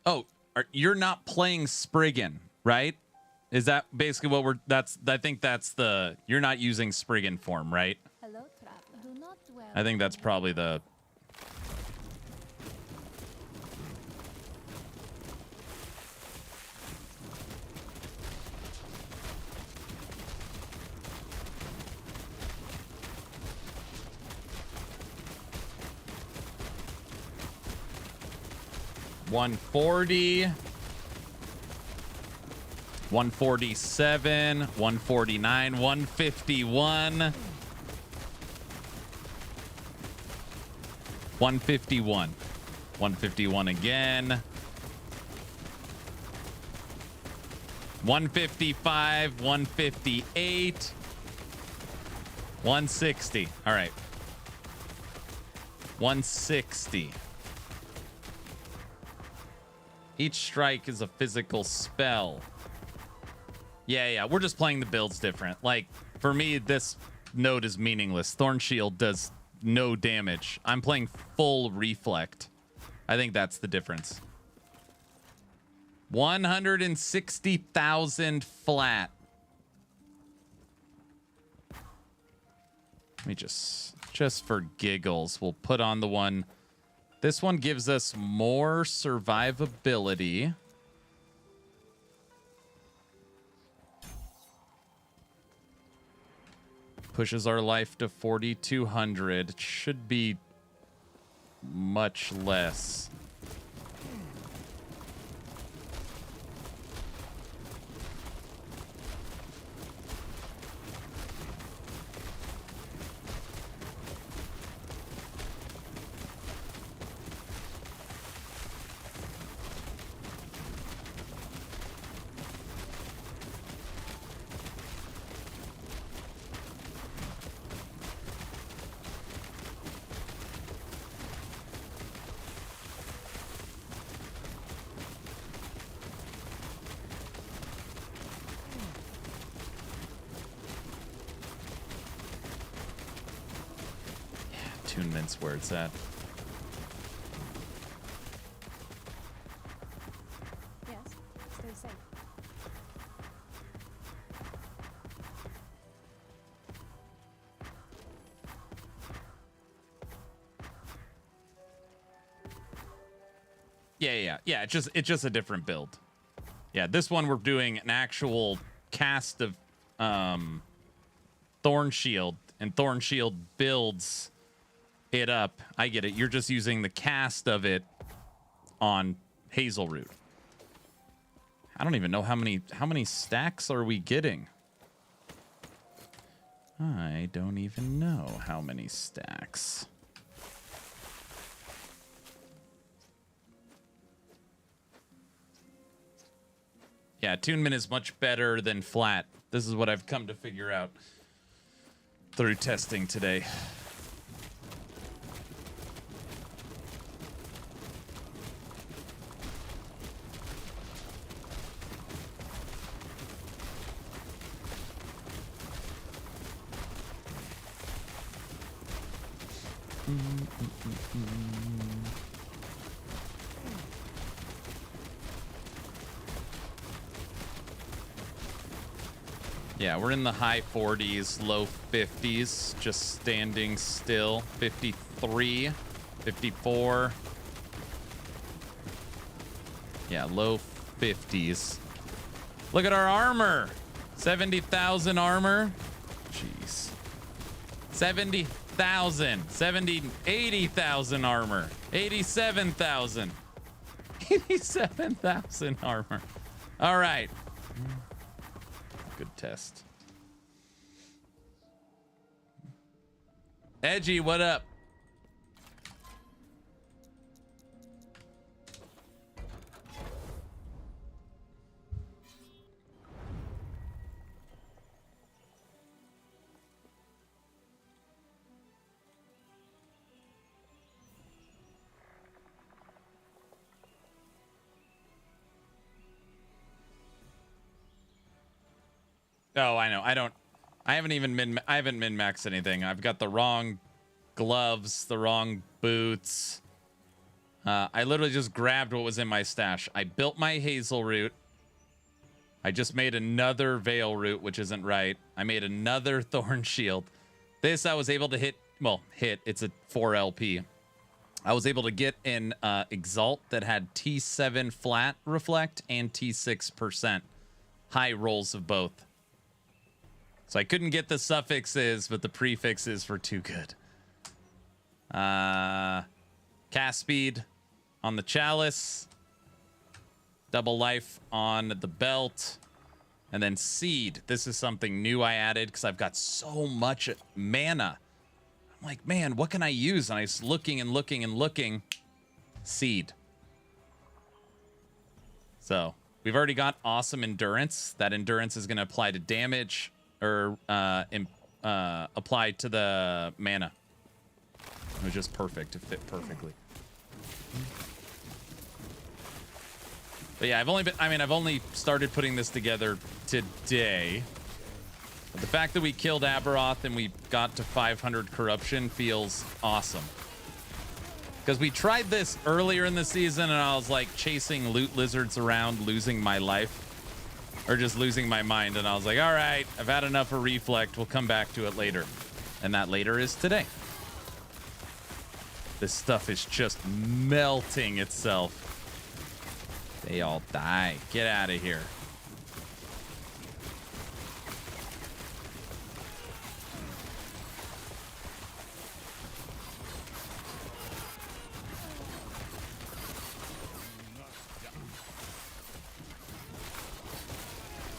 Oh, you're not playing Spriggan, right? Is that basically what we're... I think that's the... You're not using Spriggan form, right? Hello, traveler. Do not dwell. I think that's probably the... $140, $147, $149, $151, $151, $151 again, $155, $158, $160. All right, $160. Each strike is a physical spell. Yeah, we're just playing the builds different. Like, for me, this node is meaningless. Thorn Shield does no damage. I'm playing full Reflect. I think that's the difference. 160,000 flat. Let me just for giggles, we'll put on the one... This one gives us more survivability. Pushes our life to 4,200. It should be much less. Attunement's where it's at. Yes, stay safe. Yeah. It's just a different build. Yeah, this one we're doing an actual cast of Thorn Shield, and Thorn Shield builds it up. I get it. You're just using the cast of it on Hazelroot. I don't even know how many stacks are we getting. I don't even know how many stacks. Yeah, attunement is much better than flat. This is what I've come to figure out through testing today. Yeah, we're in the high 40s, low 50s, just standing still. 53, 54. Yeah, low 50s. Look at our armor. 70,000 armor. Jeez. 70,000. 80,000 armor. 87,000. 87,000 armor. All right. Good test. Edgy, what up? Oh, I know. I haven't min-maxed anything. I've got the wrong gloves, the wrong boots. I literally just grabbed what was in my stash. I built my hazel root. I just made another veil root, which isn't right. I made another thorn shield. This I was able to hit. Well, hit. It's a 4 LP. I was able to get an Exalt that had T7 flat reflect and T6%. High rolls of both. So I couldn't get the suffixes, but the prefixes were too good. Cast speed on the chalice. Double life on the belt. And then seed. This is something new I added because I've got so much mana. I'm like, man, what can I use? And I was looking and looking and looking. Seed. So we've already got awesome endurance. That endurance is going to apply to damage or apply to the mana. It was just perfect. It fit perfectly. But yeah, I've only started putting this together today. But the fact that we killed Aberoth and we got to 500 corruption feels awesome. Because we tried this earlier in the season and I was like chasing loot lizards around, losing my life. Or just losing my mind. And I was like, all right, I've had enough of Reflect. We'll come back to it later. And that later is today. This stuff is just melting itself. They all die. Get out of here.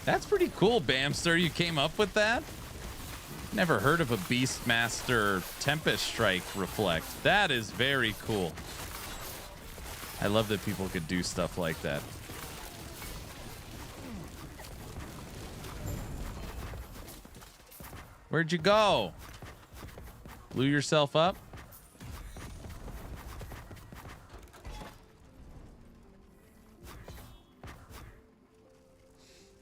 That's pretty cool, Bamster. You came up with that? Never heard of a Beastmaster Tempest Strike Reflect. That is very cool. I love that people could do stuff like that. Where'd you go? Blew yourself up?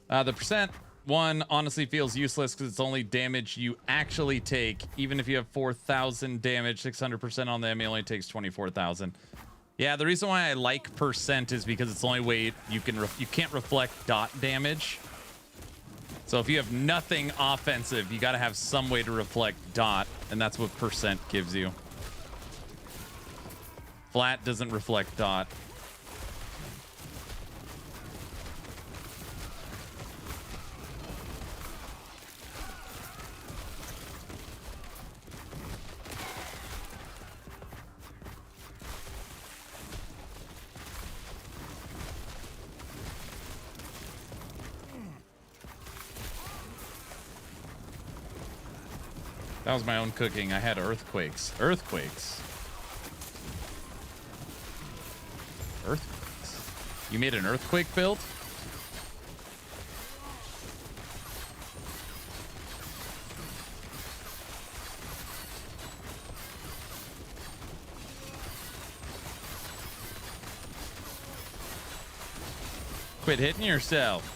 The percent one honestly feels useless because it's only damage you actually take. Even if you have 4,000 damage, 600% on them, it only takes 24,000. Yeah, the reason why I like percent is because it's the only way you can't reflect dot damage. So if you have nothing offensive, you got to have some way to reflect dot, and that's what percent gives you. Flat doesn't reflect dot. That was my own cooking. I had earthquakes. Earthquakes. Earthquakes. You made an earthquake build? Quit hitting yourself.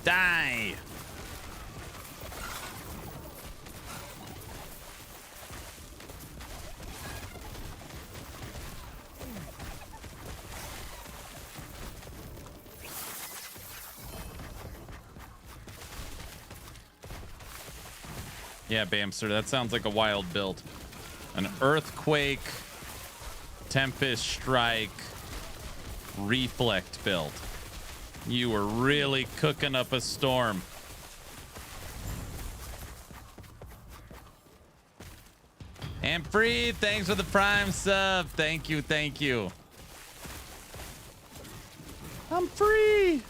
Die! Yeah, Bamster, that sounds like a wild build. An Earthquake, Tempest Strike, Reflect build. You were really cooking up a storm. And Free, thanks for the Prime sub. Thank you, thank you. I'm free.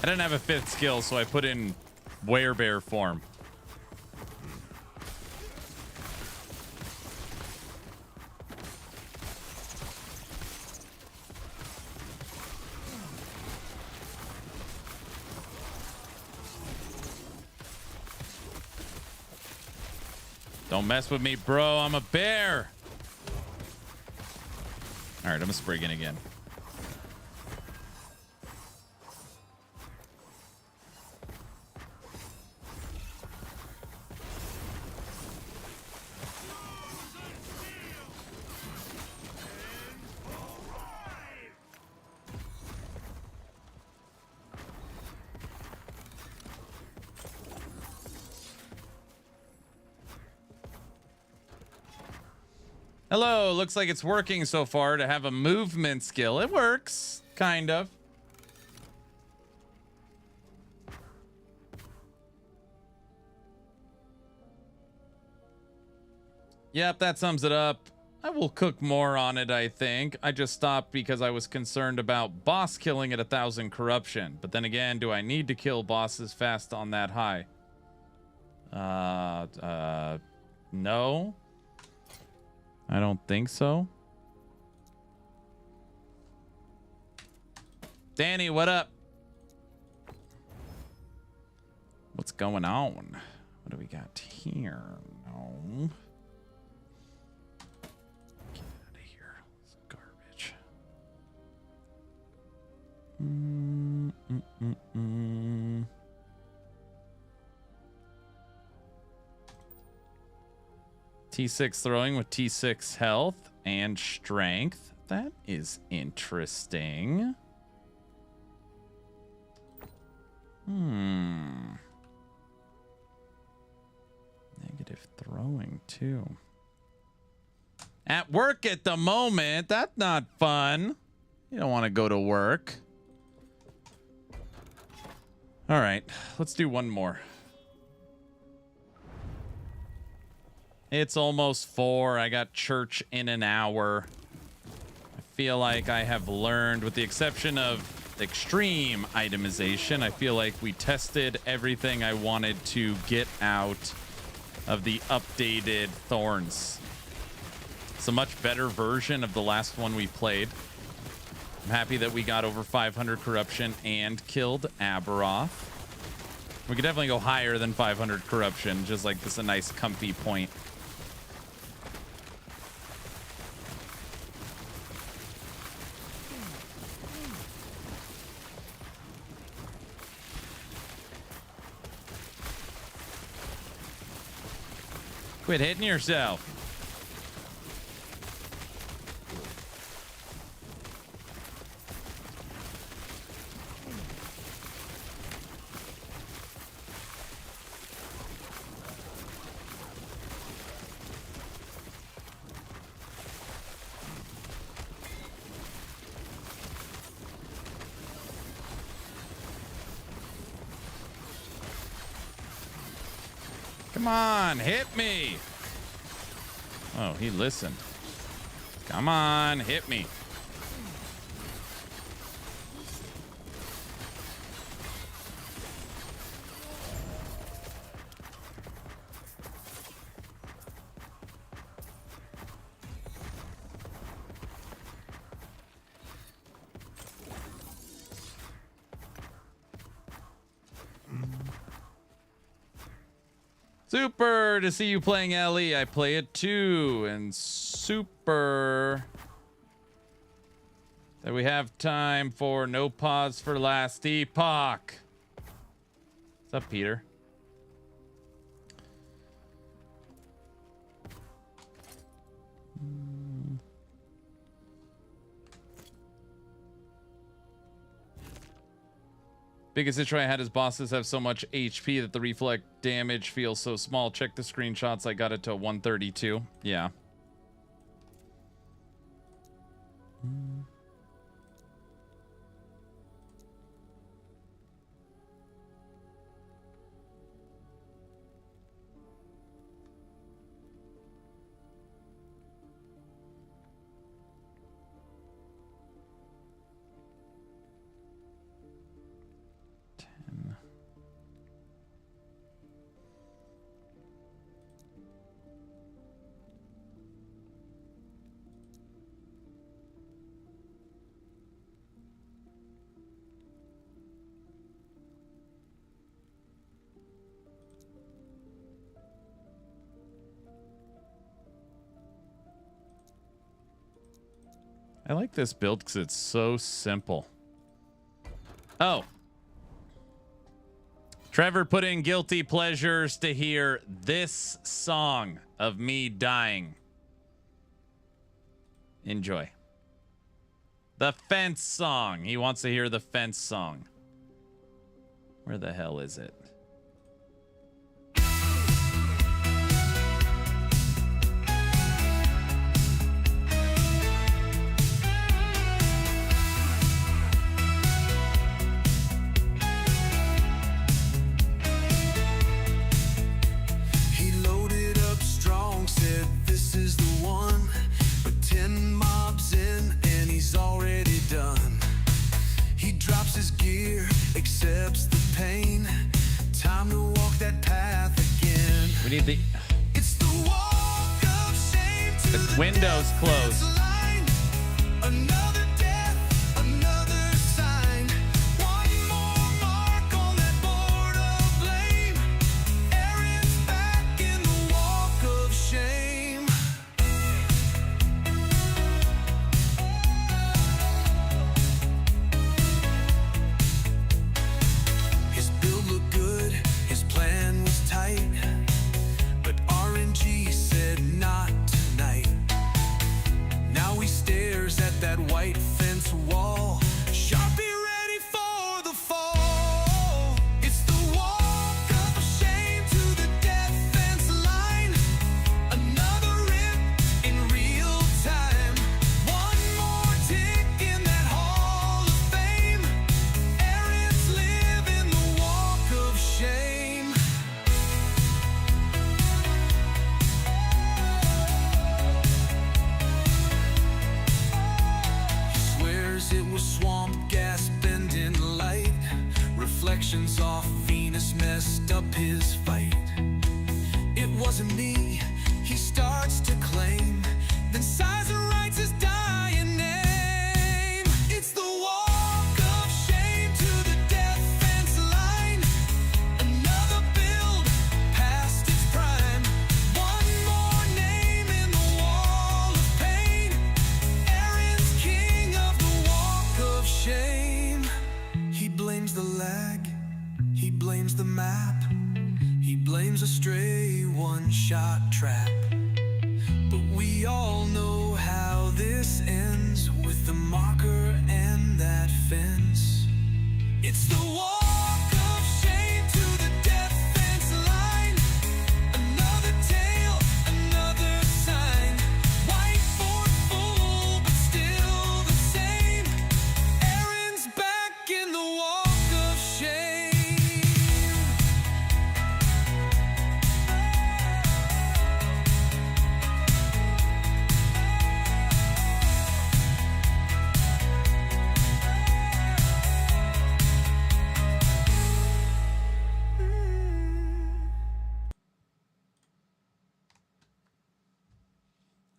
I didn't have a 5th skill, so I put in werebear form. Don't mess with me, bro. I'm a bear. All right, I'm a Spriggan again. Hello, looks like it's working so far to have a movement skill. It works, kind of. Yep, that sums it up. I will cook more on it, I think. I just stopped because I was concerned about boss killing at 1,000 corruption. But then again, do I need to kill bosses fast on that high? No. I don't think so. Danny, what up? What's going on? What do we got here? No. Get out of here. It's garbage. T6 throwing with T6 health and strength. That is interesting. Negative throwing too. At work at the moment. That's not fun. You don't want to go to work. All right, let's do one more. It's almost 4. I got church in an hour. I feel like I have learned, with the exception of extreme itemization, I feel like we tested everything I wanted to get out of the updated Thorns. It's a much better version of the last one we played. I'm happy that we got over 500 corruption and killed Aberoth. We could definitely go higher than 500 corruption, just like this a nice comfy point. Quit hitting yourself. Come on, hit me. Oh, he listened. Come on, hit me. Super to see you playing LE. I play it too. And super that we have time for no pause for last epoch. What's up, Peter? Biggest issue I had is bosses have so much HP that the reflect damage feels so small. Check the screenshots. I got it to 132. Yeah. I like this build because it's so simple. Oh. Trevor put in guilty pleasures to hear this song of me dying. Enjoy. The fence song. He wants to hear the fence song. Where the hell is it? His gear, accepts the pain. Time to walk that path again. We need the. It's the walk of shame to the windows closed. Line. Another death, another sign. One more mark on that board of blame. Aaron's back in the walk of shame. But RNG said not tonight. Now he stares at that white fence wall. Sharpie ready for the fall. It's the walk of shame to the death fence line. Another rip in real time. One more tick in that hall of fame. Aaron's living the walk of shame. It was swamp gas bending light. Reflections off Venus messed up his fight. It wasn't me, he starts to claim. Then sighs and writes his dying name. It's the walk of shame to the death fence line. Another build past its prime. One more name in the wall of pain. Aaron's king of the walk of shame. He blames the lag, he blames the map, he blames a stray one-shot trap. But we all know how this ends with the marker and that fence. It's the walk of shame to the death fence line. Another tale, another sign. Whiteboard full, but still the same. Aaron's back in the walk of shame.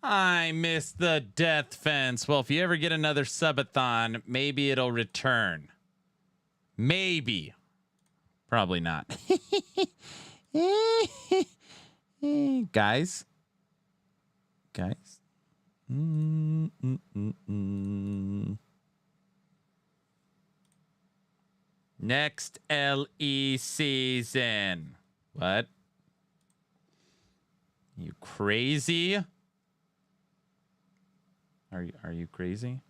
I missed the death fence. Well, if you ever get another subathon, maybe it'll return. Maybe. Probably not. Guys. Next LE season. What? You crazy? Are you crazy?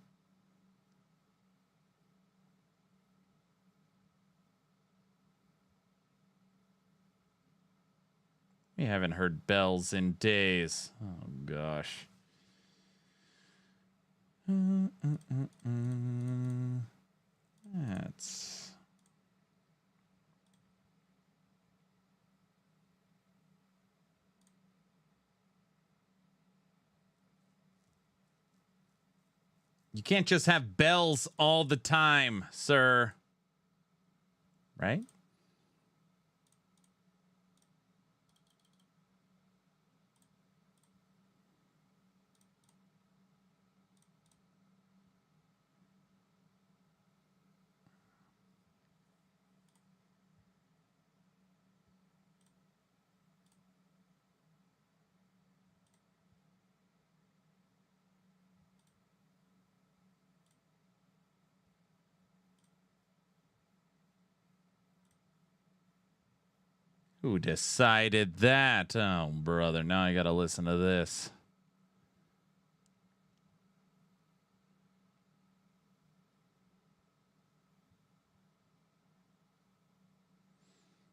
We haven't heard bells in days. Oh gosh. That's You can't just have bells all the time, sir. Right? Who decided that? Oh, brother. Now I got to listen to this.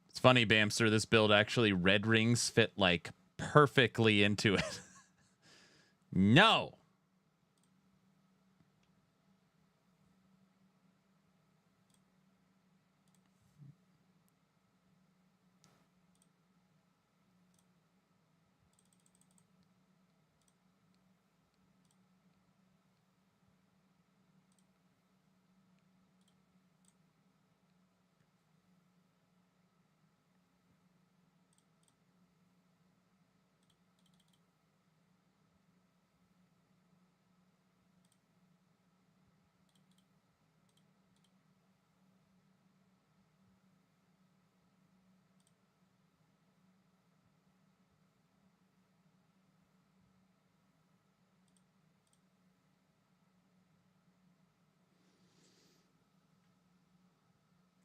It's funny, Bamster. This build actually red rings fit like perfectly into it. No.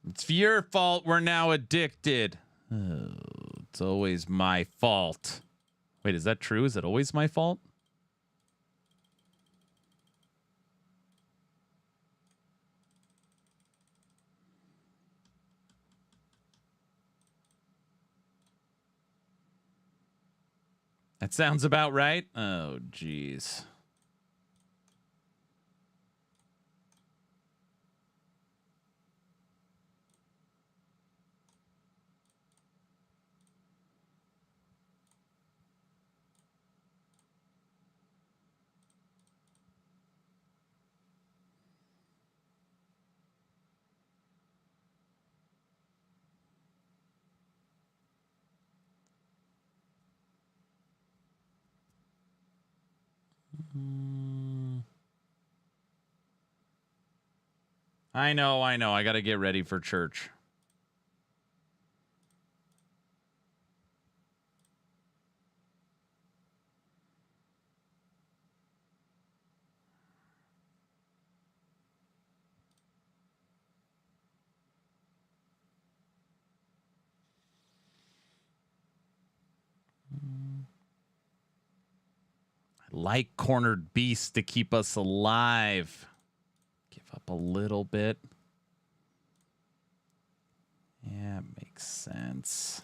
It's your fault we're now addicted. Oh, it's always my fault. Wait, is that true? Is it always my fault? That sounds about right. Oh, jeez. I know. I got to get ready for church. I like cornered beasts to keep us alive. Give up a little bit. Yeah, makes sense.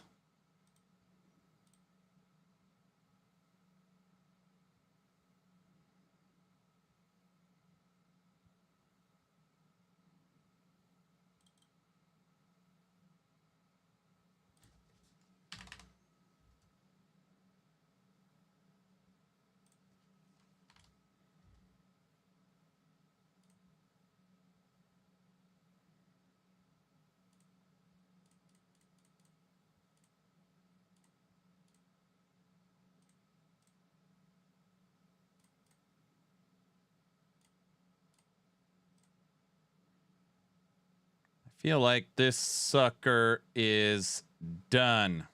Feel like this sucker is done.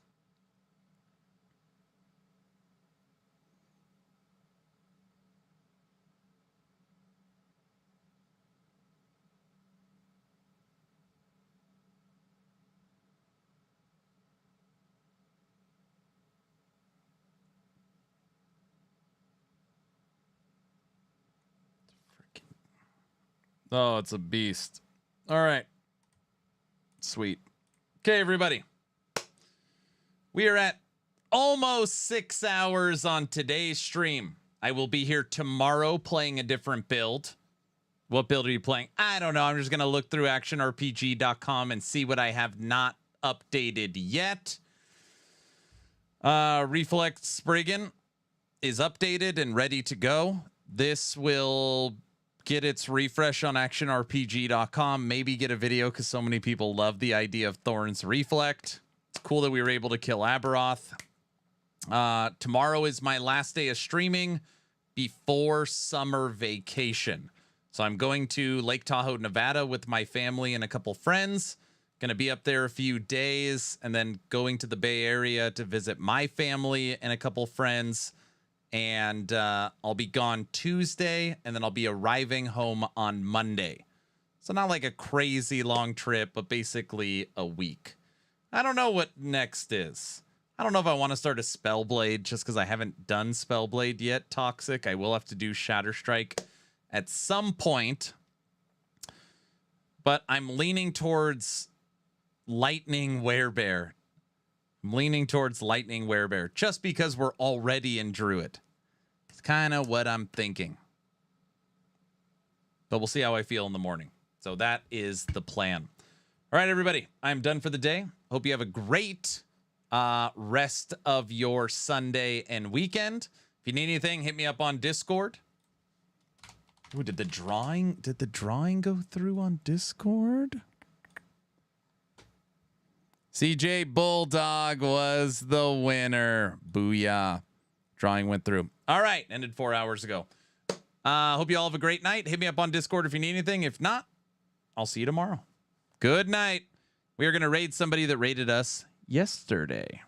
Oh, it's a beast. All right. Sweet. Okay, everybody. We are at almost 6 hours on today's stream. I will be here tomorrow playing a different build. What build are you playing? I don't know. I'm just going to look through actionrpg.com and see what I have not updated yet. Reflect Spriggan is updated and ready to go. This will get its refresh on actionrpg.com. Maybe get a video because so many people love the idea of Thorns Reflect. It's cool that we were able to kill Aberoth. Tomorrow is my last day of streaming before summer vacation. So I'm going to Lake Tahoe, Nevada with my family and a couple friends. Going to be up there a few days and then going to the Bay Area to visit my family and a couple friends. And I'll be gone Tuesday and then I'll be arriving home on Monday. So not like a crazy long trip, but basically a week. I don't know what next is. I don't know if I want to start a Spellblade just because I haven't done Spellblade yet. Toxic. I will have to do Shatterstrike at some point. But I'm leaning towards Lightning Werebear. I'm leaning towards Lightning Werebear just because we're already in Druid. It's kind of what I'm thinking. But we'll see how I feel in the morning. So that is the plan. All right, everybody. I'm done for the day. Hope you have a great rest of your Sunday and weekend. If you need anything, hit me up on Discord. Ooh, did the drawing go through on Discord? CJ Bulldog was the winner. Booyah. Drawing went through. All right, ended 4 hours ago. Hope you all have a great night. Hit me up on Discord if you need anything. If not, I'll see you tomorrow. Good night. We are going to raid somebody that raided us yesterday.